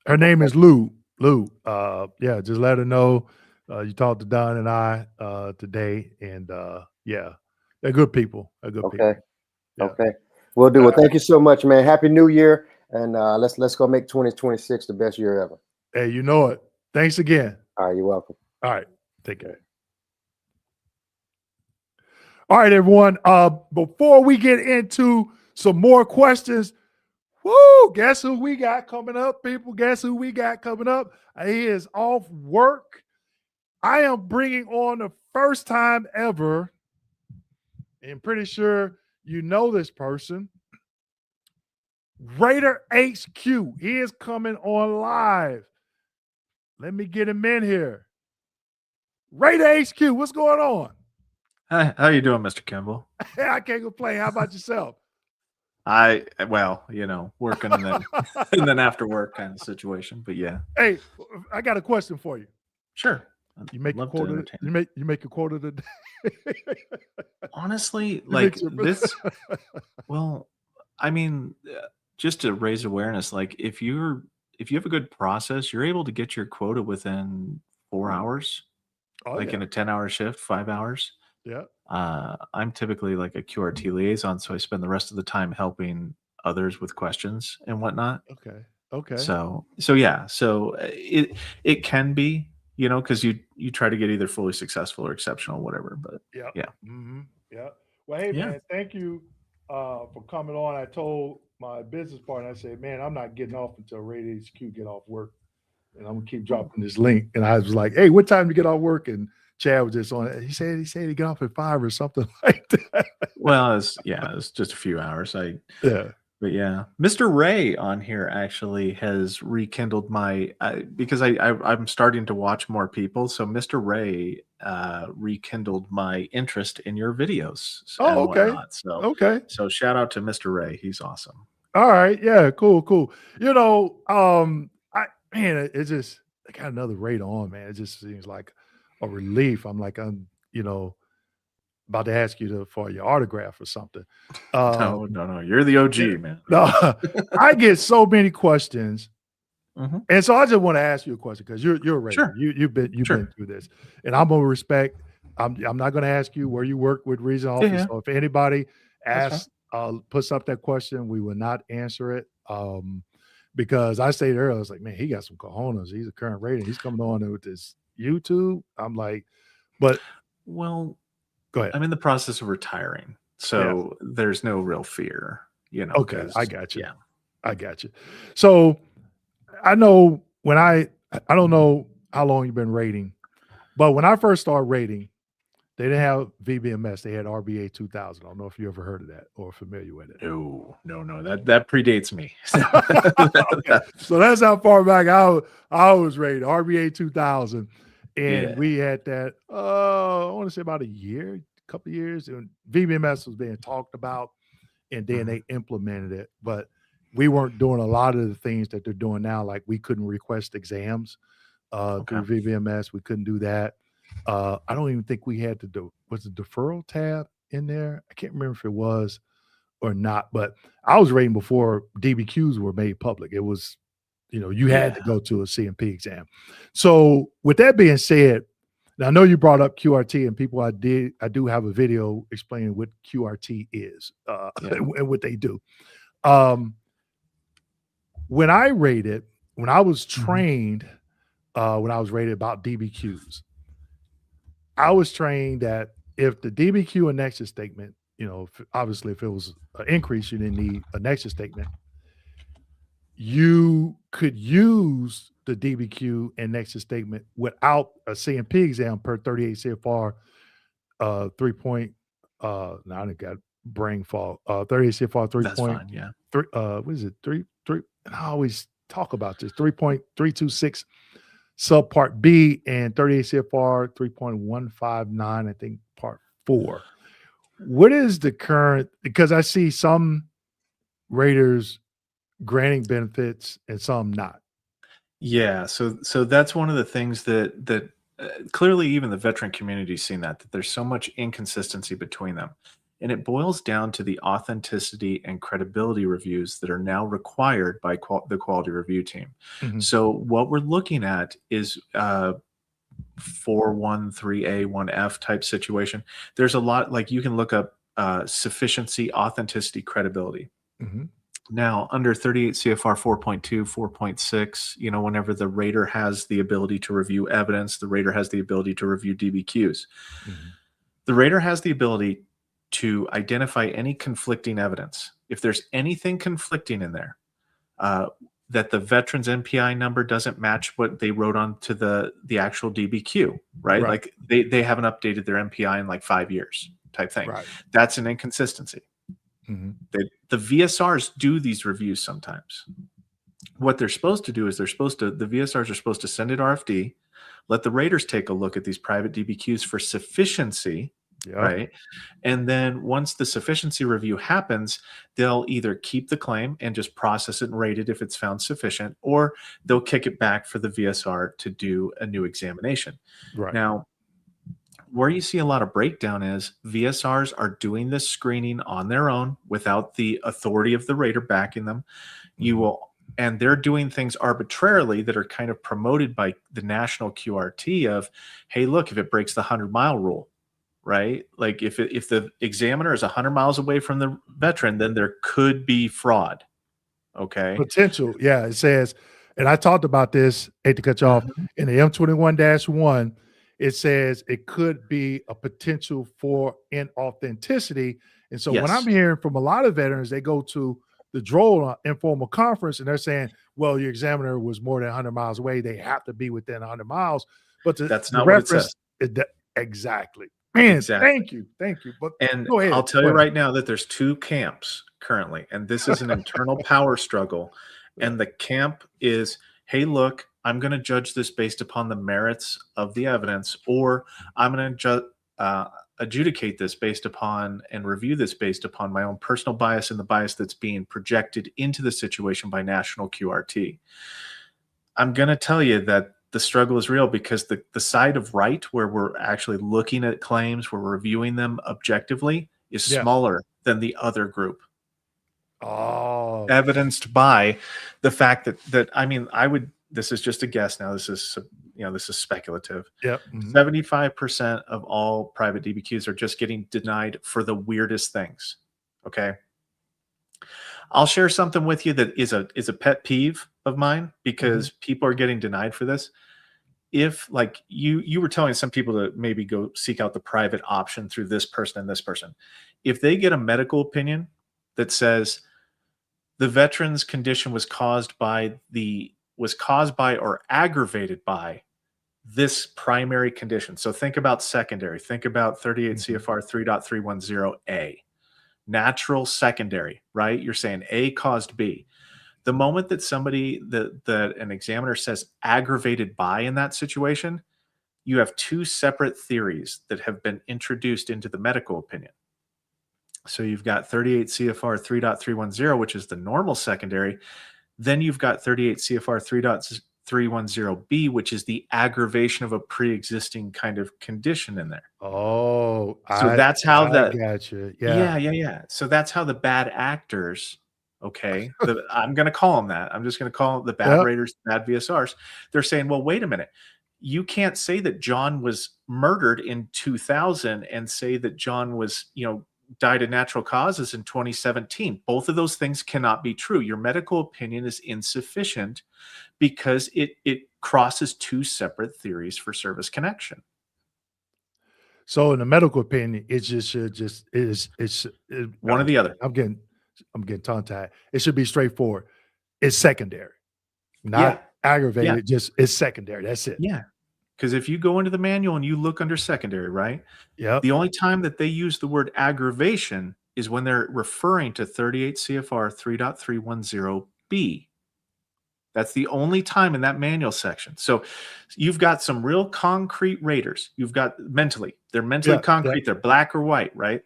her name is Lou. Yeah, just let her know you talked to Don and I today, and yeah, they're good people. They're good people. Yeah. Okay, we'll do it. Thank you so much, man. Happy New Year, and let's go make 2026 the best year ever. Hey, you know it. Thanks again. All right, you're welcome. All right, take care. All right, everyone. Before we get into some more questions, woo, guess who we got coming up, people? Guess who we got coming up? He is off work. I am bringing on the first time ever, and pretty sure you know this person, Raider HQ. He is coming on live. Let me get him in here. Raider HQ, what's going on? Hi, how you doing, Mr. Kimball? I can't complain. How about yourself? Well, you know, working and then and then after work kind of situation. But yeah. Hey, I got a question for you. Sure. You make a quote. You make a quote of the day. Honestly, like this. Well, I mean, just to raise awareness, like if you have a good process, you're able to get your quota within 4 hours, in a 10-hour shift, 5 hours. Yeah. I'm typically like a QRT liaison, so I spend the rest of the time helping others with questions and whatnot. Okay. So yeah. So it can be, you know, because you try to get either fully successful or exceptional, whatever. But yeah. Yeah. Well, hey man, thank you for coming on. I told my business partner, I said, man, I'm not getting off until Raider HQ get off work, and I'm gonna keep dropping this link. And I was like, hey, what time do you get off work? And Chad was just on it. He said he got off at 5 or something like that. Well, it's just a few hours. But yeah, Mr. Ray on here actually has rekindled my because I'm starting to watch more people. So Mr. Ray rekindled my interest in your videos. Oh, okay. Whatnot. So shout out to Mr. Ray. He's awesome. All right. Yeah. Cool. You know, it just I got another Raider on, man. It just seems like a relief. I'm you know, about to ask you for your autograph or something. No, you're the OG, man. No, I get so many questions, and so I just want to ask you a question because you're ready. Sure. You've been through this, and I'm gonna respect. I'm not gonna ask you where you work with regional office. Yeah. So if anybody asks, puts up that question, we will not answer it. Because I said earlier, I was like, man, he got some cojones. He's a current Raider. He's coming on with this YouTube. I'm like, but well, go ahead. I'm in the process of retiring, so there's no real fear, you know. Okay, I got you. Yeah, I got you. So I know when I don't know how long you've been rating, but when I first started rating, they didn't have VBMS. They had RBA 2000. I don't know if you ever heard of that or familiar with it. No. That predates me. Okay. So that's how far back I was rated, RBA 2000. And we had that, I want to say about a couple of years. And VBMS was being talked about, and then they implemented it. But we weren't doing a lot of the things that they're doing now. Like we couldn't request exams through VBMS. We couldn't do that. I don't even think we had was the deferral tab in there? I can't remember if it was or not, but I was rating before DBQs were made public. It was, you had to go to a CMP exam. So with that being said, now I know you brought up QRT, and people, I do have a video explaining what QRT is and what they do. When I was trained, when I was rated about DBQs, I was trained that if the DBQ and Nexus statement, obviously if it was an increase, you didn't need a Nexus statement. You could use the DBQ and Nexus statement without a CMP exam per 38 CFR 3 point. Now I got brain fog. 38 CFR 3. That's fine. Yeah. What is it? 3. And I always talk about this 3.326 subpart B and 38 CFR 3.159, I think part 4. What is the current, because I see some raters granting benefits and some not. Yeah, so that's one of the things that clearly even the veteran community's seen that there's so much inconsistency between them. And it boils down to the authenticity and credibility reviews that are now required by the quality review team. Mhm. So what we're looking at is 413A, 1F type situation. There's a lot, like you can look up sufficiency, authenticity, credibility. Mhm. Now, under 38 CFR 4.2, 4.6, whenever the rater has the ability to review evidence, the rater has the ability to review DBQs. Mhm. The rater has the ability to identify any conflicting evidence. If there's anything conflicting in there, that the veteran's NPI number doesn't match what they wrote onto the actual DBQ, right? Right. Like they haven't updated their NPI in like 5 years type thing. Right. That's an inconsistency. Mhm. The VSRs do these reviews sometimes. What they're supposed to do is the VSRs are supposed to send it RFD, let the raters take a look at these private DBQs for sufficiency, Yeah. right? And then once the sufficiency review happens, they'll either keep the claim and just process it and rate it if it's found sufficient, or they'll kick it back for the VSR to do a new examination. Right. Now, where you see a lot of breakdown is VSRs are doing this screening on their own without the authority of the rater backing them. And they're doing things arbitrarily that are kind of promoted by the national QRT of, hey, look, if it breaks the 100-mile rule, right? Like if the examiner is 100 miles away from the veteran, then there could be fraud. Okay. Potential. Yeah. It says, and I talked about this, hate to cut you off, in the M21-1, it says it could be a potential for inauthenticity. And so when I'm hearing from a lot of veterans, they go to the DROL informal conference and they're saying, well, your examiner was more than 100 miles away. They have to be within 100 miles. But that's not what it says. Exactly. Man, exactly. Thank you. But and go ahead. I'll tell you right now that there's 2 camps currently, and this is an internal power struggle. And the camp is, hey, look, I'm going to judge this based upon the merits of the evidence, or I'm going to adjudicate this based upon and review this based upon my own personal bias and the bias that's being projected into the situation by national QRT. I'm going to tell you that the struggle is real, because the side of right, where we're actually looking at claims, where we're reviewing them objectively, is smaller than the other group. Oh, evidenced by the fact that I mean, this is just a guess now. This is speculative. Yep. 75% of all private DBQs are just getting denied for the weirdest things. Okay. I'll share something with you that is a pet peeve of mine, because people are getting denied for this. If, like, you were telling some people to maybe go seek out the private option through this person and this person. If they get a medical opinion that says the veteran's condition was caused by or aggravated by this primary condition. So think about secondary. Think about 38 CFR 3.310A. Natural secondary, right? You're saying A caused B. The moment that that an examiner says aggravated by in that situation, you have 2 separate theories that have been introduced into the medical opinion. So you've got 38 CFR 3.310, which is the normal secondary. Then you've got 38 CFR 310B, which is the aggravation of a pre-existing kind of condition in there. Oh, So that's how I got you. yeah. So that's how the bad actors, okay, I'm going to call them that. I'm just going to call them the bad Yep. Raiders, bad VSRs. They're saying, well, wait a minute. You can't say that John was murdered in 2000 and say that John was, died of natural causes in 2017. Both of those things cannot be true. Your medical opinion is insufficient because it crosses two separate theories for service connection. So in the medical opinion, it just one or the other. I'm getting tongue tied. It should be straightforward. It's secondary, not aggravated. Yeah. Just it's secondary. That's it. Yeah. Because if you go into the manual and you look under secondary, right? Yeah. The only time that they use the word aggravation is when they're referring to 38 CFR 3.310B. That's the only time in that manual section. So you've got some real concrete raiders. You've got they're mentally concrete. Yeah. They're black or white, right?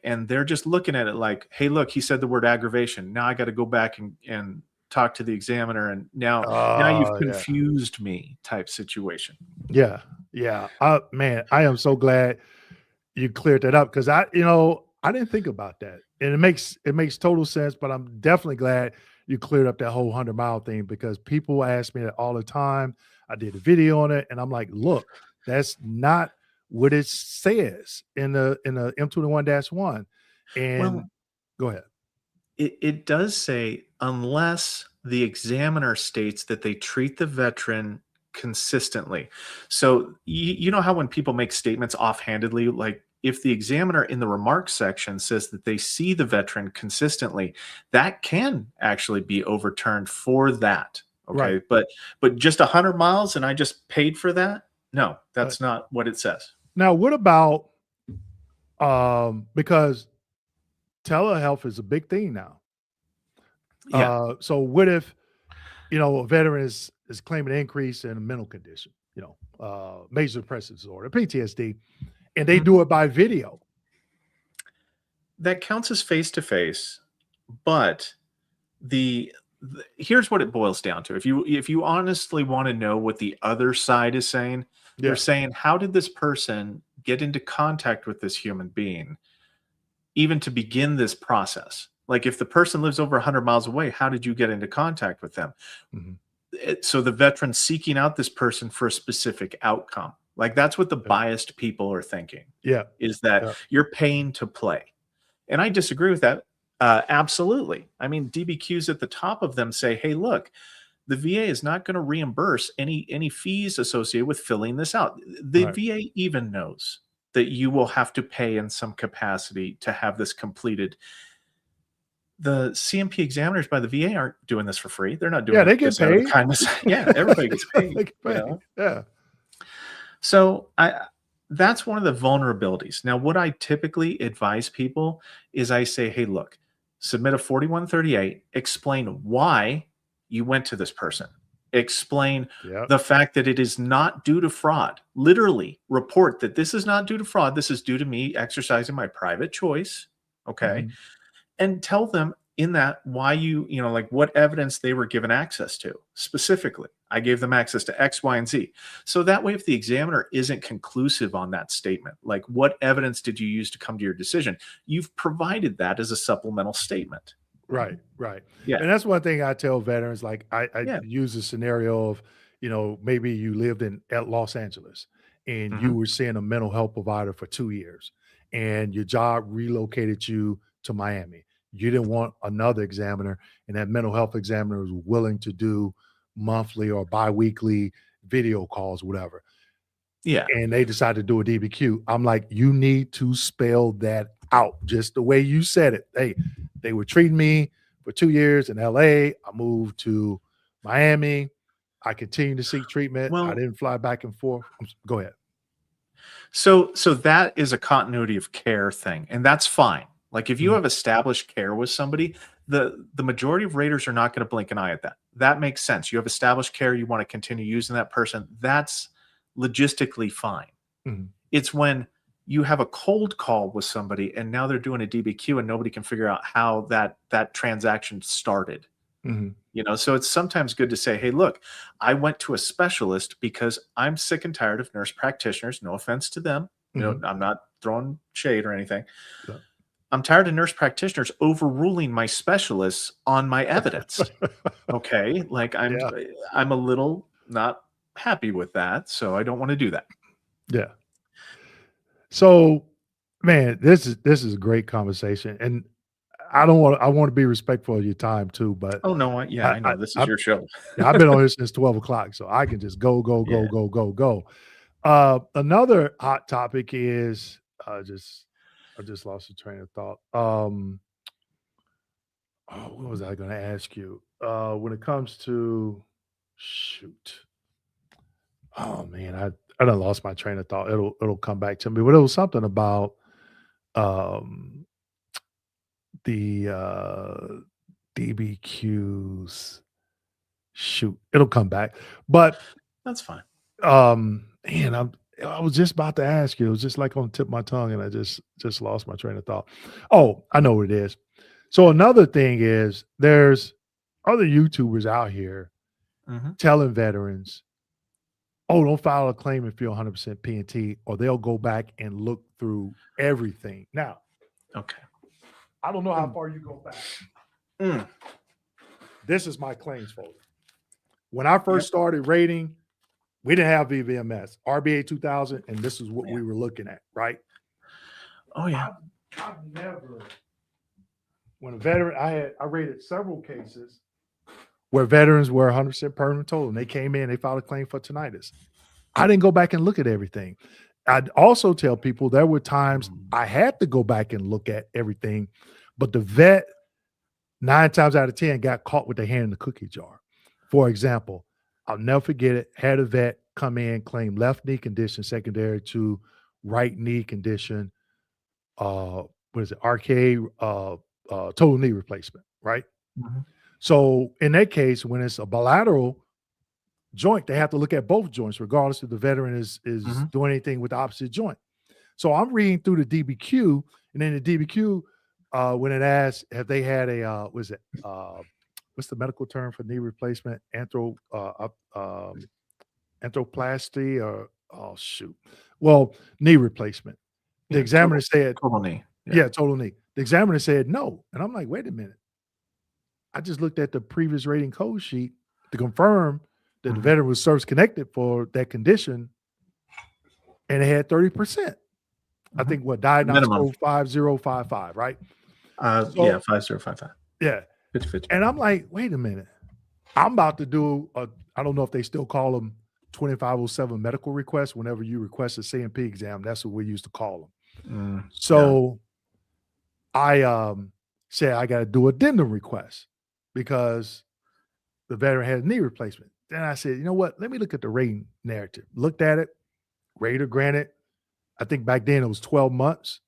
And they're just looking at it like, hey, look, he said the word aggravation. Now I got to go back and talk to the examiner. And now you've confused me type situation. Yeah. Yeah. Man, I am so glad you cleared that up because I didn't think about that. And it makes total sense, but I'm definitely glad you cleared up that whole 100-mile thing because people ask me that all the time. I did a video on it and I'm like, look, that's not what it says in the M21-1. And go ahead. It does say unless the examiner states that they treat the veteran consistently. So you know how when people make statements offhandedly, like if the examiner in the remarks section says that they see the veteran consistently, that can actually be overturned for that. Okay. Right. But just 100 miles and I just paid for that? No, that's not what it says. Now, what about because telehealth is a big thing now. Yeah. So what if, a veteran is claiming an increase in a mental condition, major depressive disorder, PTSD, and they do it by video? That counts as face-to-face, but here's what it boils down to. If you honestly want to know what the other side is saying, they're saying, how did this person get into contact with this human being even to begin this process? Like if the person lives over 100 miles away, how did you get into contact with them? Mm-hmm. So the veteran seeking out this person for a specific outcome. Like that's what the biased people are thinking. Yeah. Is that you're paying to play. And I disagree with that. Absolutely. I mean, DBQs at the top of them say, hey, look, the VA is not going to reimburse any fees associated with filling this out. The VA even knows that you will have to pay in some capacity to have this completed. The CMP examiners by the VA aren't doing this for free. They're not doing they get paid. Everybody gets paid. Yeah. So that's one of the vulnerabilities. Now, what I typically advise people is I say, hey, look, submit a 4138, explain why you went to this person. Explain the fact that it is not due to fraud. Literally report that this is not due to fraud. This is due to me exercising my private choice. Okay. Mm-hmm. And tell them in that why like what evidence they were given access to. Specifically, I gave them access to X, Y, and Z. So that way, if the examiner isn't conclusive on that statement, like what evidence did you use to come to your decision? You've provided that as a supplemental statement. Right. Yeah. And that's one thing I tell veterans, like I use a scenario of, maybe you lived at Los Angeles and you were seeing a mental health provider for 2 years and your job relocated you to Miami. You didn't want another examiner, and that mental health examiner was willing to do monthly or biweekly video calls, whatever. Yeah. And they decided to do a DBQ. I'm like, you need to spell that out just the way you said it. Hey, they were treating me for 2 years in LA. I moved to Miami. I continued to seek treatment. I didn't fly back and forth. Go ahead. So that is a continuity of care thing, and that's fine. Like if you have established care with somebody, the majority of raiders are not going to blink an eye at that. That makes sense. You have established care. You want to continue using that person. That's logistically fine. Mm-hmm. It's when you have a cold call with somebody and now they're doing a DBQ and nobody can figure out how that transaction started. You know, so it's sometimes good to say, hey, look, I went to a specialist because I'm sick and tired of nurse practitioners. No offense to them. You know, I'm not throwing shade or anything. Yeah. I'm tired of nurse practitioners overruling my specialists on my evidence. Okay. Like I'm a little not happy with that. So I don't want to do that. Yeah. So, man, this is a great conversation. And I want to be respectful of your time too, but oh no, I know this is your show. I've been on here since 12 o'clock, so I can just go. Another hot topic is I just lost the train of thought. What was I going to ask you? When it comes to shoot. Oh man, I done lost my train of thought. It'll come back to me, but it was something about the DBQs. Shoot, it'll come back. But that's fine. Man, I was just about to ask you. It was just like on the tip of my tongue, and I just lost my train of thought. Oh, I know what it is. So another thing is there's other YouTubers out here telling veterans, oh, don't file a claim if you're 100% P&T, or they'll go back and look through everything. Now, okay, I don't know how far you go back. This is my claims folder. When I first started rating, we didn't have VVMS, RBA 2000, and this is what we were looking at, right? Oh yeah. I've never, when a veteran, I rated several cases where veterans were 100% permanent total, and they came in, they filed a claim for tinnitus. I didn't go back and look at everything. I'd also tell people there were times I had to go back and look at everything, but the vet 9 times out of 10 got caught with their hand in the cookie jar. For example, I'll never forget it. Had a vet come in, claim left knee condition secondary to right knee condition. What is it? RKA, total knee replacement, right? So in that case, when it's a bilateral joint, they have to look at both joints, regardless if the veteran is doing anything with the opposite joint. So I'm reading through the DBQ, and then the DBQ, when it asks, have they had a what's the medical term for knee replacement? Anthroplasty or knee replacement. The examiner said total knee. Yeah, total knee. The examiner said no. And I'm like, wait a minute. I just looked at the previous rating code sheet to confirm that the veteran was service connected for that condition, and it had 30%. I think diagnosed code 5055, right? Yeah, 5055. Yeah. 50. And I'm like, wait a minute. I'm about to do I don't know if they still call them 2507 medical requests. Whenever you request a CMP exam, that's what we used to call them. I said I got to do addendum request because the veteran had a knee replacement. Then I said, you know what? Let me look at the rating narrative. Looked at it, rated granted. I think back then it was 12 months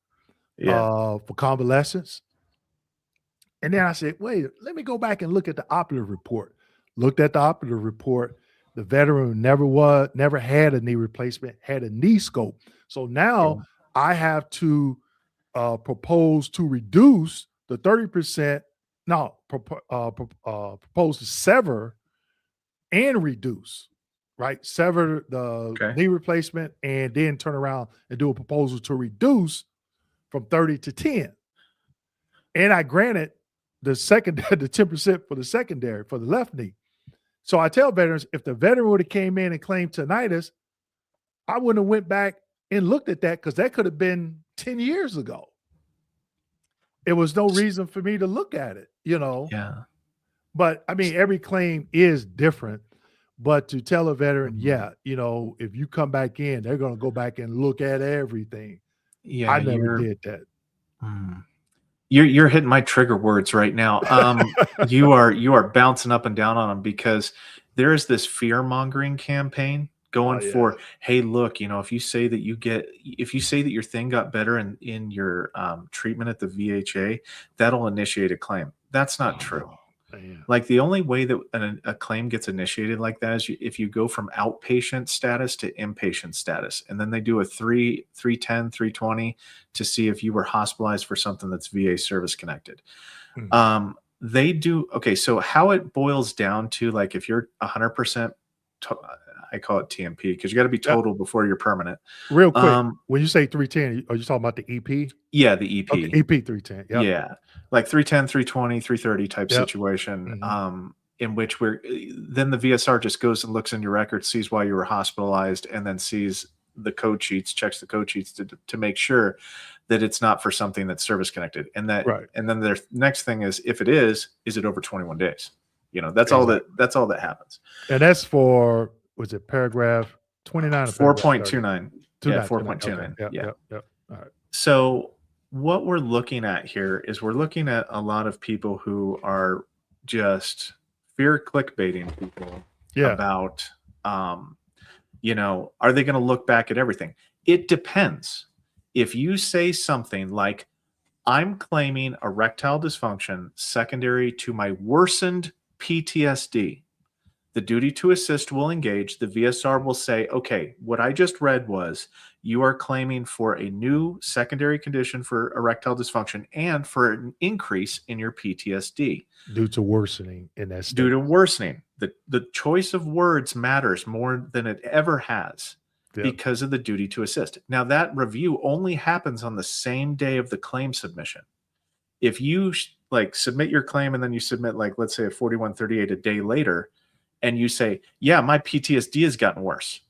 for convalescence. And then I said, wait, let me go back and look at the operative report. Looked at the operative report. The veteran never had a knee replacement, had a knee scope. So now I have to propose to reduce the 30%. No, propose to sever and reduce, right? Sever the knee replacement and then turn around and do a proposal to reduce from 30 to 10. And I granted the 10% for the secondary for the left knee. So I tell veterans, if the veteran would have came in and claimed tinnitus, I wouldn't have went back and looked at that because that could have been 10 years ago. It was no reason for me to look at it, you know? Yeah. But I mean, every claim is different. But to tell a veteran, if you come back in, they're going to go back and look at everything. Yeah. I never did that. You're hitting my trigger words right now. You are bouncing up and down on them because there is this fear mongering campaign going for, hey, look, if you say that your thing got better in your treatment at the VHA, that'll initiate a claim. That's not true. Like the only way that a claim gets initiated like that is if you go from outpatient status to inpatient status, and then they do a 310, 320 to see if you were hospitalized for something that's VA service connected. they do. Okay, so how it boils down to, like, if you're 100%, I call it TMP because you got to be total before you're permanent. Real quick, when you say 310, are you talking about the EP? Yeah, the EP. Okay, EP 310. Yep. Yeah, like 310, 320, 330 type Yep. situation. In which then the VSR just goes and looks in your record, sees why you were hospitalized, and then sees the code sheets, checks the code sheets to make sure that it's not for something that's service connected. And that, and then their next thing is, if it is it over 21 days? That's all that happens. And that's for, was it paragraph 29 or 4.29? Yeah, 4.29. Okay. Yep. All right. So what we're looking at here is we're looking at a lot of people who are just fear clickbaiting people about, are they going to look back at everything? It depends. If you say something like, I'm claiming erectile dysfunction secondary to my worsened PTSD, the duty to assist will engage. The VSR will say, okay, what I just read was you are claiming for a new secondary condition for erectile dysfunction and for an increase in your PTSD. Due to worsening in that state. Due to worsening. The choice of words matters more than it ever has because of the duty to assist. Now, that review only happens on the same day of the claim submission. If you submit your claim and then you submit, let's say a 4138 a day later, and you say, yeah, my PTSD has gotten worse.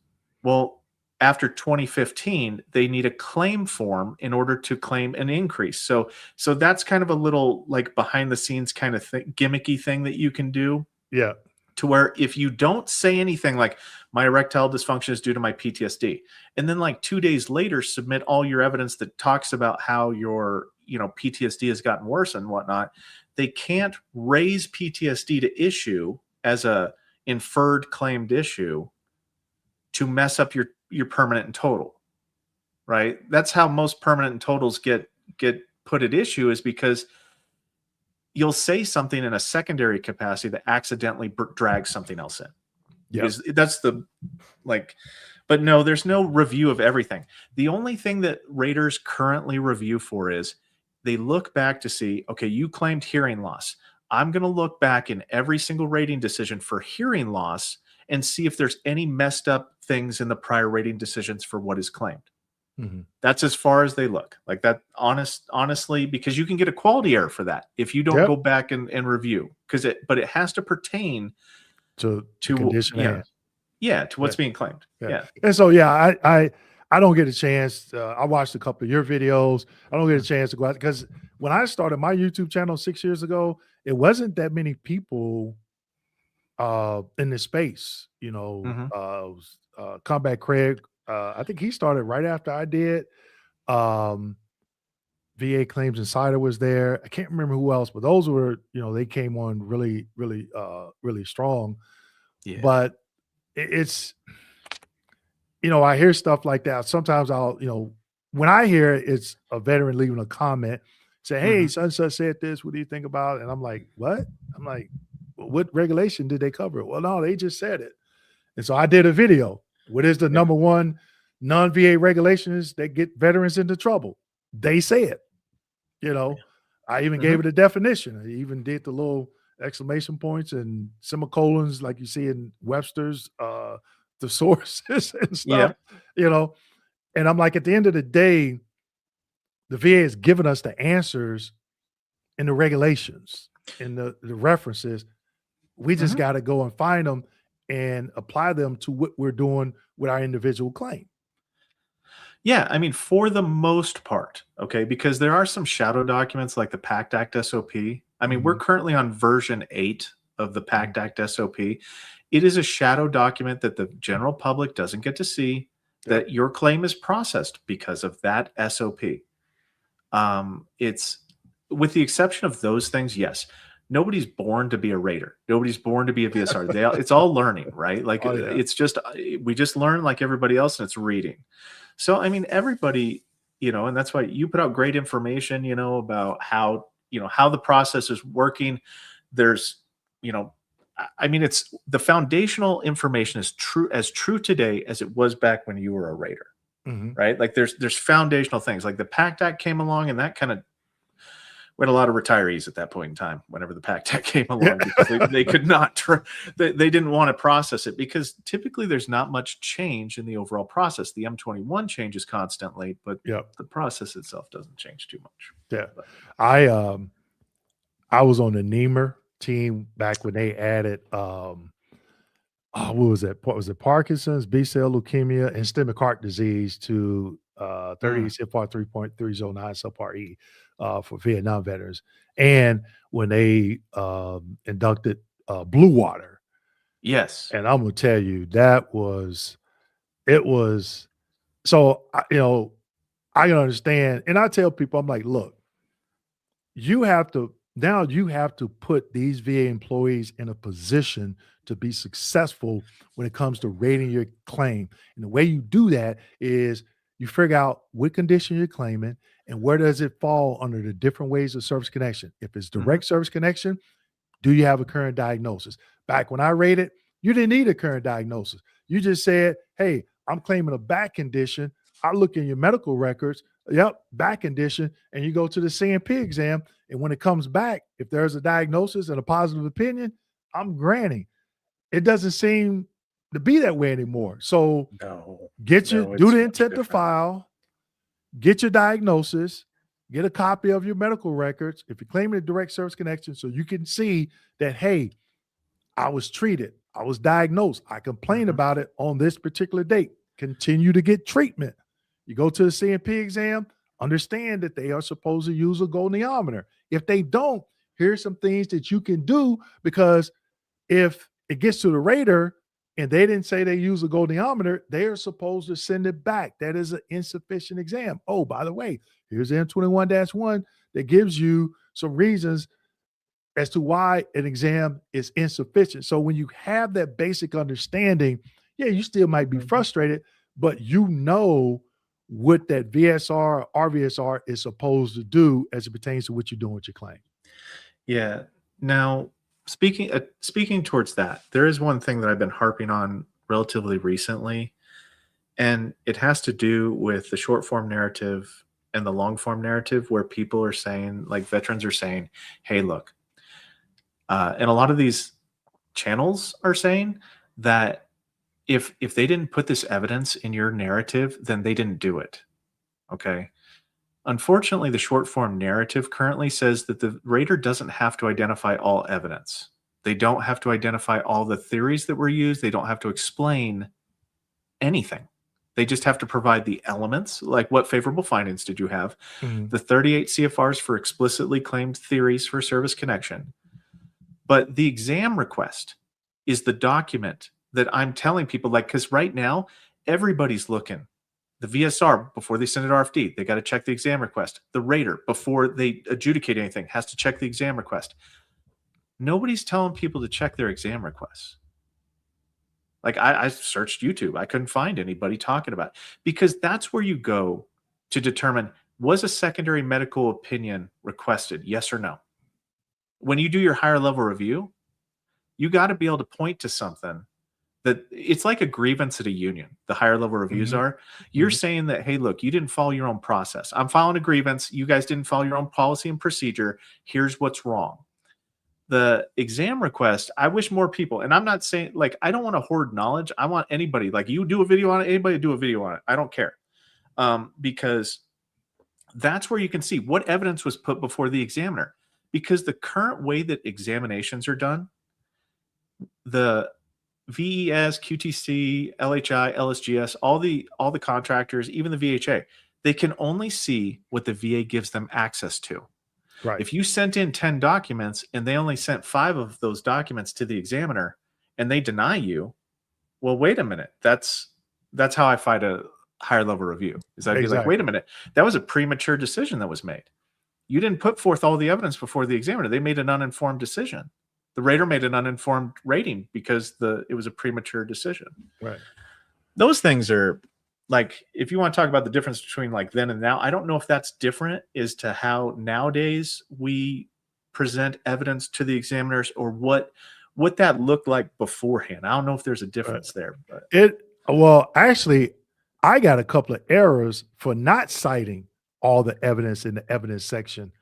Well, after 2015, they need a claim form in order to claim an increase. So that's kind of a little behind the scenes kind of gimmicky thing that you can do. Yeah. To where if you don't say anything like my erectile dysfunction is due to my PTSD, and then 2 days later submit all your evidence that talks about how your PTSD has gotten worse and whatnot, they can't raise PTSD to issue as a inferred claimed issue to mess up your permanent and total, right? That's how most permanent and totals get put at issue, is because you'll say something in a secondary capacity that accidentally drags something else in. Yeah, that's but no, there's no review of everything. The only thing that raters currently review for is they look back to see, okay, you claimed hearing loss. I'm going to look back in every single rating decision for hearing loss and see if there's any messed up things in the prior rating decisions for what is claimed. That's as far as they look. That honestly, because you can get a quality error for that if you don't go back and review, but it has to pertain to condition to what's being claimed. Yeah. And so I don't get a chance. I watched a couple of your videos. I don't get a chance to go out because when I started my YouTube channel 6 years ago, it wasn't that many people in this space. Combat Craig, I think he started right after I did. VA Claims Insider was there. I can't remember who else, but those were, they came on really, really, really strong. Yeah. But it's, I hear stuff like that. Sometimes I'll, when I hear it, it's a veteran leaving a comment, say, hey, such said this. What do you think about it? And I'm like, what? I'm like, what regulation did they cover? Well, no, they just said it. And so I did a video. What is the number one non-VA regulations that get veterans into trouble? They say it. I even gave it a definition. I even did the little exclamation points and semicolons like you see in Webster's, the sources and stuff, And I'm like, at the end of the day, the VA has given us the answers in the regulations, in the references. We just got to go and find them and apply them to what we're doing with our individual claim. Yeah, I mean, for the most part, okay, because there are some shadow documents like the PACT Act SOP. I mean, we're currently on version 8 of the PACT Act SOP. It is a shadow document that the general public doesn't get to see, that your claim is processed because of that SOP. It's, with the exception of those things, yes. Nobody's born to be a rater. Nobody's born to be a VSR. It's all learning, right? It's just, we just learn like everybody else, and it's reading. So, I mean, everybody, and that's why you put out great information, about how, how the process is working. There's, I mean, it's the foundational information is as true today as it was back when you were a rater, right? There's foundational things like the PACT Act came along and that kind of, We had a lot of retirees at that point in time whenever the PAC Tech came along because they could not, they didn't want to process it because typically there's not much change in the overall process. The M21 changes constantly, but the process itself doesn't change too much. Yeah. I was on the Niemer team back when they added, what was that? Was it Parkinson's, B-cell leukemia, and systemic heart disease to 30 CFR 3.309 subpart E for Vietnam veterans? And when they inducted Blue Water. Yes. And I'm going to tell you, it was, so, you know, I can understand. And I tell people, I'm like, look, you have to put these VA employees in a position to be successful when it comes to rating your claim. And the way you do that is you figure out what condition you're claiming and where does it fall under the different ways of service connection. If it's direct service connection, do you have a current diagnosis? Back when I rated, you didn't need a current diagnosis. You just said, hey, I'm claiming a back condition. I look in your medical records. Yep, back condition. And you go to the CMP exam. And when it comes back, if there's a diagnosis and a positive opinion, I'm granting. It doesn't seem to be that way anymore. So do the intent to file, get your diagnosis, get a copy of your medical records if you're claiming a direct service connection so you can see that, hey, I was treated, I was diagnosed, I complained about it on this particular date. Continue to get treatment. You go to the CMP exam, understand that they are supposed to use a goniometer. If they don't, here's some things that you can do, because if it gets to the rater and they didn't say they use a goniometer, they are supposed to send it back. That is an insufficient exam. Oh, by the way, here's the M21-1 that gives you some reasons as to why an exam is insufficient. So when you have that basic understanding, yeah, you still might be frustrated, but you know what that VSR, RVSR is supposed to do as it pertains to what you're doing with your claim. Yeah. Now, speaking towards that, there is one thing that I've been harping on relatively recently, and it has to do with the short form narrative and the long form narrative, where people are saying, like veterans are saying, hey, look, and a lot of these channels are saying that if they didn't put this evidence in your narrative, then they didn't do it. Okay. Unfortunately, the short form narrative currently says that the rater doesn't have to identify all evidence. They don't have to identify all the theories that were used. They don't have to explain anything. They just have to provide the elements, like what favorable findings did you have, the 38 CFRs for explicitly claimed theories for service connection. But the exam request is the document that I'm telling people, like, because right now, everybody's looking. The VSR, before they send it to RFD, they got to check the exam request. The rater, before they adjudicate anything, has to check the exam request. Nobody's telling people to check their exam requests. Like, I searched YouTube. I couldn't find anybody talking about it, because that's where you go to determine, was a secondary medical opinion requested, yes or no? When you do your higher level review, you got to be able to point to something that it's like a grievance at a union. The higher level reviews are, you're saying that, hey, look, you didn't follow your own process. I'm filing a grievance. You guys didn't follow your own policy and procedure. Here's what's wrong. The exam request, I wish more people, and I'm not saying, like, I don't want to hoard knowledge. I want anybody, like, you do a video on it, anybody do a video on it. I don't care. Because that's where you can see what evidence was put before the examiner. Because the current way that examinations are done, the VES, QTC, LHI, LSGS, all the contractors, even the VHA, they can only see what the VA gives them access to. Right. If you sent in 10 documents and they only sent 5 of those documents to the examiner and they deny you, well, wait a minute. That's how I fight a higher level review. Is I'd be like, wait a minute, that was a premature decision that was made. You didn't put forth all the evidence before the examiner. They made an uninformed decision. The rater made an uninformed rating because it was a premature decision. Right. Those things are, like, if you want to talk about the difference between like then and now, I don't know if that's different as to how nowadays we present evidence to the examiners, or what that looked like beforehand. I don't know if there's a difference there. But well, actually, I got a couple of errors for not citing all the evidence in the evidence section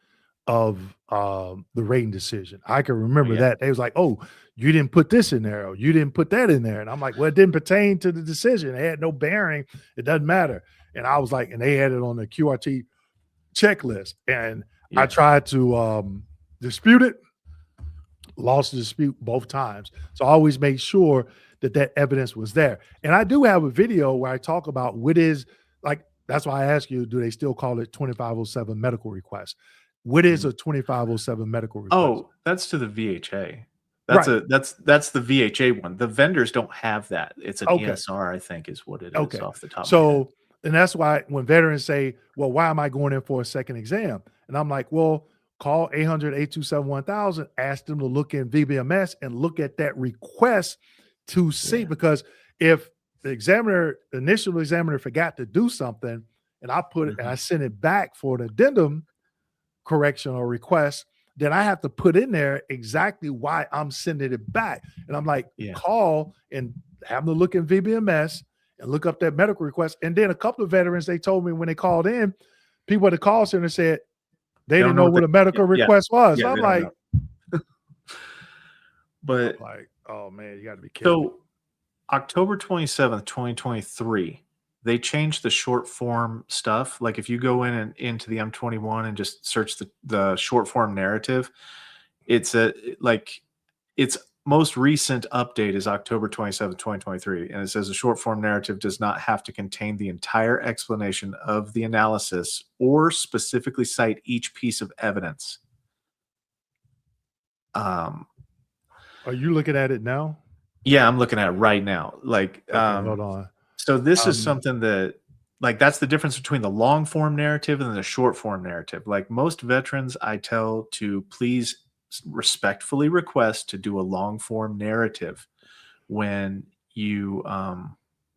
of the rating decision. I can remember yeah. that. They was like, oh, you didn't put this in there, or you didn't put that in there. And I'm like, well, it didn't pertain to the decision. It had no bearing. It doesn't matter. And I was like, and they had it on the QRT checklist. And I tried to dispute it, lost the dispute both times. So I always made sure that that evidence was there. And I do have a video where I talk about what is, like, that's why I ask you, do they still call it 2507 medical request? What is a 2507 medical request? Oh, that's to the VHA. That's Right. that's the VHA one. The vendors don't have that. It's an Okay. ESR, I think, is what it is Okay. off the top of my head. So, and that's why when veterans say, well, why am I going in for a second exam? And I'm like, well, call 800-827-1000, ask them to look in VBMS and look at that request to see, because if the initial examiner forgot to do something and I put it and I send it back for an addendum correction or request, then I have to put in there exactly why I'm sending it back. And I'm like, call and have them look in VBMS and look up that medical request. And then a couple of veterans, they told me when they called in, people at the call center said they didn't know what a medical request was. Yeah, so I'm like, but I'm like, oh man, you got to be careful. So October 27th, 2023, they changed the short form stuff. Like if you go in and into the M21 and just search the short form narrative, it's its most recent update is October 27th, 2023. And it says the short form narrative does not have to contain the entire explanation of the analysis or specifically cite each piece of evidence. Are you looking at it now? Yeah, I'm looking at it right now. Like, okay, hold on. So this is something that, like, that's the difference between the long form narrative and the short form narrative. Like most veterans, I tell to please respectfully request to do a long form narrative when you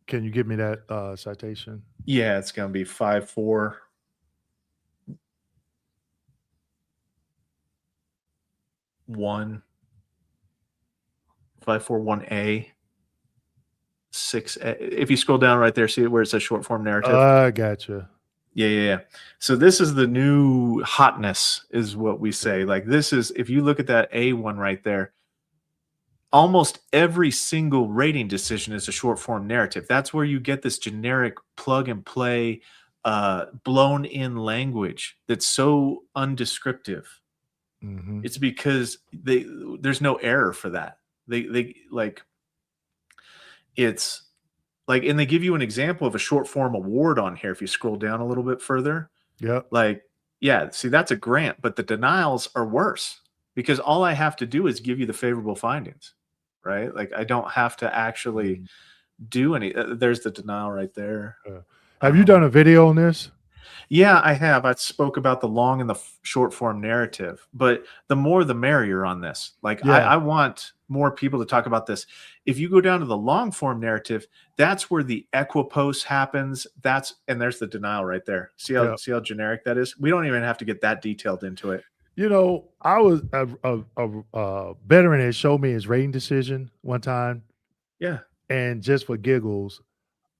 can you give me that citation? Yeah, it's going to be 541 541A 6. If you scroll down right there, see where it says short form narrative. I gotcha. Yeah. So this is the new hotness, is what we say. Like this is, if you look at that A1 right there, almost every single rating decision is a short form narrative. That's where you get this generic plug and play, blown in language that's so undescriptive. Mm-hmm. It's because there's no error for that. They like, it's like, and they give you an example of a short form award on here. If you scroll down a little bit further, like, yeah, see, that's a grant, but the denials are worse because all I have to do is give you the favorable findings, right? Like I don't have to actually do any. There's the denial right there. Have you done a video on this? Yeah, I have. I spoke about the long and the short form narrative, but the more the merrier on this. Like I want more people to talk about this. If you go down to the long form narrative, that's where the equipoise happens. And there's the denial right there. See how generic that is? We don't even have to get that detailed into it. You know, I was a veteran that showed me his rating decision one time. Yeah. And just for giggles,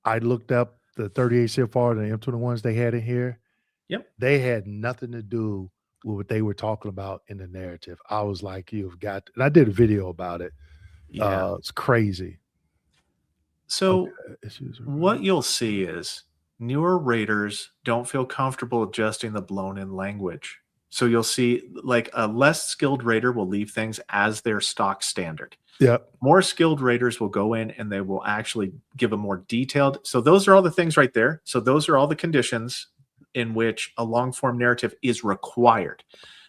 I looked up the 38 CFR and the M21s they had in here. Yep. They had nothing to do with what they were talking about in the narrative. I was like, you've got, and I did a video about it. Yeah. It's crazy. So what you'll see is newer raters don't feel comfortable adjusting the blown in language. So you'll see like a less skilled rater will leave things as their stock standard. Yeah. More skilled raters will go in and they will actually give a more detailed. So those are all the things right there. So those are all the conditions in which a long form narrative is required.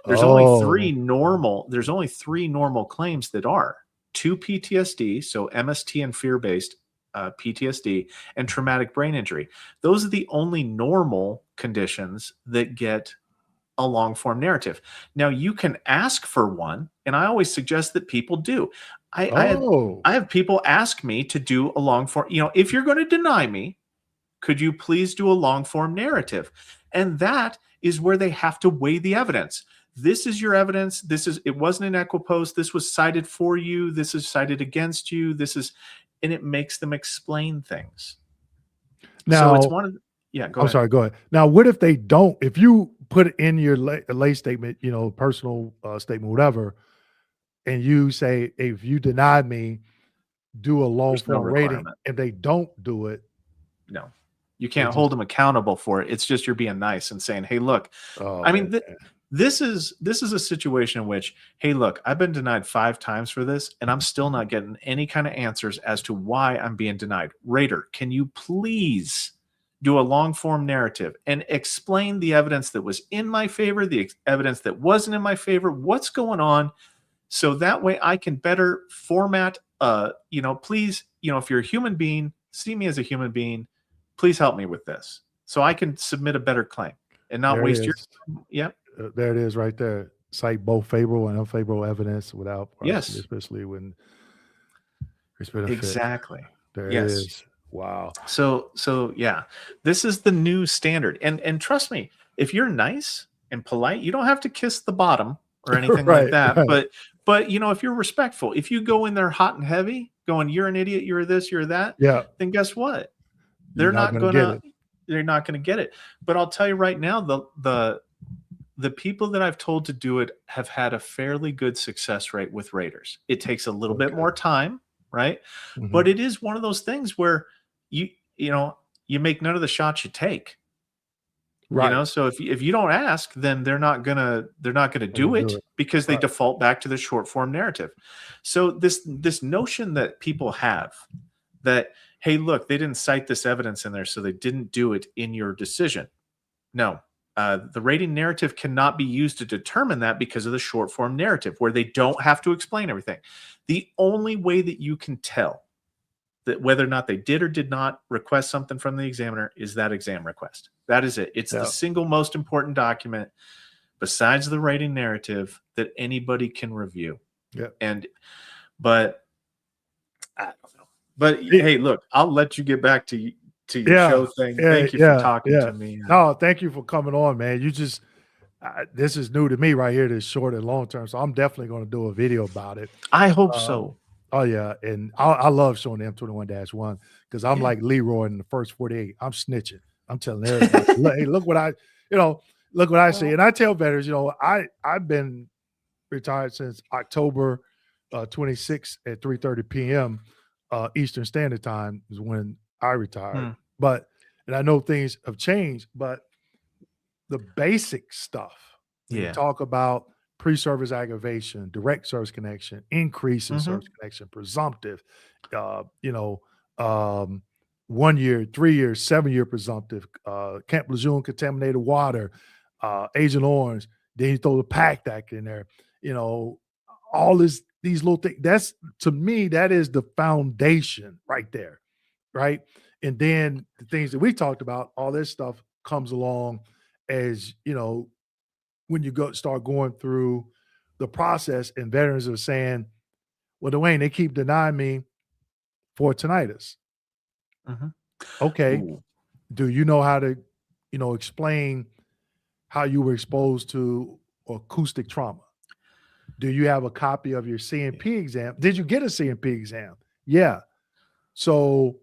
There's only three normal claims that are 2 PTSD. So MST and fear-based PTSD and traumatic brain injury. Those are the only normal conditions that get a long form narrative. Now you can ask for one, and I always suggest that people do. I have people ask me to do a long form. You know, if you're going to deny me, could you please do a long form narrative? And that is where they have to weigh the evidence. This is your evidence. It wasn't an equipoise. This was cited for you. This is cited against you. And it makes them explain things. Now, so it's one of, yeah, go ahead. Sorry, go ahead. Now, what if they don't, if you put it in your lay statement, personal statement, whatever, and you say, if you deny me, do a long There's no form rating. requirement. If they don't do it, no, you can't hold them accountable for it. It's just you're being nice and saying, hey, look, I mean, this is a situation in which, hey, look, I've been denied 5 times for this, and I'm still not getting any kind of answers as to why I'm being denied. Raider, can you please do a long form narrative and explain the evidence that was in my favor, the evidence that wasn't in my favor, what's going on, so that way I can better format. Please, if you're a human being, see me as a human being. Please help me with this, so I can submit a better claim and not waste your time. Yep. There it is right there. Cite both favorable and unfavorable evidence without yes, especially when it's been exactly. There it is. Wow. So yeah, this is the new standard. And trust me, if you're nice and polite, you don't have to kiss the bottom or anything like that. Right. But if you're respectful, if you go in there hot and heavy, going, you're an idiot, you're this, you're that, then guess what? They're not gonna get it. But I'll tell you right now, the people that I've told to do it have had a fairly good success rate with Raiders. It takes a little bit more time, right? Mm-hmm. But it is one of those things where you make none of the shots you take. Right. So if you don't ask, then they're not gonna do it because they default back to the short form narrative. So this notion that people have that, hey, look, they didn't cite this evidence in there, so they didn't do it in your decision. No. The rating narrative cannot be used to determine that because of the short form narrative where they don't have to explain everything. The only way that you can tell that whether or not they did or did not request something from the examiner is that exam request. That is it. It's the single most important document besides the rating narrative that anybody can review. Yeah. But I don't know. But hey, look, I'll let you get back to your show thing. Thank you for talking to me. No, thank you for coming on, man. You just this is new to me right here, this short and long term. So I'm definitely going to do a video about it. I hope so. Oh yeah, and I love showing the M21-1 because I'm like Leroy in the first 48. I'm snitching. I'm telling everybody, hey, look what I see. And I tell veterans, I've been retired since October 26th at 3:30 p.m. Eastern Standard Time is when I retired. And I know things have changed, but the basic stuff, you talk about pre-service aggravation, direct service connection, increase in service connection, presumptive, 1 year, 3 years, 7 year presumptive, Camp Lejeune contaminated water, Agent Orange, then you throw the PACT Act in there, all these little things. That's, to me, that is the foundation right there, right? And then the things that we talked about, all this stuff comes along as, when you start going through the process and veterans are saying, well, Dwayne, they keep denying me for tinnitus. Okay. Ooh. Do you know how to, explain how you were exposed to acoustic trauma? Do you have a copy of your CMP exam? Did you get a CMP exam? Yeah. So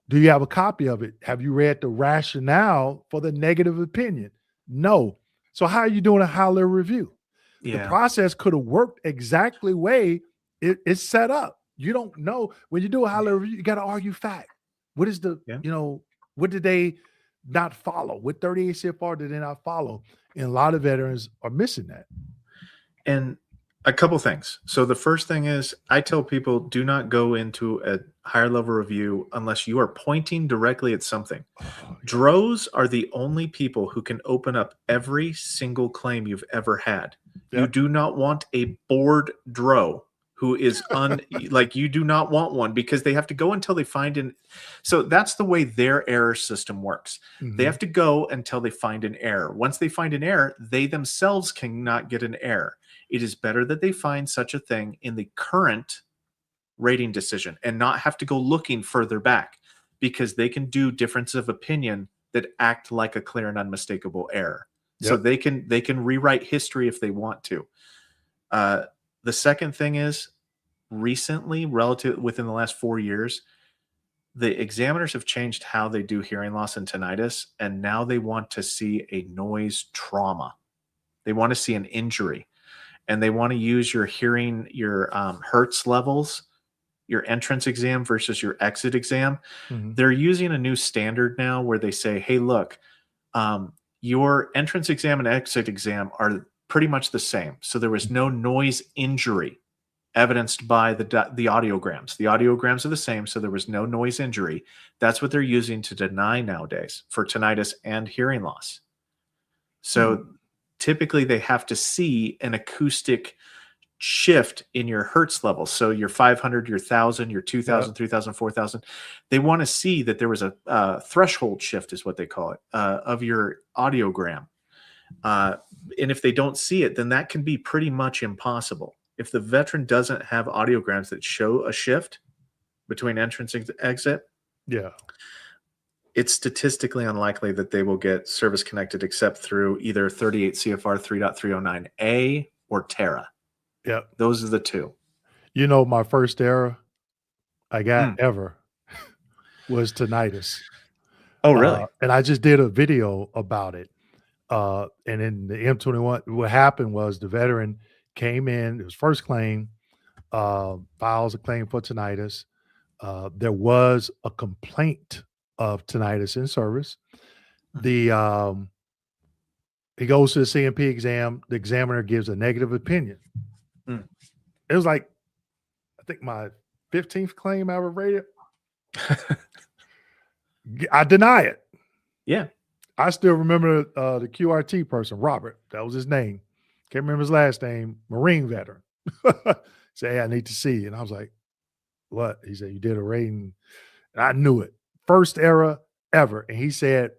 do you have a copy of it? Have you read the rationale for the negative opinion? No. So how are you doing a high-level review? The process could have worked exactly the way it's set up. You don't know. When you do a high-level review, you got to argue fact. What is what did they not follow? What 38 CFR did they not follow? And a lot of veterans are missing that. And a couple things. So the first thing is I tell people do not go into a higher level review unless you are pointing directly at something. DROs are the only people who can open up every single claim you've ever had. You do not want a bored DRO who is you do not want one because they have to go until they find an. So that's the way their error system works. They have to go until they find an error. Once they find an error, they themselves cannot get an error. It is better that they find such a thing in the current rating decision and not have to go looking further back because they can do difference of opinion that act like a clear and unmistakable error. So they can rewrite history if they want to. The second thing is recently, within the last 4 years, the examiners have changed how they do hearing loss and tinnitus, and now they want to see a noise trauma. They want to see an injury, and they want to use your hearing, your hertz levels, your entrance exam versus your exit exam. They're using a new standard now where they say, hey, look, your entrance exam and exit exam are pretty much the same. So there was no noise injury evidenced by the audiograms. The audiograms are the same, so there was no noise injury. That's what they're using to deny nowadays for tinnitus and hearing loss. So typically they have to see an acoustic shift in your hertz levels. So your 500, your 1,000, your 2,000, 3,000, 4,000. They want to see that there was a threshold shift is what they call it, of your audiogram. And if they don't see it, then that can be pretty much impossible. If the veteran doesn't have audiograms that show a shift between entrance and exit, it's statistically unlikely that they will get service connected except through either 38 CFR 3.309A or TARA. Yeah. Those are the two. You know, my first error I got ever was tinnitus. Oh, really? And I just did a video about it. And in the M21, what happened was the veteran came in, it was first claim, files a claim for tinnitus. There was a complaint of tinnitus in service. He goes to the CMP exam. The examiner gives a negative opinion. It was like, I think my 15th claim I ever rated. I deny it. Yeah. I still remember the QRT person, Robert. That was his name. Can't remember his last name. Marine veteran. Say, hey, I need to see you. And I was like, what? He said, you did a rating. And I knew it. First error ever. And he said,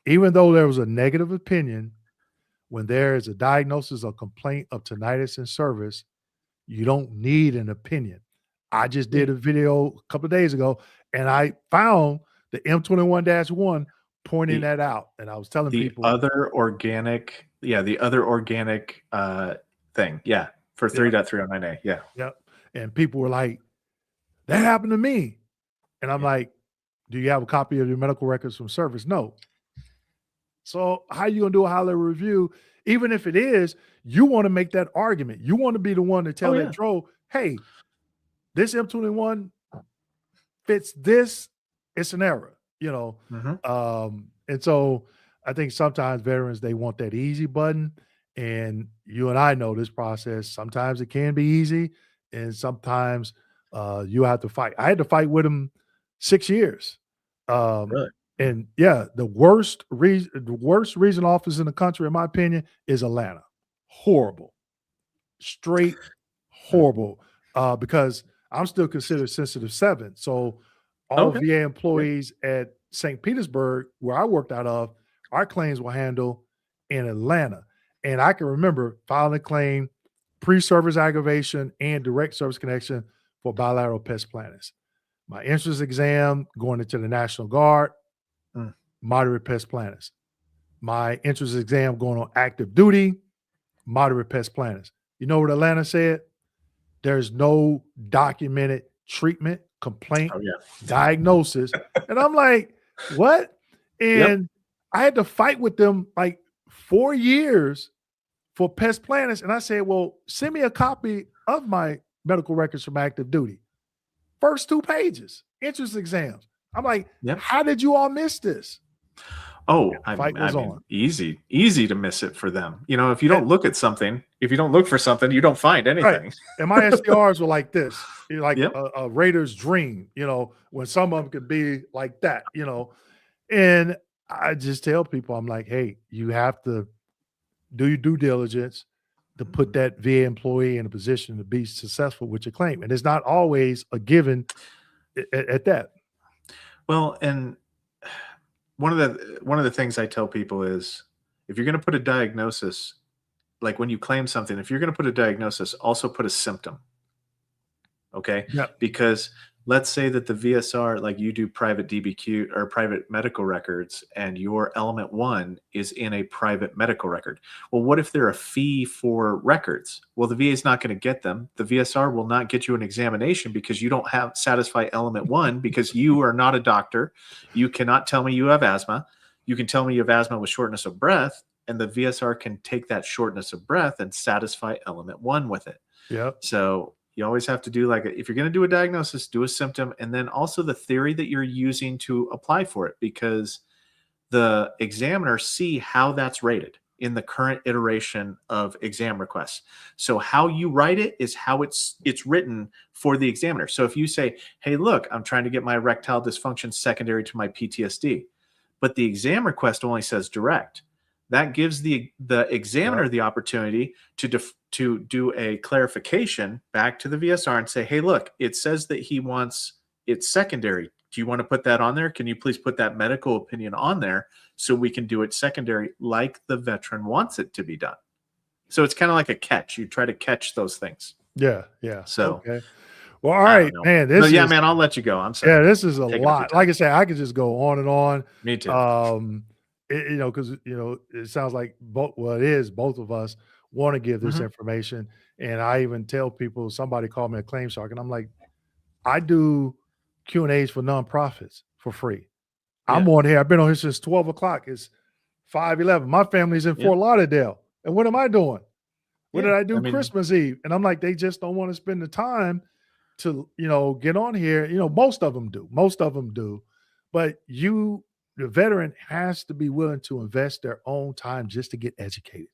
even though there was a negative opinion, when there is a diagnosis or complaint of tinnitus in service, you don't need an opinion. I just did a video a couple of days ago, and I found the M21-1 pointing that out. And I was telling people the other organic thing. Yeah. For 3.309A. Yeah. Yep. And people were like, that happened to me. And I'm like, do you have a copy of your medical records from service? No. So how are you going to do a high-level review? Even if it is, you want to make that argument. You want to be the one to tell that DRO, hey, this M21 fits this. It's an error, you know. And so I think sometimes veterans, they want that easy button. And you and I know this process. Sometimes it can be easy, and sometimes you have to fight. I had to fight with him 6 years. Really? And yeah, the worst regional office in the country, in my opinion, is Atlanta. Horrible, straight horrible. Because I'm still considered sensitive 7. So all VA employees at St. Petersburg, where I worked out of, our claims were handled in Atlanta. And I can remember filing a claim, pre-service aggravation, and direct service connection for bilateral pest planners. My entrance exam going into the National Guard, moderate pest planners. My entrance exam going on active duty, moderate pest planners. You know what Atlanta said? There's no documented treatment, complaint, diagnosis. And I'm like, what? And I had to fight with them like 4 years for pest planners. And I said, well, send me a copy of my medical records from active duty. First 2 pages, entrance exams. I'm like, how did you all miss this? Oh, I mean, easy to miss it for them. You know, if you don't look at something, if you don't look for something, you don't find anything. Right. And my SDRs were like this, like a Raider's dream, you know, when some of them could be like that, you know. And I just tell people, I'm like, hey, you have to do your due diligence to put that VA employee in a position to be successful with your claim. And it's not always a given at that. Well, and one of the things I tell people is, if you're going to put a diagnosis, like when you claim something, if you're going to put a diagnosis, also put a symptom. Okay. Yeah. Because let's say that the VSR, like you do private DBQ or private medical records, and your element 1 is in a private medical record. Well, what if they're a fee for records? Well, the VA is not going to get them. The VSR will not get you an examination because you don't have satisfy element 1 because you are not a doctor. You cannot tell me you have asthma. You can tell me you have asthma with shortness of breath, and the VSR can take that shortness of breath and satisfy element 1 with it. Yeah. So you always have to do if you're going to do a diagnosis, do a symptom, and then also the theory that you're using to apply for it, because the examiners see how that's rated in the current iteration of exam requests. So how you write it is how it's written for the examiner. So if you say, hey, look, I'm trying to get my erectile dysfunction secondary to my PTSD, but the exam request only says direct, that gives the examiner the opportunity to do a clarification back to the VSR and say, hey, look, it says that he wants it secondary. Do you want to put that on there? Can you please put that medical opinion on there so we can do it secondary like the veteran wants it to be done? So it's kind of like a catch. You try to catch those things. Yeah. Yeah. So, okay. Well, all right, man. Man, I'll let you go. I'm sorry. Yeah, this is a lot. Like I said, I could just go on and on. Me too. Because it sounds like both of us want to give this information. And I even tell people, somebody called me a claim shark, and I'm like, I do Q&As for nonprofits for free. I'm on here. I've been on here since 12 o'clock. It's 5:11. My family's in Fort Lauderdale. And what am I doing? What did I do Christmas Eve? And I'm like, they just don't want to spend the time to, get on here. Most of them do. But the veteran has to be willing to invest their own time just to get educated.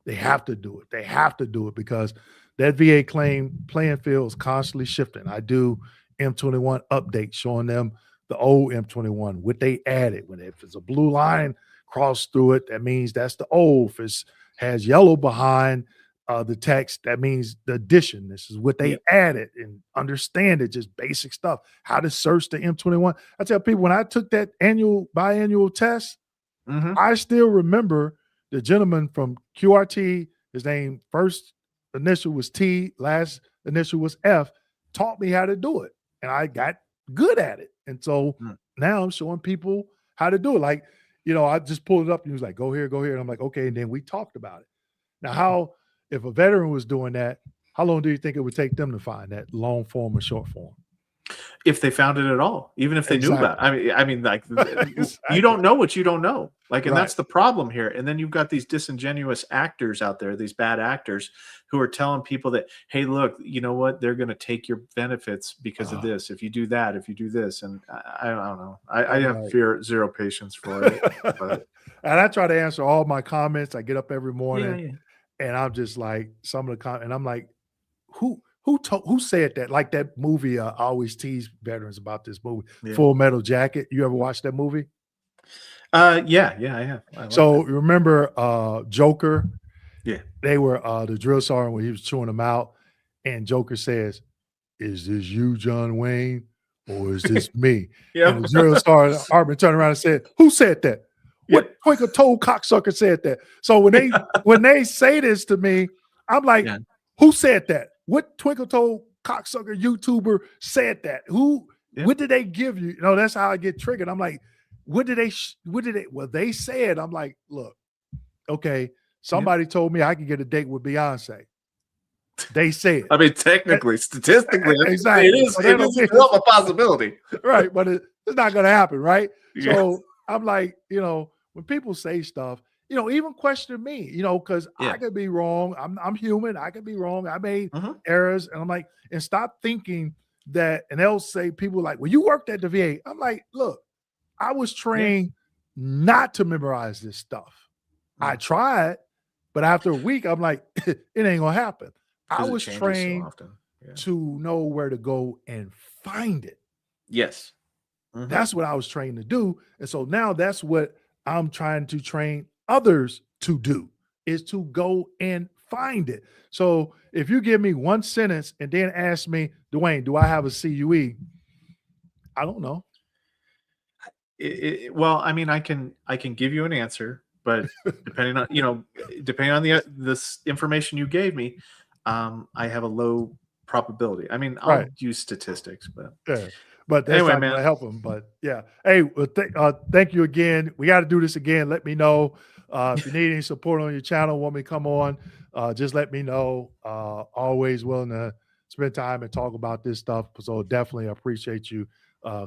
They have to do it. They have to do it because that VA claim playing field is constantly shifting. I do M21 updates showing them the old M21, what they added. If it's a blue line crossed through it, that means that's the old. If it has yellow behind the text, that means the addition. This is what they added, and understand it, just basic stuff. How to search the M21. I tell people, when I took that biannual test, I still remember the gentleman from QRT, his name first initial was T, last initial was F, taught me how to do it. And I got good at it. And so now I'm showing people how to do it. Like, I just pulled it up and he was like, go here, go here. And I'm like, okay. And then we talked about it. Now, if a veteran was doing that, how long do you think it would take them to find that long form or short form? If they found it at all, even if they knew about it. I mean, like you don't know what you don't know. And that's the problem here. And then you've got these disingenuous actors out there, these bad actors who are telling people that, hey, look, you know what? They're going to take your benefits because of this. If you do that, if you do this. And I don't know. I have zero patience for it. But. And I try to answer all my comments. I get up every morning and I'm just like, some of the comments, and I'm like, who said that? Like that movie, I always tease veterans about this movie, Full Metal Jacket. You ever watched that movie? Yeah, I have. So remember Joker? Yeah. They were the drill sergeant when he was chewing them out, and Joker says, "Is this you, John Wayne, or is this me?" And the drill sergeant Hartman turned around and said, "Who said that? What twinkle-toed cocksucker said that?" So when they say this to me, I'm like, who said that? What twinkle-toed cocksucker YouTuber said that? What did they give you? That's how I get triggered. I'm like, they said, I'm like, look, okay, somebody told me I could get a date with Beyonce. They said. I mean, technically, statistically, exactly. it is a possibility. Right, but it's not going to happen, right? So I'm like, when people say stuff, even question me, because I could be wrong. I'm human. I could be wrong. I made errors. And I'm like, and stop thinking that, and they'll say, people like, well, you worked at the VA. I'm like, look, I was trained not to memorize this stuff. I tried, but after a week, I'm like, it ain't gonna happen. I was trained to know where to go and find it. Yes. That's what I was trained to do. And so now that's what I'm trying to train others to do, is to go and find it. So if you give me one sentence and then ask me, Dwayne, do I have a CUE? I don't know. Well, I mean, I can give you an answer, but depending on this information you gave me, I have a low probability. I mean, I'll Right. use statistics, but Yeah, but that's anyway, not man. going to help them. But yeah, hey, well, thank you again. We got to do this again. Let me know if you need any support on your channel. Want me to come on? Just let me know. Always willing to spend time and talk about this stuff. So definitely appreciate you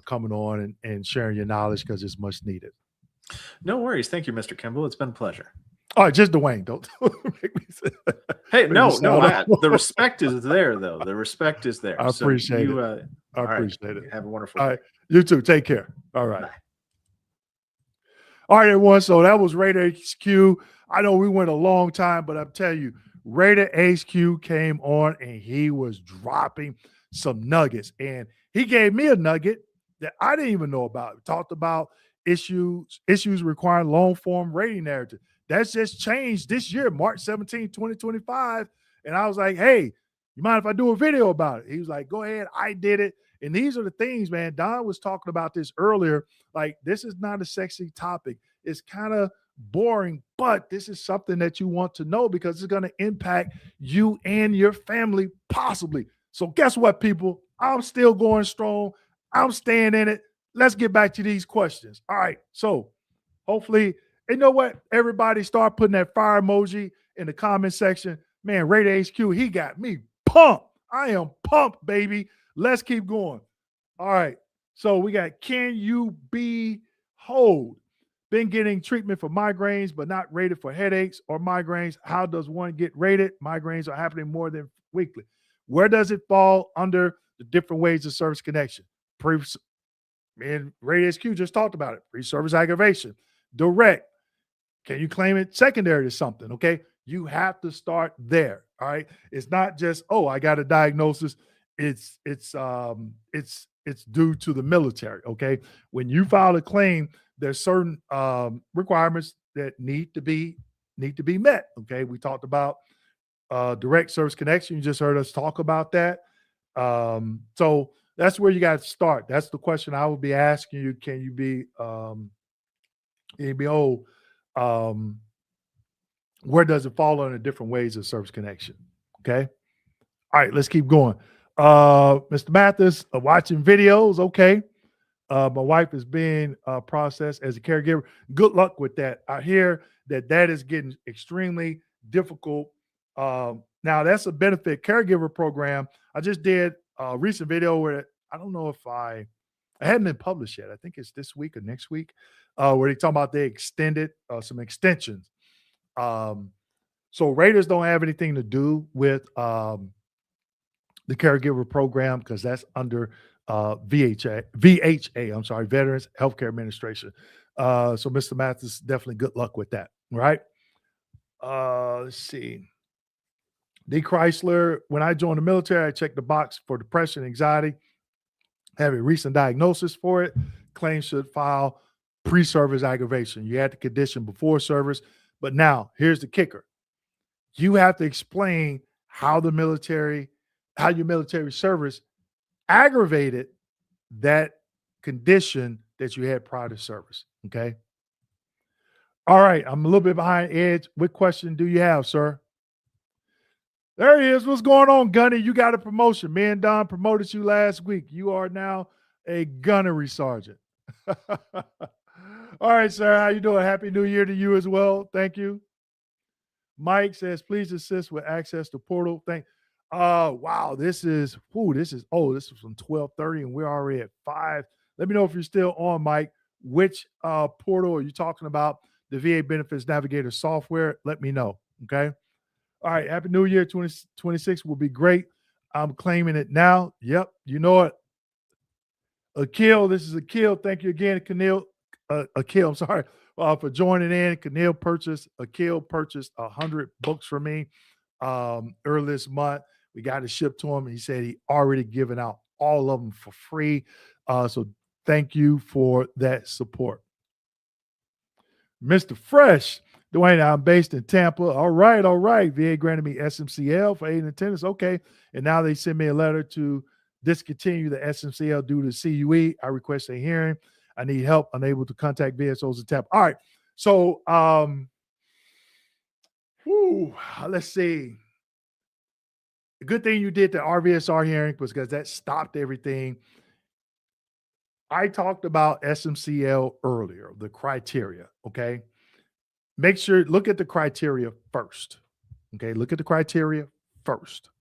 coming on and sharing your knowledge because it's much needed. No worries. Thank you, Mr. Kimball. It's been a pleasure. All right, just Dwayne. Don't make me say. Hey, no. The respect is there, though. The respect is there. I appreciate it. I all right. appreciate it. Have a wonderful All day. right, you too. Take care. All right. Bye. All right, everyone. So that was Raider HQ. I know we went a long time, but I'm telling you, Raider HQ came on and he was dropping some nuggets. And he gave me a nugget that I didn't even know about. We talked about issues requiring long form rating narrative. That's just changed this year, March 17, 2025. And I was like, hey, you mind if I do a video about it? He was like, go ahead. I did it. And these are the things, man. Don was talking about this earlier. Like, this is not a sexy topic. It's kind of boring, but this is something that you want to know because it's going to impact you and your family possibly. So guess what, people? I'm still going strong. I'm staying in it. Let's get back to these questions. All right. So hopefully, you know what? Everybody start putting that fire emoji in the comment section. Man, Raider HQ, he got me pumped. I am pumped, baby. Let's keep going. All right. So we got, can you be hold? Been getting treatment for migraines, but not rated for headaches or migraines. How does one get rated? Migraines are happening more than weekly. Where does it fall under the different ways of service connection? And Raider HQ just talked about it. Pre-service aggravation. Direct. Can you claim it secondary to something? Okay. You have to start there. All right. It's not just, oh, I got a diagnosis. It's due to the military. Okay. When you file a claim, there's certain requirements that need to be met. Okay. We talked about direct service connection. You just heard us talk about that. So that's where you got to start. That's the question I would be asking you. Can you be where does it fall under different ways of service connection? Okay. All right, let's keep going. Mr. Mathis, watching videos. Okay. My wife is being processed as a caregiver. Good luck with that. I hear that is getting extremely difficult. Now that's a benefit caregiver program. I just did a recent video where I don't know if I hadn't been published yet. I think it's this week or next week, where they talk about they extended some extensions. So Raiders don't have anything to do with the caregiver program because that's under VHA, I'm sorry, Veterans Healthcare Administration. So Mr. Mathis, definitely good luck with that. Right? Let's see. D. Chrysler, when I joined the military, I checked the box for depression, anxiety, have a recent diagnosis for it. Claims should file pre-service aggravation. You had the condition before service, but now here's the kicker. You have to explain how your military service aggravated that condition that you had prior to service. Okay. All right. I'm a little bit behind edge. What question do you have, sir? There he is. What's going on, Gunny? You got a promotion. Me and Don promoted you last week. You are now a gunnery sergeant. All right, sir. How you doing? Happy New Year to you as well. Thank you. Mike says, please assist with access to portal. Wow, this is from 12:30 and we're already at 5. Let me know if you're still on, Mike. Which portal are you talking about? The VA Benefits Navigator software. Let me know. Okay. All right. Happy New Year. 2026 will be great. I'm claiming it now. Yep. You know it. Akil, this is Akil. Thank you again, Akil, I'm sorry, for joining in. Akil purchased 100 books for me early this month. We got it shipped to him. He said he already given out all of them for free. So thank you for that support. Mr. Fresh, Dwayne, I'm based in Tampa. All right. VA granted me SMCL for aid in attendance. Okay. And now they send me a letter to discontinue the SMCL due to CUE. I request a hearing. I need help. Unable to contact VSOs in Tampa. All right. So, let's see. The good thing you did the RVSR hearing was because that stopped everything. I talked about SMCL earlier, the criteria, okay? Make sure, look at the criteria first, okay? Look at the criteria first.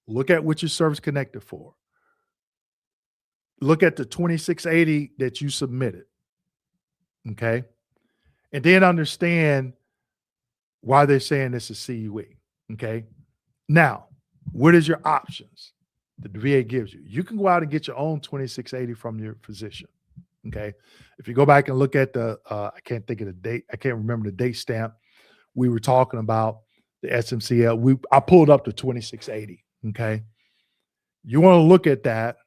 Look at what your service connected for. Look at the 2680 that you submitted, okay? And then understand why they're saying this is CUE, okay? Now, what is your options that the VA gives you? You can go out and get your own 2680 from your physician, okay? If you go back and look at the, I can't think of the date, I can't remember the date stamp. We were talking about the SMCL. I pulled up the 2680, okay? You want to look at that.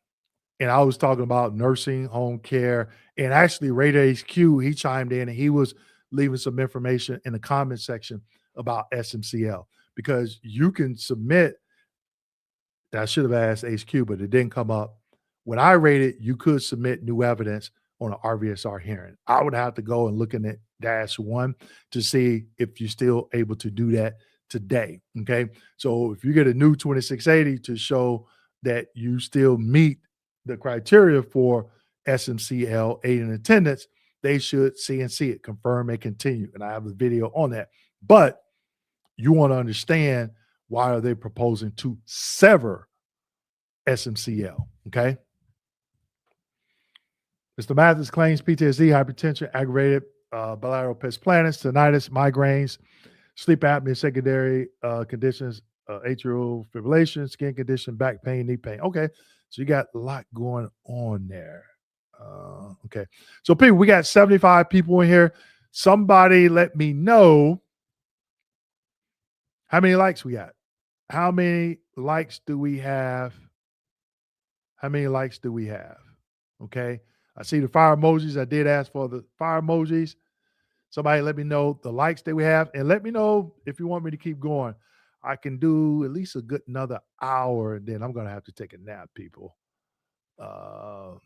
And I was talking about nursing home care, and actually Radar HQ, he chimed in and he was leaving some information in the comment section about SMCL, because you can submit. I should have asked HQ, but it didn't come up. When I rated, you could submit new evidence on an RVSR hearing. I would have to go and look in it -1 to see if you're still able to do that today. Okay. So if you get a new 2680 to show that you still meet the criteria for SMCL aid in attendance, they should CNC it, confirm and continue. And I have a video on that. But you want to understand, why are they proposing to sever SMCL? Okay. Mr. Mathis claims PTSD, hypertension, aggravated bilateral planus, tinnitus, migraines, sleep apnea, secondary conditions, atrial fibrillation, skin condition, back pain, knee pain. Okay. So you got a lot going on there. Okay. So people, we got 75 people in here. Somebody let me know how many likes we got. How many likes do we have? How many likes do we have? Okay. I see the fire emojis. I did ask for the fire emojis. Somebody let me know the likes that we have, and let me know if you want me to keep going. I can do at least a good another hour, and then I'm going to have to take a nap, people. Now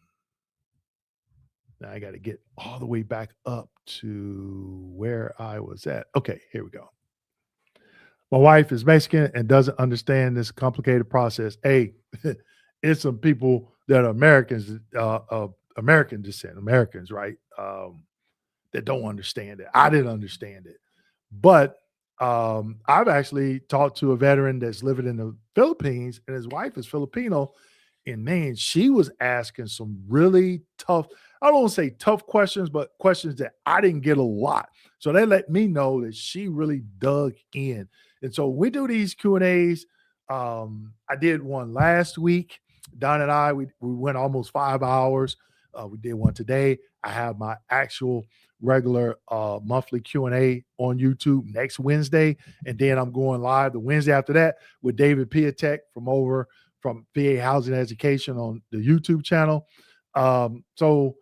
I got to get all the way back up to where I was at. Okay, here we go. My wife is Mexican and doesn't understand this complicated process. Hey, it's some people that are Americans, American descent, Americans, right? That don't understand it. I didn't understand it. But I've actually talked to a veteran that's living in the Philippines, and his wife is Filipino. And man, she was asking some really tough, I don't want to say tough questions, but questions that I didn't get a lot. So they let me know that she really dug in. And so we do these Q&As. I did one last week. Don and I, we went almost 5 hours. We did one today. I have my actual regular monthly Q&A on YouTube next Wednesday. And then I'm going live the Wednesday after that with David Piatek from VA Housing Education on the YouTube channel. So,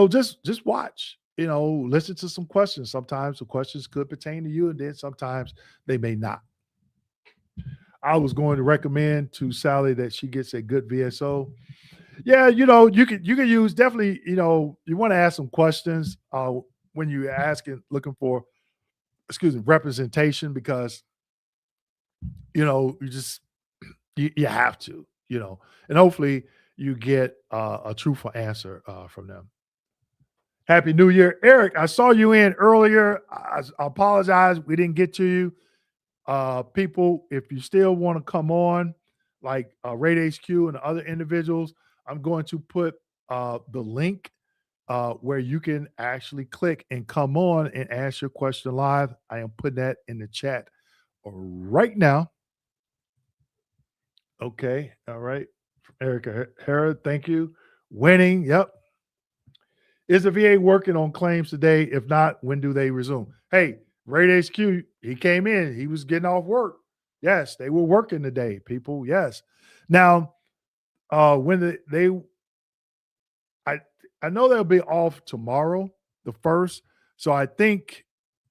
just watch, listen to some questions. Sometimes the questions could pertain to you, and then sometimes they may not. I was going to recommend to Sally that she gets a good VSO. Yeah, you can use definitely, you want to ask some questions when you're looking for, representation, because, you have to, and hopefully you get a truthful answer from them. Happy New Year. Eric, I saw you in earlier. I apologize. We didn't get to you. People, if you still want to come on, like Rate HQ and other individuals, I'm going to put the link where you can actually click and come on and ask your question live. I am putting that in the chat right now. Okay. All right. Erica Herod, thank you. Winning. Yep. Is the VA working on claims today? If not, when do they resume? Hey, Rate HQ, he came in. He was getting off work. Yes, they were working today, people. Yes. Now, when I know they'll be off tomorrow, the 1st. So I think,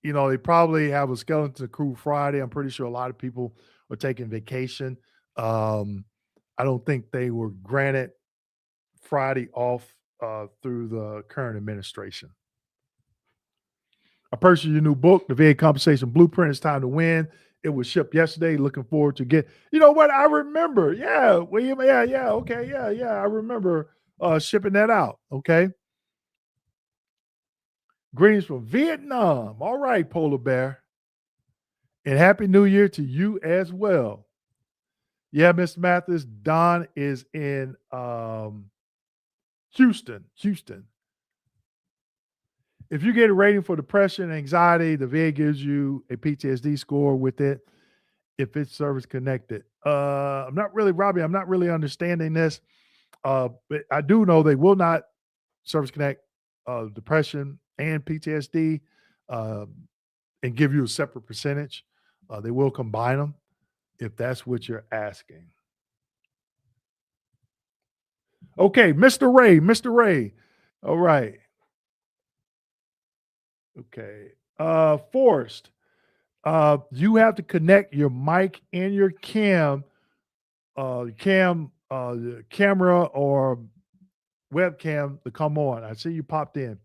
they probably have a skeleton crew Friday. I'm pretty sure a lot of people are taking vacation. I don't think they were granted Friday off through the current administration. I purchased your new book, The VA Compensation Blueprint. It's Time to Win. it was shipped yesterday. Looking forward to get. You know what? I remember. Yeah, William. Yeah. Okay. Yeah. I remember shipping that out. Okay. Greetings from Vietnam. All right, Polar Bear. And Happy New Year to you as well. Yeah, Mr. Mathis, Don is in Houston. If you get a rating for depression and anxiety, the VA gives you a PTSD score with it if it's service connected. I'm not really, Robbie, I'm not really understanding this. But I do know they will not service connect depression and PTSD and give you a separate percentage. They will combine them if that's what you're asking. Okay, Mr. Ray. All right. Okay. Forrest, you have to connect your mic and your the camera or webcam to come on. I see you popped in.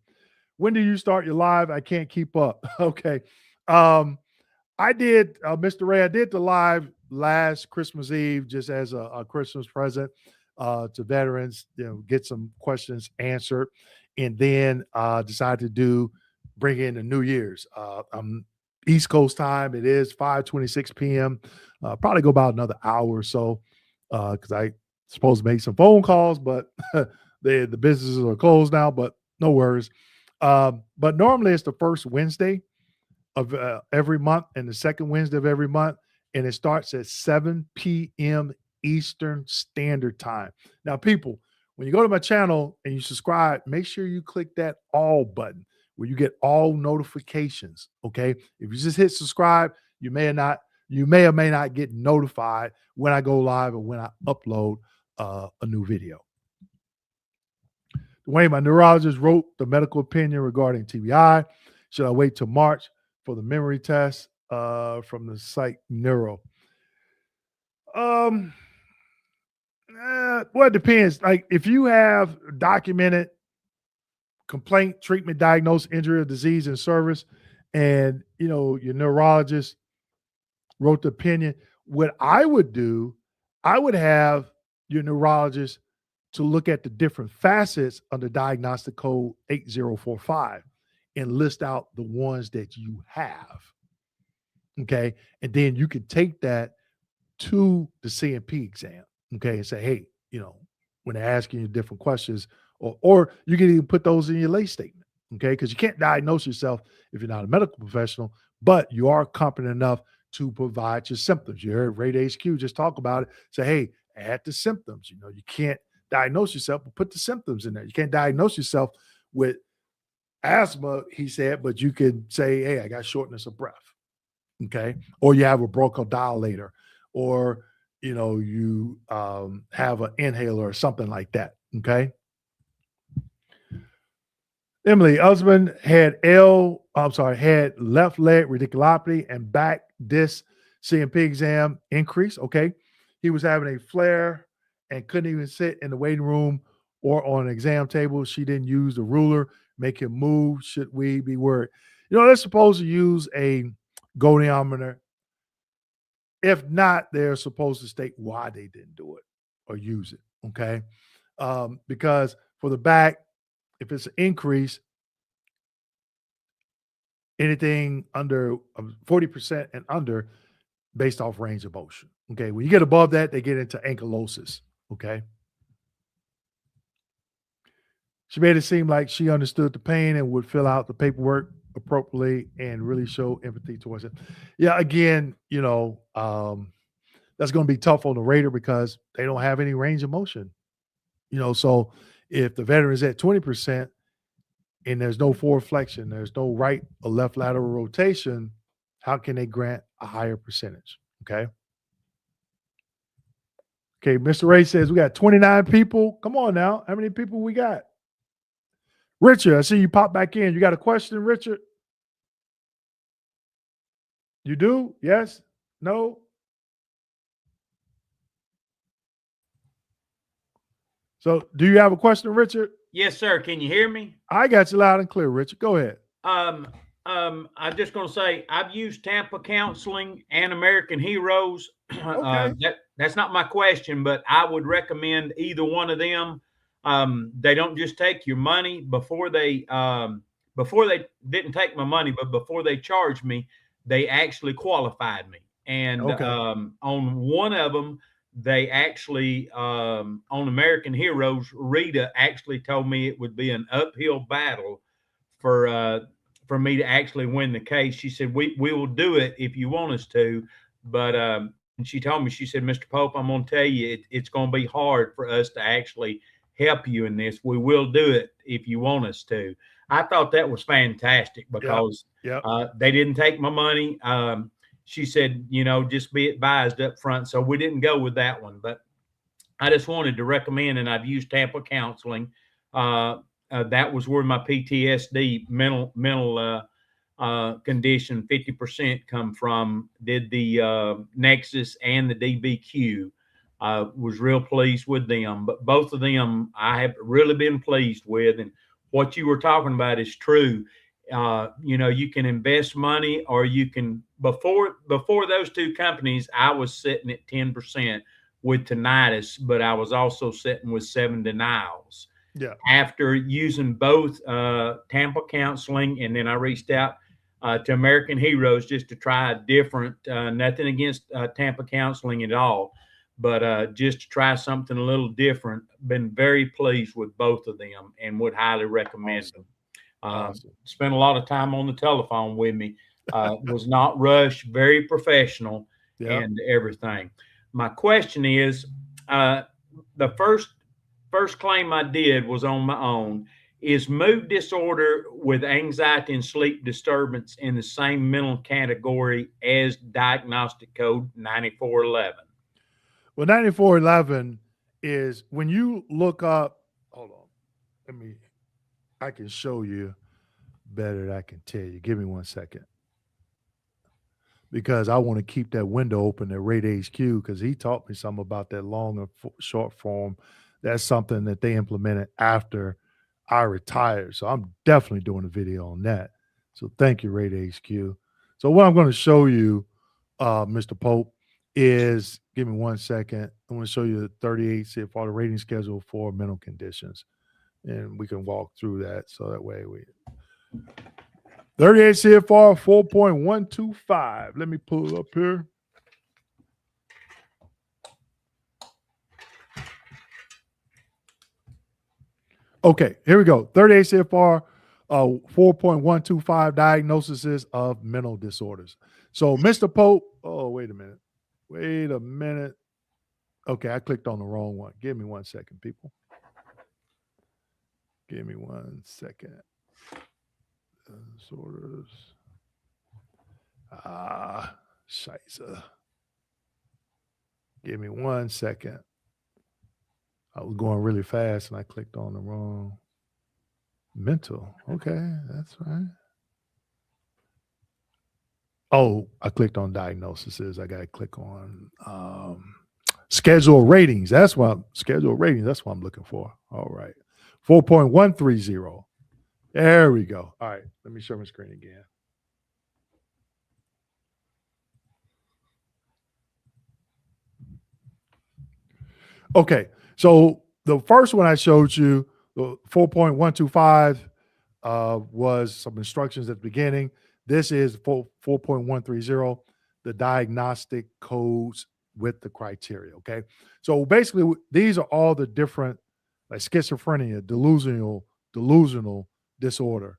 When do you start your live? I can't keep up. Okay. I did, Mr. Ray, I did the live last Christmas Eve just as a Christmas present to veterans, get some questions answered, and then decided to bring in the New Year's. I'm East Coast time. It is 5:26 p.m. Probably go about another hour or so because I supposed to make some phone calls, but the businesses are closed now, but no worries. But normally it's the first Wednesday of every month and the second Wednesday of every month, and it starts at 7 p.m. Eastern Standard Time. Now, people, when you go to my channel and you subscribe, make sure you click that all button where you get all notifications. Okay, if you just hit subscribe, you may or may not get notified when I go live or when I upload a new video. Dwayne, my neurologist wrote the medical opinion regarding TBI. Should I wait till March for the memory test from the Psych Neuro? Well, it depends. Like if you have documented complaint, treatment, diagnosis, injury, or disease in service, and your neurologist wrote the opinion, what I would do, I would have your neurologist to look at the different facets under diagnostic code 8045 and list out the ones that you have. Okay. And then you can take that to the CMP exam. Okay. And say, hey, when they're asking you different questions, or you can even put those in your lay statement. Okay. Because you can't diagnose yourself if you're not a medical professional, but you are competent enough to provide your symptoms. You heard Ray HQ just talk about it. Say, hey, add the symptoms. You can't diagnose yourself, but put the symptoms in there. You can't diagnose yourself with asthma, he said, but you could say, hey, I got shortness of breath. Okay. Or you have a bronchodilator, or, you have an inhaler or something like that. Okay. Emily, husband had left leg radiculopathy and back disc CMP exam increase. Okay. He was having a flare and couldn't even sit in the waiting room or on an exam table. She didn't use the ruler, make him move. Should we be worried? They're supposed to use a goniometer. If not, they're supposed to state why they didn't do it or use it. Okay. Because for the back, if it's an increase, anything under 40% and under based off range of motion. Okay. When you get above that, they get into ankylosis. Okay. She made it seem like she understood the pain and would fill out the paperwork appropriately and really show empathy towards it. Yeah. Again, that's going to be tough on the rater because they don't have any range of motion. So if the veteran is at 20%, and there's no forward flexion, there's no right or left lateral rotation, how can they grant a higher percentage? Okay. Okay. Mr. Ray says we got 29 people. Come on now. How many people we got? Richard, I see you pop back in. You got a question, Richard? You do? Yes? No? So do you have a question, Richard? Yes, sir. Can you hear me? I got you loud and clear, Richard. Go ahead. I'm just going to say I've used Tampa Counseling and American Heroes. Okay. That's not my question, but I would recommend either one of them. They don't just take your money before they didn't take my money, but before they charged me, they actually qualified me. And Okay. on one of them, they actually on American Heroes, Rita actually told me it would be an uphill battle for me to actually win the case. She said, we will do it if you want us to. But and she told me, she said, Mr. Pope, I'm going to tell you, it's going to be hard for us to actually help you in this. We will do it if you want us to. I thought that was fantastic because they didn't take my money. She said, just be advised up front. So we didn't go with that one. But I just wanted to recommend, and I've used Tampa Counseling. That was where my PTSD mental condition 50% come from. Did the Nexus and the DBQ. Was real pleased with them, but both of them I have really been pleased with. And what you were talking about is true. You can invest money, or you can before those two companies, I was sitting at 10% with tinnitus, but I was also sitting with 7 denials. Yeah. After using both Tampa Counseling, and then I reached out to American Heroes just to try a different, nothing against Tampa Counseling at all, but just to try something a little different. Been very pleased with both of them and would highly recommend them. Spent a lot of time on the telephone with me. Was not rushed, very professional and everything. My question is, the first claim I did was on my own. Is mood disorder with anxiety and sleep disturbance in the same mental category as diagnostic code 9411? Well, 9411 is when you look up, hold on, I can show you better than I can tell you. Give me 1 second. Because I want to keep that window open at Rate HQ, because he taught me something about that long and short form. That's something that they implemented after I retired. So I'm definitely doing a video on that. So thank you, Rate HQ. So what I'm going to show you, Mr. Pope, is, give me 1 second. I'm going to show you the 38 CFR, the rating schedule for mental conditions. And we can walk through that. So that way 38 CFR 4.125. Let me pull it up here. Okay, here we go. 38 CFR 4.125, diagnoses of mental disorders. So, Mr. Pope, wait a minute. Okay, I clicked on the wrong one. Give me 1 second, people. Give me 1 second. Disorders. Scheiße. Give me 1 second. I was going really fast and I clicked on the wrong. Mental. Okay, that's right. Oh, I clicked on diagnoses. I got to click on schedule ratings. That's what I'm looking for. All right. 4.130. There we go. All right. Let me share my screen again. Okay. So the first one I showed you, the 4.125, was some instructions at the beginning. This is 4.130, the diagnostic codes with the criteria. Okay. So basically, these are all the different, like schizophrenia, delusional disorder,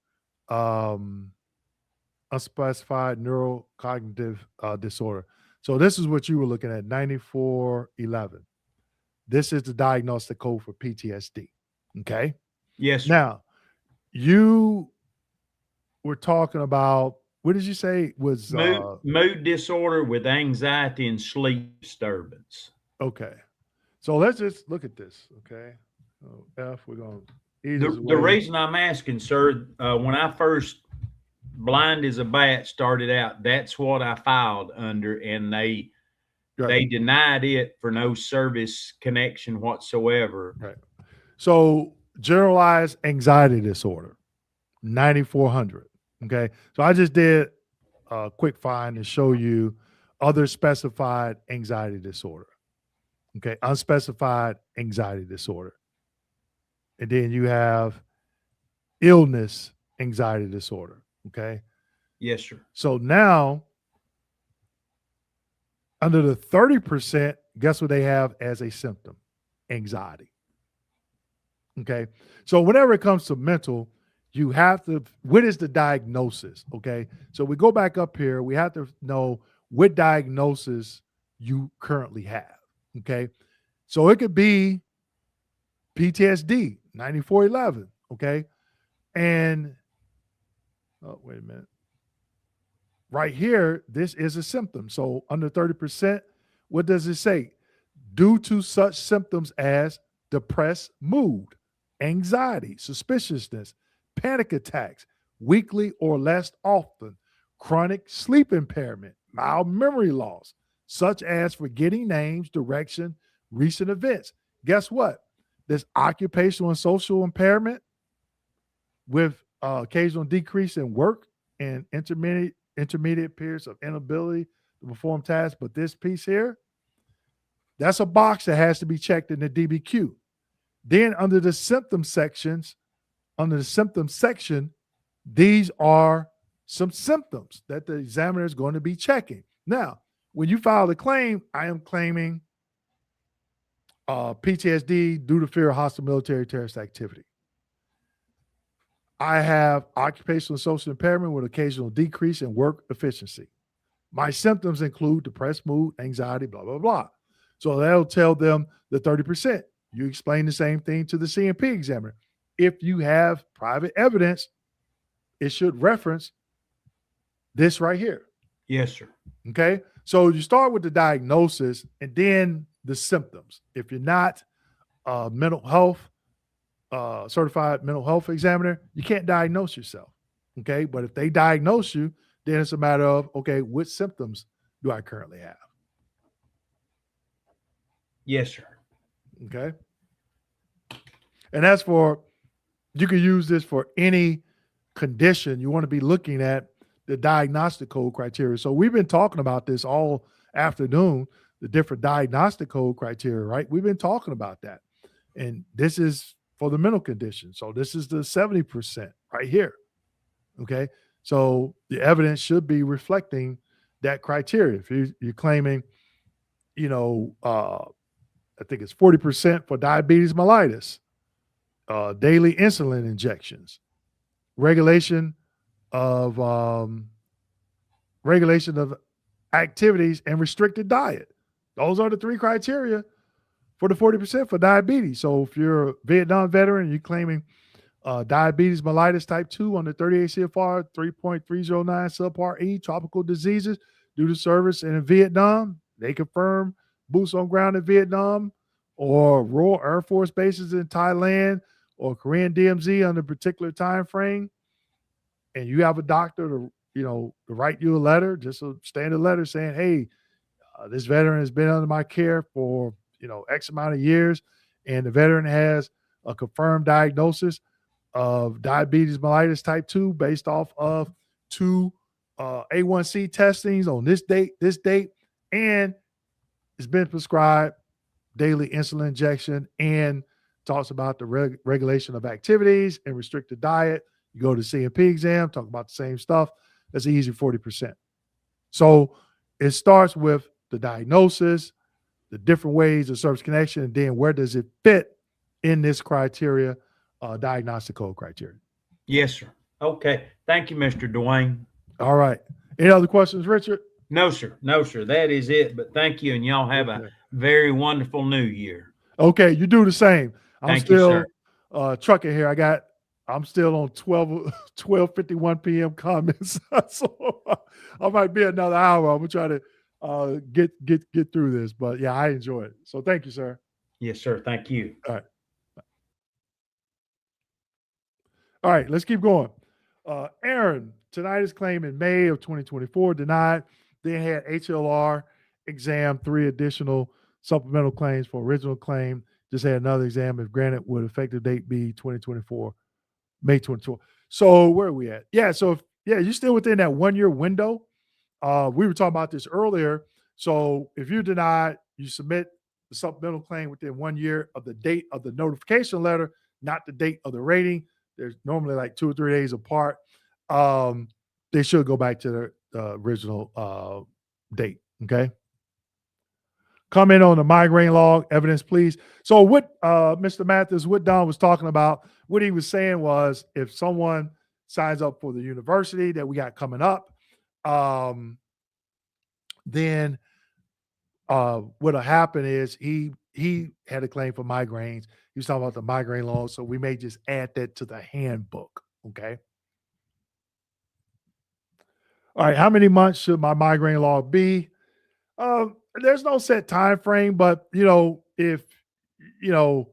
unspecified neurocognitive disorder. So this is what you were looking at, 9411. This is the diagnostic code for PTSD. Okay. Yes, sir. Now, you were talking about, what did you say was mood disorder with anxiety and sleep disturbance. Okay. So let's just look at this. Okay. So F, we're going to the reason I'm asking, sir, when I first blind as a bat started out, that's what I filed under, and they denied it for no service connection whatsoever. Right. So generalized anxiety disorder, 9400. Okay. So I just did a quick find to show you other specified anxiety disorder. Okay. Unspecified anxiety disorder. And then you have illness anxiety disorder. Okay. Yes, sir. So now, under the 30%, guess what they have as a symptom? Anxiety. Okay. So whenever it comes to mental, you have to, what is the diagnosis? Okay. So we go back up here, we have to know what diagnosis you currently have. Okay. So it could be PTSD, 9411. Okay. And, oh, wait a minute. Right here, this is a symptom. So under 30%, what does it say? Due to such symptoms as depressed mood, anxiety, suspiciousness, panic attacks, weekly or less often, chronic sleep impairment, mild memory loss, such as forgetting names, direction, recent events. Guess what? There's occupational and social impairment with occasional decrease in work and intermediate periods of inability to perform tasks. But this piece here, that's a box that has to be checked in the DBQ. Then under the symptom section, these are some symptoms that the examiner is going to be checking. Now, when you file the claim, I am claiming PTSD due to fear of hostile military terrorist activity. I have occupational and social impairment with occasional decrease in work efficiency. My symptoms include depressed mood, anxiety, blah, blah, blah. So that'll tell them the 30%. You explain the same thing to the CMP examiner. If you have private evidence, it should reference this right here. Yes, sir. Okay. So you start with the diagnosis and then the symptoms. If you're not mental health, certified mental health examiner, you can't diagnose yourself. Okay. But if they diagnose you, then it's a matter of, okay, what symptoms do I currently have? Yes, sir. Okay. And that's for, you can use this for any condition you want to be looking at the diagnostic code criteria. So we've been talking about this all afternoon, the different diagnostic code criteria, right? We've been talking about that. And this is for the mental condition. So this is the 70% right here. Okay. So the evidence should be reflecting that criteria. If you're claiming, I think it's 40% for diabetes mellitus, daily insulin injections, regulation of activities and restricted diet. Those are the three criteria for the 40% for diabetes. So if you're a Vietnam veteran, you're claiming diabetes mellitus type 2 under 38 CFR 3.309 subpart E, tropical diseases due to service in Vietnam, they confirm boots on ground in Vietnam or Royal Air Force bases in Thailand or Korean DMZ under a particular time frame, and you have a doctor to write you a letter, just a standard letter saying, hey, this veteran has been under my care for X amount of years, and the veteran has a confirmed diagnosis of diabetes mellitus type 2 based off of 2 A1C testings on this date, and it's been prescribed daily insulin injection and talks about the regulation of activities and restricted diet. You go to CMP exam, talk about the same stuff. That's an easy 40%. So it starts with the diagnosis, the different ways of service connection, and then where does it fit in this criteria, diagnostic code criteria. Yes, sir. Okay. Thank you, Mr. Dwayne. All right. Any other questions, Richard? No, sir. No, sir. That is it. But thank you, and y'all have a very wonderful new year. Okay, you do the same. I'm Thank you, still sir. trucking here. I'm still on 12:51 p.m. comments. So I might be another hour. I'm gonna try to get through this. But yeah, I enjoy it. So thank you, sir. Yes, sir. Thank you. All right. All right, let's keep going. Aaron, tinnitus claim in May of 2024 denied. Then had HLR exam, 3 additional supplemental claims for original claim. Just had another exam. If granted, would effective date be 2024, May 24. So where are we at? Yeah, so Yeah, you're still within that 1 year window. We were talking about this earlier. So if you're denied, you submit the supplemental claim within 1 year of the date of the notification letter, not the date of the rating. There's normally like 2 or 3 days apart. They should go back to the original date. Okay. Comment on the migraine log evidence, please. So what Mr. Mathis, what Don was talking about, what he was saying was if someone signs up for the university that we got coming up, then what'll happen is he had a claim for migraines. He was talking about the migraine log, so we may just add that to the handbook. Okay. All right. How many months should my migraine log be? There's no set time frame, but if it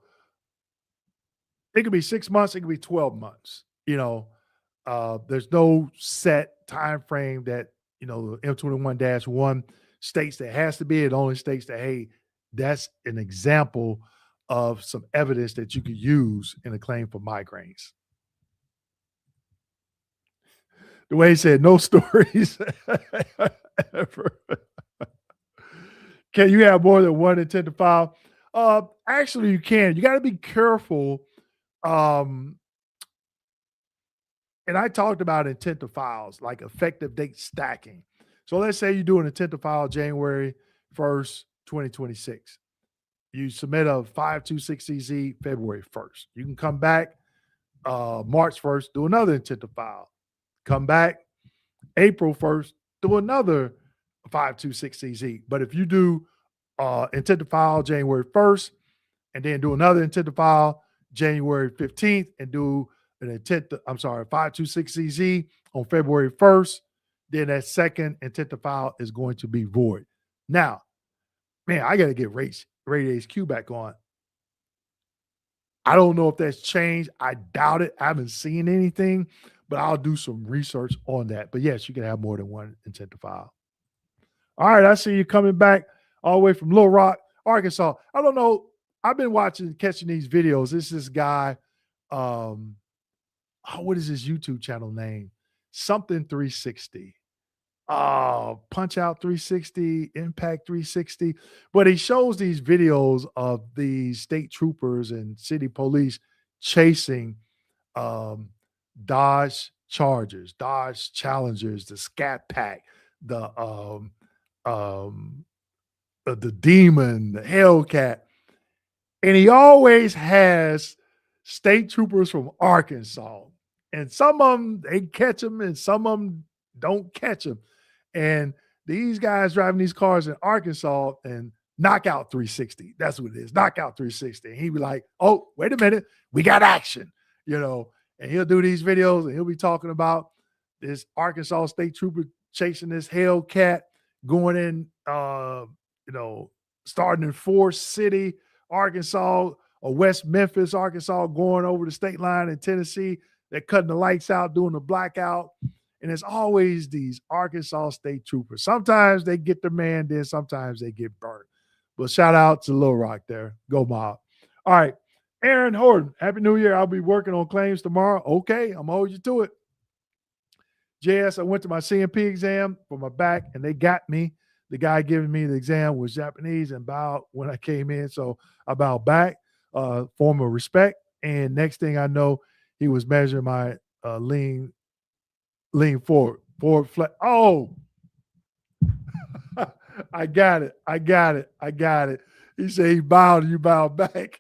could be 6 months, it could be 12 months. There's no set time frame that the M21-1 states that has to be. It only states that, hey, that's an example of some evidence that you could use in a claim for migraines. The way he said, no stories ever. Can you have more than one intent to file? Actually, you can. You got to be careful. And I talked about intent to files, like effective date stacking. So let's say you do an intent to file January 1st, 2026. You submit a 526CZ February 1st. You can come back March 1st, do another intent to file. Come back April 1st, do another 526CZ. But if you do intent to file January 1st and then do another intent to file January 15th and do an 526CZ on February 1st, then that second intent to file is going to be void. Now, man, I got to get Rate HQ back on. I don't know if that's changed. I doubt it. I haven't seen anything, but I'll do some research on that. But yes, you can have more than one intent to file. All right, I see you coming back all the way from Little Rock, Arkansas. I don't know. I've been catching these videos. This guy, what is his YouTube channel name? Something 360. Punch Out 360, Impact 360. But he shows these videos of these state troopers and city police chasing Dodge Chargers, Dodge Challengers, the Scat Pack, the Demon, the Hellcat. And he always has state troopers from Arkansas. And some of them, they catch them, and some of them don't catch them. And these guys driving these cars in Arkansas and Knockout 360. That's what it is, Knockout 360. And he'd be like, oh, wait a minute, we got action, And he'll do these videos, and he'll be talking about this Arkansas state trooper chasing this Hellcat, going in, starting in Forest City, Arkansas, or West Memphis, Arkansas, going over the state line in Tennessee. They're cutting the lights out, doing the blackout. And it's always these Arkansas state troopers. Sometimes they get their man, then sometimes they get burnt. But shout out to Little Rock there. Go Mob. All right. Aaron Horton, Happy New Year. I'll be working on claims tomorrow. Okay, I'm going to hold you to it. JS, I went to my CMP exam for my back, and they got me. The guy giving me the exam was Japanese and bowed when I came in. So I bowed back, form of respect. And next thing I know, he was measuring my lean forward flat. Oh, I got it. He said he bowed and you bowed back.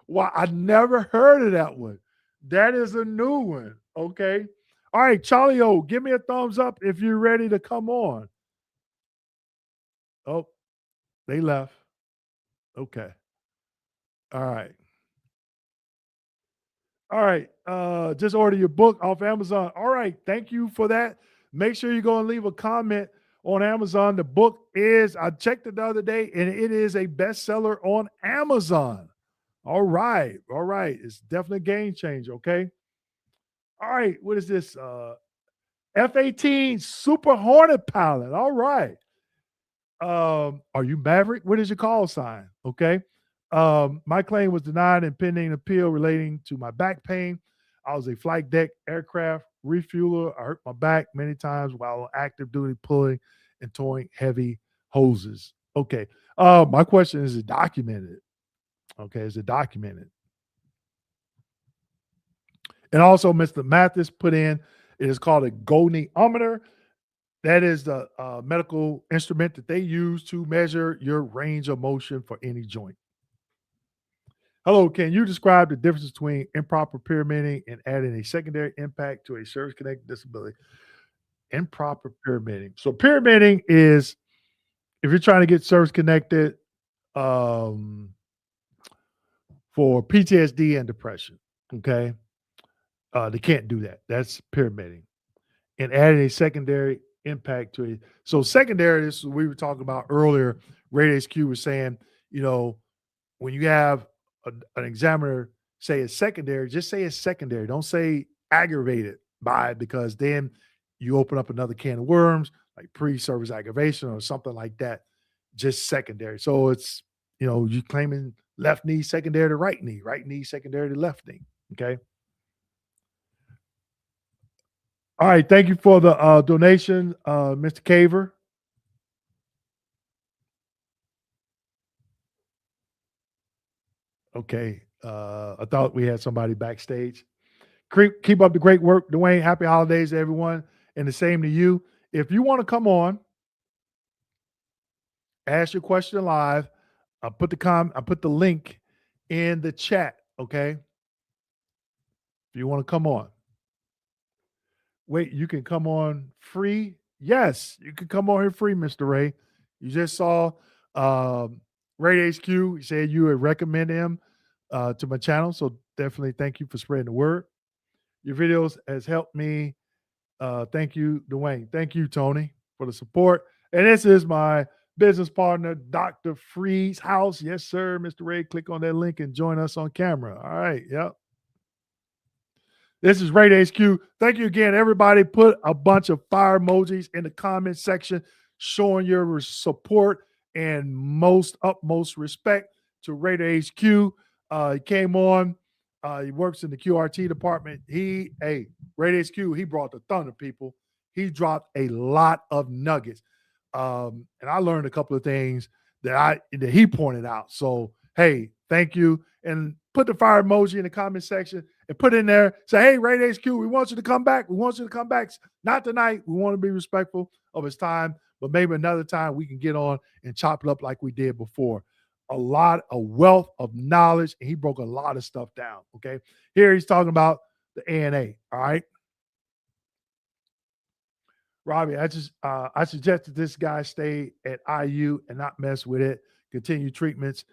Wow, I never heard of that one. That is a new one. Okay. All right, Charlie O, give me a thumbs up if you're ready to come on. Oh, they left. Okay. All right. All right. Just order your book off Amazon. All right. Thank you for that. Make sure you go and leave a comment on Amazon. The book is, I checked it the other day, and it is a bestseller on Amazon. All right. All right. It's definitely a game changer. Okay. All right. What is this? F-18 Super Hornet pilot. All right. Are you Maverick? What is your call sign? Okay. My claim was denied and pending appeal relating to my back pain. I was a flight deck aircraft refueler. I hurt my back many times while on active duty pulling and towing heavy hoses. Okay. My question is it documented? Okay, is it documented? And also, Mr. Mathis put in, it is called a goniometer. That is the medical instrument that they use to measure your range of motion for any joint. Hello, can you describe the difference between improper pyramiding and adding a secondary impact to a service-connected disability? Improper pyramiding. So pyramiding is if you're trying to get service-connected for PTSD and depression, okay? They can't do that. That's pyramiding. And adding a secondary impact to it. So secondary, this is what we were talking about earlier. Ray HQ was saying, when you have an examiner say it's secondary, just say it's secondary. Don't say aggravated by it, because then you open up another can of worms, like pre-service aggravation or something like that. Just secondary. So it's, you claiming left knee secondary to right knee secondary to left knee. Okay. All right. Thank you for the donation, Mr. Caver. Okay. I thought we had somebody backstage. Keep up the great work, Dwayne. Happy holidays to everyone. And the same to you. If you want to come on, ask your question live. I put the link in the chat. Okay. If you want to come on. Wait, you can come on free? Yes, you can come on here free, Mr. Ray. You just saw Ray HQ. He said you would recommend him to my channel. So definitely thank you for spreading the word. Your videos has helped me. Thank you, Dwayne. Thank you, Tony, for the support. And this is my business partner, Dr. Free's house. Yes, sir, Mr. Ray. Click on that link and join us on camera. All right. Yep. This is Ray HQ. Thank you again, everybody. Put a bunch of fire emojis in the comment section showing your support and utmost respect to Ray HQ. He came on. He works in the QRT department. Ray HQ, he brought the thunder, people. He dropped a lot of nuggets. And I learned a couple of things that he pointed out. So, hey, thank you. And put the fire emoji in the comment section and put in there, say, hey, Ray HQ, we want you to come back. We want you to come back. Not tonight. We want to be respectful of his time, but maybe another time we can get on and chop it up like we did before. A wealth of knowledge, and he broke a lot of stuff down, okay? Here he's talking about the ANA, all right? Robbie, I suggest that this guy stay at IU and not mess with it. Continue treatments.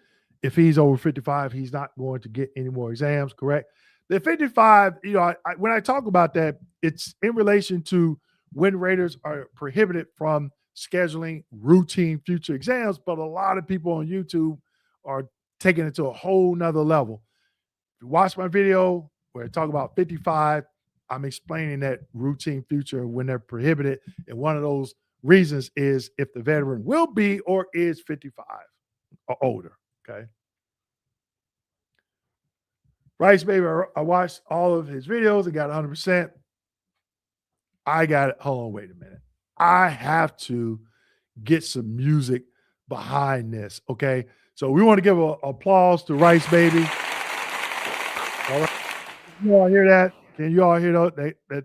If he's over 55, he's not going to get any more exams, correct? The 55, when I talk about that, it's in relation to when Raiders are prohibited from scheduling routine future exams, but a lot of people on YouTube are taking it to a whole nother level. If you watch my video where I talk about 55, I'm explaining that routine future when they're prohibited. And one of those reasons is if the veteran will be or is 55 or older. Okay. Rice Baby, I watched all of his videos and got 100%. I got it. Hold on, wait a minute. I have to get some music behind this. Okay. So we want to give an applause to Rice Baby. All right. You all hear that? Can you all hear that? Okay.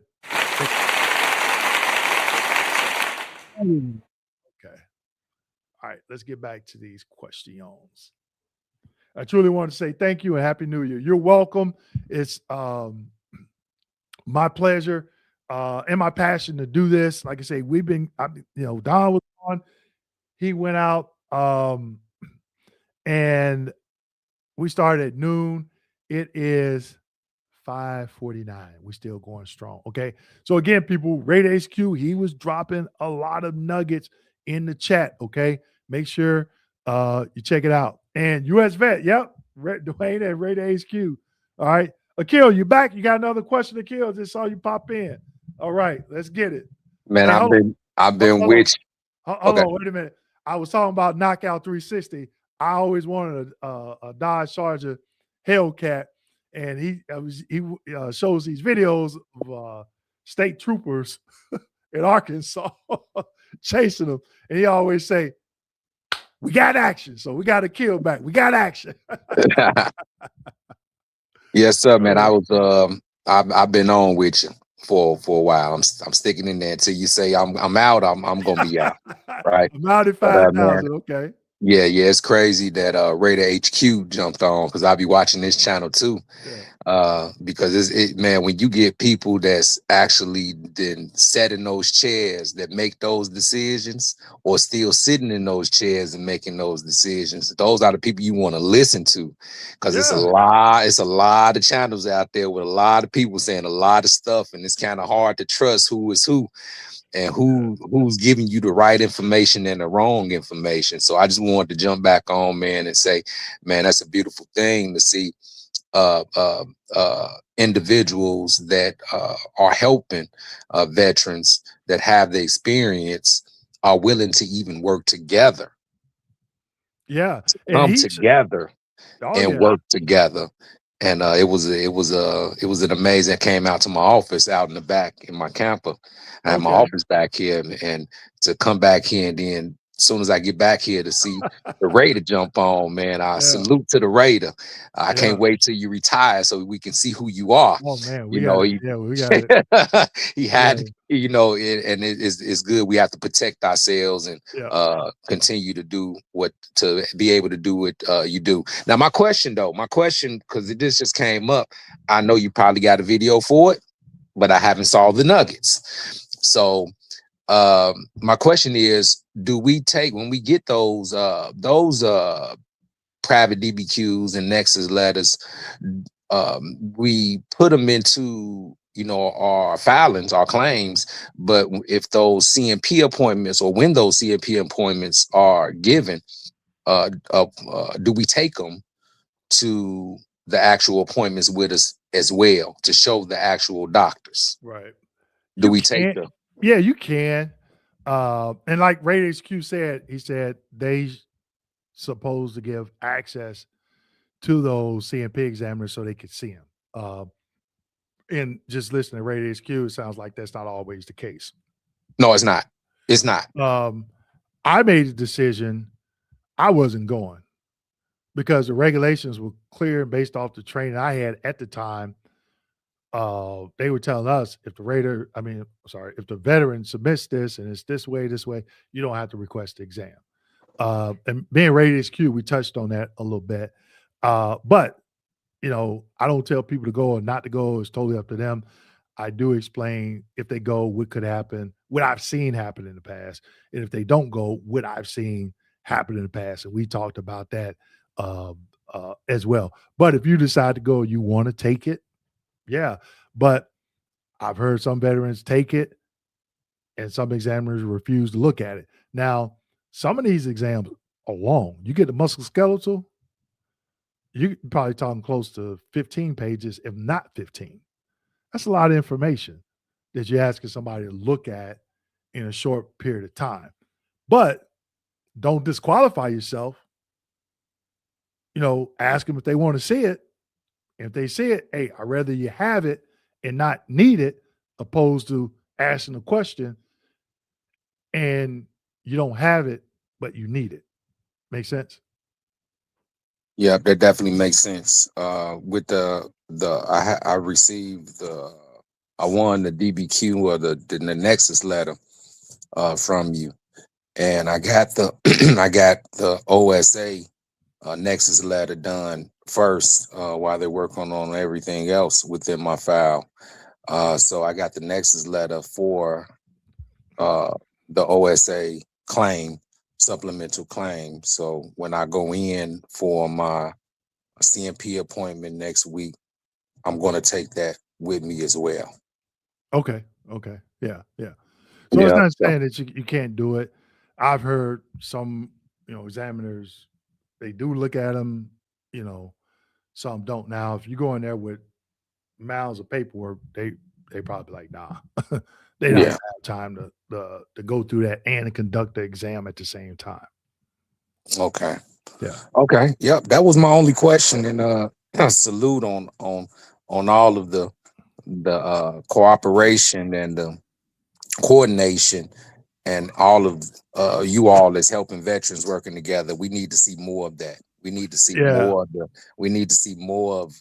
All right. Let's get back to these questions. I truly want to say thank you and Happy New Year. You're welcome. It's my pleasure and my passion to do this. Like I say, Don was on. He went out and we started at noon. It is 5:49. We're still going strong. Okay. So again, people, Rate HQ, he was dropping a lot of nuggets in the chat. Okay. Make sure you check it out. And US Vet, yep. Dwayne and Rate HQ. All right. Akil, you back? You got another question, Akil? Just saw you pop in. All right, let's get it. Man, hey, I've been with you. Hold on, wait a minute. I was talking about Knockout 360. I always wanted a Dodge Charger Hellcat, and he shows these videos of state troopers in Arkansas chasing him, and he always say, "We got action, so we got to kill back. We got action." Yes, sir, man. I was I've been on with you for a while. I'm sticking in there until you say I'm out. I'm gonna be out. Right. I'm out at But, 5,000. Okay. yeah, it's crazy that Raider HQ jumped on because I'll be watching this channel too. Because man, when you get people that's actually then sat in those chairs that make those decisions or still sitting in those chairs and making those decisions, those are the people you want to listen to, because it's a lot of channels out there with a lot of people saying a lot of stuff, and it's kind of hard to trust who is who and who's giving you the right information and the wrong information. So I just wanted to jump back on, man, and say, man, that's a beautiful thing to see individuals that are helping veterans that have the experience are willing to even work together. Yeah, Come together and work together. And it was an amazing. It came out to my office out in the back in my camper. I have my office back here, and to come back here, and then as soon as I get back here to see the Raider jump on, man, I salute to the Raider. I can't wait till you retire so we can see who you are. Oh man, we got it. He had, you know, and it's good. We have to protect ourselves and continue to do to be able to do what you do. Now, my question, because this just came up, I know you probably got a video for it, but I haven't saw the nuggets. So my question is, do we take, when we get those private DBQs and Nexus letters, we put them into, you know, our filings, our claims, but if those CMP appointments or when those CMP appointments are given, do we take them to the actual appointments with us as well to show the actual doctors? Right. Do we take them? Yeah, you can. And like Raider HQ said, he said they supposed to give access to those CMP examiners so they could see them. And just listening to Raider HQ, it sounds like that's not always the case. No, it's not. It's not. I made a decision. I wasn't going because the regulations were clear and based off the training I had at the time. They were telling us if the veteran submits this and it's this way, you don't have to request the exam. And being Raider HQ, we touched on that a little bit. But, you know, I don't tell people to go or not to go. It's totally up to them. I do explain if they go, what could happen, what I've seen happen in the past. And if they don't go, what I've seen happen in the past. And we talked about that as well. But if you decide to go, you want to take it, yeah. But I've heard some veterans take it and some examiners refuse to look at it. Now, some of these exams are long. You get the musculoskeletal, you're probably talking close to 15 pages, if not 15. That's a lot of information that you're asking somebody to look at in a short period of time. But don't disqualify yourself. You know, ask them if they want to see it. If they see it, hey, I'd rather you have it and not need it, opposed to asking a question and you don't have it, but you need it. Make sense? Yeah, that definitely makes sense. With I received I won the DBQ or the Nexus letter from you, and I got the I got the OSA Nexus letter done first while they're working on everything else within my file. So I got the Nexus letter for the OSA claim, supplemental claim. So when I go in for my CMP appointment next week, I'm going to take that with me as well. Okay. Yeah. So it's not saying that you can't do it. I've heard some, you know, examiners, they do look at them, you know, some don't. Now, if you go in there with mounds of paperwork, they probably like, nah, they don't have time to go through that and to conduct the exam at the same time. Okay. Yeah. Okay. Yep. That was my only question. And salute on all of the the cooperation and the coordination and all of you all as helping veterans working together. We need to see more of that. We need to see more of we need to see more of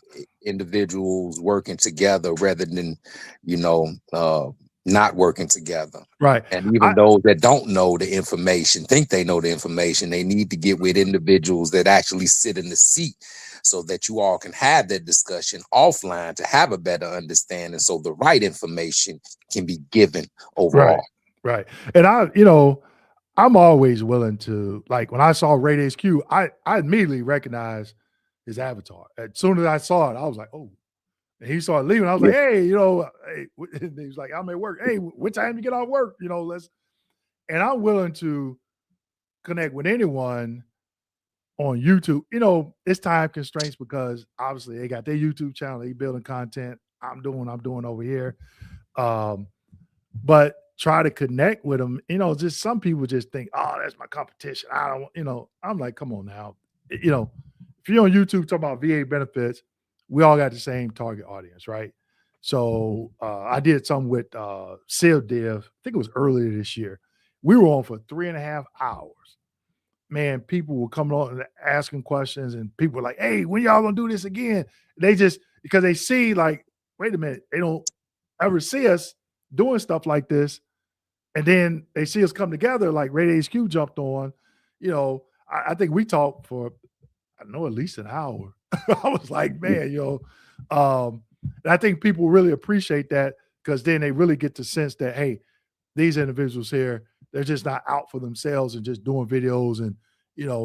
individuals working together rather than, not working together. Right. And even those that don't know the information, think they know the information, they need to get with individuals that actually sit in the seat so that you all can have that discussion offline to have a better understanding so the right information can be given overall. Right. And I'm always willing to, like, when I saw Raid HQ, I immediately recognized his avatar. As soon as I saw it, I was like, oh. And he started leaving. I was like, hey, hey, and he was like, I'm at work. Hey, what time you get off work? And I'm willing to connect with anyone on YouTube. It's time constraints because obviously they got their YouTube channel, they building content. I'm doing over here. But try to connect with them. Just some people just think, oh, that's my competition. I don't, I'm like, come on now. If you're on YouTube talking about VA benefits, we all got the same target audience, right? So I did something with Sil Div, I think it was earlier this year. We were on for 3.5 hours. Man, people were coming on and asking questions, and people were like, hey, when y'all gonna do this again? They just, because they see, like, wait a minute, they don't ever see us doing stuff like this. And then they see us come together, like Raid HQ jumped on. I think we talked for, I know, at least an hour. I was like, man, and I think people really appreciate that because then they really get the sense that, hey, these individuals here, they're just not out for themselves and just doing videos and,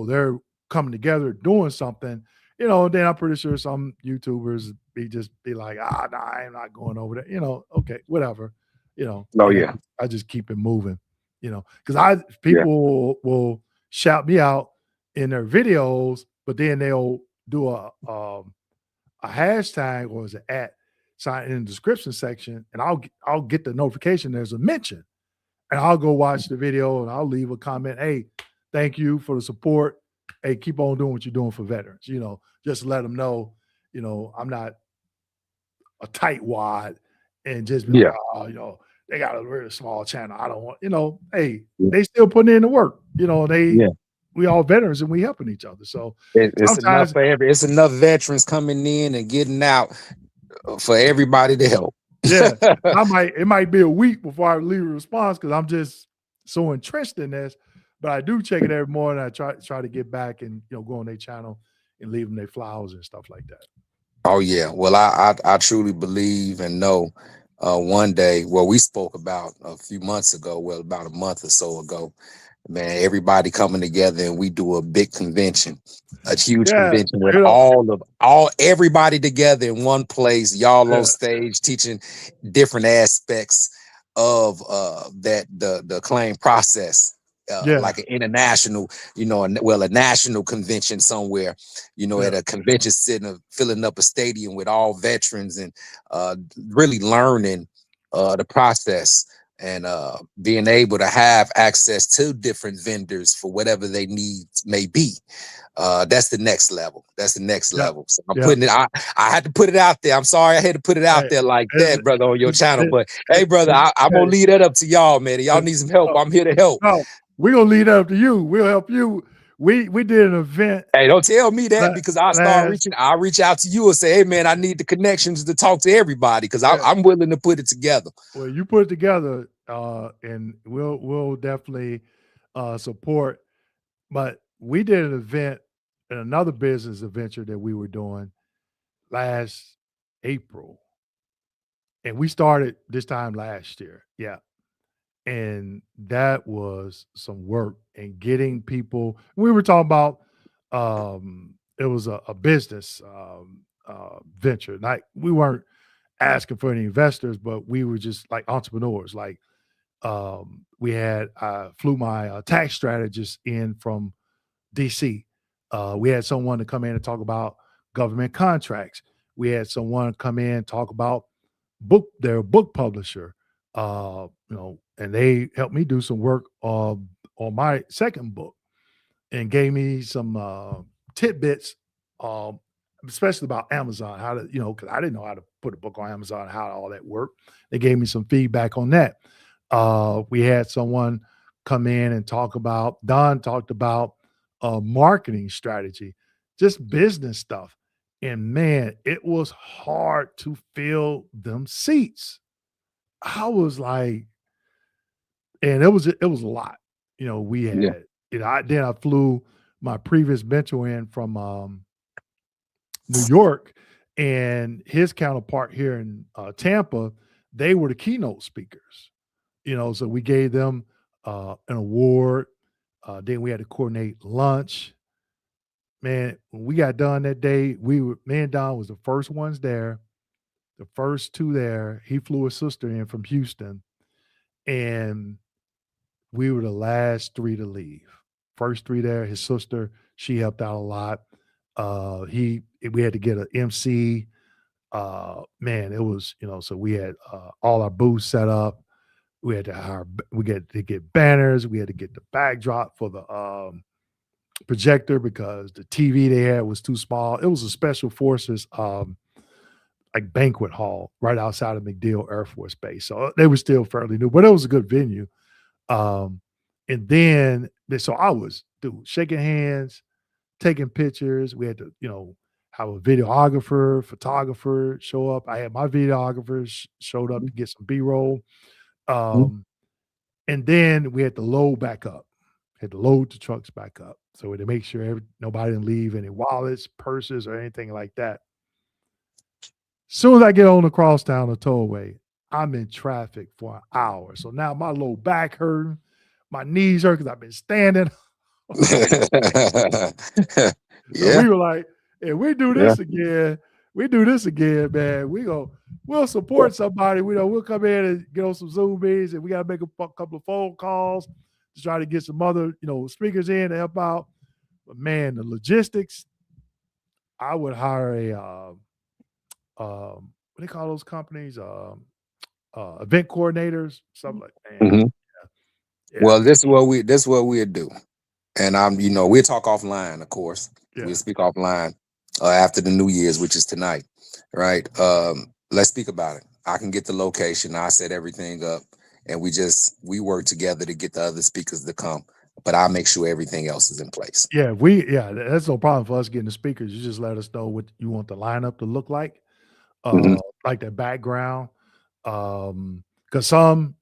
they're coming together doing something, and then I'm pretty sure some YouTubers be like, nah, I'm not going over there, okay, whatever, Oh, yeah. I just keep it moving, because people will shout me out in their videos, but then they'll do a hashtag or is an sign in the description section, and I'll get the notification there's a mention, and I'll go watch the video and I'll leave a comment. Hey, thank you for the support. Hey, keep on doing what you're doing for veterans. Just let them know, I'm not a tight-wad and just be like, oh, they got a really small channel. I don't want, hey, they still putting in the work. We all veterans and we helping each other. So it's enough for it's enough veterans coming in and getting out for everybody to help. Yeah, it might be a week before I leave a response because I'm just so entrenched in this. But I do check it every morning. I try to get back and go on their channel and leave them their flowers and stuff like that. Oh yeah, well I truly believe and know one day, well, we spoke about a few months ago, well, about a month or so ago, man, everybody coming together and we do a big convention, a huge convention with everybody together in one place, y'all on stage teaching different aspects of the claim process. Like an international, a national convention somewhere, at a convention center, filling up a stadium with all veterans and really learning the process and being able to have access to different vendors for whatever they need may be. That's the next level. That's the next level. So I'm putting it, I had to put it out there. I'm sorry I had to put it out there like that, brother, on your channel. But hey, brother, I'm gonna leave that up to y'all, man. Y'all need some help. I'm here to help. No, we're gonna leave that up to you. We'll help you. We did an event. Hey, don't tell me that because I'll reach out to you and say, hey man, I need the connections to talk to everybody because I'm willing to put it together. Well, you put it together, and we'll definitely support. But we did an event in another business adventure that we were doing last April. And we started this time last year. Yeah. And that was some work and getting people. We were talking about it was a business venture. Like we weren't asking for any investors, but we were just like entrepreneurs. Like we had flew my tax strategist in from DC. We had someone to come in and talk about government contracts. We had someone come in and talk about their book publisher. And they helped me do some work on my second book and gave me some tidbits. especially about Amazon, how to, because I didn't know how to put a book on Amazon, how all that worked. They gave me some feedback on that. We had someone come in and Don talked about marketing strategy, just business stuff. And man, it was hard to fill them seats. I was like, and it was a lot. We had, then I flew my previous mentor in from New York, and his counterpart here in Tampa. They were the keynote speakers. So we gave them an award. Then we had to coordinate lunch. Man, when we got done that day, me and Don was the first ones there, the first two there. He flew his sister in from Houston, and we were the last three to leave. First three there, his sister, she helped out a lot. We had to get an MC. Man, it was, so we had all our booths set up. We had to get banners. We had to get the backdrop for the projector because the TV they had was too small. It was a special forces like banquet hall right outside of MacDill Air Force Base. So they were still fairly new, but it was a good venue. And then, so I was shaking hands, taking pictures. We had to, have a videographer, photographer show up. I had my videographers showed up to get some B-roll. And then we had to load back up, had to load the trucks back up. So we had to make sure nobody didn't leave any wallets, purses, or anything like that. Soon as I get on the crosstown or tollway, I'm in traffic for an hour. So now my low back hurting, my knees hurt because I've been standing. So we were like, if we do this again, man, we'll support somebody. We'll come in and get on some Zoom meetings, and we got to make a couple of phone calls to try to get some other, speakers in to help out. But man, the logistics, I would hire what do they call those companies? Event coordinators, something like that. Yeah. Well, this is what we'll do. And we'll talk offline, of course. Yeah. We'll speak offline after the New Year's, which is tonight, right? Let's speak about it. I can get the location. I set everything up, and we work together to get the other speakers to come. But I'll make sure everything else is in place. Yeah, that's no problem for us getting the speakers. You just let us know what you want the lineup to look like, like that background. Because some,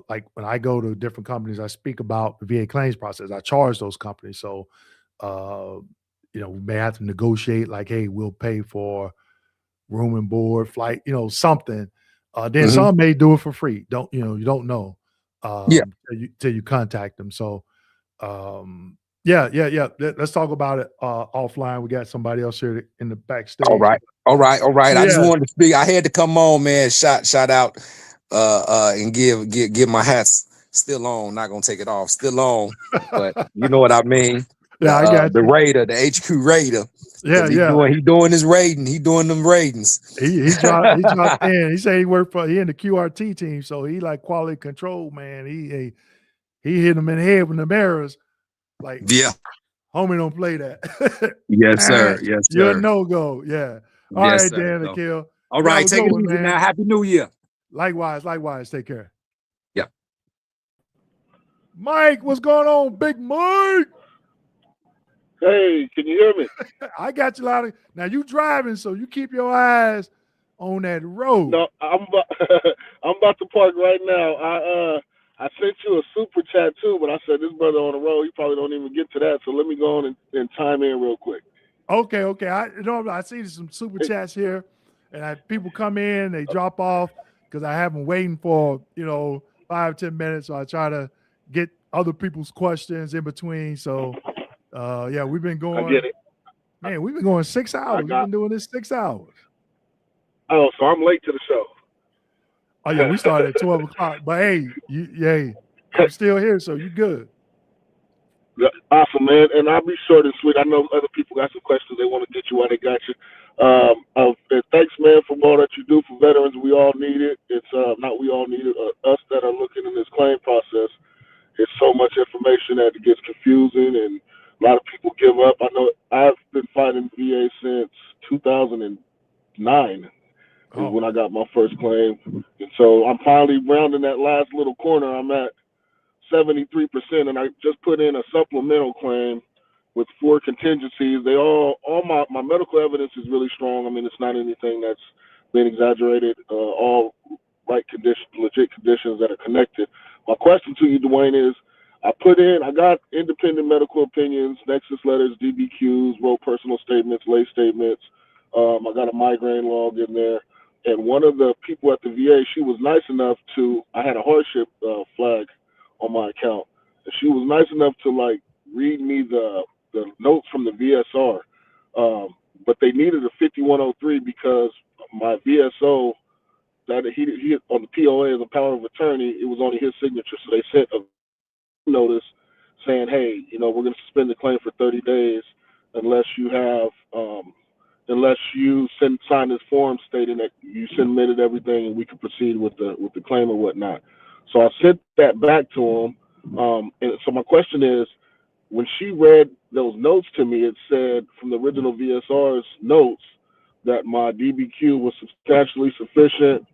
like when I go to different companies, I speak about the VA claims process. I charge those companies. So, we may have to negotiate like, hey, we'll pay for room and board, flight, something. Then some may do it for free. You don't know till you contact them. So, let's talk about it offline. We got somebody else here in the backstage. All right. I just wanted to speak. I had to come on, man. Shout out and give my hats still on. Not gonna take it off. Still on, but you know what I mean. Yeah, I got the Raider, the HQ Raider. He doing his raiding. He doing them raidings. He dropped in. He said he in the QRT team, so he like quality control, man. He hit him in the head with the mirrors. Like, homie, don't play that. Yes, sir. Yes, sir. You're a no-go. Yeah. All right, Dan Akil. All right, take it easy now. Happy New Year. Likewise. Take care. Yeah. Mike, what's going on, Big Mike? Hey, can you hear me? I got you loud. Now you driving, so you keep your eyes on that road. No, I'm about to park right now. I sent you a super chat too, but I said this brother on the road, he probably don't even get to that. So let me go on and chime in real quick. Okay. I see some super chats here, and people come in, they drop off because I have them waiting for 5-10 minutes. So I try to get other people's questions in between. So. We've been going. I get it. Man, we've been going 6 hours. We've been doing this 6 hours. Oh, so I'm late to the show. Oh yeah, we started at 12 o'clock. But hey, I'm still here, so you good. Awesome, man. And I'll be short and sweet. I know other people got some questions they want to get you while they got you. And thanks, man, for all that you do for veterans. We all need it. It's not we all need it. Us that are looking in this claim process. It's so much information that it gets confusing and a lot of people give up. I know I've been fighting VA since 2009 is when I got my first claim. And so I'm finally rounding that last little corner. I'm at 73%, and I just put in a supplemental claim with 4 contingencies. They all my medical evidence is really strong. I mean, it's not anything that's been exaggerated. All right conditions, legit conditions that are connected. My question to you, Dwayne, is I got independent medical opinions, Nexus letters, DBQs, wrote personal statements, lay statements. I got a migraine log in there. And one of the people at the VA, she was nice enough to, I had a hardship flag on my account. And she was nice enough to like read me the notes from the VSR. But they needed a 5103 because my VSO that he on the POA as a power of attorney, it was only his signature. So they sent a notice saying, hey, we're going to suspend the claim for 30 days unless you have, unless you sign this form stating that you submitted everything and we can proceed with the claim or whatnot. So I sent that back to him. And so my question is, when she read those notes to me, it said from the original VSR's notes that my DBQ was substantially sufficient.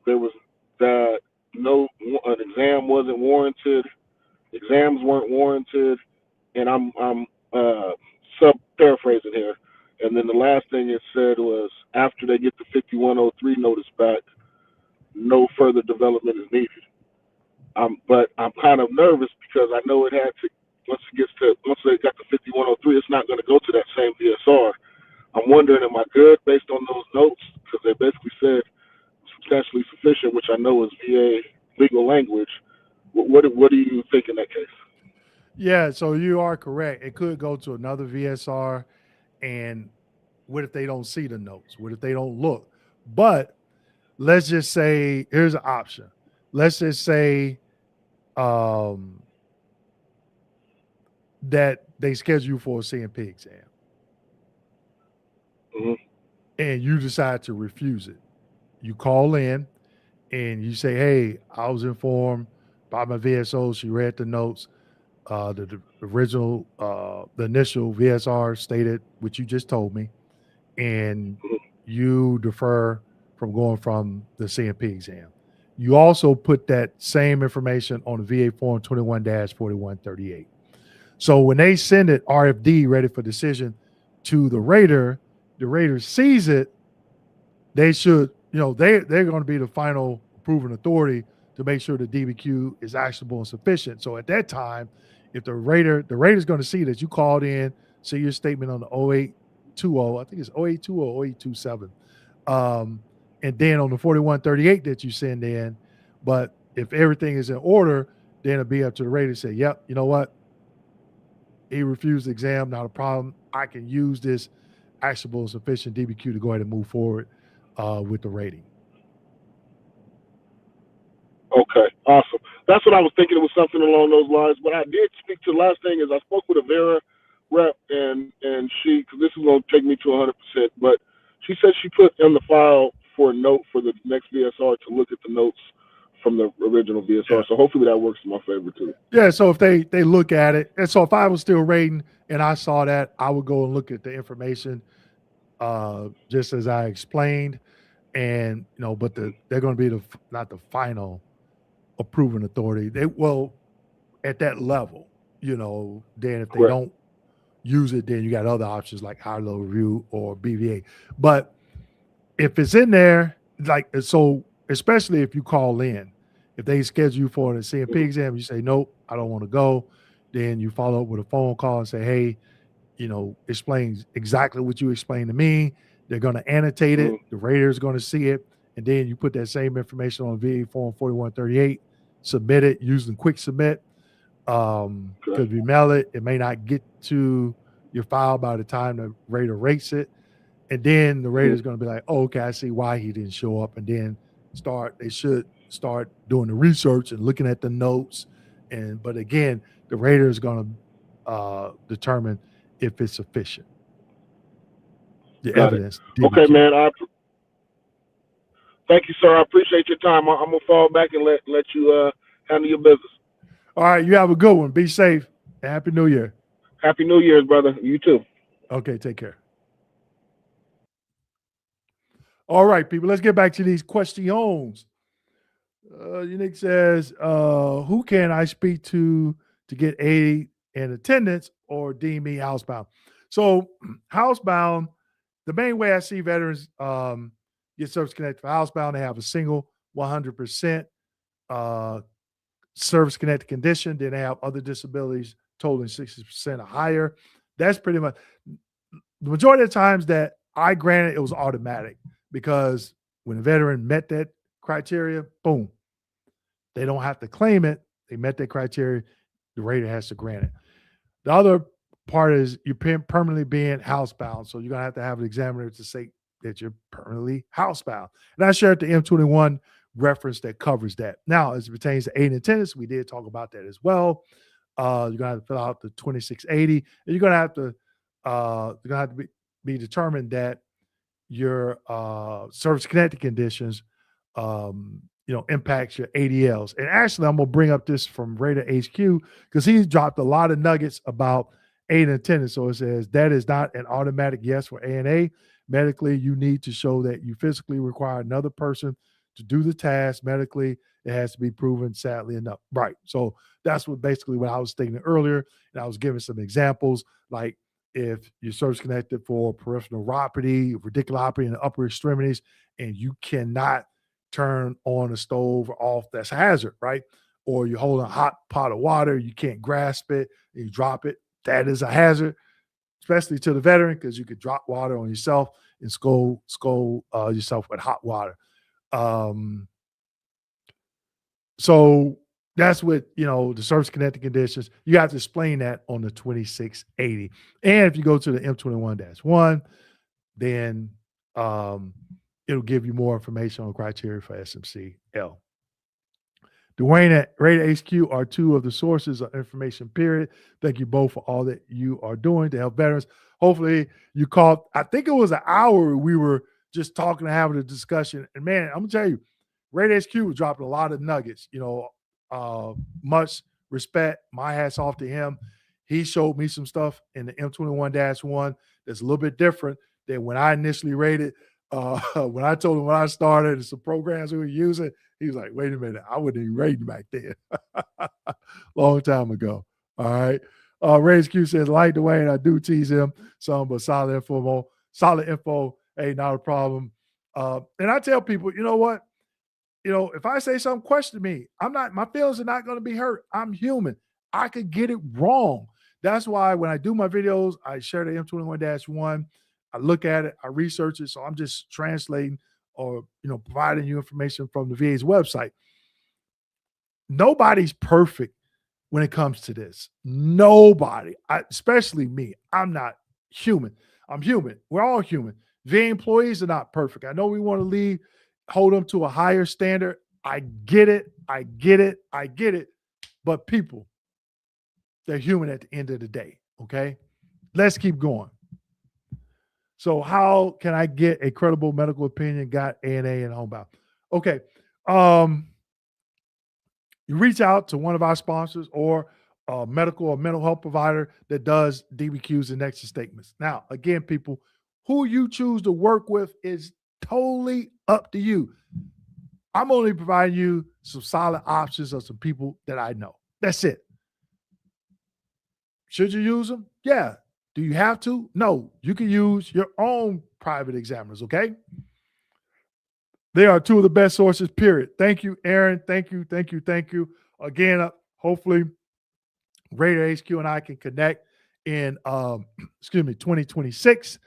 There was that an exam wasn't warranted, exams weren't warranted, and I'm paraphrasing here. And then the last thing it said was after they get the 5103 notice back, no further development is needed. But I'm kind of nervous because I know it had to once they got the 5103, it's not going to go to that same VSR. I'm wondering, am I good based on those notes? Because they basically said substantially sufficient, which I know is VA legal language. What do you think in that case? Yeah, so you are correct. It could go to another VSR, and what if they don't see the notes? What if they don't look? But let's just say here's an option. Let's just say that they schedule you for a CMP exam, and you decide to refuse it. You call in and you say, hey, I was informed by my VSO. She read the notes. The original, the initial VSR stated what you just told me, and you defer from going from the CMP exam. You also put that same information on the VA Form 21-4138. So when they send it RFD, ready for decision, to the rater sees it, they should, they're going to be the final approving authority to make sure the DBQ is actionable and sufficient. So at that time, if the rater's going to see that you called in, see your statement on the 0820, I think it's 0820 or 0827. And then on the 4138 that you send in, but if everything is in order, then it'll be up to the rater to say, yep, you know what? He refused the exam, not a problem. I can use this actionable and sufficient DBQ to go ahead and move forward with the rating. Okay, awesome. That's what I was thinking. It was something along those lines. But I did speak to the last thing is I spoke with a Vera rep, and she, because this is going to take me to 100%, but she said she put in the file for a note for the next VSR to look at the notes from the original VSR. Yeah. So hopefully that works in my favor too. Yeah, so if they look at it, and so if I was still rating and I saw that, I would go and look at the information just as I explained, and but they're going to be not the final approving authority. They will at that level, then if they don't use it, then you got other options like higher level review or BVA. But if it's in there, so especially if you call in, if they schedule you for a CMP exam, you say, nope, I don't want to go. Then you follow up with a phone call and say, hey, explain exactly what you explained to me. They're going to annotate it. The rater is going to see it. And then you put that same information on VA Form 4138, submit it using Quick Submit. Because if you mail it, it may not get to your file by the time the rater rates it. And then the rater is going to be like, oh, okay, I see why he didn't show up. And then they should start doing the research and looking at the notes. But again, the rater is going to determine if it's sufficient. The evidence. Okay, man. Thank you, sir. I appreciate your time. I'm gonna fall back and let you handle your business. All right, you have a good one. Be safe. And Happy New Year. Happy New Year's, brother. You too. Okay, take care. All right, people, let's get back to these questions. Unique says, who can I speak to get aid in attendance or deem me housebound? So housebound, the main way I see veterans get service connected for housebound, they have a single 100% service connected condition. Then they have other disabilities totaling 60% or higher. That's pretty much the majority of the times that I granted, it was automatic because when a veteran met that criteria, boom, they don't have to claim it. They met that criteria. The rater has to grant it. The other part is you're permanently being housebound. So you're going to have an examiner to say that you're permanently housebound. And I shared the M21 reference that covers that. Now, as it pertains to aid in attendance, we did talk about that as well. You're going to have to fill out the 2680. And you're going to have to be determined that your service connected conditions impacts your ADLs. And actually, I'm going to bring up this from Raider HQ because he's dropped a lot of nuggets about aid in attendance. So it says that is not an automatic yes for ANA. Medically, you need to show that you physically require another person to do the task. Medically, it has to be proven, sadly enough. Right. So that's basically what I was stating earlier. And I was giving some examples like if you're service connected for peripheral neuropathy, radiculopathy in the upper extremities, and you cannot turn on a stove or off, that's a hazard, right? Or you're holding a hot pot of water, you can't grasp it, and you drop it, that is a hazard, especially to the veteran, because you could drop water on yourself and scald yourself with hot water. So that's what, the service connected conditions, you have to explain that on the 2680. And if you go to the M21-1, then it'll give you more information on criteria for SMCL. Dwayne at Raider HQ are two of the sources of information, period. Thank you both for all that you are doing to help veterans. Hopefully you caught, I think it was an hour we were just talking and having a discussion. And man, I'm going to tell you, Raider HQ was dropping a lot of nuggets, much respect. My hat's off to him. He showed me some stuff in the M21-1 that's a little bit different than when I initially rated. When I told him when I started and some programs we were using, he was like, wait a minute, I wasn't even rating back then. Long time ago. All right. Ray Q says, like Dwayne, I do tease him some, but solid info, hey, not a problem. And I tell people, you know what? If I say something, question me. My feelings are not going to be hurt. I'm human. I could get it wrong. That's why when I do my videos, I share the M21-1. I look at it, I research it. So I'm just translating or, providing you information from the VA's website. Nobody's perfect when it comes to this. Nobody, especially me. I'm not human. I'm human. We're all human. VA employees are not perfect. I know we want to hold them to a higher standard. I get it. But people, they're human at the end of the day. Okay. Let's keep going. So how can I get a credible medical opinion, got ANA and homebound? Okay. You reach out to one of our sponsors or a medical or mental health provider that does DBQs and Nexus statements. Now, again, people, who you choose to work with is totally up to you. I'm only providing you some solid options of some people that I know. That's it. Should you use them? Yeah. Do you have to? No. You can use your own private examiners, okay? They are two of the best sources, period. Thank you, Aaron. Thank you. Again, hopefully, Raider HQ and I can connect in 2026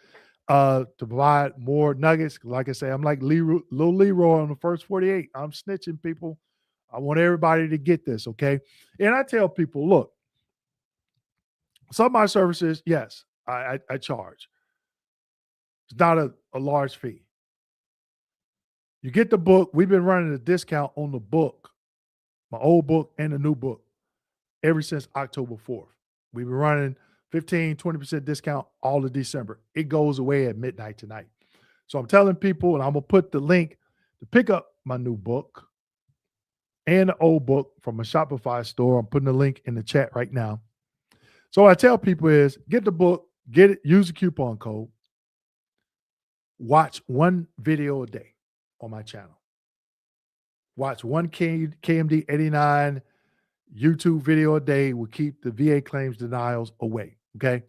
to provide more nuggets. Like I say, I'm like Lil Leroy on the first 48. I'm snitching, people. I want everybody to get this, okay? And I tell people, look, some of my services, yes, I charge. It's not a large fee. You get the book. We've been running a discount on the book, my old book and the new book, ever since October 4th. We've been running 15, 20% discount all of December. It goes away at midnight tonight. So I'm telling people, and I'm going to put the link to pick up my new book and the old book from a Shopify store. I'm putting the link in the chat right now. So what I tell people is get the book, get it, use the coupon code. watch one video a day on my channel. Watch one KMD 89 YouTube video a day will keep the VA claims denials away. Okay.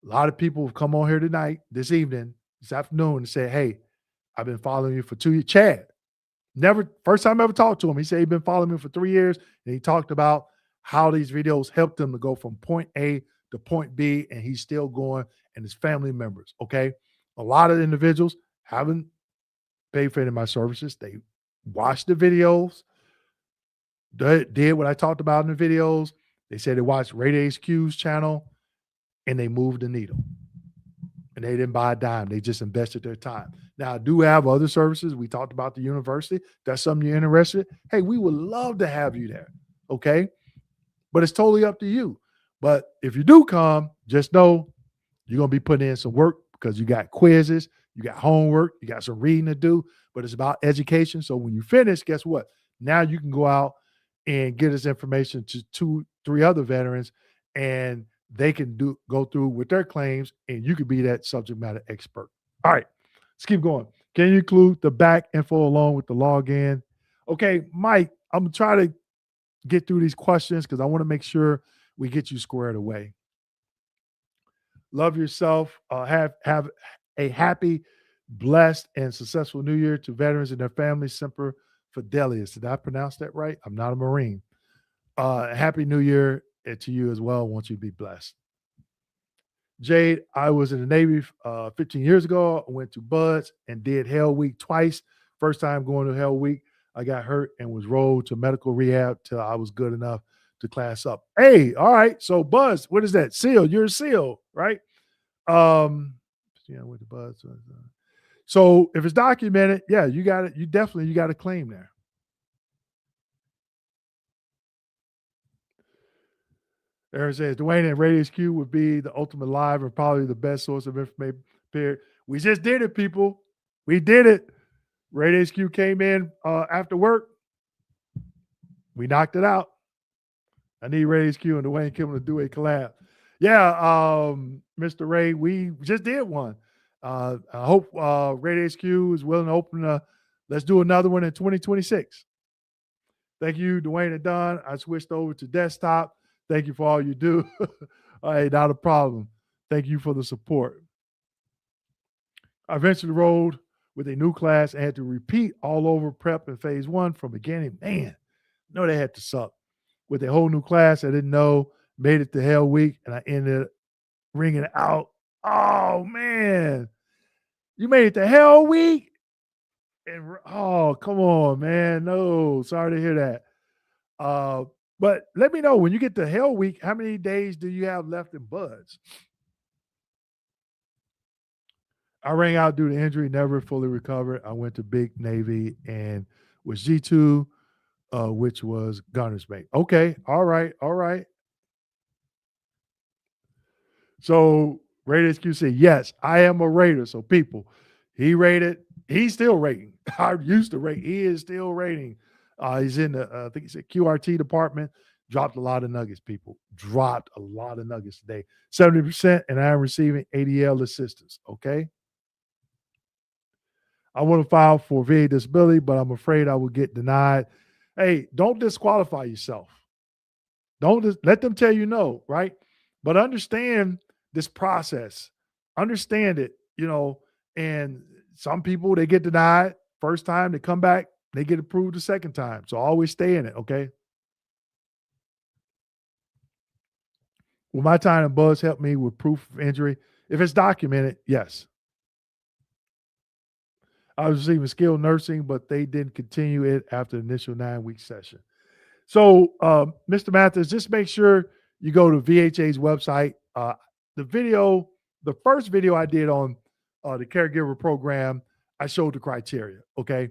A lot of people have come on here tonight, this afternoon, and said, hey, I've been following you for 2 years. Chad, first time I ever talked to him, he said he'd been following me for 3 years. And he talked about how these videos helped him to go from point A to point B, and he's still going, and his family members. Okay. A lot of individuals haven't paid for any of my services. They watched the videos, did what I talked about in the videos. They said they watched Radio HQ's channel, and they moved the needle. And they didn't buy a dime. They just invested their time. Now, I do have other services. We talked about the university. That's something you're interested in. Hey, we would love to have you there. Okay. But it's totally up to you. But if you do come, just know you're going to be putting in some work because you got quizzes, you got homework, you got some reading to do, but it's about education. So when you finish, guess what? Now you can go out and get this information to 2-3 other veterans, and they can go through with their claims, and you could be that subject matter expert. All right, let's keep going. Can you include the back info along with the login? Okay, Mike, I'm going to try to get through these questions because I want to make sure we get you squared away. Love yourself. Have a happy, blessed, and successful New Year to veterans and their families. Semper Fidelis. Did I pronounce that right? I'm not a Marine. Happy New Year to you as well. Want you to be blessed. Jade, I was in the Navy 15 years ago. I went to Buds and did Hell Week twice. First time going to Hell Week, I got hurt and was rolled to medical rehab till I was good enough to class up. Hey, all right. So Buzz, what is that? SEAL. You're a SEAL, right? Yeah, with the Buzz. So if it's documented, yeah, you got it. You got a claim there. Aaron says Dwayne and Radio HQ would be the ultimate live and probably the best source of information. Period. We just did it, people. We did it. Radio HQ came in after work. We knocked it out. I need Radio HQ and Dwayne Kimmel to do a collab. Yeah, Mr. Ray, we just did one. I hope Radio HQ is willing to open let's do another one in 2026. Thank you, Dwayne and Don. I switched over to desktop. Thank you for all you do. Hey, not a problem. Thank you for the support. I eventually enrolled with a new class and had to repeat all over prep in phase 1 from beginning. Man, no, they had to suck. With a whole new class, I didn't know, made it to Hell Week, and I ended up ringing out. Oh, man. You made it to Hell Week? And oh, come on, man. No, sorry to hear that. But let me know when you get to Hell Week, how many days do you have left in Buds? I rang out due to injury, never fully recovered. I went to Big Navy and was G2, which was gunner's mate. Okay, all right. So Raider HQ said, yes, I am a Raider. So people, he rated, he's still rating. I used to rate. He is still rating. He's in the, I think he said QRT department. Dropped a lot of nuggets, people. Dropped a lot of nuggets today. 70%, and I'm receiving ADL assistance. Okay. I want to file for VA disability, but I'm afraid I will get denied. Hey, don't disqualify yourself. Don't let them tell you no, right? But understand this process. Understand it, and some people, they get denied first time, they come back, they get approved the second time. So always stay in it, okay? Will my time in Buzz help me with proof of injury? If it's documented, yes. I was receiving skilled nursing, but they didn't continue it after the initial 9-week session. So, Mr. Mathis, just make sure you go to VHA's website. The first video I did on the caregiver program, I showed the criteria, okay?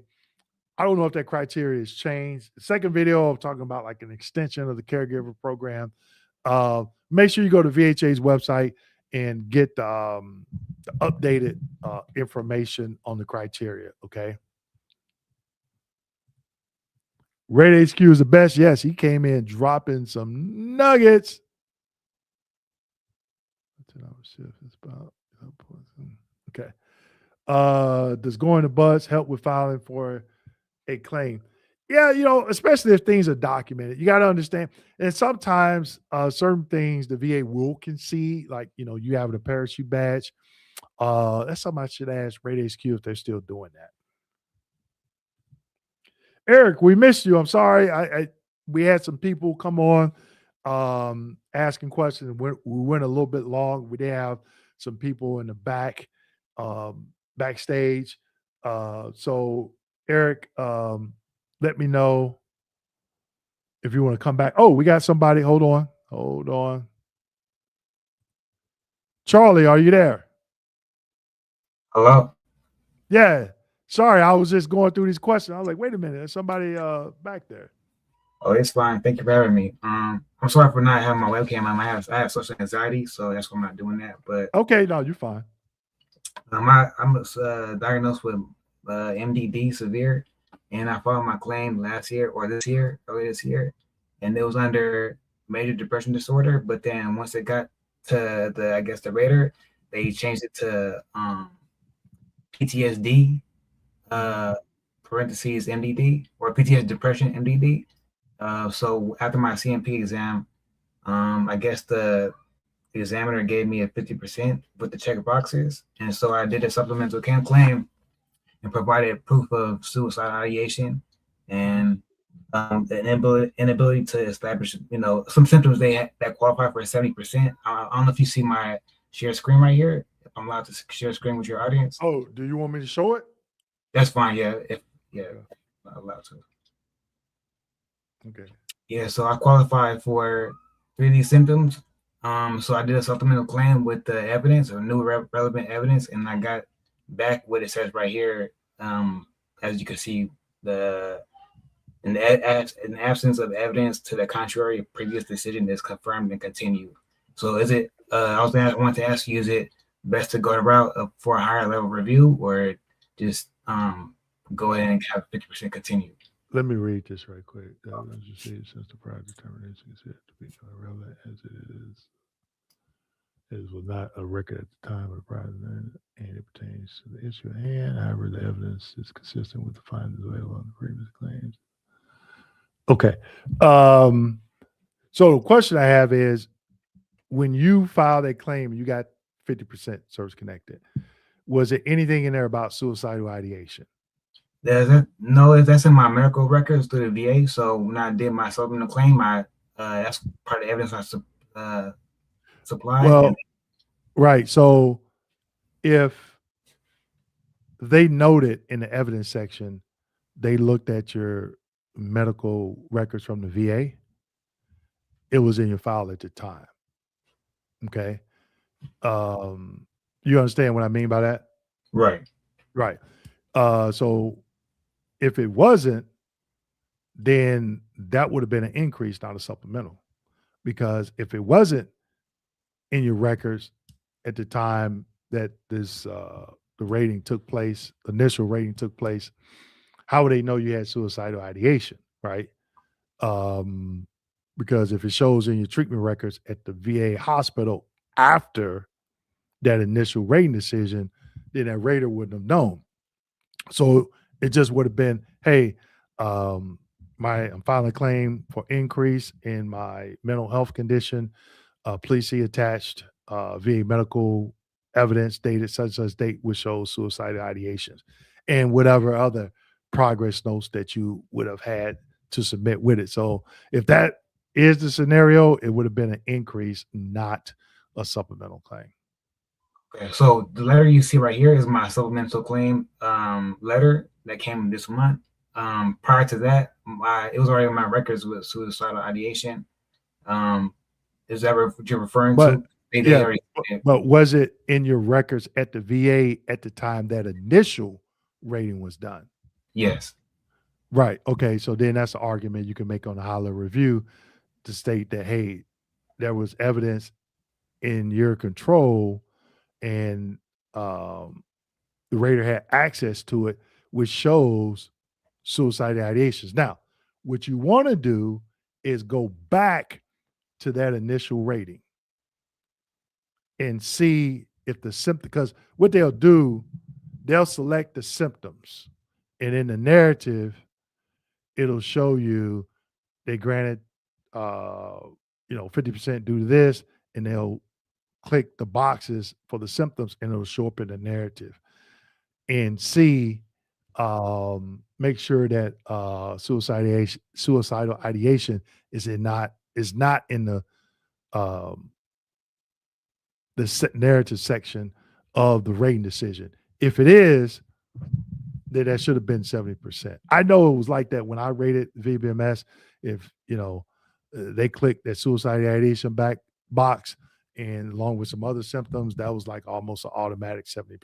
I don't know if that criteria has changed. The second video, I'm talking about like an extension of the caregiver program. Make sure you go to VHA's website and get the updated information on the criteria, okay? Red HQ is the best. Yes, he came in dropping some nuggets. Okay. Does going to bus help with filing for a claim? Yeah, especially if things are documented, you got to understand. And sometimes certain things the VA will concede, like you having a parachute badge. That's something I should ask Rate HQ if they're still doing that. Eric, we missed you. I'm sorry. We had some people come on asking questions. We went a little bit long. We did have some people in the backstage. So Eric, let me know if you want to come back. Oh, we got somebody. Hold on. Charlie, are you there? Hello? Yeah. Sorry, I was just going through these questions. I was like, wait a minute, there's somebody back there. Oh, it's fine. Thank you for having me. I'm sorry for not having my webcam on. I have social anxiety, so that's why I'm not doing that. But okay, no, you're fine. I'm diagnosed with MDD severe, and I filed my claim earlier this year, and it was under major depression disorder. But then once it got to the rater, they changed it to PTSD, parentheses MDD, or PTSD depression MDD. So after my CMP exam, I guess the examiner gave me a 50% with the check boxes. And so I did a supplemental claim and provided proof of suicide ideation and the inability to establish, some symptoms that qualify for 70%. I don't know if you see my share screen right here. If I'm allowed to share screen with your audience. Oh, do you want me to show it? That's fine. Yeah. I'm allowed to. Okay. Yeah, so I qualified for 3 of these symptoms. So I did a supplemental claim with the evidence or new relevant evidence, and I got back what it says right here. As you can see, in the absence of evidence to the contrary, previous decision is confirmed and continued. So is it? I want to ask you: is it best to go the route for a higher level review, or just go ahead and have 50% continued? Let me read this right quick. As you see, since the prior determination is yet to be relevant as it was not a record at the time of the prior and it pertains to the issue at hand. However, the evidence is consistent with the findings available on the previous claims. Okay. So the question I have is, when you filed a claim, you got 50% service connected. Was there anything in there about suicidal ideation? No, that's in my medical records through the VA. So when I did my supplemental claim, that's part of the evidence I supplied. Well, right. So if they noted in the evidence section, they looked at your medical records from the VA, it was in your file at the time. Okay. You understand what I mean by that? Right. Right. So if it wasn't, then that would have been an increase, not a supplemental. Because if it wasn't in your records at the time that this the rating took place, initial rating took place, how would they know you had suicidal ideation, right? Because if it shows in your treatment records at the VA hospital after that initial rating decision, then that rater wouldn't have known. So it just would have been, hey, I'm filing a claim for increase in my mental health condition. Please see attached VA medical evidence dated such as date, which shows suicidal ideations, and whatever other progress notes that you would have had to submit with it. So if that is the scenario, it would have been an increase, not a supplemental claim. Okay, so the letter you see right here is my supplemental claim letter that came this month. Prior to that, it was already on my records with suicidal ideation. Is that what you're referring to? But was it in your records at the VA at the time that initial rating was done? Yes. Right. Okay. So then that's an argument you can make on the high-level review to state that, hey, there was evidence in your control and the rater had access to it, which shows suicidal ideations. Now, what you want to do is go back to that initial rating and see if the symptom, because what they'll do, they'll select the symptoms, and in the narrative, it'll show you they granted, 50% due to this, and they'll click the boxes for the symptoms, and it'll show up in the narrative. And C, make sure that suicidal ideation is not in the narrative section of the rating decision. If it is, then that should have been 70%. I know it was like that when I rated VBMS. If they clicked that suicidal ideation box, and along with some other symptoms, that was like almost an automatic 70%.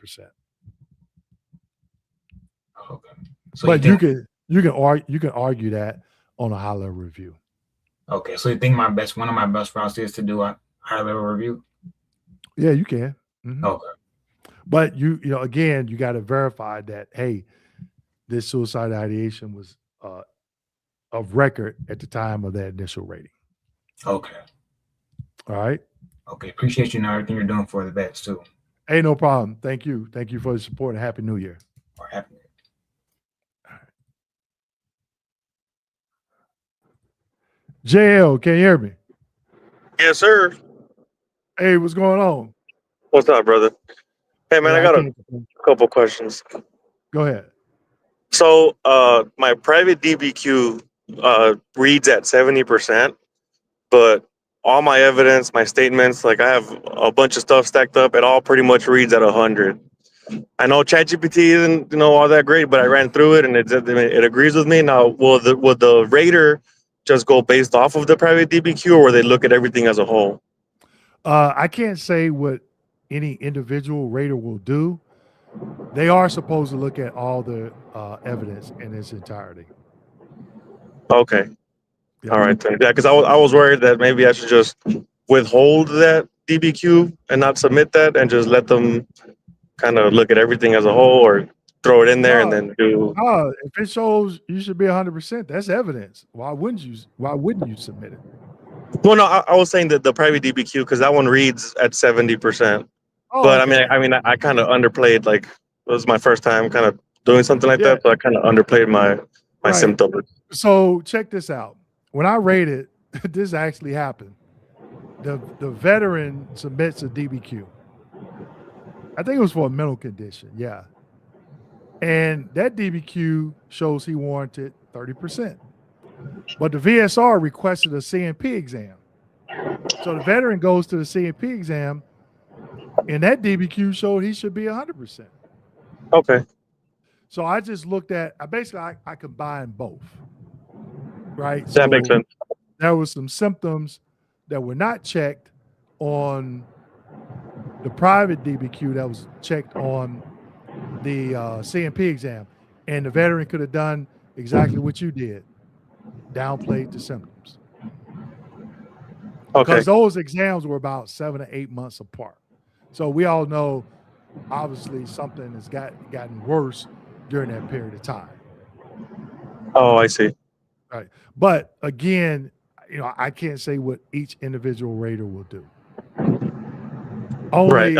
Okay. So But you can argue that on a high level review. Okay, so you think one of my best routes is to do a high level review? Yeah, you can. Okay. But you again, you got to verify that, hey, this suicidal ideation was of record at the time of that initial rating. Okay. All right. Okay. Appreciate you and everything you're doing for the vets too. Hey, no problem. Thank you. Thank you for the support, and Happy New Year. Or happy New Year. JL, can you hear me? Yes, sir. Hey, what's going on? What's up, brother? Hey, man, I got a couple questions. Go ahead. So, my private DBQ reads at 70%, but all my evidence, my statements, like I have a bunch of stuff stacked up. It all pretty much reads at 100. I know ChatGPT isn't, all that great, but I ran through it and it agrees with me. Now, will the rater just go based off of the private DBQ, or will they look at everything as a whole? I can't say what any individual rater will do. They are supposed to look at all the evidence in its entirety. Okay. Yeah. All right then. Yeah, because I was worried that maybe I should just withhold that DBQ and not submit that, and just let them kind of look at everything as a whole, or throw it in there and then do. If it shows you should be 100%, that's evidence. Why wouldn't you submit it? Well, no, I was saying that the private DBQ, because that one reads at 70%. But okay. I kind of underplayed. Like, it was my first time kind of doing something like that, so I kind of underplayed my symptoms. So check this out. When I rated, this actually happened. The veteran submits a DBQ. I think it was for a mental condition. Yeah. And that DBQ shows he warranted 30%. But the VSR requested a CMP exam. So the veteran goes to the CMP exam, and that DBQ showed he should be 100%. Okay. So I just looked at, I combined both. Right? That makes sense. There were some symptoms that were not checked on the private DBQ that was checked on the CMP exam. And the veteran could have done exactly what you did. Downplayed the symptoms. Okay. Because those exams were about 7 to 8 months apart. So we all know, obviously, something has gotten worse during that period of time. Oh, I see. Right. But again, I can't say what each individual rater will do. Only, right.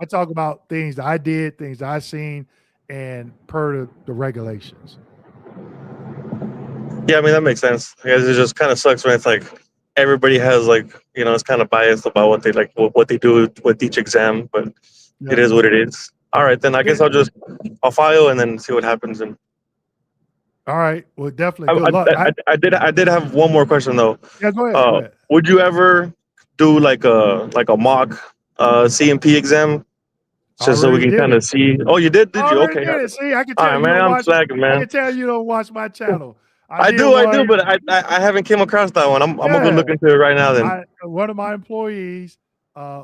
I talk about things that I did, things that I've seen, and per the regulations. Yeah, that makes sense. I guess it just kind of sucks when it's like everybody has it's kind of biased about what they what they do with each exam, but it is what it is. All right, then I guess I'll file and then see what happens. And all right, well, definitely good luck. I did have one more question though. Yeah, go ahead. Go ahead. Would you ever do like a mock CMP exam? Just so we can kind of see. Oh, you did? Did you? Okay. Did it. See, I can tell you. Man, I'm slacking, man. I can tell you don't watch my channel. I do, but I haven't came across that one. I'm gonna go look into it right now. Then one of my employees,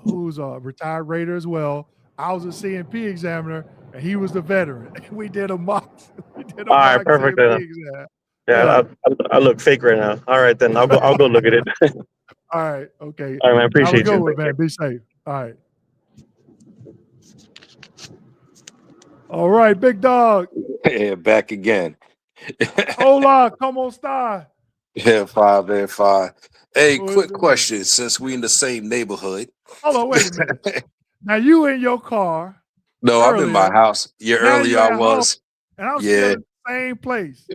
who's a retired rater as well, I was a CMP examiner, and he was the veteran. We did a mock. All right, perfect. Then. Yeah, I look fake right now. All right, then I'll go look at it. All right. Okay. All right, man. Appreciate you. One, man. Be safe. All right. All right, big dog. Yeah, back again. Hola, como está? Yeah, 5. Hey, quick question. Since we in the same neighborhood. Hold on, wait a minute. Now you in your car No, I'm in my earlier. house. Yeah, Now earlier you're I at home, was. and I'm still Yeah. in the same place.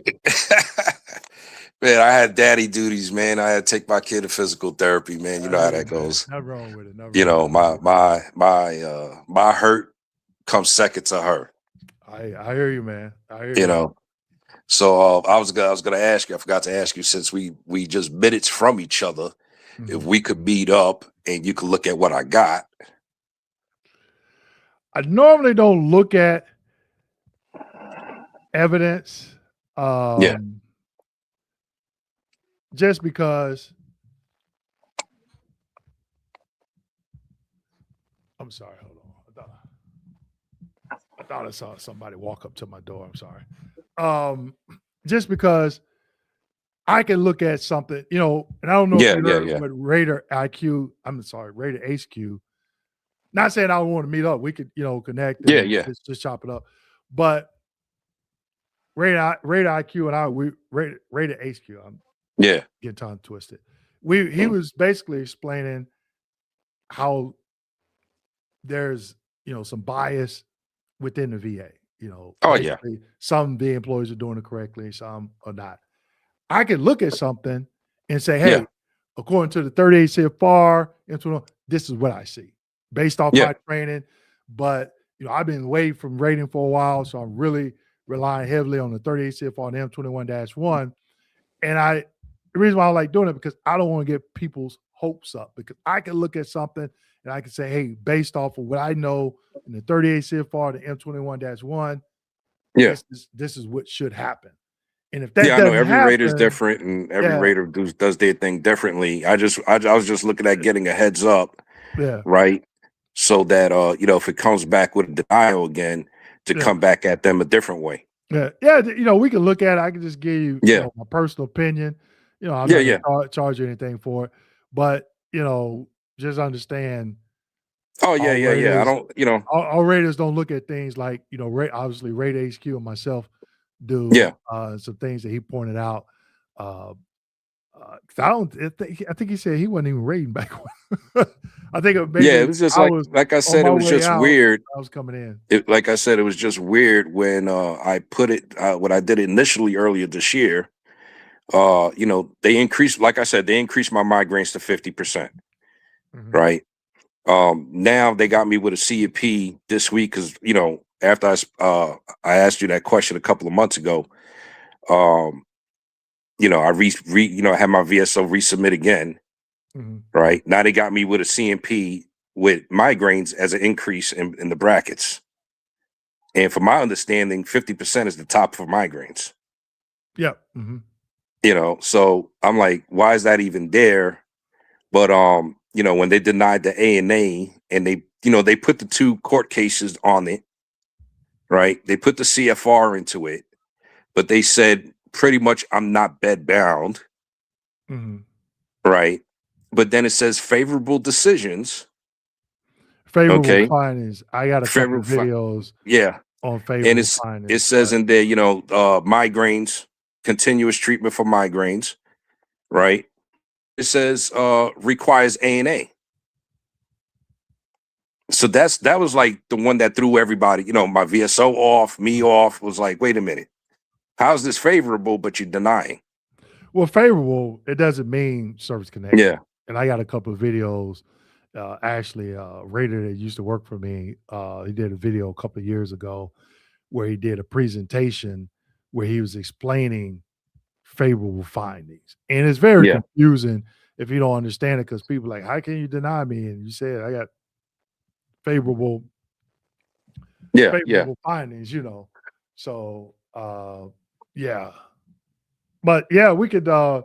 Man, I had daddy duties, man. I had to take my kid to physical therapy, man. You know how that Man, goes. nothing wrong with it. Nothing You wrong know, with my hurt comes second to her. it. I hear you, man. I hear You you. know. So I was gonna ask you, I forgot to ask you, since we just minutes from each other, if we could meet up and you could look at what I got. I normally don't look at evidence. Yeah. Just because I'm sorry, hold on. I thought I saw somebody walk up to my door. I'm sorry. Just because I can look at something, you know, and I don't know if you heard what Raider IQ, I'm sorry, Raider HQ. Not saying I don't want to meet up. We could, you know, connect and just chop it up. But Raider IQ and I, we Raider HQ. I'm getting tongue twisted. He was basically explaining how there's, you know, some bias within the VA. You know, basically some VA employees are doing it correctly, some are not. I could look at something and say, hey, according to the 38 CFR, this is what I see based off my training. But, you know, I've been away from rating for a while, so I'm really relying heavily on the 38 CFR and M21-1. And the reason why I like doing it, because I don't want to get people's hopes up, because I can look at something and I can say, hey, based off of what I know in the 38 CFR, the M21-1, this is what should happen. And if that I know doesn't every happen, Raider's different, and every Raider does their thing differently. I was just looking at getting a heads up, right? So that you know, if it comes back with a denial again, to come back at them a different way. You know, we can look at it. I can just give you, you know, my personal opinion. You know, I'm not gonna charge you anything for it, but you know, just understand. I don't, you know, our Raiders don't look at things like, you know, obviously Raider HQ and myself do some things that he pointed out. I think he said he wasn't even raiding back when. I think maybe it was just like I said, it was just weird. I was coming in. Like I said, it was just weird when I put it when I did it initially earlier this year. You know, they increased, like I said, they increased my migraines to 50%. Right. Now they got me with a CEP this week because, you know, after I asked you that question a couple of months ago, you know, I had my VSO resubmit again. Right. Now they got me with a CMP with migraines as an increase in the brackets. And from my understanding, 50% is the top for migraines. Yep. You know, so I'm like, why is that even there? But you know, when they denied the ANA and they, you know, they put the 2 court cases on it, right? They put the CFR into it, but they said pretty much I'm not bed bound. Right. But then it says favorable decisions. Favorable findings. I got a couple of videos. On favorable and findings. It says in there, you know, migraines, continuous treatment for migraines, right? It says requires ANA. So that was like the one that threw everybody, you know, my VSO off, me off, was like, wait a minute. How's this favorable, but you're denying? Well, favorable, it doesn't mean service connection. Yeah. And I got a couple of videos. Actually, Raider that used to work for me, he did a video a couple of years ago where he did a presentation where he was explaining favorable findings. And it's very confusing if you don't understand it, because people are like, how can you deny me? And you said I got favorable findings, you know. So but we could try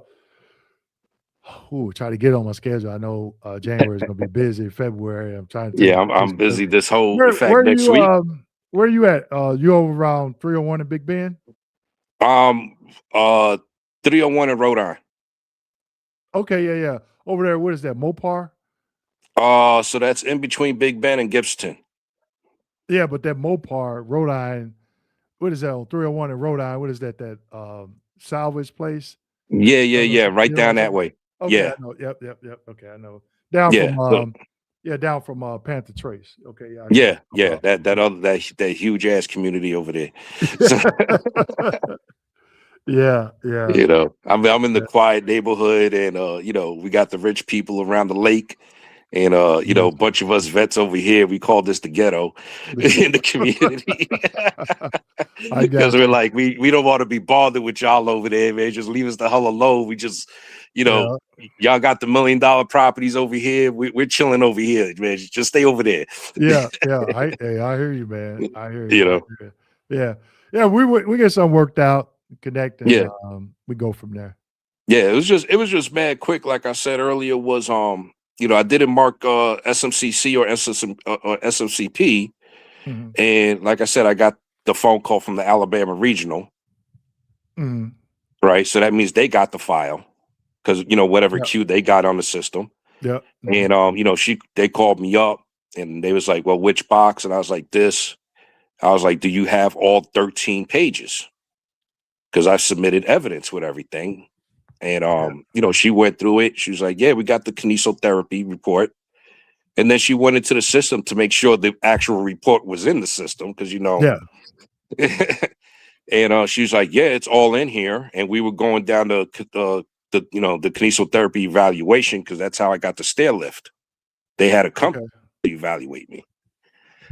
to get on my schedule. I know January is gonna be busy. February, I'm trying to I'm busy this whole next you, week. Where are you at? You over around 301 in Big Bend? 301 in Rhode Island. Okay, yeah. Over there, what is that? Mopar? So that's in between Big Bend and Gibson. Yeah, but that Mopar, Rhode Island, what is that on 301 in Rhode Island? What is that? That salvage place? Yeah. Right down that way. Okay, I know. Yep. Okay, I know. Down from Yeah, down from Panther Trace. Okay, Yeah, that huge ass community over there. So, yeah. I'm in the quiet neighborhood, and we got the rich people around the lake, and a bunch of us vets over here. We call this the ghetto in the community. Because we're like, we don't want to be bothered with y'all over there, man. Just leave us the hell alone. We just, y'all got the $1 million properties over here. We're chilling over here, man. Just stay over there. Yeah. I hear you, man. I hear you. Yeah. We get something worked out, connect, and we go from there. Yeah, it was just mad quick. Like I said earlier, was I didn't mark SMCC or SMCP, and like I said, I got the phone call from the Alabama Regional. Right, so that means they got the file because whatever queue they got on the system. Yeah, and they called me up and they was like, "Well, which box?" And I was like, "This." I was like, "Do you have all 13 pages?" Because I submitted evidence with everything. And she went through it. She was like, "Yeah, we got the kinesiotherapy report." And then she went into the system to make sure the actual report was in the system because and she was like, "Yeah, it's all in here." And we were going down the kinesiotherapy evaluation because that's how I got the stair lift. They had a company to evaluate me.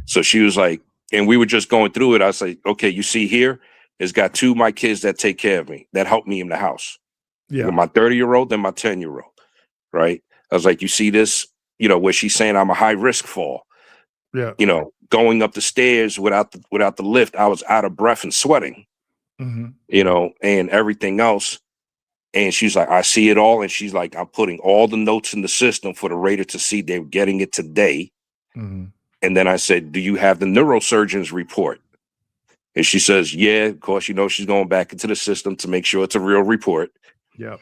So she was like, and we were just going through it. I was like, "Okay, you see here, it's got 2 of my kids that take care of me, that help me in the house. Yeah. My 30-year-old and my 10-year-old." Right. I was like, "You see this, where she's saying I'm a high risk fall. Yeah. Going up the stairs without the lift, I was out of breath and sweating, and everything else." And she's like, "I see it all." And she's like, "I'm putting all the notes in the system for the rater to see they're getting it today." And then I said, "Do you have the neurosurgeon's report?" And she says, "Yeah." Of course, she's going back into the system to make sure it's a real report. Yeah.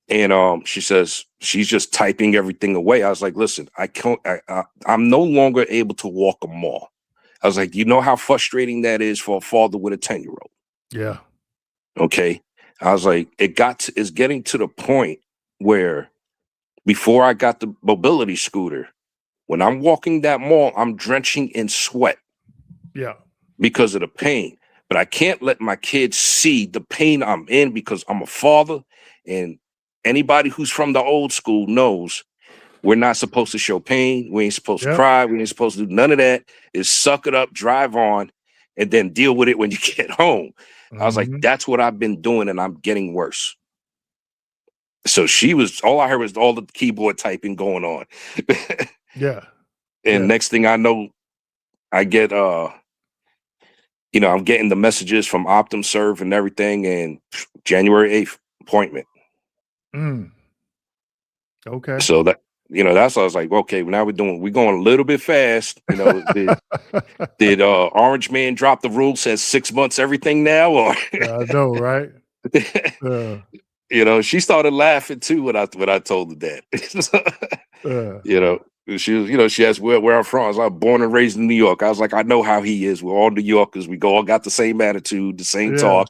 And she says she's just typing everything away. I was like, "Listen, I'm no longer able to walk a mall." I was like, "You know how frustrating that is for a father with a 10-year-old." Yeah. Okay. I was like, it's getting to the point where before I got the mobility scooter, when I'm walking that mall, I'm drenching in sweat. Yeah. Because of the pain. But I can't let my kids see the pain I'm in because I'm a father. And anybody who's from the old school knows we're not supposed to show pain. We ain't supposed to cry. We ain't supposed to do none of that. It's suck it up, drive on, and then deal with it when you get home. I was like, that's what I've been doing, and I'm getting worse. So all I heard was all the keyboard typing going on. Yeah. And next thing I know, I get I'm getting the messages from OptumServe and everything, and January 8th appointment. Okay. So that's what I was like, okay, now we're going a little bit fast. Did Orange Man drop the rule, says 6 months everything now? Or I know, right? She started laughing too when I told her that. She was, she asked where I'm from. I was like, born and raised in New York. I was like, I know how he is. We're all New Yorkers. We all got the same attitude, the same talk.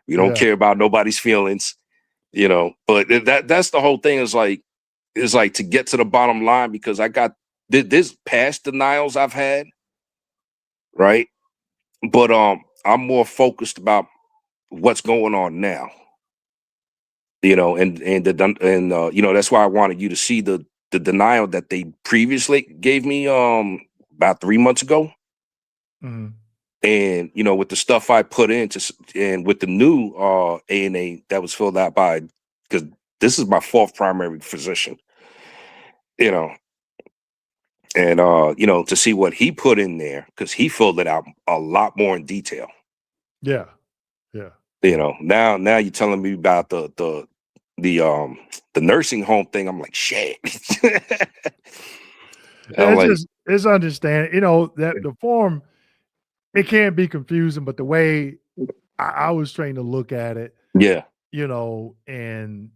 We don't care about nobody's feelings, But that's the whole thing. Is like to get to the bottom line, because I got this past denials I've had, right? But I'm more focused about what's going on now, and that's why I wanted you to see the denial that they previously gave me about 3 months ago. And with the stuff I put and with the new ANA that was filled out by, because this is my 4th primary physician, and to see what he put in there, because he filled it out a lot more in detail. Yeah. Now you're telling me about the nursing home thing. I'm like, shit. It's understanding, that the form, it can be confusing, but the way I was trained to look at it, and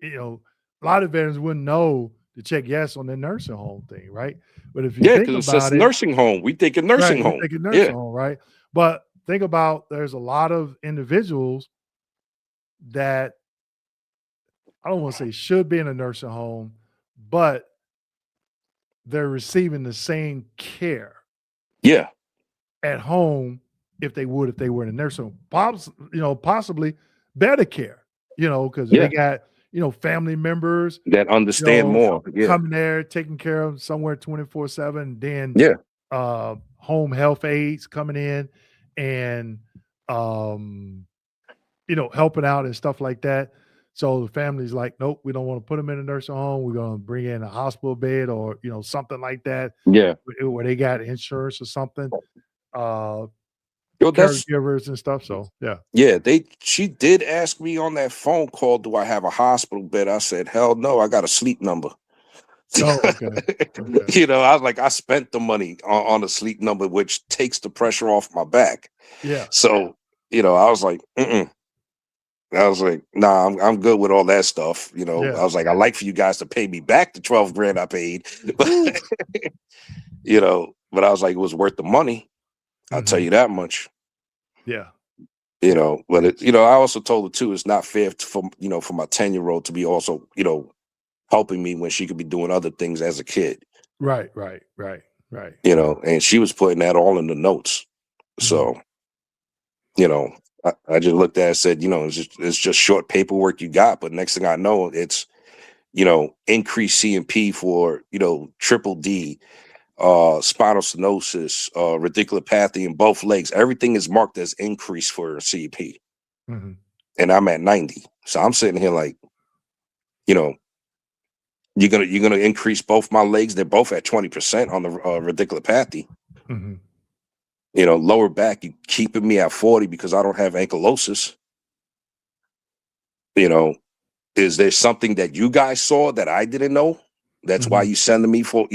a lot of veterans wouldn't know to check yes on the nursing home thing, right? But if you think because it about says it, nursing home, we think of nursing home. We think of nursing home, right? But think about, there's a lot of individuals that I don't want to say should be in a nursing home, but they're receiving the same care Yeah. at home if they were in a nursing home. Possibly better care, because Yeah. they got, family members That understand more. Yeah. coming there, taking care of somewhere 24/7. Then Yeah. home health aides coming in and helping out and stuff like that. So the family's like, nope, we don't want to put them in a nursing home. We're going to bring in a hospital bed or something like that. Yeah. Where they got insurance or something. That's Caregivers and stuff. So yeah. Yeah, she did ask me on that phone call, do I have a hospital bed? I said, hell no, I got a sleep number. Oh, okay. I was like, I spent the money on a sleep number, which takes the pressure off my back. Yeah. So, I was like, I was like, nah, I'm good with all that stuff. I was like, I like for you guys to pay me back the 12 grand I paid. But, but I was like, it was worth the money. I'll tell you that much. Yeah. But I also told her too, it's not fair for my 10-year-old to be also, helping me when she could be doing other things as a kid. Right. And she was putting that all in the notes. So, I just looked at it and said, it's just short paperwork you got. But next thing I know, it's, increased C&P for, triple D, spinal stenosis, radiculopathy in both legs. Everything is marked as increase for CP. And I'm at 90. So I'm sitting here like, you're gonna increase both my legs. They're both at 20% on the radiculopathy. Lower back, you keeping me at 40 because I don't have ankylosis. Is there something that you guys saw that I didn't know? That's why you sending me for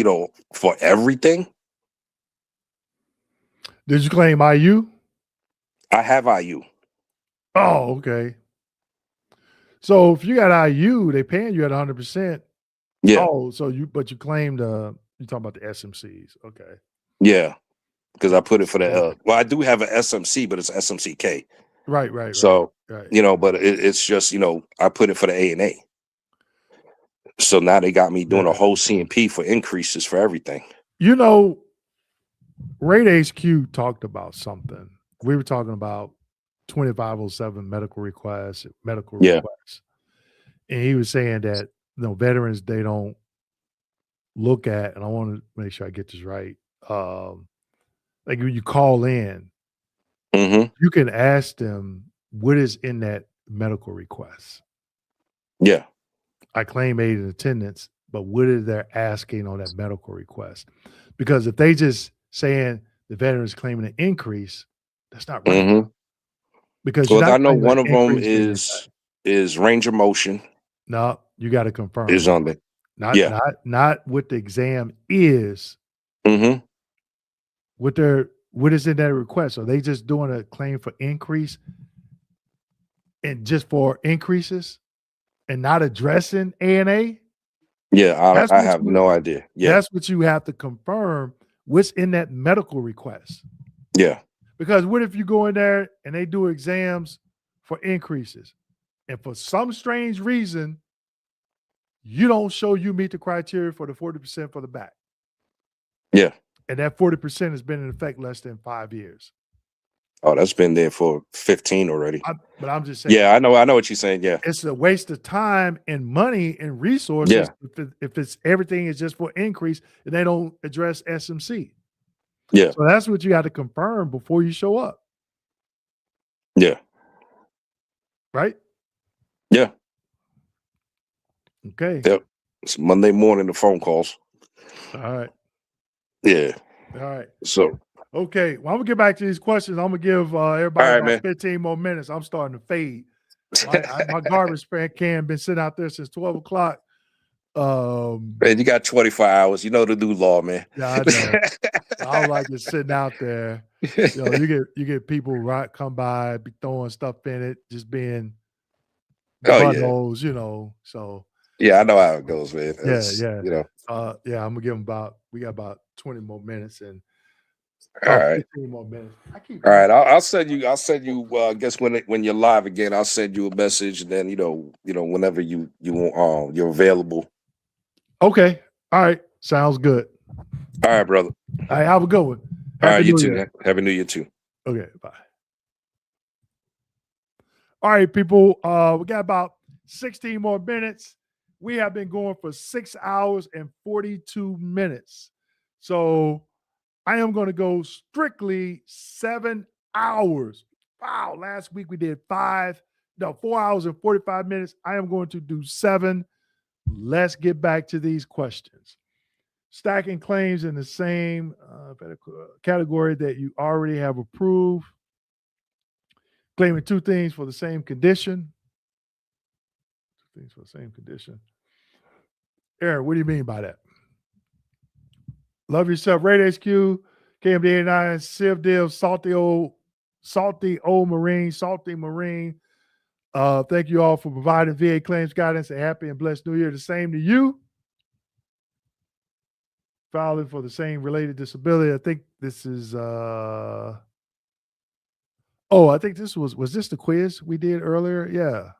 everything. Did you claim IU? I have IU. Oh, okay. So if you got IU, they paying you at 100%. Yeah. Oh, so you claimed you're talking about the SMCs. Okay. Yeah. Because I put it for the I do have an SMC, but it's SMCK. Right. So right. But it's just I put it for the A&A. So now they got me doing a whole C&P for increases for everything. Rate HQ talked about something. We were talking about 2507 medical requests. And he was saying that veterans, they don't look at, and I want to make sure I get this right. Like when you call in, you can ask them what is in that medical request. Yeah. I claim aid in attendance, but what are they asking on that medical request? Because if they just saying the veteran is claiming an increase, that's not right. Because I know one of them is range of motion. No, you got to confirm. Is on it. Not what the exam is. What is in that request? Are they just doing a claim for increase and just for increases and not addressing A&A? Yeah, I have no idea. Yeah. That's what you have to confirm. What's in that medical request? Yeah. Because what if you go in there and they do exams for increases, and for some strange reason, you don't show you meet the criteria for the 40% for the back? Yeah. And that 40% has been in effect less than 5 years. Oh, that's been there for 15 already. But I'm just saying. Yeah, I know what you're saying. Yeah. It's a waste of time and money and resources if it's everything is just for increase and they don't address SMC. Yeah. So that's what you got to confirm before you show up. Yeah. Right? Yeah. Okay. Yep. It's Monday morning, the phone calls. All right. Yeah. All right. So. Okay. Well, I'm going to get back to these questions. I'm going to give everybody about 15 more minutes. I'm starting to fade. My garbage can been sitting out there since 12 o'clock. Man, you got 24 hours. You know the new law, man. Yeah, I know. I don't like it sitting out there. You get people come by, be throwing stuff in it, just being buttholes, So yeah, I know how it goes, man. Yeah. I'm gonna give them we got about 20 more minutes and all right. 15 more minutes. All right, I'll send you. I guess when you're live again, I'll send you a message. And then whenever you're available. Okay. All right. Sounds good. All right, brother. All right, have a good one. All right, Happy you New too. Year. Happy New Year too. Okay, bye. All right, people. We got about 16 more minutes. We have been going for 6 hours and 42 minutes. So I am going to go strictly 7 hours. Wow. Last week we did 4 hours and 45 minutes. I am going to do 7. Let's get back to these questions. Stacking claims in the same category that you already have approved. Claiming 2 things for the same condition. 2 things for the same condition. Aaron, what do you mean by that? Love yourself. Radar HQ, KMD89, Civ Div, Salty Old Marine, Salty Marine. Thank you all for providing VA claims guidance. A happy and blessed New Year. The same to you. Filing for the same related disability. I think this is I think this was this the quiz we did earlier? Yeah.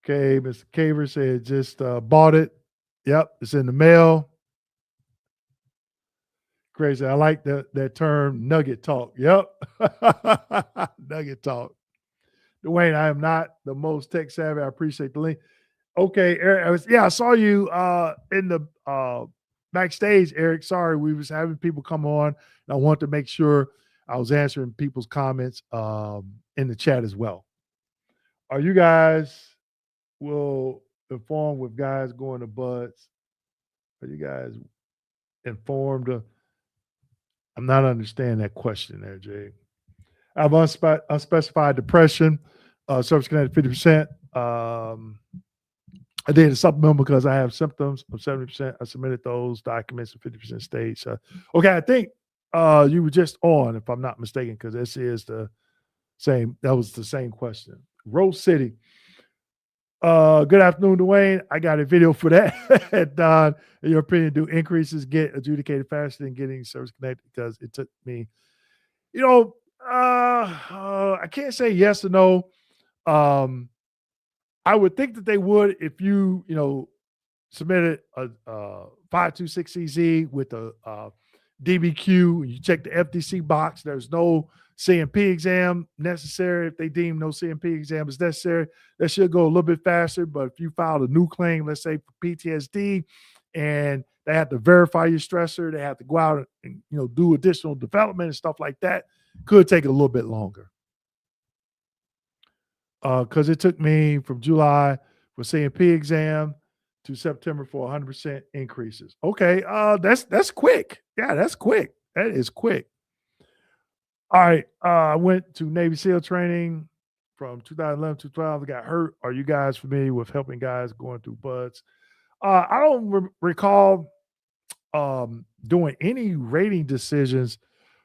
Okay, Mr. Caver said just bought it. Yep, it's in the mail. Crazy. I like that term, nugget talk. Yep. Nugget talk. Dwayne, I am not the most tech savvy. I appreciate the link. Okay, Eric. I saw you in the backstage, Eric. Sorry, we was having people come on. And I want to make sure I was answering people's comments in the chat as well. Are you guys will inform with guys going to buds? Are you guys informed? I'm not understanding that question there, Jay. I have unspecified depression, service connected 50%. I did a supplemental because I have symptoms of 70%. I submitted those documents at 50% stage. Okay, I think you were just on, if I'm not mistaken, because this is the same. That was the same question. Rose City. Good afternoon, Dwayne. I got a video for that. Don, in your opinion, do increases get adjudicated faster than getting service connected? Because it took me, I can't say yes or no. I would think that they would if you, submitted a 526CZ with a DBQ. You check the FDC box. There's no CMP exam necessary. If they deem no CMP exam is necessary, that should go a little bit faster. But if you filed a new claim, let's say for PTSD, and they have to verify your stressor, they have to go out and do additional development and stuff like that, could take a little bit longer. Because it took me from July for CMP exam to September for 100% increases. Okay, that's quick. Yeah, that's quick. That is quick. All right, I went to Navy SEAL training from 2011 to 2012. I got hurt. Are you guys familiar with helping guys going through buds? I don't recall doing any rating decisions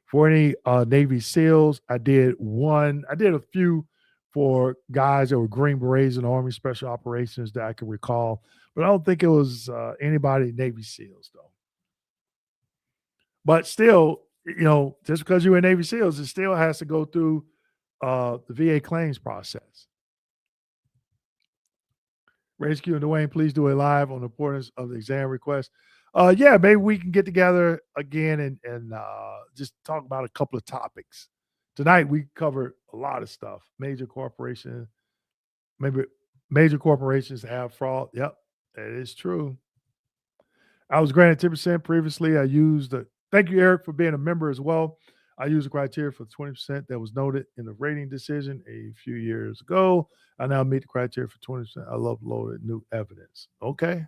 for any Navy SEALs. I did a few for guys that were Green Berets and Army Special Operations that I can recall, but I don't think it was anybody Navy SEALs though. But still, just because you're in Navy SEALs, it still has to go through the VA claims process. Rescue and Dwayne, please do a live on the importance of the exam request. Yeah, maybe we can get together again and just talk about a couple of topics. Tonight we covered a lot of stuff. Major corporations have fraud. Yep, that is true. I was granted 10% previously. I used thank you, Eric, for being a member as well. I used the criteria for 20% that was noted in the rating decision a few years ago. I now meet the criteria for 20%. I love loaded new evidence. Okay.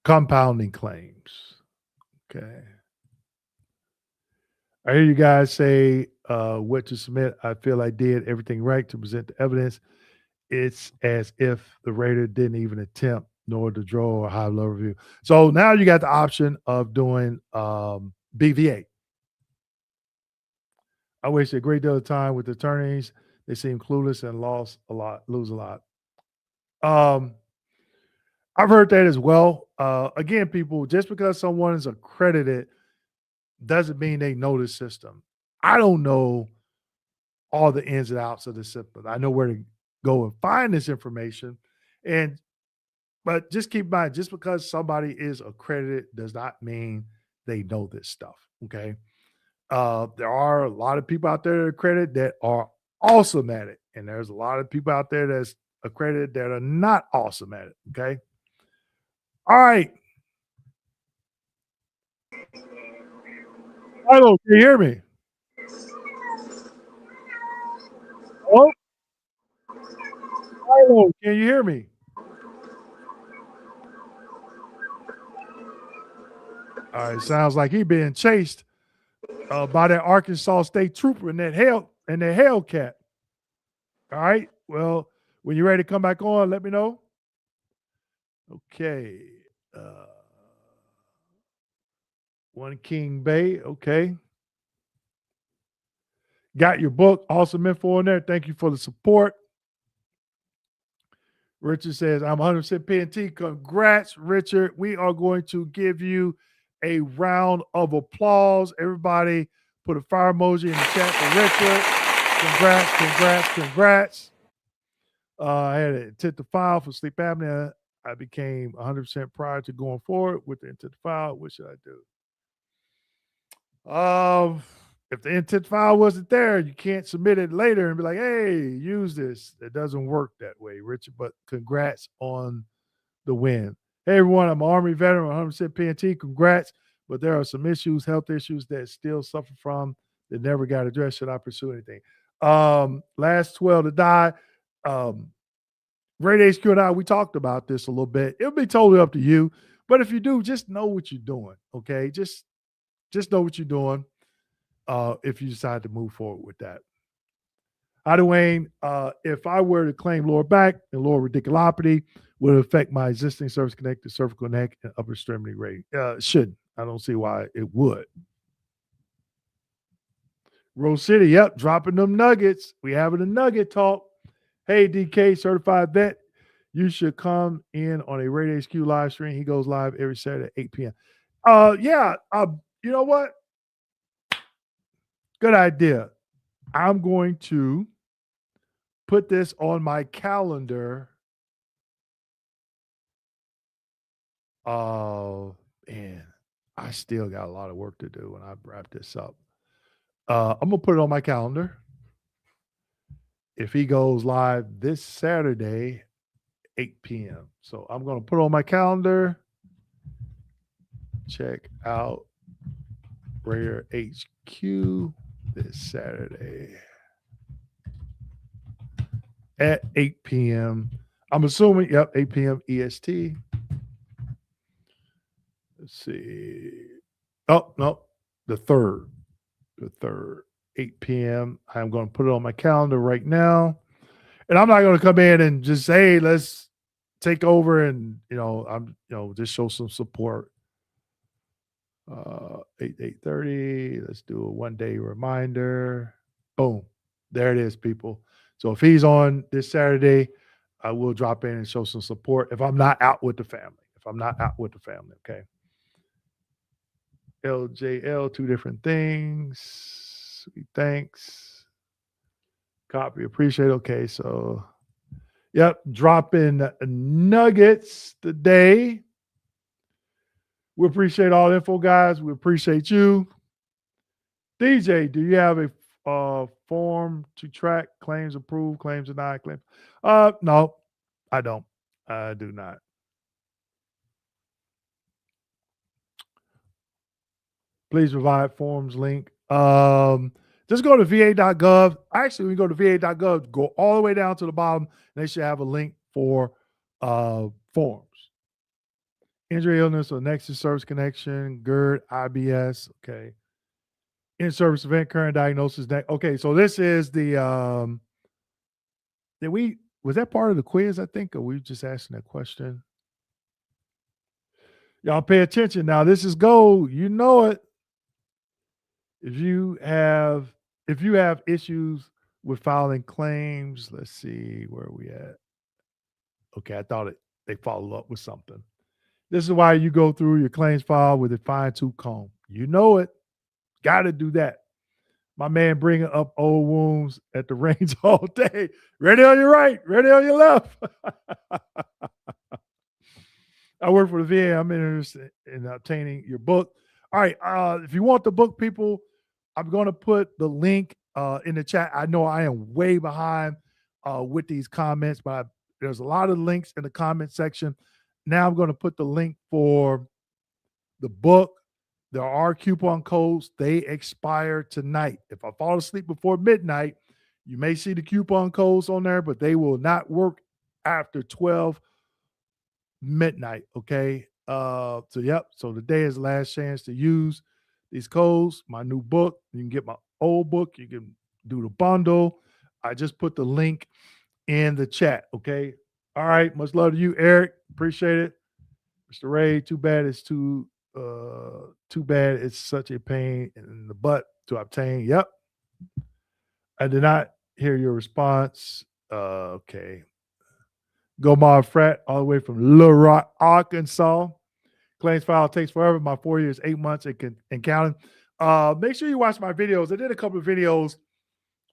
Compounding claims. Okay. I hear you guys say what to submit. I feel I did everything right to present the evidence. It's as if the rater didn't even attempt nor to draw a high level review. So now you got the option of doing BVA. I wasted a great deal of time with attorneys. They seem clueless and lose a lot. I've heard that as well. Again, people, just because someone is accredited doesn't mean they know the system. I don't know all the ins and outs of the system. I know where to go and find this information. But just keep in mind, just because somebody is accredited does not mean they know this stuff. Okay. There are a lot of people out there that are accredited that are awesome at it. And there's a lot of people out there that's accredited that are not awesome at it. Okay. All right. Hello, can you hear me? Oh, hello, can you hear me? All right, sounds like he being chased by that Arkansas State trooper and that Hellcat. All right. Well, when you're ready to come back on, let me know. Okay. One King Bay. Okay. Got your book. Awesome info in there. Thank you for the support. Richard says, I'm 100% PNT. Congrats, Richard. We are going to give you a round of applause. Everybody put a fire emoji in the chat for Richard. Congrats. I had an intent to file for sleep apnea. I became 100% prior to going forward with the intent to file. What should I do? If the intent file wasn't there, you can't submit it later and be like, hey, use this. It doesn't work that way, Richard, but congrats on the win. Hey, everyone, I'm an Army veteran, 100% PNT. Congrats, but there are some issues, health issues that still suffer from that never got addressed. Should I pursue anything? Last 12 to die. Radiation Q and I, we talked about this a little bit. It'll be totally up to you. But if you do, just know what you're doing, okay? Just know what you're doing if you decide to move forward with that. Hi, Dwayne. If I were to claim lower back and lower radiculopathy, would it affect my existing service-connected cervical neck and upper extremity rating? Shouldn't. I don't see why it would. Rose City, yep, dropping them nuggets. We having a nugget talk. Hey, DK, certified vet, you should come in on a Radio HQ live stream. He goes live every Saturday at 8 p.m. You know what? Good idea. I'm going to put this on my calendar. Man, I still got a lot of work to do when I wrap this up. I'm going to put it on my calendar. If he goes live this Saturday, 8 p.m. So I'm going to put it on my calendar. Check out Rare HQ this Saturday at 8 p.m. I'm assuming, yep, 8 p.m. EST. Let's see. Oh, no, the third, 8 p.m. I'm going to put it on my calendar right now. And I'm not going to come in and just say, hey, let's take over and, just show some support. 8:30. Let's do a 1 day reminder. Boom. There it is, people. So if he's on this Saturday, I will drop in and show some support if I'm not out with the family. Okay. LJL, 2 different things. Sweet, thanks. Copy, appreciate. Okay, so yep, dropping nuggets today. We appreciate all the info, guys. We appreciate you. DJ, do you have a form to track claims approved, claims denied, claims? No, I don't. I do not. Please provide forms link. Just go to va.gov. Actually, when you go to va.gov, go all the way down to the bottom, and they should have a link for forms. Injury, illness, or Nexus service connection, GERD, IBS. Okay. In-service event, current diagnosis. Okay, so this is the was that part of the quiz, I think, or we just asking that question? Y'all pay attention now. This is gold. You know it. If you have issues with filing claims, let's see where are we at. Okay, I thought they followed up with something. This is why you go through your claims file with a fine-tooth comb. You know it. Got to do that. My man bringing up old wounds at the range all day. Ready on your right, ready on your left. I work for the VA. I'm interested in obtaining your book. All right. If you want the book, people, I'm going to put the link in the chat. I know I am way behind with these comments, but there's a lot of links in the comment section. Now I'm going to put the link for the book. There are coupon codes. They expire tonight. If I fall asleep before midnight, you may see the coupon codes on there, but they will not work after 12 midnight. Okay. So today is the last chance to use these codes. My new book. You can get my old book. You can do the bundle. I just put the link in the chat. Okay. All right. Much love to you, Eric. Appreciate it. Mr. Ray, too bad it's such a pain in the butt to obtain. Yep. I did not hear your response. Okay. Gomar Frat, all the way from Little Rock, Arkansas. Claims file takes forever. My 4 years, 8 months, and counting. Make sure you watch my videos. I did a couple of videos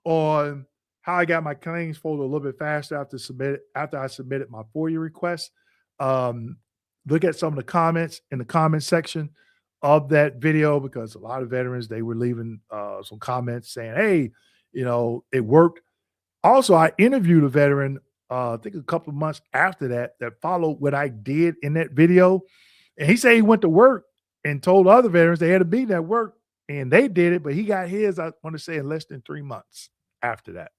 on how I got my claims folder a little bit faster after I submitted my 4-year request. Look at some of the comments in the comment section of that video, because a lot of veterans, they were leaving some comments saying, hey, it worked. Also, I interviewed a veteran, I think a couple of months after that followed what I did in that video. And he said he went to work and told other veterans they had to be at work, and they did it, but he got his, I want to say, in less than 3 months after that.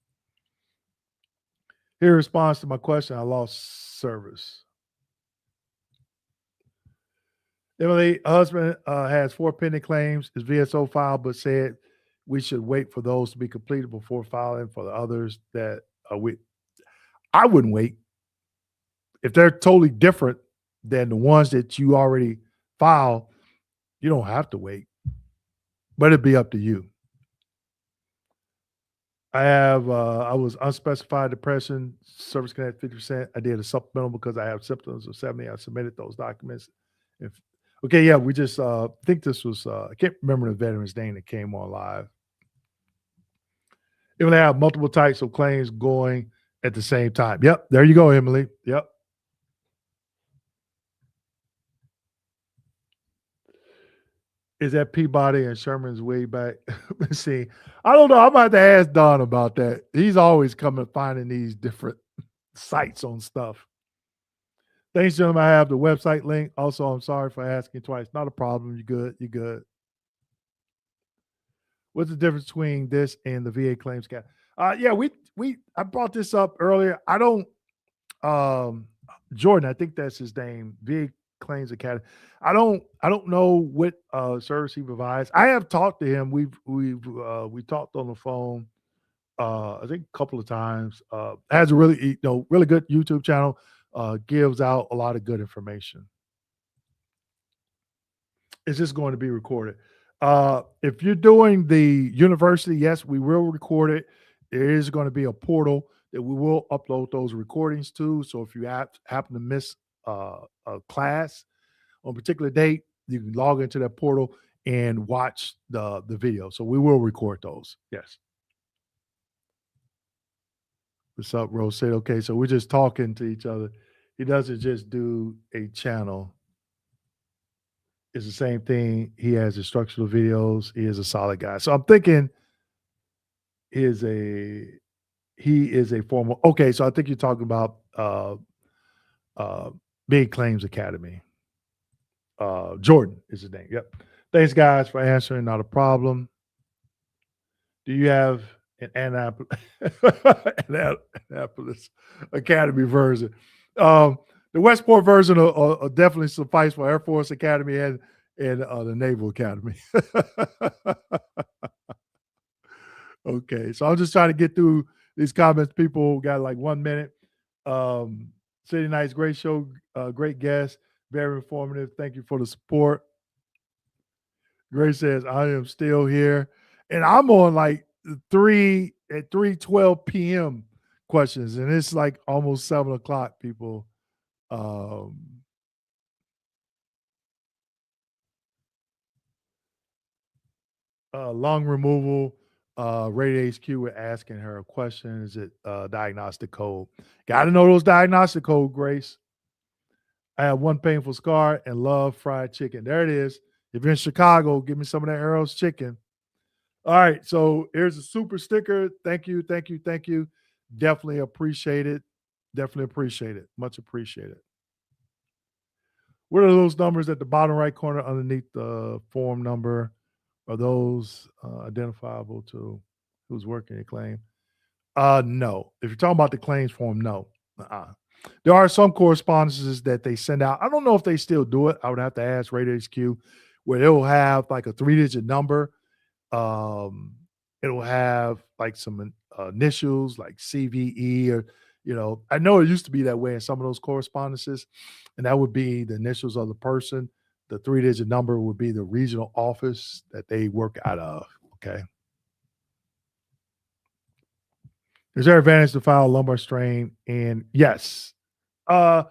Here response to my question, I lost service. Emily, husband has 4 pending claims. His VSO filed, but said we should wait for those to be completed before filing for the others that I wouldn't wait. If they're totally different than the ones that you already filed, you don't have to wait. But it'd be up to you. I was unspecified depression, service connect 50%. I did a supplemental because I have symptoms of 70. I submitted those documents. We just think this was I can't remember the veteran's name that came on live. Even they have multiple types of claims going at the same time. Yep, there you go, Emily. Yep. Is that Peabody and Sherman's way back? Let's see. I don't know. I'm about to ask Don about that. He's always coming finding these different sites on stuff. Thanks, gentlemen. I have the website link. Also, I'm sorry for asking twice. Not a problem. You're good. You're good. What's the difference between this and the VA claims cap? I brought this up earlier. I don't Jordan, I think that's his name, VA Claims Academy. I don't know what service he provides. I have talked to him. We talked on the phone I think a couple of times. Has a really really good YouTube channel. Gives out a lot of good information. It's just going to be recorded. If you're doing the university, yes, we will record it. There is going to be a portal that we will upload those recordings to. So if you happen to miss a class on a particular date, you can log into that portal and watch the video. So we will record those. Yes. What's up, Rose? Said, okay, so we're just talking to each other. He doesn't just do a channel. It's the same thing. He has instructional videos. He is a solid guy. So I'm thinking he is a former. Okay, so I think you're talking about Big Claims Academy. Jordan is his name. Yep. Thanks, guys, for answering. Not a problem. Do you have an Annapolis Academy version? The Westport version will definitely suffice for Air Force Academy and the Naval Academy. Okay, so I'm just trying to get through these comments. People got like 1 minute. City Nights, great show, great guest, very informative. Thank you for the support. Grace says, I am still here. And I'm on like 3:12 p.m. questions, and it's like almost 7 o'clock, people. Lung removal. Radio HQ were asking her a question. Is it diagnostic code? Got to know those diagnostic code, Grace. I have one painful scar and love fried chicken. There it is. If you're in Chicago, give me some of that Arrow's chicken. All right. So here's a super sticker. Thank you. Thank you. Thank you. Definitely appreciate it. Definitely appreciate it. Much appreciated. What are those numbers at the bottom right corner underneath the form number? Are those identifiable to who's working a claim? No. If you're talking about the claims form, no. There are some correspondences that they send out. I don't know if they still do it. I would have to ask Radio HQ, where it'll have like a 3-digit number. It'll have like some initials like CVE or, I know it used to be that way in some of those correspondences, and that would be the initials of the person. The 3-digit number would be the regional office that they work out of. Okay. Is there advantage to file a lumbar strain? And yes, you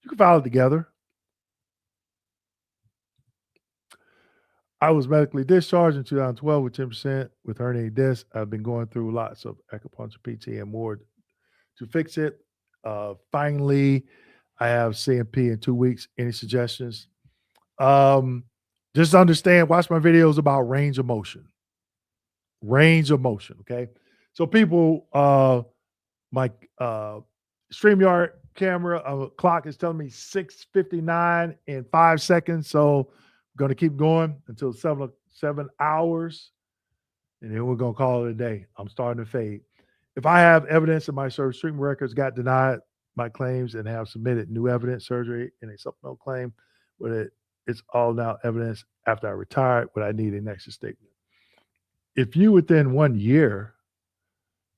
can file it together. I was medically discharged in 2012 with 10% with herniated disc. I've been going through lots of acupuncture, PT, and more to fix it. Finally, I have CMP in 2 weeks. Any suggestions? Just understand, watch my videos about range of motion. Range of motion, okay? So people, my StreamYard camera clock is telling me 6:59 in 5 seconds. So I'm going to keep going until 7 hours. And then we're going to call it a day. I'm starting to fade. If I have evidence that my service treatment records got denied my claims and have submitted new evidence surgery in a supplemental claim, but it's all now evidence after I retired, would I need a Nexus statement? If you within 1 year,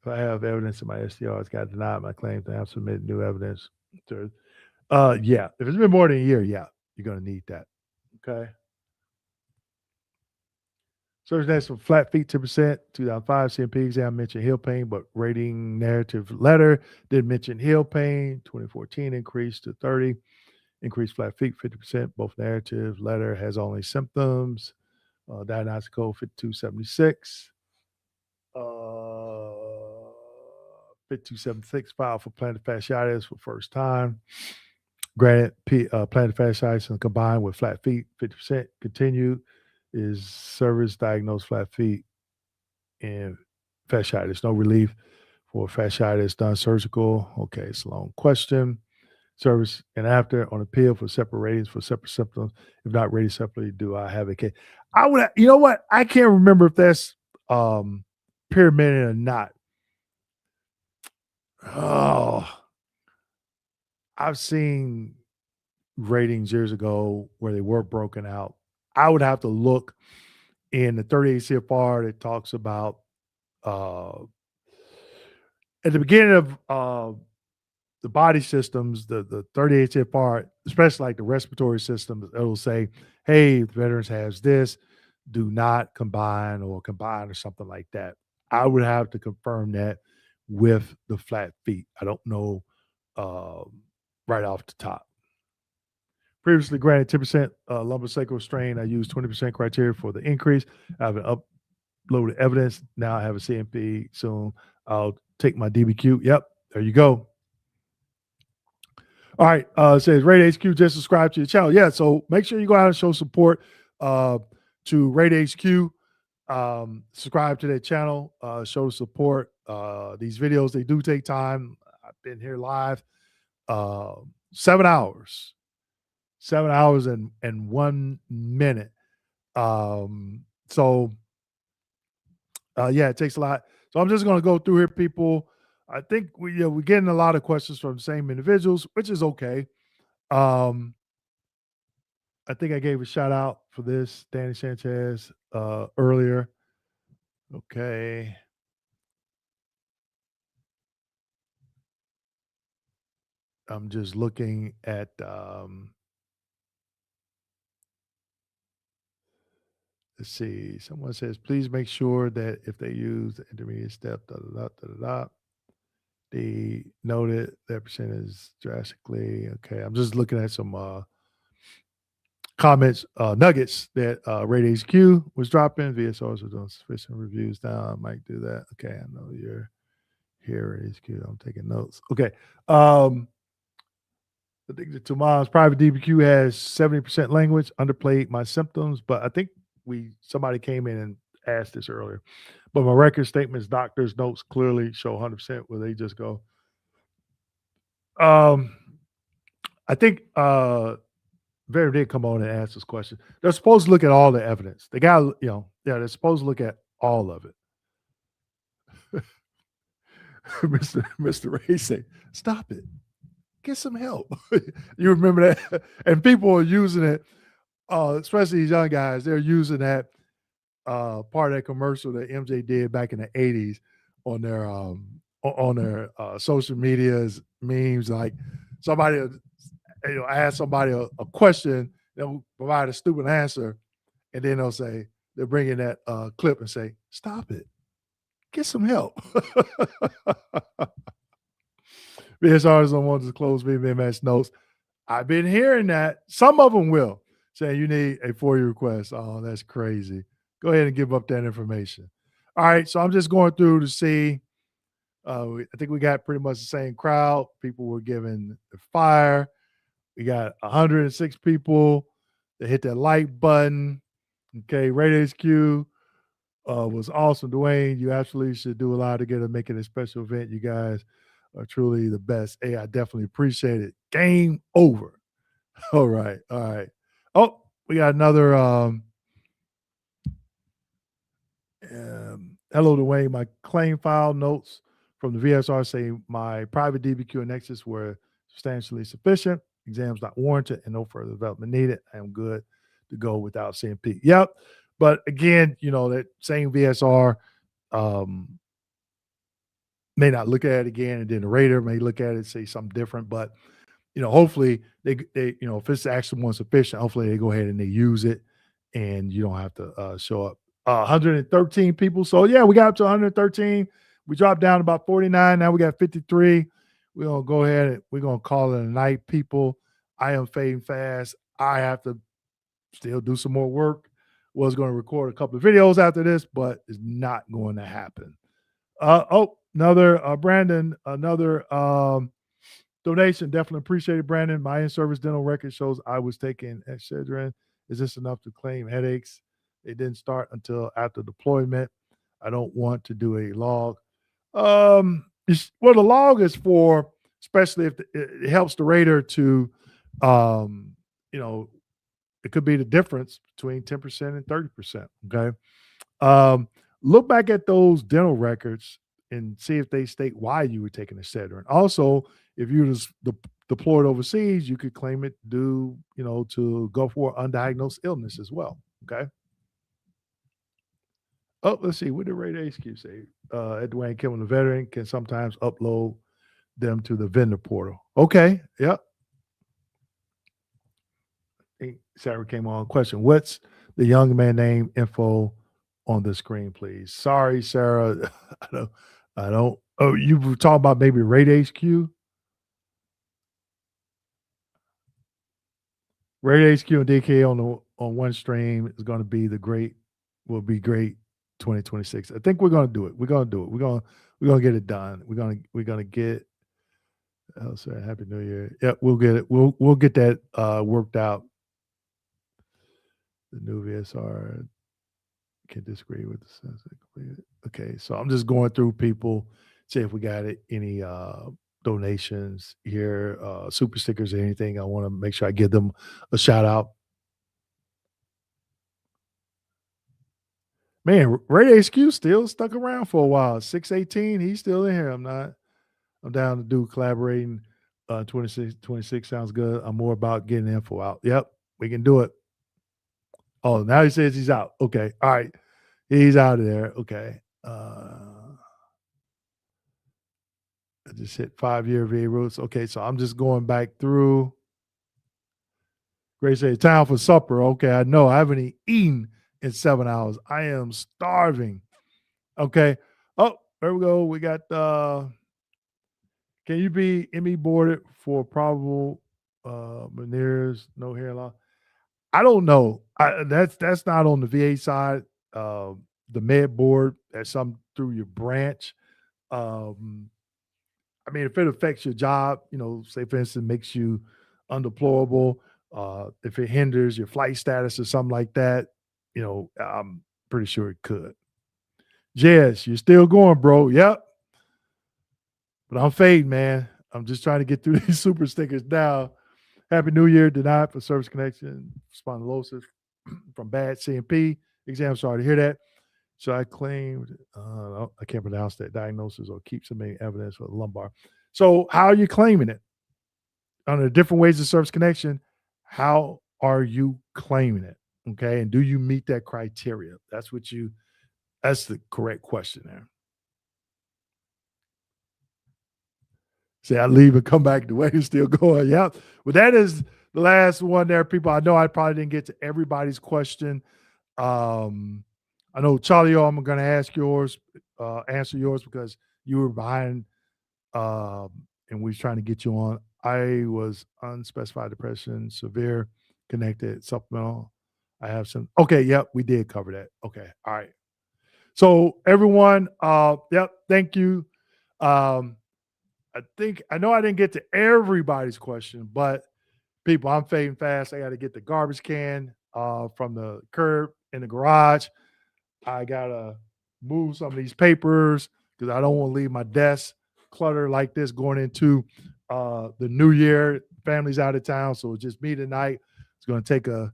if I have evidence that my SDRs got denied my claims and have submitted new evidence, yeah. If it's been more than a year, yeah, you're going to need that. Okay. Surgeon next from flat feet 10%, 2005 CMP exam mentioned heel pain, but rating narrative letter did mention heel pain. 2014 increased to 30, increased flat feet 50%. Both narrative letter has only symptoms. Diagnostic code 5276. 5276 filed for plantar fasciitis for first time. Granted, plantar fasciitis and combined with flat feet 50%. Continued is service diagnosed flat feet and fasciitis. No relief for fasciitis done surgical. Okay, it's a long question. Service and after on appeal for separate ratings for separate symptoms. If not rated separately, do I have a case? I would, you know what? I can't remember if that's pyramided or not. Oh, I've seen ratings years ago where they were broken out. I would have to look in the 38 CFR that talks about at the beginning of the body systems, the 38 CFR, especially like the respiratory systems, it'll say, hey, the veterans has this, do not combine or something like that. I would have to confirm that with the flat feet. I don't know right off the top. Previously granted 10% lumbosacral strain. I used 20% criteria for the increase. I have an uploaded evidence. Now I have a CMP soon. I'll take my DBQ. Yep, there you go. All right. It says Radio HQ just subscribe to your channel. Yeah, so make sure you go out and show support to Radio HQ. Subscribe to their channel. Show support. These videos, they do take time. I've been here live 7 hours. 7 hours and 1 minute. Yeah, it takes a lot. So I'm just going to go through here, people. I think we're getting a lot of questions from the same individuals, which is okay. I think I gave a shout out for this, Danny Sanchez, earlier. Okay. I'm just looking at let's see. Someone says, please make sure that if they use the intermediate step, they noted that percentage drastically. Okay, I'm just looking at some comments, nuggets that Rate HQ was dropping. VSRs were doing sufficient reviews now. I might do that. Okay, I know you're here, Rate HQ. I'm taking notes. Okay. I think the Tomorrow's private DBQ has 70% language, underplayed my symptoms, but I think somebody came in and asked this earlier. But my record statements, doctor's notes clearly show 100% where they just go. I think Vera did come on and ask this question. They're supposed to look at all the evidence. They got, they're supposed to look at all of it. Mr. Ray say, stop it. Get some help. You remember that? And people are using it, especially these young guys. They're using that part of that commercial that MJ did back in the 80s on their social medias, memes. Like somebody ask somebody a question, they'll provide a stupid answer, and then they'll bring in that clip and say, stop it. Get some help. VSRs don't want to disclose VMS notes. I've been hearing that. Some of them will, saying you need a FOIA request. Oh, that's crazy. Go ahead and give up that information. All right, so I'm just going through to see. I think we got pretty much the same crowd. People were giving the fire. We got 106 people that hit that like button. Okay, Rate HQ was awesome. Dwayne, you absolutely should do a lot to make it a special event. You guys are truly the best. Hey, I definitely appreciate it. Game over. All right. Oh, we got another. Hello, Dwayne. My claim file notes from the VSR say my private DBQ and Nexus were substantially sufficient. Exams not warranted and no further development needed. I am good to go without CMP. Yep. But again, that same VSR may not look at it again, and then the rater may look at it and say something different. But hopefully they if it's actually more sufficient, hopefully they go ahead and they use it, and you don't have to show up. 113 people. So yeah, we got up to 113. We dropped down to about 49. Now we got 53. We're gonna go ahead and we're gonna call it a night, people. I am fading fast. I have to still do some more work. Was going to record a couple of videos after this, but it's not going to happen. Another Brandon, another donation. Definitely appreciate it, Brandon. My in-service dental record shows I was taking Excedrin. Is this enough to claim headaches? They didn't start until after deployment. I don't want to do a log. The log is for, especially if it helps the rater to, it could be the difference between 10% and 30%. Okay. Look back at those dental records and see if they state why you were taking Excedrin. Also, if you was deployed overseas, you could claim it due, to Gulf War undiagnosed illness as well. Okay. Oh, let's see. What did Rate HQ say? Dwayne Kimmel, the veteran, can sometimes upload them to the vendor portal. Okay. Yep. Sarah came on. Question: what's the young man name info on the screen, please? Sorry, Sarah. I don't. Oh, you were talking about maybe Rate HQ? Rate HQ and DK on one stream is going to be great 2026. I think we're going to do it. We're going to do it. We're going to get it done. We're going to get. Oh, sorry. Happy New Year. Yeah, we'll get it. We'll get that worked out. The new VSR can disagree with the sense. Okay, so I'm just going through people, see if we got any donations here, super stickers or anything. I want to make sure I give them a shout out. Man, Ray HQ still stuck around for a while. 618, he's still in here. I'm down to do collaborating. 26 sounds good. I'm more about getting info out. Yep, we can do it. Oh, now he says he's out. Okay. All right. He's out of there. Okay. I just hit 5-year VA roots. Okay. So I'm just going back through. Grace said, time for supper. Okay. I know. I haven't eaten in 7 hours. I am starving. Okay. Oh, there we go. We got, can you be ME boarded for probable veneers, no hair loss? I don't know. That's not on the VA side. The med board, that's something through your branch. Um, I mean, if it affects your job, say for instance, makes you undeployable, if it hinders your flight status or something like that, I'm pretty sure it could. Jess, you're still going, bro. Yep. But I'm fading, man. I'm just trying to get through these super stickers now. Happy New Year, denied for service connection, spondylosis from bad CMP exam. Sorry to hear that. So I claimed, I can't pronounce that diagnosis or keep submitting evidence for the lumbar. So how are you claiming it? Under different ways of service connection, how are you claiming it? Okay. And do you meet that criteria? That's the correct question there. Say I leave and come back, the way is still going. Yep. But that is the last one there, people. I know I probably didn't get to everybody's question. I know Charlie, I'm going to ask yours, answer yours because you were behind, and we was trying to get you on. I was unspecified depression, severe, connected, supplemental. I have some. Okay, yep, we did cover that. Okay, all right. So everyone, yep, thank you. I know I didn't get to everybody's question, but people, I'm fading fast. I got to get the garbage can from the curb in the garage. I got to move some of these papers because I don't want to leave my desk cluttered like this going into the new year. Family's out of town, so it's just me tonight. It's going to take a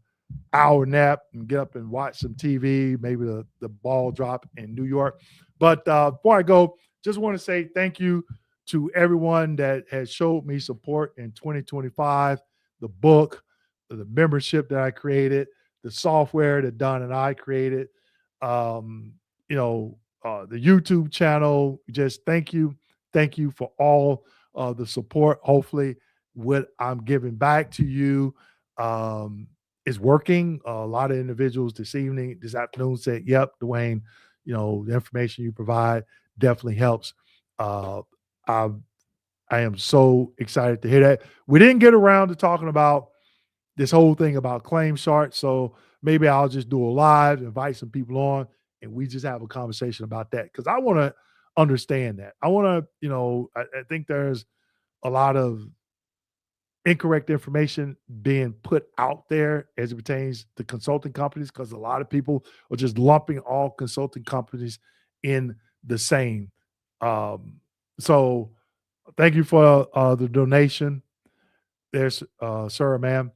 hour nap and get up and watch some TV, maybe the ball drop in New York. But before I go, just want to say thank you to everyone that has showed me support in 2025, the book, the membership that I created, the software that Don and I created, the YouTube channel. Just thank you. Thank you for all the support. Hopefully what I'm giving back to you is working. A lot of individuals this afternoon said, yep, Dwayne, the information you provide definitely helps. I am so excited to hear that. We didn't get around to talking about this whole thing about claim chart, so maybe I'll just do a live, invite some people on, and we just have a conversation about that because I want to understand that. I want to, I think there's a lot of incorrect information being put out there as it pertains to consulting companies because a lot of people are just lumping all consulting companies in the same. So thank you for the donation. There's sir, ma'am.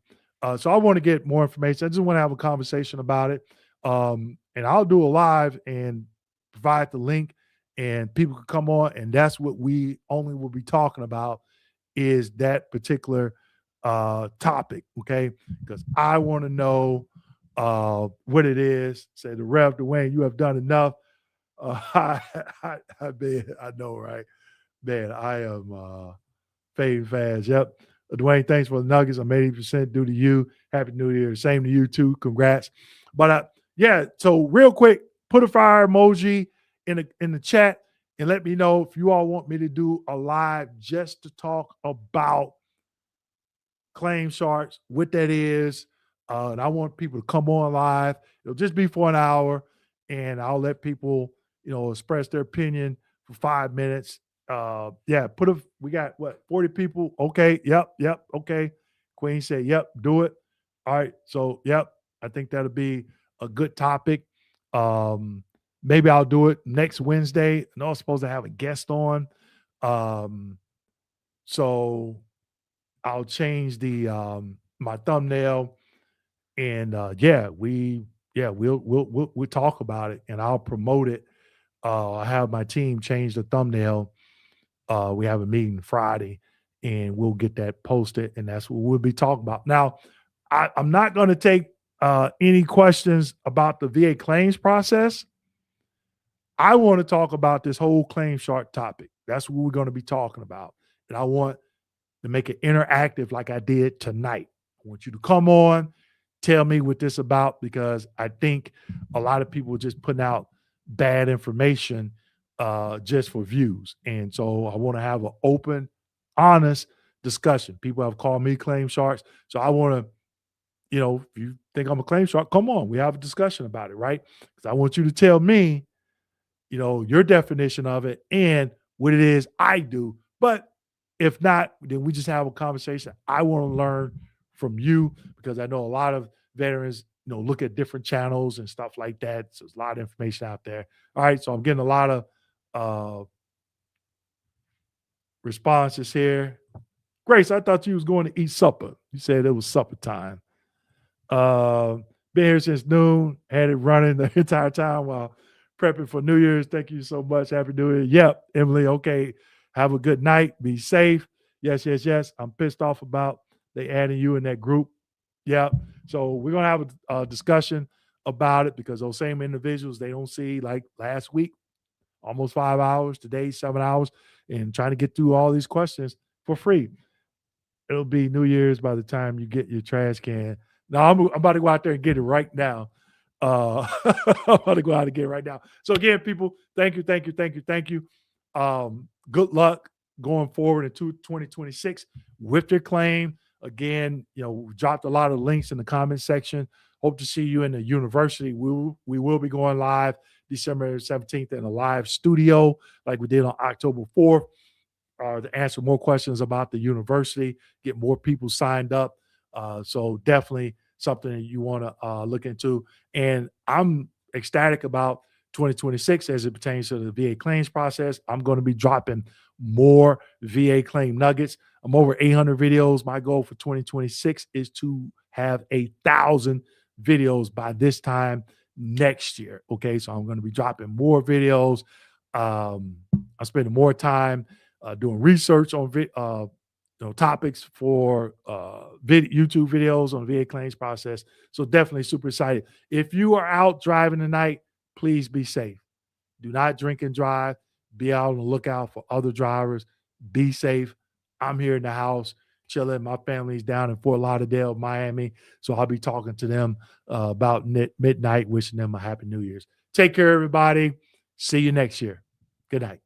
So I want to get more information. I just want to have a conversation about it. And I'll do a live and provide the link and people can come on. And that's what we only will be talking about is that particular topic. Okay. Because I want to know what it is. Say the Rev Dwayne, you have done enough. I know, right? Man, I am fading fast. Yep. Dwayne, thanks for the nuggets. I'm 80% due to you. Happy New Year. Same to you too. Congrats. But yeah, so real quick, put a fire emoji in the chat and let me know if you all want me to do a live just to talk about claim charts, what that is. And I want people to come on live. It'll just be for an hour, and I'll let people, express their opinion for 5 minutes. Yeah, we got 40 people. Okay. Yep. Okay. Queen said, yep, do it. All right. So, yep, I think that'll be a good topic. Maybe I'll do it next Wednesday. I know I'm supposed to have a guest on. So I'll change the my thumbnail and we'll talk about it and I'll promote it. I have my team change the thumbnail. We have a meeting Friday and we'll get that posted and that's what we'll be talking about. Now, I'm not going to take any questions about the VA claims process. I want to talk about this whole claim chart topic. That's what we're going to be talking about. And I want to make it interactive like I did tonight. I want you to come on, tell me what this is about because I think a lot of people are just putting out bad information just for views. And so I want to have an open, honest discussion. People have called me claim sharks. So I want to you know, if you think I'm a claim shark, come on, we have a discussion about it, right? Because I want you to tell me, you know, your definition of it and what it is I do. But if not, then we just have a conversation. I want to learn from you because I know a lot of veterans, you know, look at different channels and stuff like that. So there's a lot of information out there. All right. So I'm getting a lot of responses here. Grace, I thought you was going to eat supper. You said it was supper time. Been here since noon, had it running the entire time while prepping for New Year's. Thank you so much. Happy New Year. Yep, Emily. Okay. Have a good night. Be safe. Yes, yes, yes. I'm pissed off about they adding you in that group. Yep. So we're gonna have a discussion about it because those same individuals they don't see like last week, almost 5 hours, today 7 hours, and trying to get through all these questions for free. It'll be New Year's by the time you get your trash can. Now I'm about to go out there and get it right now. I'm about to go out and get it right now. So again, people, thank you, thank you, thank you, thank you. Good luck going forward into 2026 with your claim. Again, you know, we dropped a lot of links in the comment section. Hope to see you in the university. We will be going live December 17th in a live studio like we did on October 4th. To answer more questions about the university, get more people signed up. So definitely something that you want to look into. And I'm ecstatic about 2026 as it pertains to the VA claims process. I'm going to be dropping more VA claim nuggets. I'm over 800 videos. My goal for 2026 is to have 1,000 videos by this time next year. Okay, so I'm going to be dropping more videos. I'm spending more time doing research on topics for YouTube videos on the VA claims process. So definitely super excited. If you are out driving tonight, please be safe. Do not drink and drive. Be out on the lookout for other drivers. Be safe. I'm here in the house chilling. My family's down in Fort Lauderdale, Miami. So I'll be talking to them about midnight, wishing them a happy New Year's. Take care, everybody. See you next year. Good night.